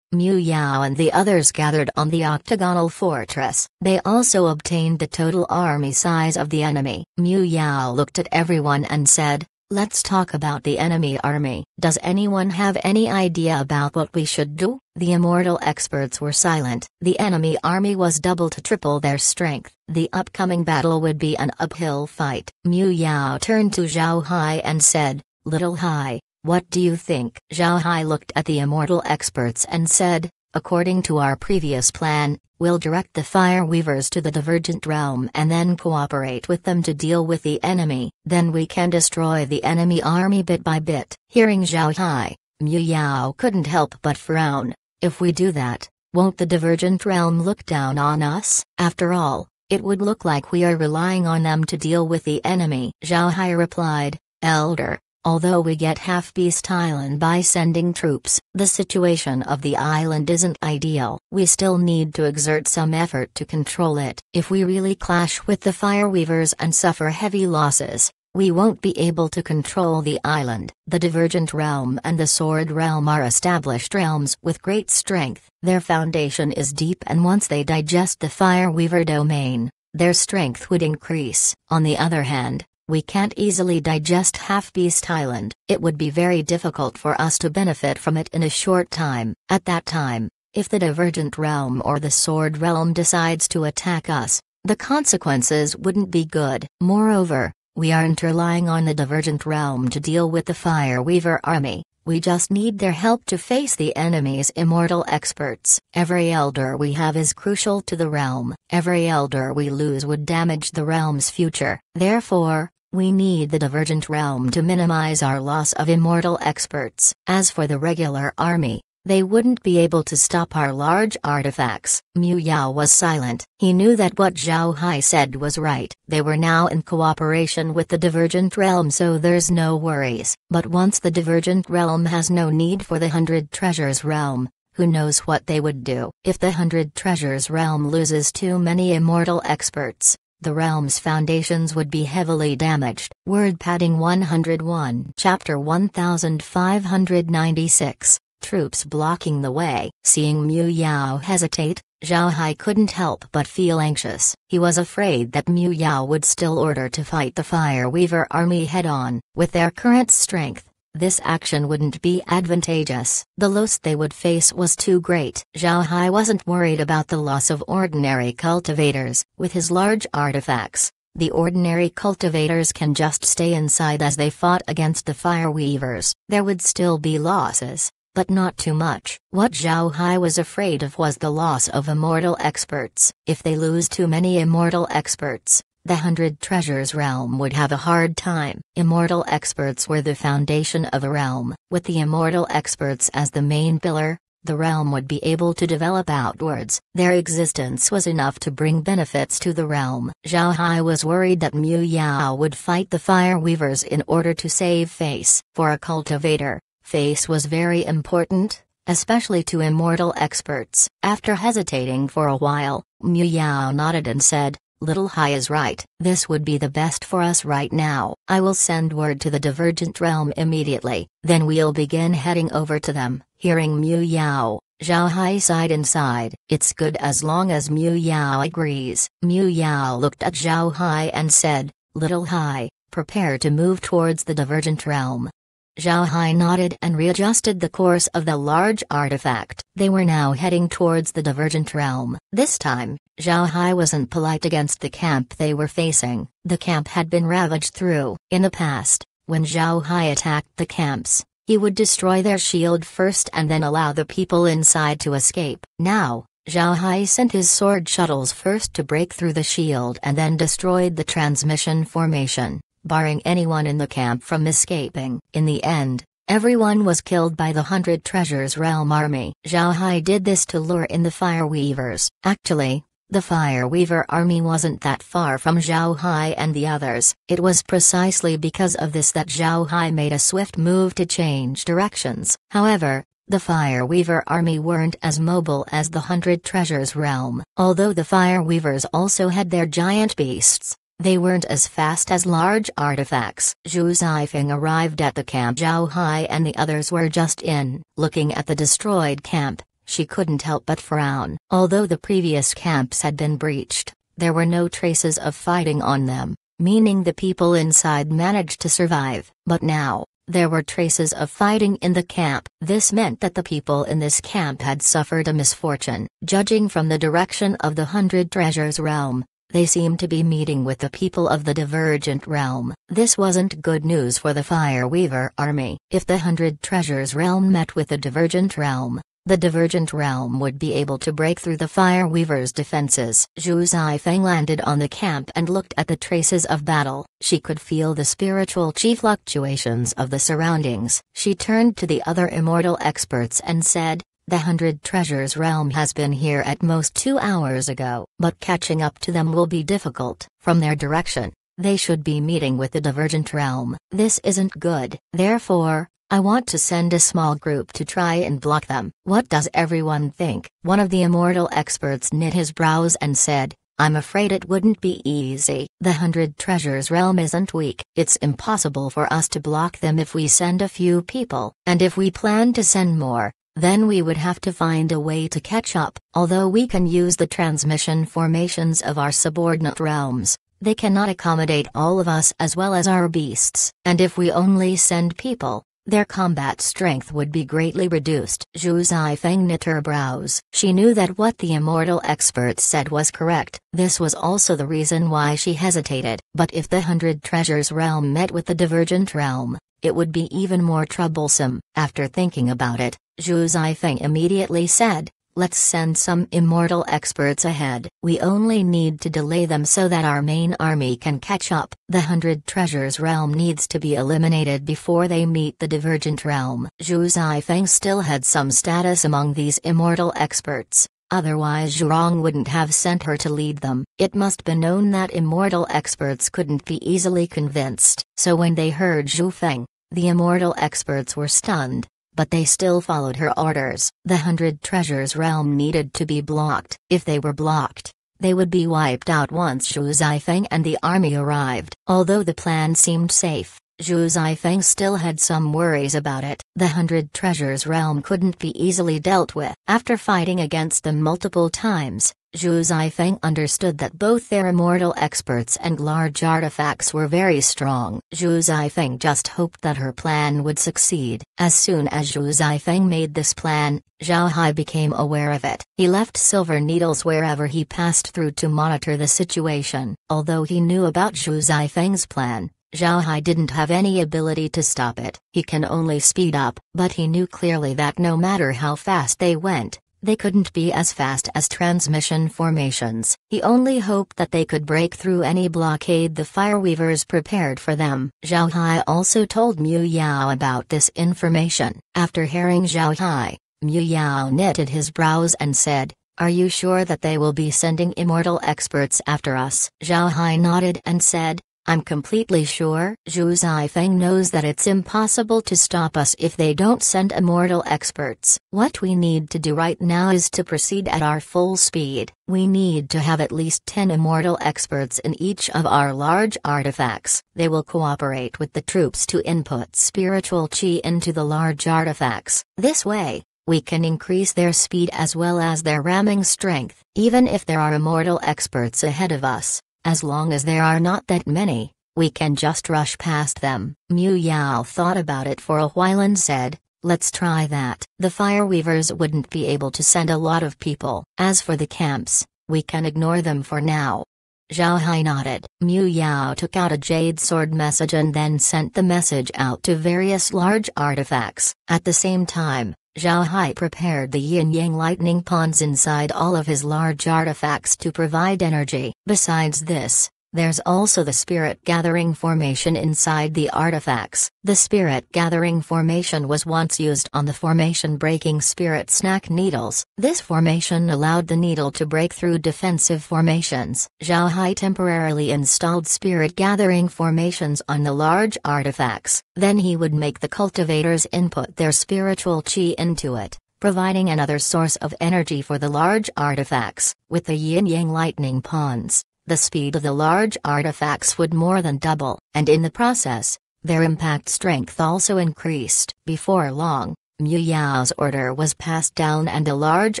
Mu Yao and the others gathered on the octagonal fortress. They also obtained the total army size of the enemy. Mu Yao looked at everyone and said, "Let's talk about the enemy army. Does anyone have any idea about what we should do?" The immortal experts were silent. The enemy army was double to triple their strength. The upcoming battle would be an uphill fight. Mu Yao turned to Zhao Hai and said, "Little Hai, what do you think?" Zhao Hai looked at the immortal experts and said, "According to our previous plan, we'll direct the Fireweavers to the Divergent realm and then cooperate with them to deal with the enemy. Then we can destroy the enemy army bit by bit." Hearing Zhao Hai, Mu Yao couldn't help but frown. "If we do that, won't the Divergent realm look down on us? After all, it would look like we are relying on them to deal with the enemy." Zhao Hai replied, "Elder, although we get Half-Beast Island by sending troops, the situation of the island isn't ideal. We still need to exert some effort to control it. If we really clash with the Fireweavers and suffer heavy losses, we won't be able to control the island." The Divergent realm and the Sword realm are established realms with great strength. Their foundation is deep, and once they digest the Fireweaver domain, their strength would increase. On the other hand, we can't easily digest Half-Beast Island. It would be very difficult for us to benefit from it in a short time. At that time, if the Divergent realm or the Sword realm decides to attack us, the consequences wouldn't be good. Moreover, we aren't relying on the Divergent realm to deal with the Fireweaver army. We just need their help to face the enemy's immortal experts. Every elder we have is crucial to the realm. Every elder we lose would damage the realm's future. Therefore, we need the Divergent Realm to minimize our loss of immortal experts. As for the regular army, they wouldn't be able to stop our large artifacts. Mu Yao was silent. He knew that what Zhao Hai said was right. They were now in cooperation with the Divergent Realm, so there's no worries. But once the Divergent Realm has no need for the 100 Treasures Realm, who knows what they would do? If the 100 Treasures Realm loses too many immortal experts, the realm's foundations would be heavily damaged. Word padding 101. Chapter 1596. Troops blocking the way. Seeing Mu Yao hesitate, Zhao Hai couldn't help but feel anxious. He was afraid that Mu Yao would still order to fight the Fire Weaver army head-on. With their current strength, this action wouldn't be advantageous. The loss they would face was too great. Zhao Hai wasn't worried about the loss of ordinary cultivators. With his large artifacts, the ordinary cultivators can just stay inside as they fought against the Fire Weavers. There would still be losses, but not too much. What Zhao Hai was afraid of was the loss of immortal experts. If they lose too many immortal experts, the 100 Treasures Realm would have a hard time. Immortal experts were the foundation of a realm. With the immortal experts as the main pillar, the realm would be able to develop outwards. Their existence was enough to bring benefits to the realm. Zhao Hai was worried that Mu Yao would fight the Fire Weavers in order to save face. For a cultivator, face was very important, especially to immortal experts. After hesitating for a while, Mu Yao nodded and said, "Little Hai is right. This would be the best for us right now. I will send word to the Divergent Realm immediately, then we'll begin heading over to them." Hearing Mu Yao, Zhao Hai sighed inside. It's good as long as Mu Yao agrees. Mu Yao looked at Zhao Hai and said, "Little Hai, prepare to move towards the Divergent Realm." Zhao Hai nodded and readjusted the course of the large artifact. They were now heading towards the Divergent Realm. This time, Zhao Hai wasn't polite against the camp they were facing. The camp had been ravaged through. In the past, when Zhao Hai attacked the camps, he would destroy their shield first and then allow the people inside to escape. Now, Zhao Hai sent his sword shuttles first to break through the shield and then destroyed the transmission formation, barring anyone in the camp from escaping. In the end, everyone was killed by the 100 Treasures Realm army. Zhao Hai did this to lure in the Fire Weavers. Actually, the Fire Weaver army wasn't that far from Zhao Hai and the others. It was precisely because of this that Zhao Hai made a swift move to change directions. However, the Fire Weaver army weren't as mobile as the 100 Treasures Realm. Although the Fire Weavers also had their giant beasts, they weren't as fast as large artifacts. Zhu Zifeng arrived at the camp Zhao Hai and the others were just in. Looking at the destroyed camp, she couldn't help but frown. Although the previous camps had been breached, there were no traces of fighting on them, meaning the people inside managed to survive. But now, there were traces of fighting in the camp. This meant that the people in this camp had suffered a misfortune. Judging from the direction of the 100 Treasures Realm, they seemed to be meeting with the people of the Divergent Realm. This wasn't good news for the Fire Weaver army. If the 100 Treasures Realm met with the Divergent Realm, the Divergent Realm would be able to break through the Fire Weaver's defenses. Zhu Zifeng landed on the camp and looked at the traces of battle. She could feel the spiritual chi fluctuations of the surroundings. She turned to the other immortal experts and said, "The 100 Treasures Realm has been here at most 2 hours ago, but catching up to them will be difficult. From their direction, they should be meeting with the Divergent Realm. This isn't good. Therefore, I want to send a small group to try and block them." What does everyone think? One of the immortal experts knit his brows and said, "I'm afraid it wouldn't be easy. The 100 Treasures Realm isn't weak. It's impossible for us to block them if we send a few people. And if we plan to send more, then we would have to find a way to catch up. Although we can use the transmission formations of our subordinate realms, they cannot accommodate all of us as well as our beasts. And if we only send people, their combat strength would be greatly reduced." Zhu Zifeng knit her brows. She knew that what the immortal experts said was correct. This was also the reason why she hesitated. But if the 100 Treasures Realm met with the Divergent Realm, it would be even more troublesome. After thinking about it, Zhu Zifeng immediately said, "Let's send some immortal experts ahead. We only need to delay them so that our main army can catch up. The 100 Treasures realm needs to be eliminated before they meet the Divergent realm." Zhu Zifeng still had some status among these immortal experts. Otherwise Zhurong wouldn't have sent her to lead them. It must be known that immortal experts couldn't be easily convinced. So when they heard Zhu Feng, the immortal experts were stunned, but they still followed her orders. The 100 Treasures realm needed to be blocked. If they were blocked, they would be wiped out once Zhu Zifeng and the army arrived. Although the plan seemed safe, Zhu Zifeng still had some worries about it. The 100 Treasures realm couldn't be easily dealt with. After fighting against them multiple times, Zhu Zifeng understood that both their immortal experts and large artifacts were very strong. Zhu Zifeng just hoped that her plan would succeed. As soon as Zhu Zifeng made this plan, Zhao Hai became aware of it. He left silver needles wherever he passed through to monitor the situation. Although he knew about Zhu Zifeng's plan, Zhao Hai didn't have any ability to stop it. He can only speed up, but he knew clearly that no matter how fast they went, they couldn't be as fast as transmission formations. He only hoped that they could break through any blockade the Fireweavers prepared for them. Zhao Hai also told Mu Yao about this information. After hearing Zhao Hai, Mu Yao knitted his brows and said, "Are you sure that they will be sending immortal experts after us?" Zhao Hai nodded and said, "I'm completely sure." Zhu Zifeng knows that it's impossible to stop us if they don't send immortal experts. What we need to do right now is to proceed at our full speed. We need to have at least 10 immortal experts in each of our large artifacts. They will cooperate with the troops to input spiritual chi into the large artifacts. This way, we can increase their speed as well as their ramming strength. Even if there are immortal experts ahead of us, as long as there are not that many, we can just rush past them. Mu Yao thought about it for a while and said, "Let's try that." The Fireweavers wouldn't be able to send a lot of people. As for the camps, we can ignore them for now. Zhao Hai nodded. Mu Yao took out a jade sword message and then sent the message out to various large artifacts. At the same time, Zhao Hai prepared the yin-yang lightning ponds inside all of his large artifacts to provide energy. Besides this, there's also the Spirit Gathering Formation inside the artifacts. The Spirit Gathering Formation was once used on the formation-breaking Spirit Snack Needles. This formation allowed the needle to break through defensive formations. Zhao Hai temporarily installed Spirit Gathering Formations on the large artifacts. Then he would make the cultivators input their spiritual chi into it, providing another source of energy for the large artifacts. With the yin-yang lightning ponds, the speed of the large artifacts would more than double, and in the process, their impact strength also increased. Before long, Mu Yao's order was passed down and the large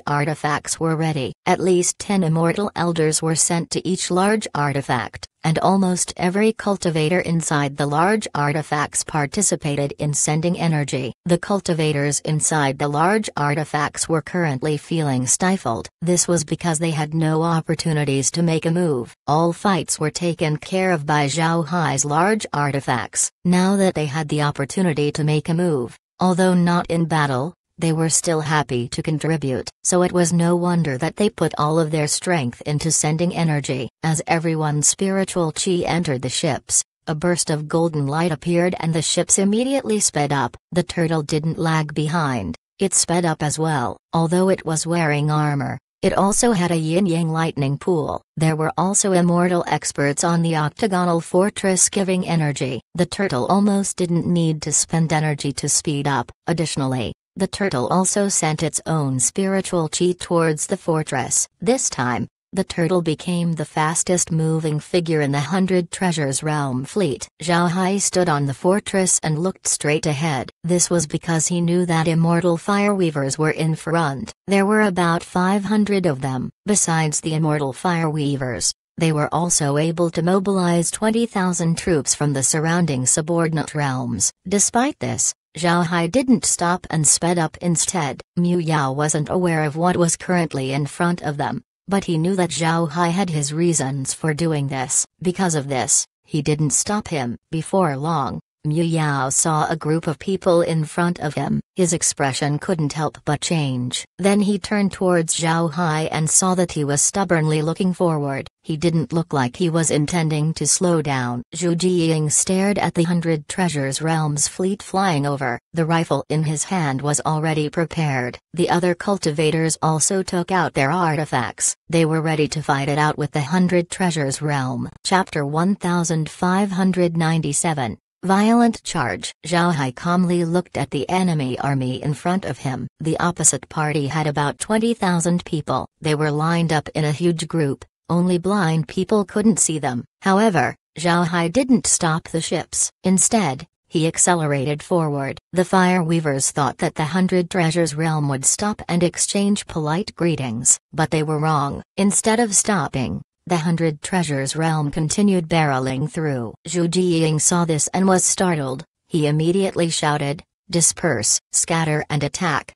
artifacts were ready. At least 10 immortal elders were sent to each large artifact, and almost every cultivator inside the large artifacts participated in sending energy. The cultivators inside the large artifacts were currently feeling stifled. This was because they had no opportunities to make a move. All fights were taken care of by Zhao Hai's large artifacts. Now that they had the opportunity to make a move, although not in battle, they were still happy to contribute. So it was no wonder that they put all of their strength into sending energy. As everyone's spiritual chi entered the ships, a burst of golden light appeared and the ships immediately sped up. The turtle didn't lag behind, it sped up as well. Although it was wearing armor, it also had a yin-yang lightning pool. There were also immortal experts on the octagonal fortress giving energy. The turtle almost didn't need to spend energy to speed up. Additionally, the turtle also sent its own spiritual chi towards the fortress. This time, the turtle became the fastest moving figure in the 100 Treasures realm fleet. Zhao Hai stood on the fortress and looked straight ahead. This was because he knew that immortal fireweavers were in front. There were about 500 of them. Besides the immortal fireweavers, they were also able to mobilize 20,000 troops from the surrounding subordinate realms. Despite this, Zhao Hai didn't stop and sped up instead. Mu Yao wasn't aware of what was currently in front of them, but he knew that Zhao Hai had his reasons for doing this. Because of this, he didn't stop him. Before long, Mu Yao saw a group of people in front of him. His expression couldn't help but change. Then he turned towards Zhao Hai and saw that he was stubbornly looking forward. He didn't look like he was intending to slow down. Zhu Jiying stared at the 100 Treasures Realms fleet flying over. The rifle in his hand was already prepared. The other cultivators also took out their artifacts. They were ready to fight it out with the 100 Treasures Realm. Chapter 1597. Violent charge. Zhao Hai calmly looked at the enemy army in front of him. The opposite party had about 20,000 people. They were lined up in a huge group. Only blind people couldn't see them. However, Zhao Hai didn't stop the ships. Instead, he accelerated forward. The Fire Weavers thought that the 100 Treasures Realm would stop and exchange polite greetings, but they were wrong. Instead of stopping, the 100 Treasures Realm continued barreling through. Zhu Jiying saw this and was startled. He immediately shouted, "Disperse, scatter and attack."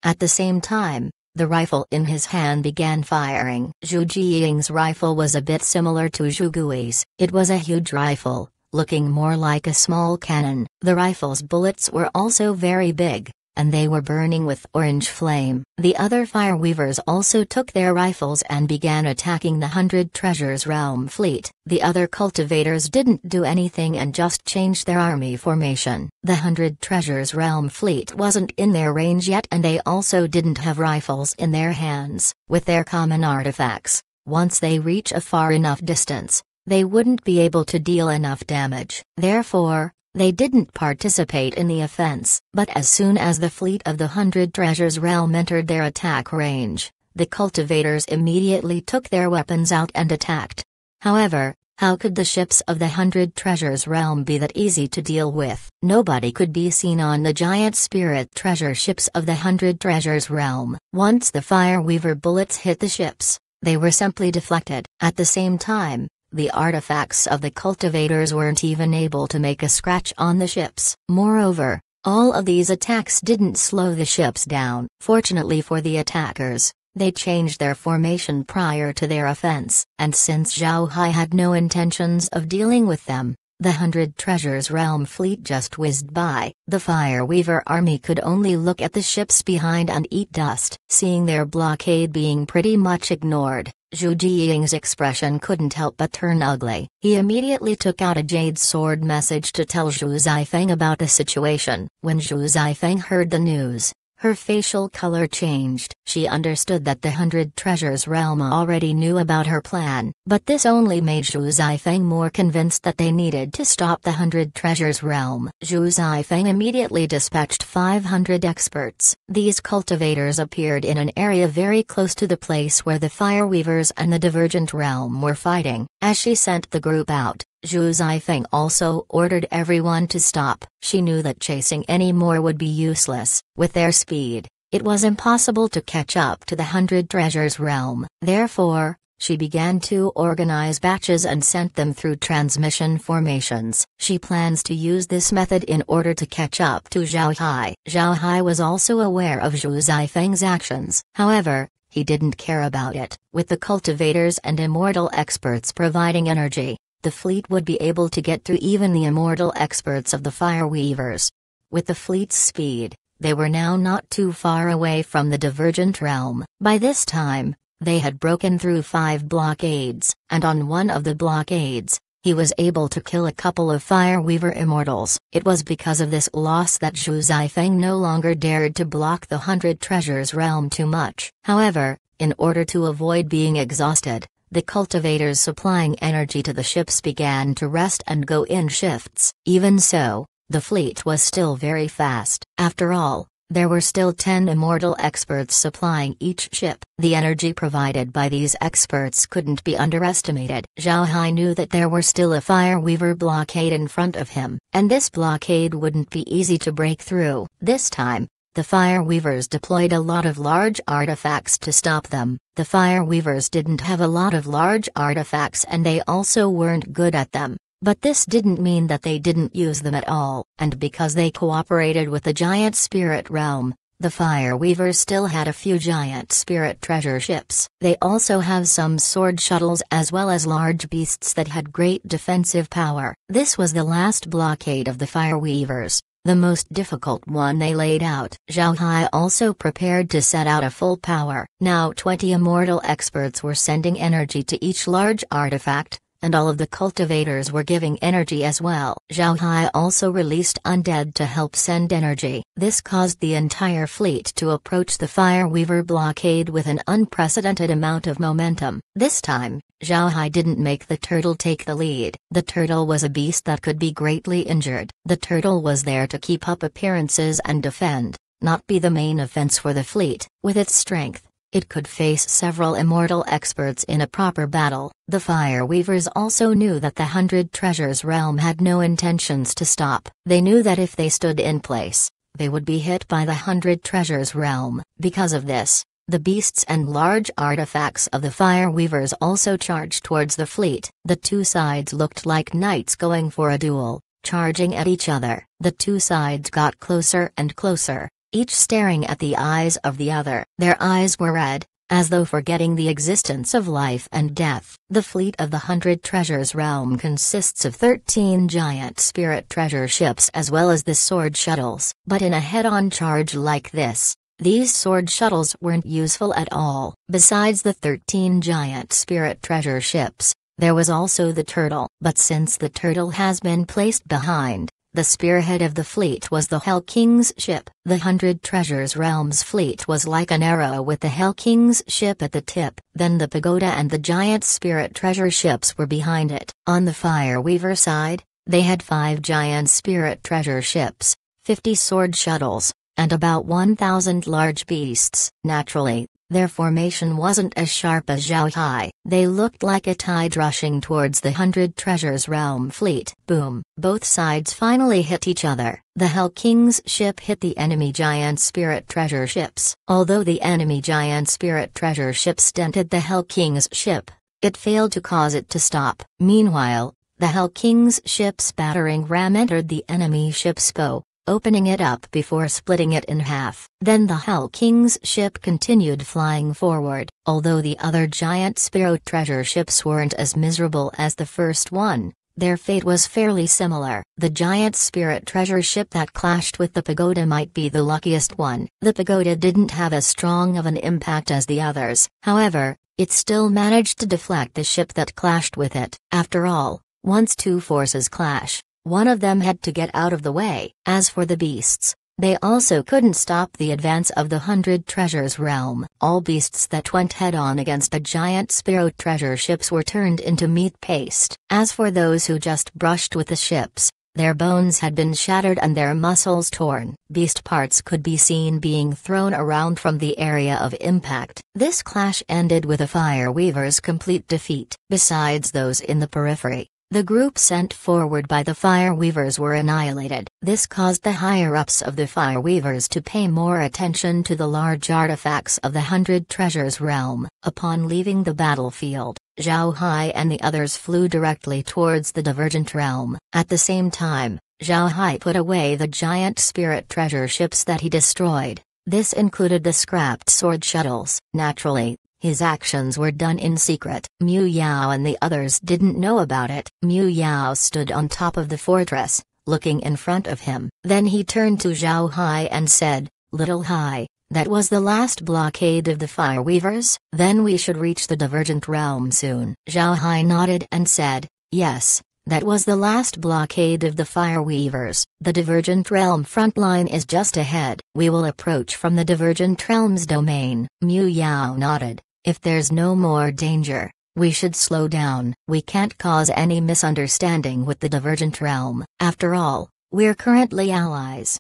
At the same time, the rifle in his hand began firing. Zhu Jiying's rifle was a bit similar to Zhu Gui's. It was a huge rifle, looking more like a small cannon. The rifle's bullets were also very big, and they were burning with orange flame. The other Fire Weavers also took their rifles and began attacking the 100 Treasures Realm fleet. The other cultivators didn't do anything and just changed their army formation. The 100 Treasures Realm fleet wasn't in their range yet, and they also didn't have rifles in their hands. With their common artifacts, once they reach a far enough distance, they wouldn't be able to deal enough damage. Therefore, they didn't participate in the offense. But as soon as the fleet of the 100 Treasures Realm entered their attack range, the cultivators immediately took their weapons out and attacked. However, how could the ships of the 100 Treasures Realm be that easy to deal with? Nobody could be seen on the giant spirit treasure ships of the 100 Treasures Realm. Once the Fire Weaver bullets hit the ships, they were simply deflected. At the same time, the artifacts of the cultivators weren't even able to make a scratch on the ships. Moreover, all of these attacks didn't slow the ships down. Fortunately for the attackers, they changed their formation prior to their offense. And since Zhao Hai had no intentions of dealing with them, the 100 Treasures Realm fleet just whizzed by. The Fire Weaver army could only look at the ships behind and eat dust. Seeing their blockade being pretty much ignored, Zhu Jiying's expression couldn't help but turn ugly. He immediately took out a jade sword message to tell Zhu Zifeng about the situation. When Zhu Zifeng heard the news, her facial color changed. She understood that the 100 Treasures Realm already knew about her plan, but this only made Zhu Zifeng more convinced that they needed to stop the 100 Treasures Realm. Zhu Zifeng immediately dispatched 500 experts. These cultivators appeared in an area very close to the place where the Fire Weavers and the Divergent Realm were fighting. As she sent the group out, Zhu Zifeng also ordered everyone to stop. She knew that chasing any more would be useless. With their speed, it was impossible to catch up to the 100 Treasures Realm. Therefore, she began to organize batches and sent them through transmission formations. She plans to use this method in order to catch up to Zhao Hai. Zhao Hai was also aware of Zhu Zifeng's actions. However, he didn't care about it. With the cultivators and immortal experts providing energy, the fleet would be able to get through even the immortal experts of the Fire Weavers. With the fleet's speed, they were now not too far away from the Divergent Realm. By this time, they had broken through 5 blockades, and on one of the blockades, he was able to kill a couple of Fire Weaver immortals. It was because of this loss that Zhu Zifeng no longer dared to block the 100 Treasures Realm too much. However, in order to avoid being exhausted, the cultivators supplying energy to the ships began to rest and go in shifts. Even so, the fleet was still very fast. After all, there were still 10 immortal experts supplying each ship. The energy provided by these experts couldn't be underestimated. Zhao Hai knew that there were still a Fire Weaver blockade in front of him, and this blockade wouldn't be easy to break through. This time, the Fire Weavers deployed a lot of large artifacts to stop them. The Fire Weavers didn't have a lot of large artifacts and they also weren't good at them, but this didn't mean that they didn't use them at all. And because they cooperated with the Giant Spirit Realm, the Fire Weavers still had a few giant spirit treasure ships. They also have some sword shuttles as well as large beasts that had great defensive power. This was the last blockade of the Fire Weavers, the most difficult one they laid out. Zhao Hai also prepared to set out a full power. Now 20 immortal experts were sending energy to each large artifact, and all of the cultivators were giving energy as well. Zhao Hai also released undead to help send energy. This caused the entire fleet to approach the Fire Weaver blockade with an unprecedented amount of momentum. This time, Zhao Hai didn't make the turtle take the lead. The turtle was a beast that could be greatly injured. The turtle was there to keep up appearances and defend, not be the main offense for the fleet. With its strength, it could face several immortal experts in a proper battle. The Fire Weavers also knew that the 100 Treasures realm had no intentions to stop. They knew that if they stood in place, they would be hit by the 100 Treasures realm. Because of this, the beasts and large artifacts of the Fire Weavers also charged towards the fleet. The two sides looked like knights going for a duel, charging at each other. The two sides got closer and closer, each staring at the eyes of the other. Their eyes were red, as though forgetting the existence of life and death. The fleet of the 100 Treasures realm consists of 13 giant spirit treasure ships as well as the sword shuttles. But in a head-on charge like this, these sword shuttles weren't useful at all. Besides the 13 giant spirit treasure ships, there was also the turtle. But since the turtle has been placed behind, the spearhead of the fleet was the Hell King's ship. The 100 Treasures realm's fleet was like an arrow with the Hell King's ship at the tip. Then the pagoda and the giant spirit treasure ships were behind it. On the Fire Weaver side, they had 5 giant spirit treasure ships, 50 sword shuttles, and about 1,000 large beasts. Naturally, their formation wasn't as sharp as Zhao Hai. They looked like a tide rushing towards the 100 Treasures realm fleet. Boom! Both sides finally hit each other. The Hell King's ship hit the enemy giant spirit treasure ships. Although the enemy giant spirit treasure ships dented the Hell King's ship, it failed to cause it to stop. Meanwhile, the Hell King's ship's battering ram entered the enemy ship's bow, opening it up before splitting it in half. Then the Hell King's ship continued flying forward. Although the other giant spirit treasure ships weren't as miserable as the first one, their fate was fairly similar. The giant spirit treasure ship that clashed with the pagoda might be the luckiest one. The pagoda didn't have as strong of an impact as the others. However, it still managed to deflect the ship that clashed with it. After all, once two forces clash, one of them had to get out of the way. As for the beasts, they also couldn't stop the advance of the 100 Treasures realm. All beasts that went head-on against the giant spirit treasure ships were turned into meat paste. As for those who just brushed with the ships, their bones had been shattered and their muscles torn. Beast parts could be seen being thrown around from the area of impact. This clash ended with the Fire Weavers' complete defeat. Besides those in the periphery, the group sent forward by the Fire Weavers were annihilated. This caused the higher-ups of the Fire Weavers to pay more attention to the large artifacts of the 100 Treasures realm. Upon leaving the battlefield, Zhao Hai and the others flew directly towards the Divergent realm. At the same time, Zhao Hai put away the giant spirit treasure ships that he destroyed. This included the scrapped sword shuttles. Naturally, his actions were done in secret. Mu Yao and the others didn't know about it. Mu Yao stood on top of the fortress, looking in front of him. Then he turned to Zhao Hai and said, "Little Hai, that was the last blockade of the Fire Weavers? Then we should reach the Divergent realm soon." Zhao Hai nodded and said, "Yes, that was the last blockade of the Fire Weavers. The Divergent realm front line is just ahead. We will approach from the Divergent realm's domain." Mu Yao nodded. "If there's no more danger, we should slow down. We can't cause any misunderstanding with the Divergent realm. After all, we're currently allies."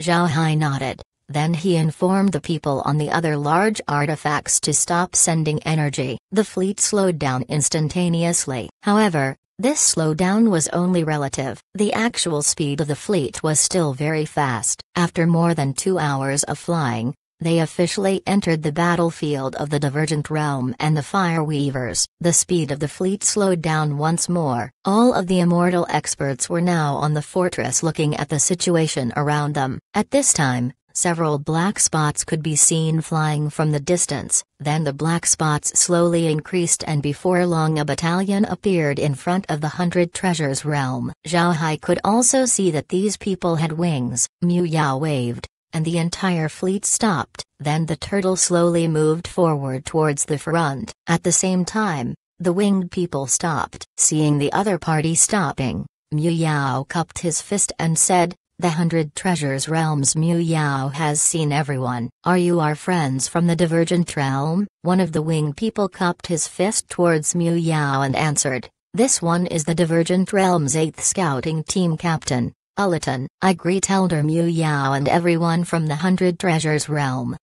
Zhao Hai nodded. Then he informed the people on the other large artifacts to stop sending energy. The fleet slowed down instantaneously. However, this slowdown was only relative. The actual speed of the fleet was still very fast. After more than 2 hours of flying, they officially entered the battlefield of the Divergent realm and the Fire Weavers. The speed of the fleet slowed down once more. All of the immortal experts were now on the fortress looking at the situation around them. At this time, Several black spots could be seen flying from the distance, then the black spots slowly increased and before long a battalion appeared in front of the 100 Treasures realm. Zhao Hai could also see that these people had wings. Mu Yao waved, and the entire fleet stopped, then the turtle slowly moved forward towards the front. At the same time, the winged people stopped. Seeing the other party stopping, Mu Yao cupped his fist and said, "The 100 Treasures realms." Mu Yao has seen everyone. "Are you our friends from the Divergent realm?" One of the winged people cupped his fist towards Mu Yao and answered, "This one is the Divergent realm's 8th scouting team captain, Ulaton." "I greet Elder Mu Yao and everyone from the 100 Treasures realm."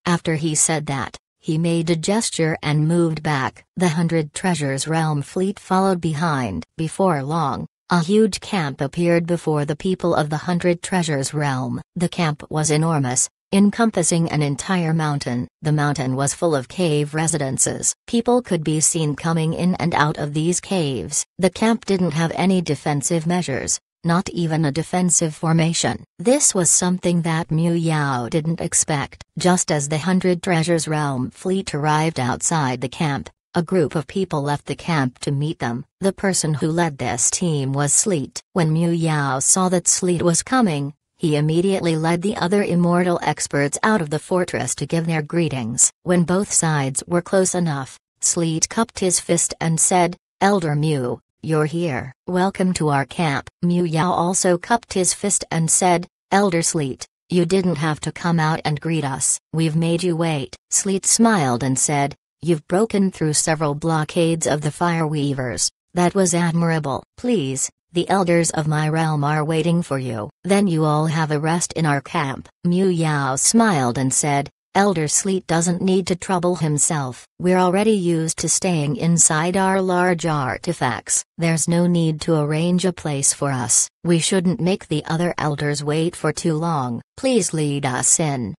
After he said that, he made a gesture and moved back. The 100 Treasures realm fleet followed behind. Before long, a huge camp appeared before the people of the 100 Treasures realm. The camp was enormous, encompassing an entire mountain. The mountain was full of cave residences. People could be seen coming in and out of these caves. The camp didn't have any defensive measures, not even a defensive formation. This was something that Mu Yao didn't expect. Just as the 100 Treasures realm fleet arrived outside the camp, a group of people left the camp to meet them. The person who led this team was Sleet. When Mu Yao saw that Sleet was coming, he immediately led the other immortal experts out of the fortress to give their greetings. When both sides were close enough, Sleet cupped his fist and said, "Elder Mu, you're here. Welcome to our camp." Mu Yao also cupped his fist and said, "Elder Sleet, you didn't have to come out and greet us. We've made you wait." Sleet smiled and said, "You've broken through several blockades of the Fire Weavers. That was admirable. Please, the elders of my realm are waiting for you. Then you all have a rest in our camp." Mu Yao smiled and said, "Elder Sleet doesn't need to trouble himself. We're already used to staying inside our large artifacts. There's no need to arrange a place for us. We shouldn't make the other elders wait for too long. Please lead us in."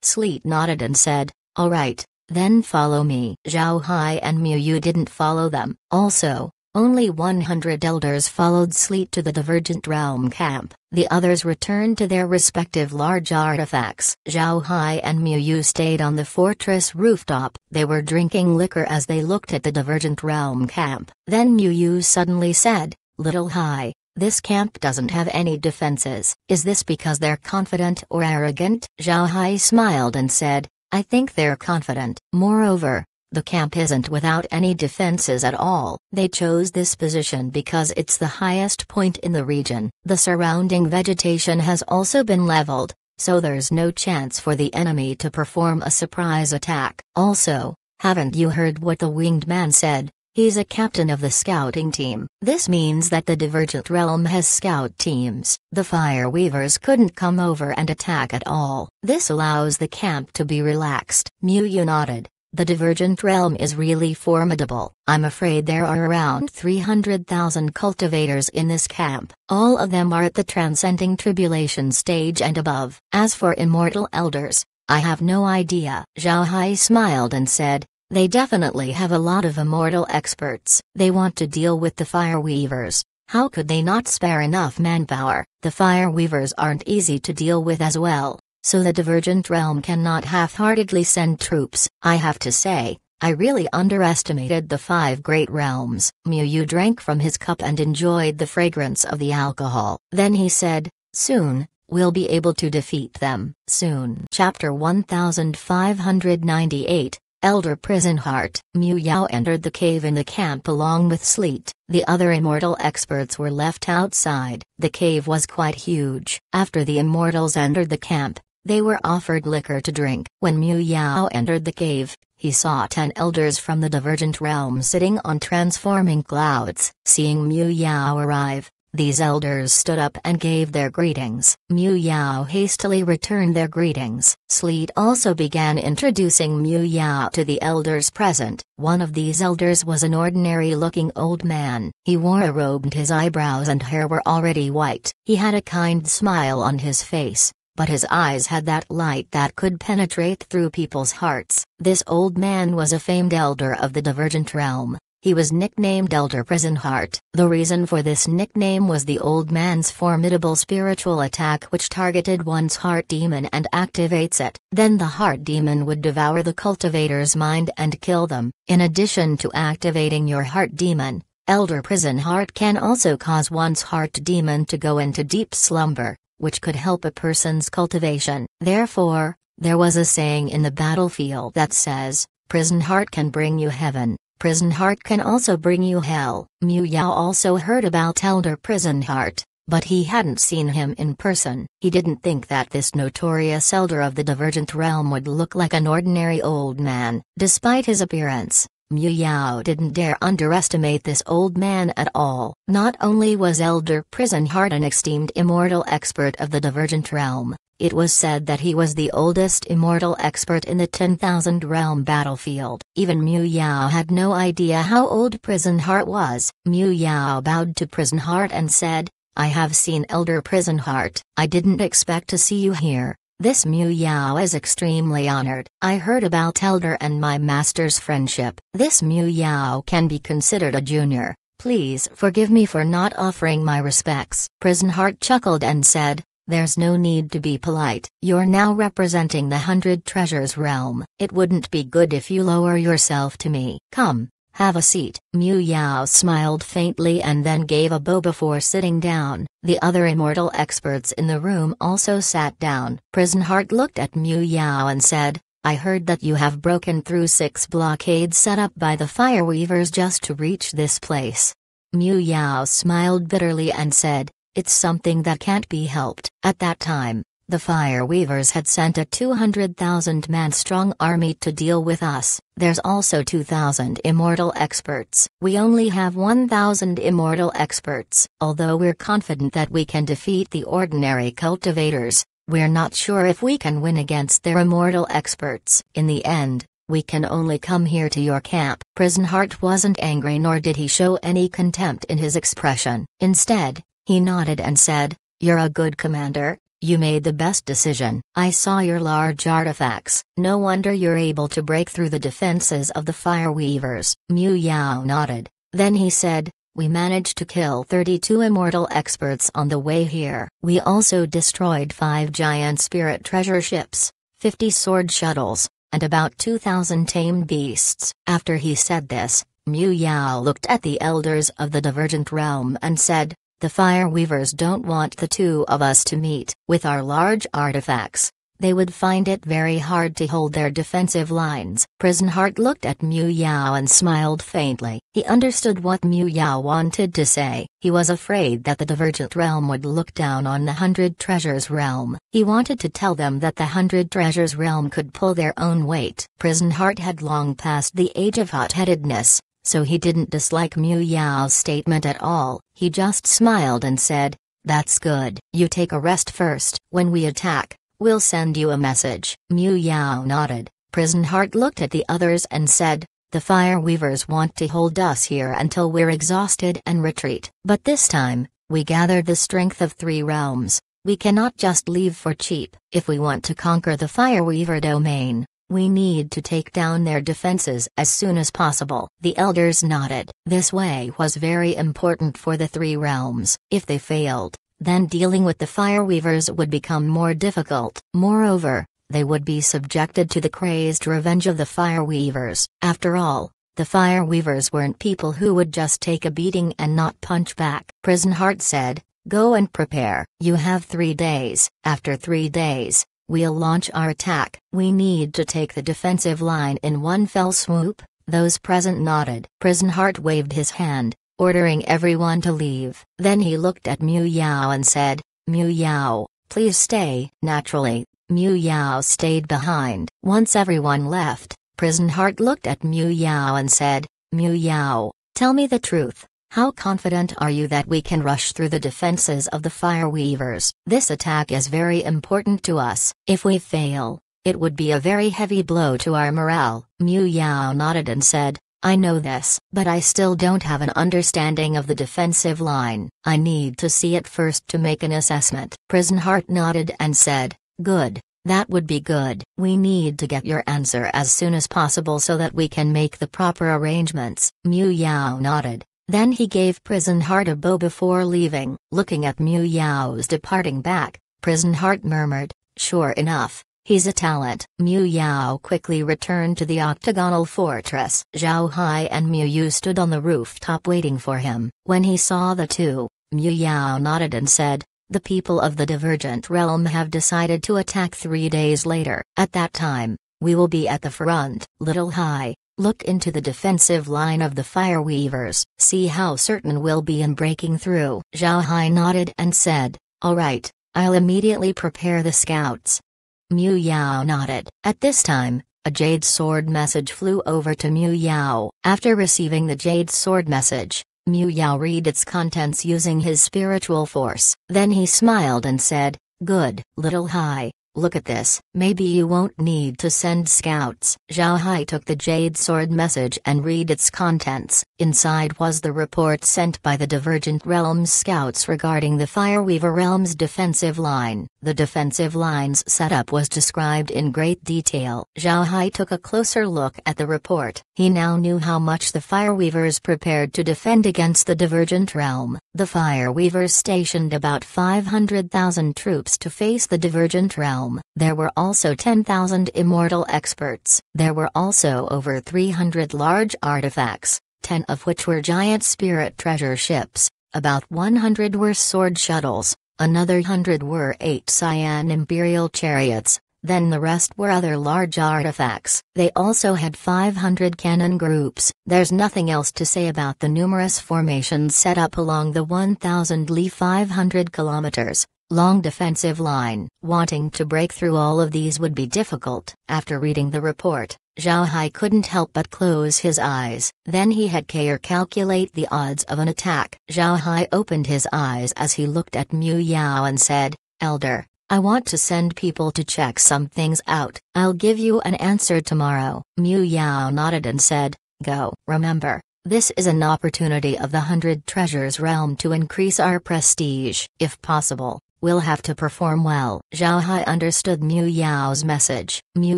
Sleet nodded and said, "All right, then follow me." Zhao Hai and Mu Yu didn't follow them. Also, only 100 elders followed Sleet to the Divergent Realm camp. The others returned to their respective large artifacts. Zhao Hai and Mu Yu stayed on the fortress rooftop. They were drinking liquor as they looked at the Divergent Realm camp. Then Mu Yu suddenly said, "Little Hai, this camp doesn't have any defenses. Is this because they're confident or arrogant?" Zhao Hai smiled and said, "I think they're confident. Moreover, the camp isn't without any defenses at all. They chose this position because it's the highest point in the region. The surrounding vegetation has also been leveled, so there's no chance for the enemy to perform a surprise attack. Also, haven't you heard what the winged man said? He's a captain of the scouting team. This means that the Divergent Realm has scout teams. The Fire Weavers couldn't come over and attack at all. This allows the camp to be relaxed." Mu Yu nodded. "The Divergent Realm is really formidable. I'm afraid there are around 300,000 cultivators in this camp. All of them are at the Transcending Tribulation stage and above. As for immortal elders, I have no idea." Zhao Hai smiled and said, "They definitely have a lot of immortal experts. They want to deal with the Fire Weavers. How could they not spare enough manpower? The Fire Weavers aren't easy to deal with as well, so the Divergent Realm cannot half-heartedly send troops. I have to say, I really underestimated the 5 great realms." Mu Yu drank from his cup and enjoyed the fragrance of the alcohol. Then he said, "Soon, we'll be able to defeat them." Soon. Chapter 1598, Elder Prisonheart. Mu Yao entered the cave in the camp along with Sleet. The other immortal experts were left outside. The cave was quite huge. After the immortals entered the camp, they were offered liquor to drink. When Mu Yao entered the cave, he saw 10 elders from the Divergent Realm sitting on transforming clouds. Seeing Mu Yao arrive, these elders stood up and gave their greetings. Mu Yao hastily returned their greetings. Sleet also began introducing Mu Yao to the elders present. One of these elders was an ordinary-looking old man. He wore a robe and his eyebrows and hair were already white. He had a kind smile on his face, but his eyes had that light that could penetrate through people's hearts. This old man was a famed elder of the Divergent Realm. He was nicknamed Elder Prisenhart. The reason for this nickname was the old man's formidable spiritual attack which targeted one's heart demon and activates it. Then the heart demon would devour the cultivator's mind and kill them. In addition to activating your heart demon, Elder Prisenhart can also cause one's heart demon to go into deep slumber, which could help a person's cultivation. Therefore, there was a saying in the battlefield that says, Prisenhart can bring you heaven. Prisenhart can also bring you hell. Mu Yao also heard about Elder Prisenhart, but he hadn't seen him in person. He didn't think that this notorious elder of the Divergent Realm would look like an ordinary old man. Despite his appearance, Mu Yao didn't dare underestimate this old man at all. Not only was Elder Prisenhart an esteemed immortal expert of the Divergent Realm, it was said that he was the oldest immortal expert in the 10,000 realm battlefield. Even Mu Yao had no idea how old Prisenhart was. Mu Yao bowed to Prisenhart and said, I have seen Elder Prisenhart. I didn't expect to see you here. This Mu Yao is extremely honored. I heard about Elder and my master's friendship. This Mu Yao can be considered a junior. Please forgive me for not offering my respects. Prisenhart chuckled and said, There's no need to be polite. You're now representing the 100 Treasures realm. It wouldn't be good if you lower yourself to me. Come, have a seat. Mu Yao smiled faintly and then gave a bow before sitting down. The other immortal experts in the room also sat down. Prisenhart looked at Mu Yao and said, I heard that you have broken through 6 blockades set up by the Fireweavers just to reach this place. Mu Yao smiled bitterly and said, It's something that can't be helped. At that time, the Fireweavers had sent a 200,000-man strong army to deal with us. There's also 2,000 immortal experts. We only have 1,000 immortal experts. Although we're confident that we can defeat the ordinary cultivators, we're not sure if we can win against their immortal experts. In the end, we can only come here to your camp. Prisenhart wasn't angry nor did he show any contempt in his expression. Instead, he nodded and said, You're a good commander. You made the best decision. I saw your large artifacts. No wonder you're able to break through the defenses of the Fireweavers. Mu Yao nodded. Then he said, We managed to kill 32 immortal experts on the way here. We also destroyed 5 giant spirit treasure ships, 50 sword shuttles, and about 2,000 tamed beasts. After he said this, Mu Yao looked at the elders of the Divergent Realm and said, The Fireweavers don't want the two of us to meet. With our large artifacts, they would find it very hard to hold their defensive lines. Prisenhart looked at Mu Yao and smiled faintly. He understood what Mu Yao wanted to say. He was afraid that the Divergent Realm would look down on the 100 Treasures realm. He wanted to tell them that the 100 Treasures realm could pull their own weight. Prisenhart had long passed the age of hot-headedness, so he didn't dislike Mu Yao's statement at all. He just smiled and said, That's good. You take a rest first. When we attack, we'll send you a message. Mu Yao nodded. Prisenhart looked at the others and said, The Fireweavers want to hold us here until we're exhausted and retreat. But this time, we gathered the strength of 3 realms. We cannot just leave for cheap. If we want to conquer the Fireweaver domain, we need to take down their defenses as soon as possible. The elders nodded. This way was very important for the 3 realms. If they failed, then dealing with the Fireweavers would become more difficult. Moreover, they would be subjected to the crazed revenge of the Fireweavers. After all, the Fireweavers weren't people who would just take a beating and not punch back. Prisenhart said, Go and prepare. You have 3 days. After 3 days, we'll launch our attack. We need to take the defensive line in one fell swoop. Those present nodded. Prisenhart waved his hand, ordering everyone to leave. Then he looked at Mu Yao and said, Mu Yao, please stay. Naturally, Mu Yao stayed behind. Once everyone left, Prisenhart looked at Mu Yao and said, Mu Yao, tell me the truth. How confident are you that we can rush through the defenses of the Fireweavers? This attack is very important to us. If we fail, it would be a very heavy blow to our morale. Mu Yao nodded and said, I know this, but I still don't have an understanding of the defensive line. I need to see it first to make an assessment. Prisenhart nodded and said, Good. That would be good. We need to get your answer as soon as possible so that we can make the proper arrangements. Mu Yao nodded. Then he gave Prison Heart a bow before leaving. Looking at Mu Yao's departing back, Prison Heart murmured, "Sure enough, he's a talent." Mu Yao quickly returned to the octagonal fortress. Zhao Hai and Mu Yu stood on the rooftop waiting for him. When he saw the two, Mu Yao nodded and said, "The people of the Divergent Realm have decided to attack 3 days later. At that time, we will be at the front." Little Hai, look into the defensive line of the Fire Weavers. See how certain we'll be in breaking through. Zhao Hai nodded and said, "All right, I'll immediately prepare the scouts." Mu Yao nodded. At this time, a Jade Sword message flew over to Mu Yao. After receiving the Jade Sword message, Mu Yao read its contents using his spiritual force. Then he smiled and said, "Good, Little Hai. Look at this. Maybe you won't need to send scouts." Zhao Hai took the Jade Sword message and read its contents. Inside was the report sent by the Divergent Realms scouts regarding the Fireweaver Realm's defensive line. The defensive line's setup was described in great detail. Zhao Hai took a closer look at the report. He now knew how much the Fireweavers prepared to defend against the Divergent Realm. The Fireweavers stationed about 500,000 troops to face the Divergent Realm. There were also 10,000 immortal experts. There were also over 300 large artifacts, 10 of which were giant spirit treasure ships, about 100 were sword shuttles, another 100 were 8 Cyan Imperial chariots, then the rest were other large artifacts. They also had 500 cannon groups. There's nothing else to say about the numerous formations set up along the 1,000 li 500 kilometers long defensive line. Wanting to break through all of these would be difficult. After reading the report, Zhao Hai couldn't help but close his eyes. Then he had Kair calculate the odds of an attack. Zhao Hai opened his eyes as he looked at Mu Yao and said, "Elder, I want to send people to check some things out. I'll give you an answer tomorrow." Mu Yao nodded and said, "Go." Remember, this is an opportunity of the 100 Treasures realm to increase our prestige. If possible, we'll have to perform well. Zhao Hai understood Mu Yao's message. Mu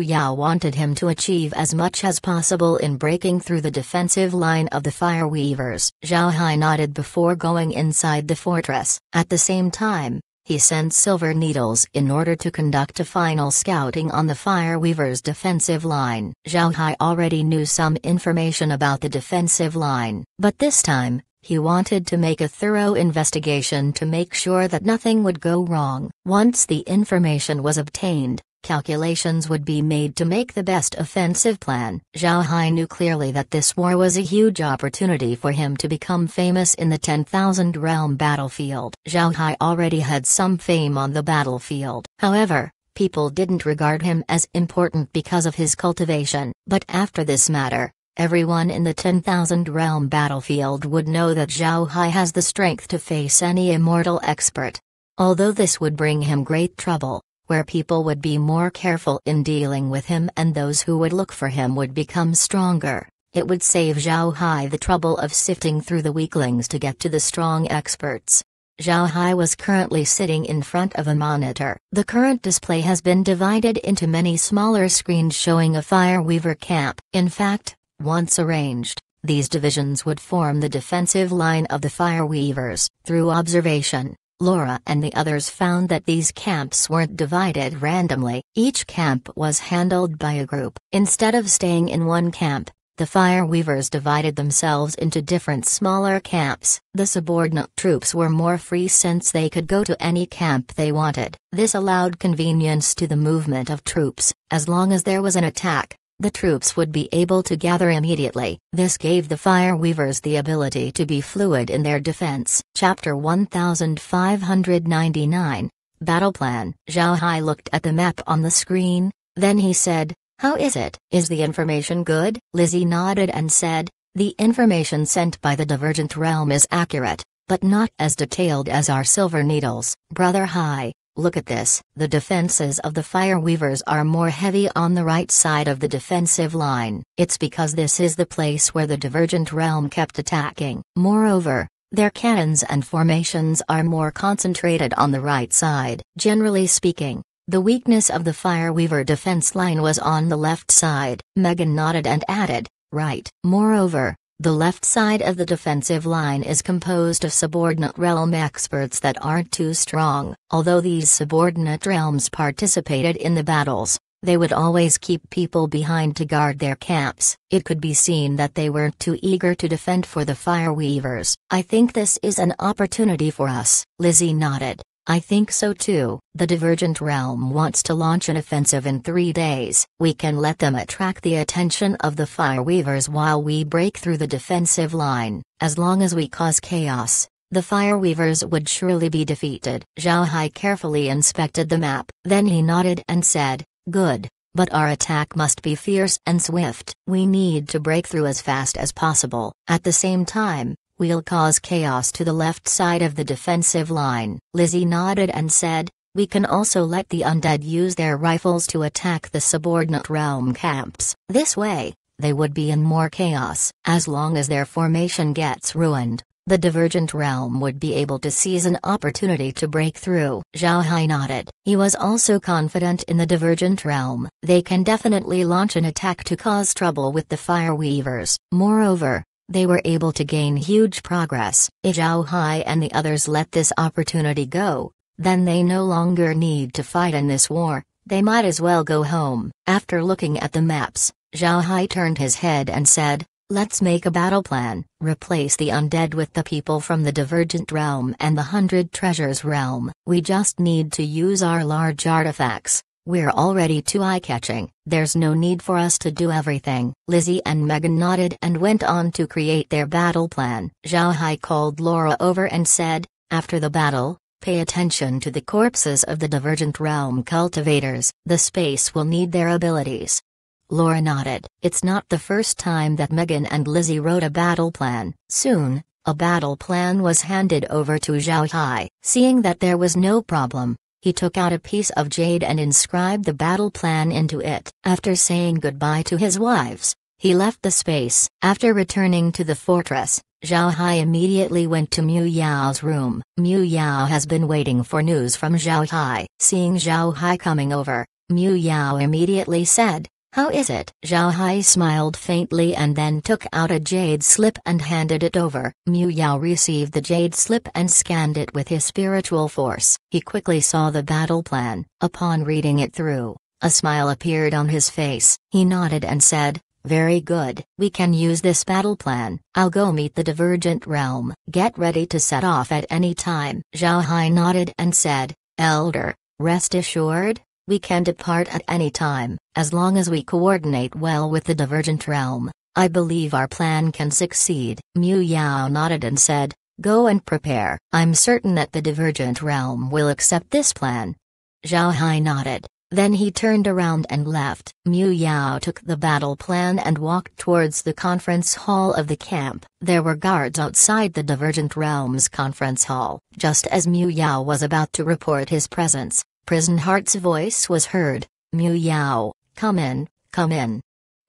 Yao wanted him to achieve as much as possible in breaking through the defensive line of the Fire Weavers. Zhao Hai nodded before going inside the fortress. At the same time, he sent Silver Needles in order to conduct a final scouting on the Fire Weavers' defensive line. Zhao Hai already knew some information about the defensive line, but this time, he wanted to make a thorough investigation to make sure that nothing would go wrong. Once the information was obtained, calculations would be made to make the best offensive plan. Zhao Hai knew clearly that this war was a huge opportunity for him to become famous in the 10,000 realm battlefield. Zhao Hai already had some fame on the battlefield. However, people didn't regard him as important because of his cultivation. But after this matter, everyone in the 10,000 realm battlefield would know that Zhao Hai has the strength to face any immortal expert. Although this would bring him great trouble, where people would be more careful in dealing with him and those who would look for him would become stronger, it would save Zhao Hai the trouble of sifting through the weaklings to get to the strong experts. Zhao Hai was currently sitting in front of a monitor. The current display has been divided into many smaller screens showing a Fireweaver camp. In fact, once arranged, these divisions would form the defensive line of the Fireweavers. Through observation, Laura and the others found that these camps weren't divided randomly. Each camp was handled by a group. Instead of staying in one camp, the Fireweavers divided themselves into different smaller camps. The subordinate troops were more free since they could go to any camp they wanted. This allowed convenience to the movement of troops. As long as there was an attack, the troops would be able to gather immediately. This gave the Fireweavers the ability to be fluid in their defense. Chapter 1599, Battle Plan. Zhao Hai looked at the map on the screen, then he said, "How is it? Is the information good?" Lizzie nodded and said, "The information sent by the Divergent Realm is accurate, but not as detailed as our Silver Needles." Brother Hai, look at this. The defenses of the Fireweavers are more heavy on the right side of the defensive line. It's because this is the place where the Divergent Realm kept attacking. Moreover, their cannons and formations are more concentrated on the right side. Generally speaking, The weakness of the Fireweaver defense line was on the left side. Megan nodded and added, right. Moreover, the left side of the defensive line is composed of subordinate realm experts that aren't too strong. Although these subordinate realms participated in the battles, they would always keep people behind to guard their camps. It could be seen that they weren't too eager to defend for the Fireweavers. I think this is an opportunity for us. Lizzie nodded. I think so too. The Divergent Realm wants to launch an offensive in 3 days. We can let them attract the attention of the Fireweavers while we break through the defensive line. As long as we cause chaos, the Fireweavers would surely be defeated. Zhao Hai carefully inspected the map. Then he nodded and said, good. But our attack must be fierce and swift. We need to break through as fast as possible. At the same time, we'll cause chaos to the left side of the defensive line. Lizzie nodded and said, we can also let the undead use their rifles to attack the subordinate realm camps. This way, they would be in more chaos. As long as their formation gets ruined, the Divergent Realm would be able to seize an opportunity to break through. Zhao Hai nodded. He was also confident in the Divergent Realm. They can definitely launch an attack to cause trouble with the Fireweavers. Moreover, they were able to gain huge progress. If Zhao Hai and the others let this opportunity go, then they no longer need to fight in this war. They might as well go home. After looking at the maps, Zhao Hai turned his head and said, let's make a battle plan. Replace the undead with the people from the Divergent Realm and the 100 Treasures Realm. We just need to use our large artifacts. We're already too eye-catching. There's no need for us to do everything. Lizzie and Megan nodded and went on to create their battle plan. Zhao Hai called Laura over and said, after the battle, pay attention to the corpses of the Divergent Realm cultivators. The space will need their abilities. Laura nodded. It's not the first time that Megan and Lizzie wrote a battle plan. Soon, a battle plan was handed over to Zhao Hai. Seeing that there was no problem, he took out a piece of jade and inscribed the battle plan into it. After saying goodbye to his wives, he left the space. After returning to the fortress, Zhao Hai immediately went to Mu Yao's room. Mu Yao has been waiting for news from Zhao Hai. Seeing Zhao Hai coming over, Mu Yao immediately said, how is it? Zhao Hai smiled faintly and then took out a jade slip and handed it over. Mu Yao received the jade slip and scanned it with his spiritual force. He quickly saw the battle plan. Upon reading it through, a smile appeared on his face. He nodded and said, very good. We can use this battle plan. I'll go meet the Divergent Realm. Get ready to set off at any time. Zhao Hai nodded and said, Elder, rest assured, we can depart at any time. As long as we coordinate well with the Divergent Realm, I believe our plan can succeed. Mu Yao nodded and said, go and prepare. I'm certain that the Divergent Realm will accept this plan. Zhao Hai nodded. Then he turned around and left. Mu Yao took the battle plan and walked towards the conference hall of the camp. There were guards outside the Divergent Realm's conference hall. Just as Mu Yao was about to report his presence, Prison Heart's voice was heard. Mu Yao, come in, come in.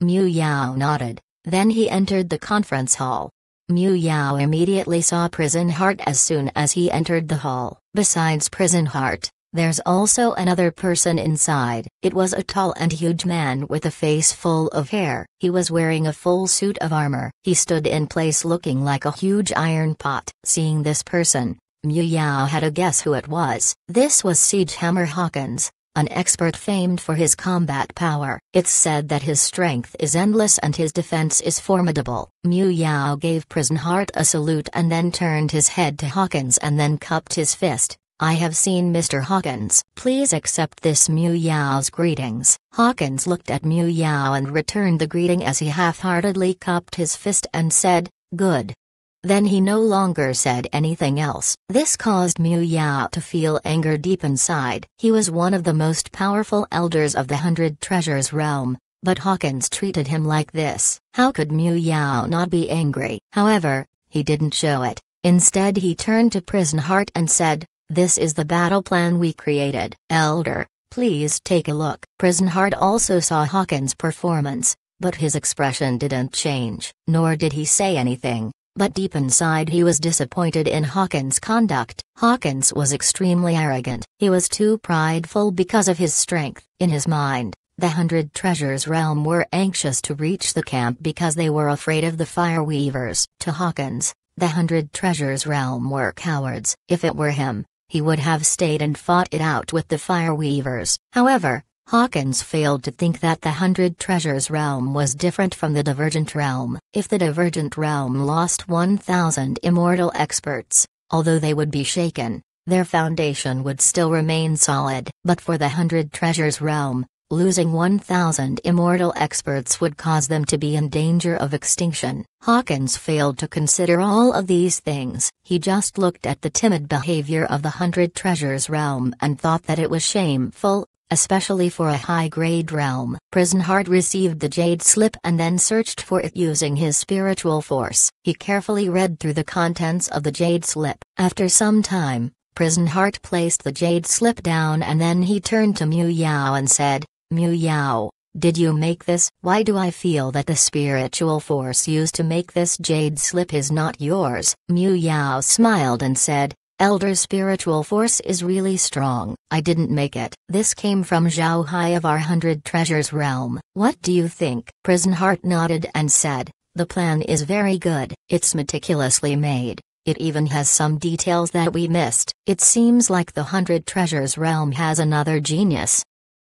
Mu Yao nodded. Then he entered the conference hall. Mu Yao immediately saw Prison Heart as soon as he entered the hall. Besides Prison Heart, there's also another person inside. It was a tall and huge man with a face full of hair. He was wearing a full suit of armor. He stood in place looking like a huge iron pot. Seeing this person, Mu Yao had a guess who it was. This was Siegehammer Hawkins, an expert famed for his combat power. It's said that his strength is endless and his defense is formidable. Mu Yao gave Prison Heart a salute and then turned his head to Hawkins and then cupped his fist. I have seen Mr. Hawkins. Please accept this Mu Yao's greetings. Hawkins looked at Mu Yao and returned the greeting as he half-heartedly cupped his fist and said, good. Then he no longer said anything else. This caused Mu Yao to feel anger deep inside. He was one of the most powerful elders of the 100 Treasures realm, but Hawkins treated him like this. How could Mu Yao not be angry? However, he didn't show it. Instead he turned to Prison Heart and said, this is the battle plan we created. Elder, please take a look. Prison Heart also saw Hawkins' performance, but his expression didn't change, nor did he say anything. but deep inside he was disappointed in Hawkins' conduct. Hawkins was extremely arrogant. He was too prideful because of his strength. In his mind, the 100 Treasures realm were anxious to reach the camp because they were afraid of the Fire Weavers. To Hawkins, the 100 Treasures realm were cowards. If it were him, he would have stayed and fought it out with the Fire Weavers. However, Hawkins failed to think that the 100 Treasures realm was different from the Divergent realm. If the Divergent realm lost 1,000 immortal experts, although they would be shaken, their foundation would still remain solid. But for the 100 Treasures realm, losing 1,000 immortal experts would cause them to be in danger of extinction. Hawkins failed to consider all of these things. He just looked at the timid behavior of the 100 Treasures realm and thought that it was shameful, especially for a high-grade realm. Prisenhart received the Jade Slip and then searched for it using his spiritual force. He carefully read through the contents of the Jade Slip. After some time, Prisenhart placed the Jade Slip down and then he turned to Mu Yao and said, "Mu Yao, did you make this? Why do I feel that the spiritual force used to make this Jade Slip is not yours?" Mu Yao smiled and said, "Elder spiritual force is really strong. I didn't make it. This came from Zhao Hai of our 100 Treasures realm. What do you think?" Prisenhart nodded and said, "The plan is very good. It's meticulously made. It even has some details that we missed. It seems like the 100 Treasures realm has another genius."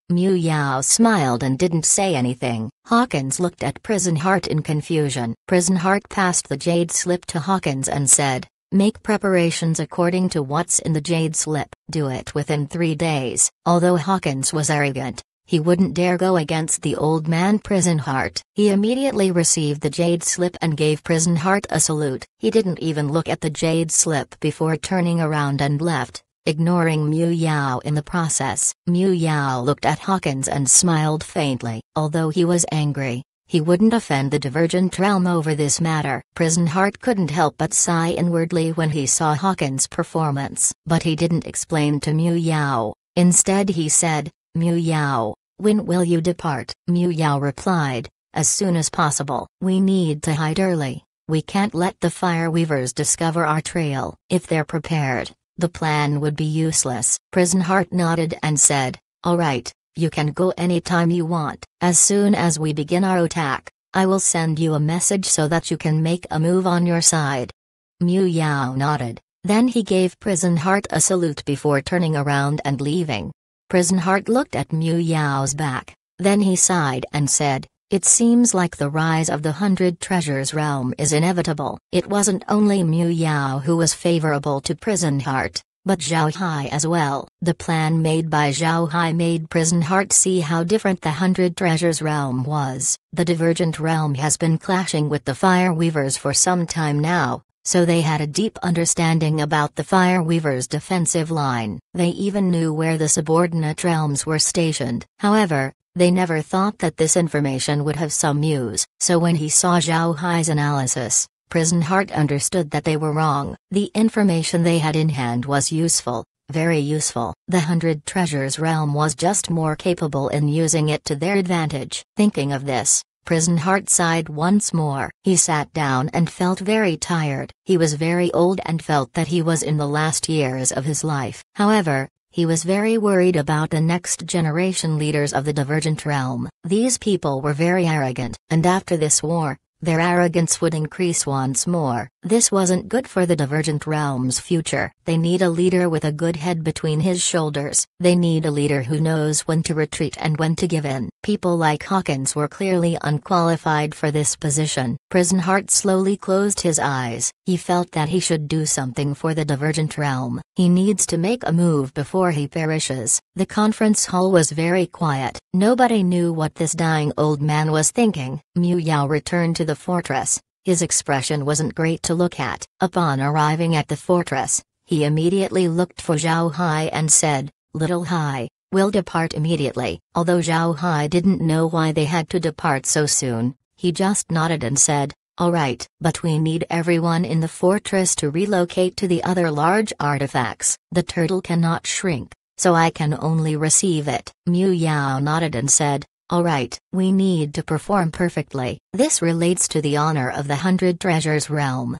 Mu Yao smiled and didn't say anything. Hawkins looked at Prisenhart in confusion. Prisenhart passed the Jade Slip to Hawkins and said, "Make preparations according to what's in the Jade Slip. Do it within 3 days." Although Hawkins was arrogant, he wouldn't dare go against the old man Prisenhart. He immediately received the Jade Slip and gave Prisenhart a salute. He didn't even look at the Jade Slip before turning around and left, ignoring Mu Yao in the process. Mu Yao looked at Hawkins and smiled faintly. Although he was angry, he wouldn't offend the Divergent realm over this matter. Prisenhart couldn't help but sigh inwardly when he saw Hawkins' performance. But he didn't explain to Mu Yao. Instead he said, "Mu Yao, when will you depart?" Mu Yao replied, "As soon as possible. We need to hide early. We can't let the Fire Weavers discover our trail. If they're prepared, the plan would be useless." Prisenhart nodded and said, "All right. You can go anytime you want. As soon as we begin our attack, I will send you a message so that you can make a move on your side." Mu Yao nodded, then he gave Prisenhart a salute before turning around and leaving. Prisenhart looked at Mu Yao's back, then he sighed and said, "It seems like the rise of the 100 Treasures realm is inevitable." It wasn't only Mu Yao who was favorable to Prisenhart, but Zhao Hai as well. The plan made by Zhao Hai made Prisenhart see how different the 100 Treasures realm was. The Divergent realm has been clashing with the Fire Weavers for some time now, so they had a deep understanding about the Fire Weavers' defensive line. They even knew where the subordinate realms were stationed. However, they never thought that this information would have some use. So when he saw Zhao Hai's analysis, Prisenhart understood that they were wrong. The information they had in hand was useful, very useful. The 100 Treasures realm was just more capable in using it to their advantage. Thinking of this, Prisenhart sighed once more. He sat down and felt very tired. He was very old and felt that he was in the last years of his life. However, he was very worried about the next generation leaders of the Divergent realm. These people were very arrogant, and after this war, their arrogance would increase once more. This wasn't good for the Divergent realm's future. They need a leader with a good head between his shoulders. They need a leader who knows when to retreat and when to give in. People like Hawkins were clearly unqualified for this position. Prisenhart slowly closed his eyes. He felt that he should do something for the Divergent realm. He needs to make a move before he perishes. The conference hall was very quiet. Nobody knew what this dying old man was thinking. Mu Yao returned to the fortress. His expression wasn't great to look at. Upon arriving at the fortress, he immediately looked for Zhao Hai and said, "Little Hai, we'll depart immediately." Although Zhao Hai didn't know why they had to depart so soon, he just nodded and said, "All right." "But we need everyone in the fortress to relocate to the other large artifacts. The turtle cannot shrink, so I can only receive it." Mu Yao nodded and said, "All right. We need to perform perfectly. This relates to the honor of the 100 Treasures realm.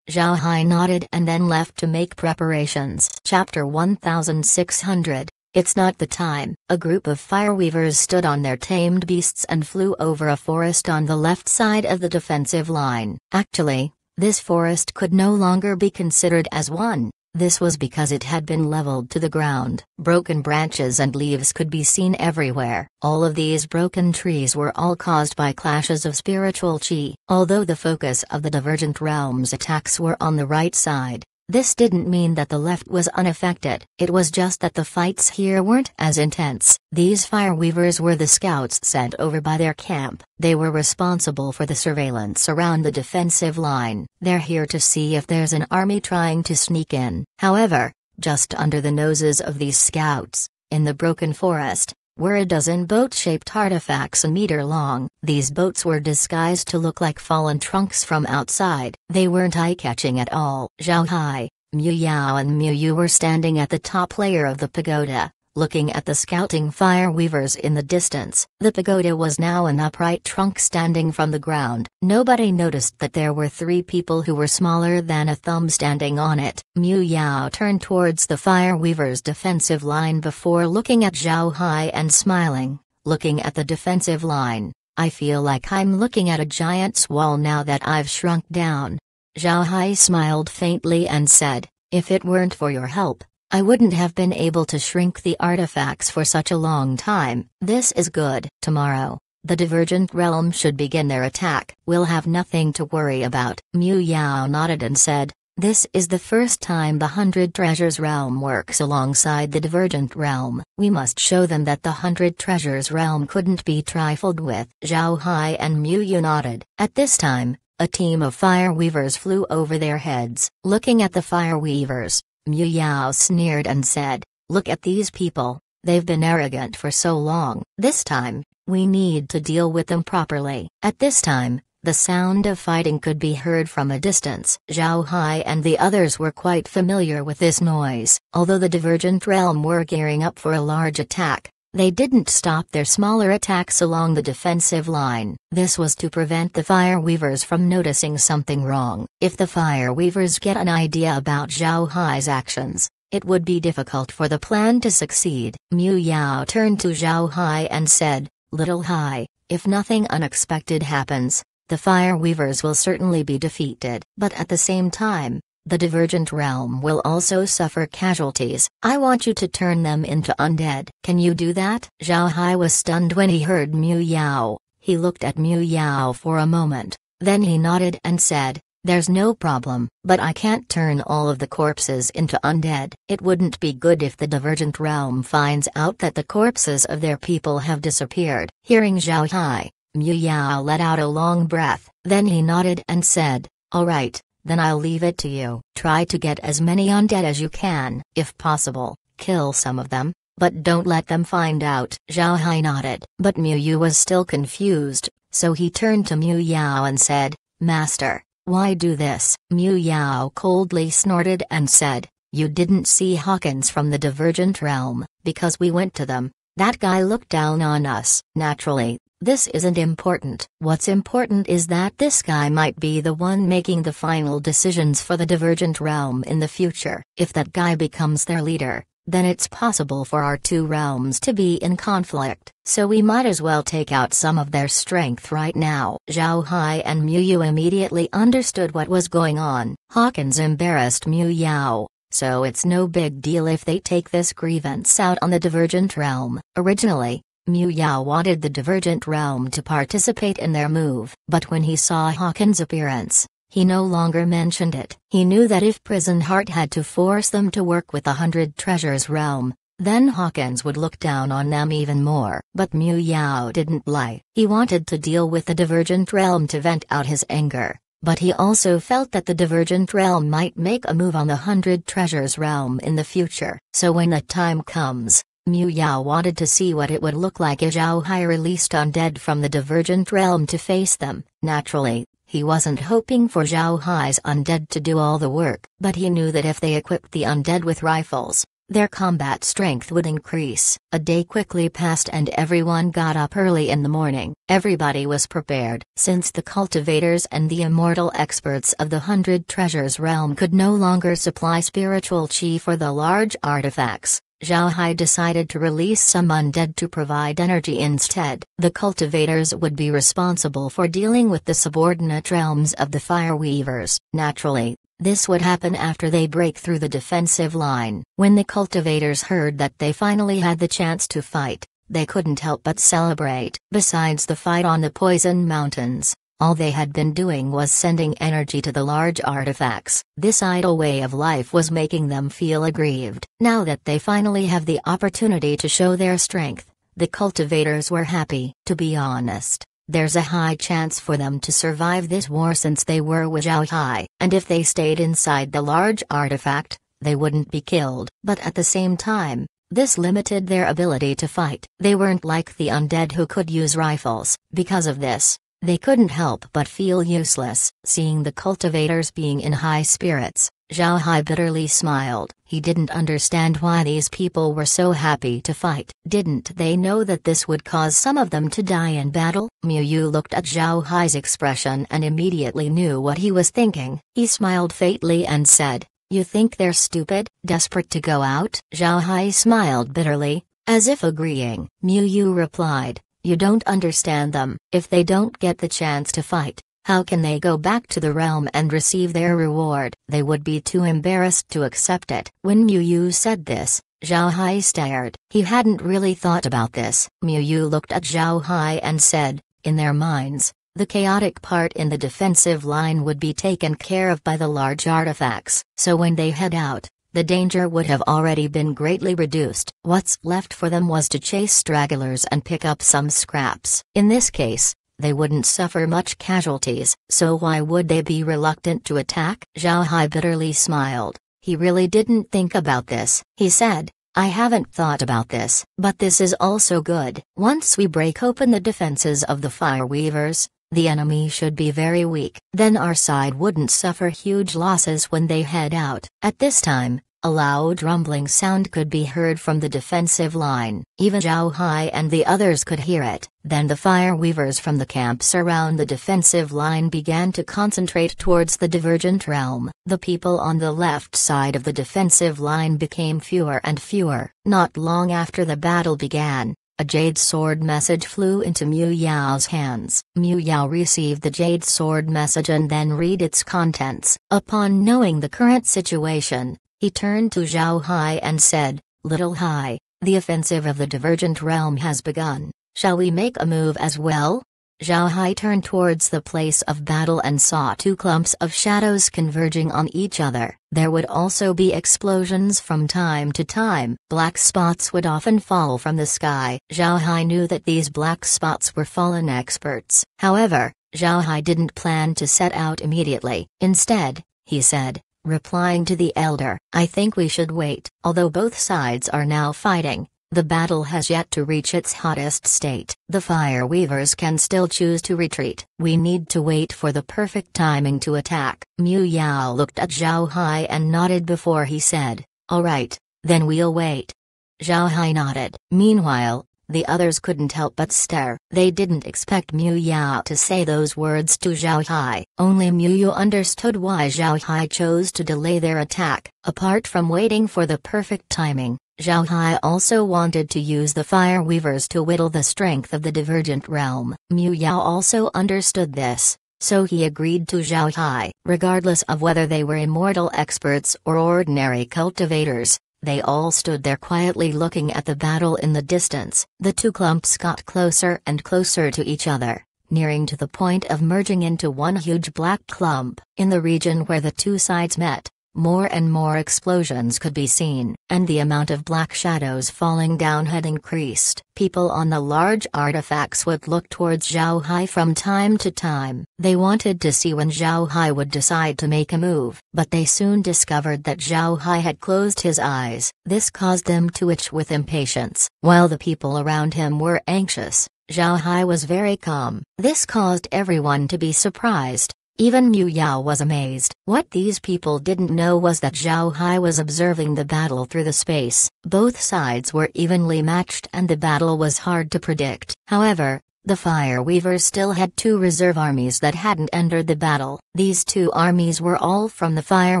Zhao Hai nodded and then left to make preparations. Chapter 1600. It's not the time. A group of fireweavers stood on their tamed beasts and flew over a forest on the left side of the defensive line. Actually, this forest could no longer be considered as one. This was because it had been leveled to the ground. Broken branches and leaves could be seen everywhere. All of these broken trees were all caused by clashes of spiritual chi. Although the focus of the Divergent Realm's attacks were on the right side, this didn't mean that the left was unaffected. It was just that the fights here weren't as intense. These fireweavers were the scouts sent over by their camp. They were responsible for the surveillance around the defensive line. They're here to see if there's an army trying to sneak in. However, just under the noses of these scouts, in the broken forest, were a dozen boat-shaped artifacts a meter long. These boats were disguised to look like fallen trunks from outside. They weren't eye-catching at all. Zhao Hai, Mu Yao and Mu Yu were standing at the top layer of the pagoda, looking at the scouting fireweavers in the distance. The pagoda was now an upright trunk standing from the ground. Nobody noticed that there were 3 people who were smaller than a thumb standing on it. Mu Yao turned towards the fireweavers' defensive line before looking at Zhao Hai and smiling. Looking at the defensive line, I feel like I'm looking at a giant's wall now that I've shrunk down. Zhao Hai smiled faintly and said, if it weren't for your help, I wouldn't have been able to shrink the artifacts for such a long time. This is good. Tomorrow, the Divergent Realm should begin their attack. We'll have nothing to worry about. Mu Yao nodded and said, this is the first time the 100 Treasures Realm works alongside the Divergent Realm. We must show them that the 100 Treasures Realm couldn't be trifled with. Zhao Hai and Mu Yu nodded. At this time, a team of fireweavers flew over their heads. Looking at the fireweavers, Mu Yao sneered and said, look at these people, they've been arrogant for so long. This time, we need to deal with them properly. At this time, the sound of fighting could be heard from a distance. Zhao Hai and the others were quite familiar with this noise. Although the Divergent Realm were gearing up for a large attack, they didn't stop their smaller attacks along the defensive line. This was to prevent the fireweavers from noticing something wrong. If the fireweavers get an idea about Zhao Hai's actions, it would be difficult for the plan to succeed. Mu Yao turned to Zhao Hai and said, Little Hai, if nothing unexpected happens, the fireweavers will certainly be defeated. But at the same time, the Divergent Realm will also suffer casualties. I want you to turn them into undead. Can you do that? Zhao Hai was stunned when he heard Mu Yao. He looked at Mu Yao for a moment, then he nodded and said, there's no problem, but I can't turn all of the corpses into undead. It wouldn't be good if the Divergent Realm finds out that the corpses of their people have disappeared. Hearing Zhao Hai, Mu Yao let out a long breath, then he nodded and said, all right. Then I'll leave it to you. Try to get as many undead as you can. If possible, kill some of them, but don't let them find out. Zhao Hai nodded. But Mu Yu was still confused, so he turned to Mu Yao and said, Master, why do this? Mu Yao coldly snorted and said, you didn't see Hawkins from the Divergent Realm, because we went to them. That guy looked down on us. Naturally, this isn't important. What's important is that this guy might be the one making the final decisions for the Divergent Realm in the future. If that guy becomes their leader, then it's possible for our 2 realms to be in conflict. So we might as well take out some of their strength right now. Zhao Hai and Mu Yu immediately understood what was going on. Hawkins embarrassed Mu Yao, so it's no big deal if they take this grievance out on the Divergent Realm. Originally, Mu Yao wanted the Divergent Realm to participate in their move, but when he saw Hawkins' appearance, he no longer mentioned it. He knew that if Prison Heart had to force them to work with the 100 Treasures Realm, then Hawkins would look down on them even more. But Mu Yao didn't lie. He wanted to deal with the Divergent Realm to vent out his anger, but he also felt that the Divergent Realm might make a move on the 100 Treasures Realm in the future. So when that time comes, Mu Yao wanted to see what it would look like if Zhao Hai released undead from the Divergent Realm to face them. Naturally, he wasn't hoping for Zhao Hai's undead to do all the work, but he knew that if they equipped the undead with rifles, their combat strength would increase. A day quickly passed and everyone got up early in the morning. Everybody was prepared. Since the cultivators and the immortal experts of the 100 Treasures realm could no longer supply spiritual chi for the large artifacts, Zhao Hai decided to release some undead to provide energy instead. The cultivators would be responsible for dealing with the subordinate realms of the Fire Weavers. Naturally, this would happen after they break through the defensive line. When the cultivators heard that they finally had the chance to fight, they couldn't help but celebrate. Besides the fight on the Poison Mountains, all they had been doing was sending energy to the large artifacts. This idle way of life was making them feel aggrieved. Now that they finally have the opportunity to show their strength, the cultivators were happy. To be honest, there's a high chance for them to survive this war since they were with Zhao Hai, and if they stayed inside the large artifact, they wouldn't be killed. But at the same time, this limited their ability to fight. They weren't like the undead who could use rifles. Because of this, they couldn't help but feel useless. Seeing the cultivators being in high spirits, Zhao Hai bitterly smiled. He didn't understand why these people were so happy to fight. Didn't they know that this would cause some of them to die in battle? Miu Yu looked at Zhao Hai's expression and immediately knew what he was thinking. He smiled faintly and said, "You think they're stupid, desperate to go out?" Zhao Hai smiled bitterly, as if agreeing. Miu Yu replied, "You don't understand them. If they don't get the chance to fight, how can they go back to the realm and receive their reward? They would be too embarrassed to accept it." When Miu Yu said this, Zhao Hai stared. He hadn't really thought about this. Miu Yu looked at Zhao Hai and said, "In their minds, the chaotic part in the defensive line would be taken care of by the large artifacts. So when they head out, the danger would have already been greatly reduced. What's left for them was to chase stragglers and pick up some scraps. In this case, they wouldn't suffer much casualties, so why would they be reluctant to attack?" Zhao Hai bitterly smiled. He really didn't think about this. He said, "I haven't thought about this, but this is also good. Once we break open the defenses of the Fire Weavers, the enemy should be very weak. Then our side wouldn't suffer huge losses when they head out." At this time, a loud rumbling sound could be heard from the defensive line. Even Zhao Hai and the others could hear it. Then the Fire Weavers from the camps around the defensive line began to concentrate towards the divergent realm. The people on the left side of the defensive line became fewer and fewer. Not long after the battle began, a jade sword message flew into Miu Yao's hands. Miu Yao received the jade sword message and then read its contents. Upon knowing the current situation, he turned to Zhao Hai and said, "Little Hai, the offensive of the divergent realm has begun. Shall we make a move as well?" Zhao Hai turned towards the place of battle and saw two clumps of shadows converging on each other. There would also be explosions from time to time. Black spots would often fall from the sky. Zhao Hai knew that these black spots were fallen experts. However, Zhao Hai didn't plan to set out immediately. Instead, he said, replying to the elder, "I think we should wait." Although both sides are now fighting, the battle has yet to reach its hottest state. The Fire Weavers can still choose to retreat. We need to wait for the perfect timing to attack. Miu Yao looked at Zhao Hai and nodded before he said, "All right, then we'll wait." Zhao Hai nodded. Meanwhile, the others couldn't help but stare. They didn't expect Miu Yao to say those words to Zhao Hai. Only Miu Yao understood why Zhao Hai chose to delay their attack. Apart from waiting for the perfect timing, Zhao Hai also wanted to use the Fire Weavers to whittle the strength of the divergent realm. Miu Yao also understood this, so he agreed to Zhao Hai. Regardless of whether they were immortal experts or ordinary cultivators, they all stood there quietly looking at the battle in the distance. The two clumps got closer and closer to each other, nearing to the point of merging into one huge black clump. In the region where the two sides met, more and more explosions could be seen, and the amount of black shadows falling down had increased. People on the large artifacts would look towards Zhao Hai from time to time. They wanted to see when Zhao Hai would decide to make a move, but they soon discovered that Zhao Hai had closed his eyes. This caused them to itch with impatience. While the people around him were anxious, Zhao Hai was very calm. This caused everyone to be surprised. Even Mu Yao was amazed. What these people didn't know was that Zhao Hai was observing the battle through the space. Both sides were evenly matched and the battle was hard to predict. However, the Fire Weavers still had two reserve armies that hadn't entered the battle. These two armies were all from the Fire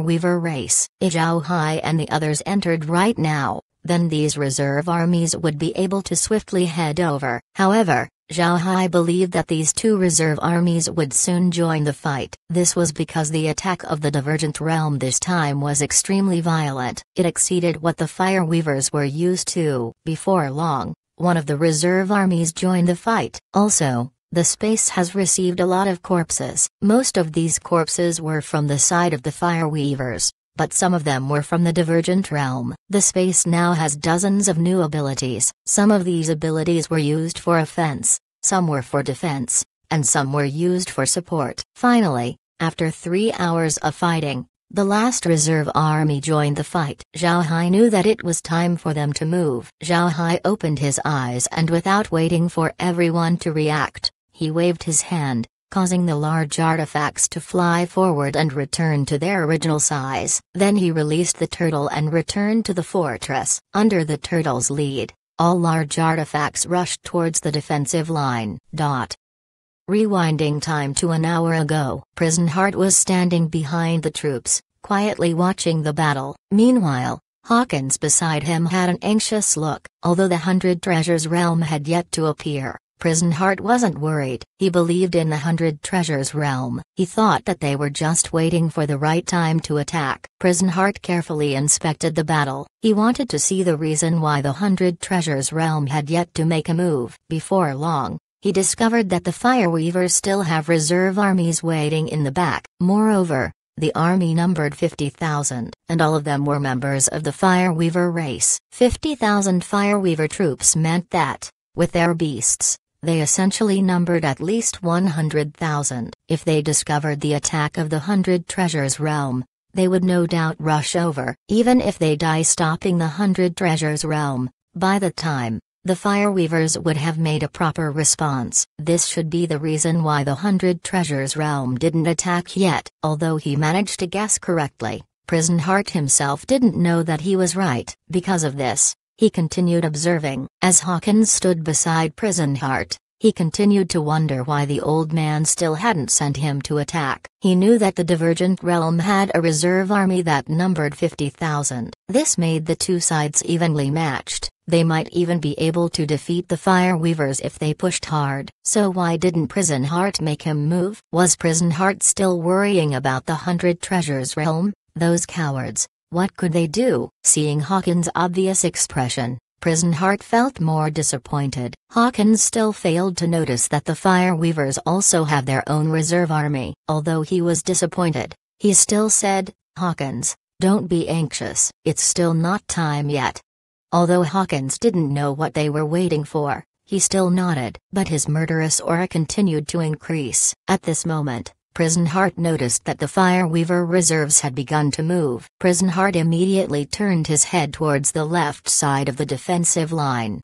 Weaver race. If Zhao Hai and the others entered right now, then these reserve armies would be able to swiftly head over. However, Zhao Hai believed that these two reserve armies would soon join the fight. This was because the attack of the Divergent Realm this time was extremely violent. It exceeded what the Fire Weavers were used to. Before long, one of the reserve armies joined the fight. Also, the space has received a lot of corpses. Most of these corpses were from the side of the Fire Weavers, but some of them were from the Divergent Realm. The space now has dozens of new abilities. Some of these abilities were used for offense, some were for defense, and some were used for support. Finally, after 3 hours of fighting, the last reserve army joined the fight. Zhao Hai knew that it was time for them to move. Zhao Hai opened his eyes and without waiting for everyone to react, he waved his hand, causing the large artifacts to fly forward and return to their original size. Then he released the turtle and returned to the fortress. Under the turtle's lead, all large artifacts rushed towards the defensive line. Rewinding time to an hour ago, Prison Heart was standing behind the troops, quietly watching the battle. Meanwhile, Hawkins beside him had an anxious look. Although the 100 Treasures realm had yet to appear, Prison Heart wasn't worried. He believed in the 100 Treasures realm. He thought that they were just waiting for the right time to attack. Prison Heart carefully inspected the battle. He wanted to see the reason why the 100 Treasures realm had yet to make a move. Before long, he discovered that the Fire Weavers still have reserve armies waiting in the back. Moreover, the army numbered 50,000, and all of them were members of the Fire Weaver race. 50,000 Fire Weaver troops meant that, with their beasts, they essentially numbered at least 100,000. If they discovered the attack of the 100 Treasures realm, they would no doubt rush over. Even if they die stopping the 100 Treasures realm, by the time, the Fire Weavers would have made a proper response. This should be the reason why the 100 Treasures realm didn't attack yet. Although he managed to guess correctly, Prison Heart himself didn't know that he was right. Because of this, he continued observing. As Hawkins stood beside Prison Heart, he continued to wonder why the old man still hadn't sent him to attack. He knew that the Divergent Realm had a reserve army that numbered 50,000. This made the two sides evenly matched. They might even be able to defeat the Fire Weavers if they pushed hard. So why didn't Prison Heart make him move? Was Prison Heart still worrying about the 100 Treasures realm? Those cowards. What could they do? Seeing Hawkins' obvious expression, Prison Heart felt more disappointed. Hawkins still failed to notice that the Fire Weavers also have their own reserve army. Although he was disappointed, he still said, "Hawkins, don't be anxious. It's still not time yet." Although Hawkins didn't know what they were waiting for, he still nodded. But his murderous aura continued to increase. At this moment, Prison Heart noticed that the Fire Weaver reserves had begun to move. Prison Heart immediately turned his head towards the left side of the defensive line.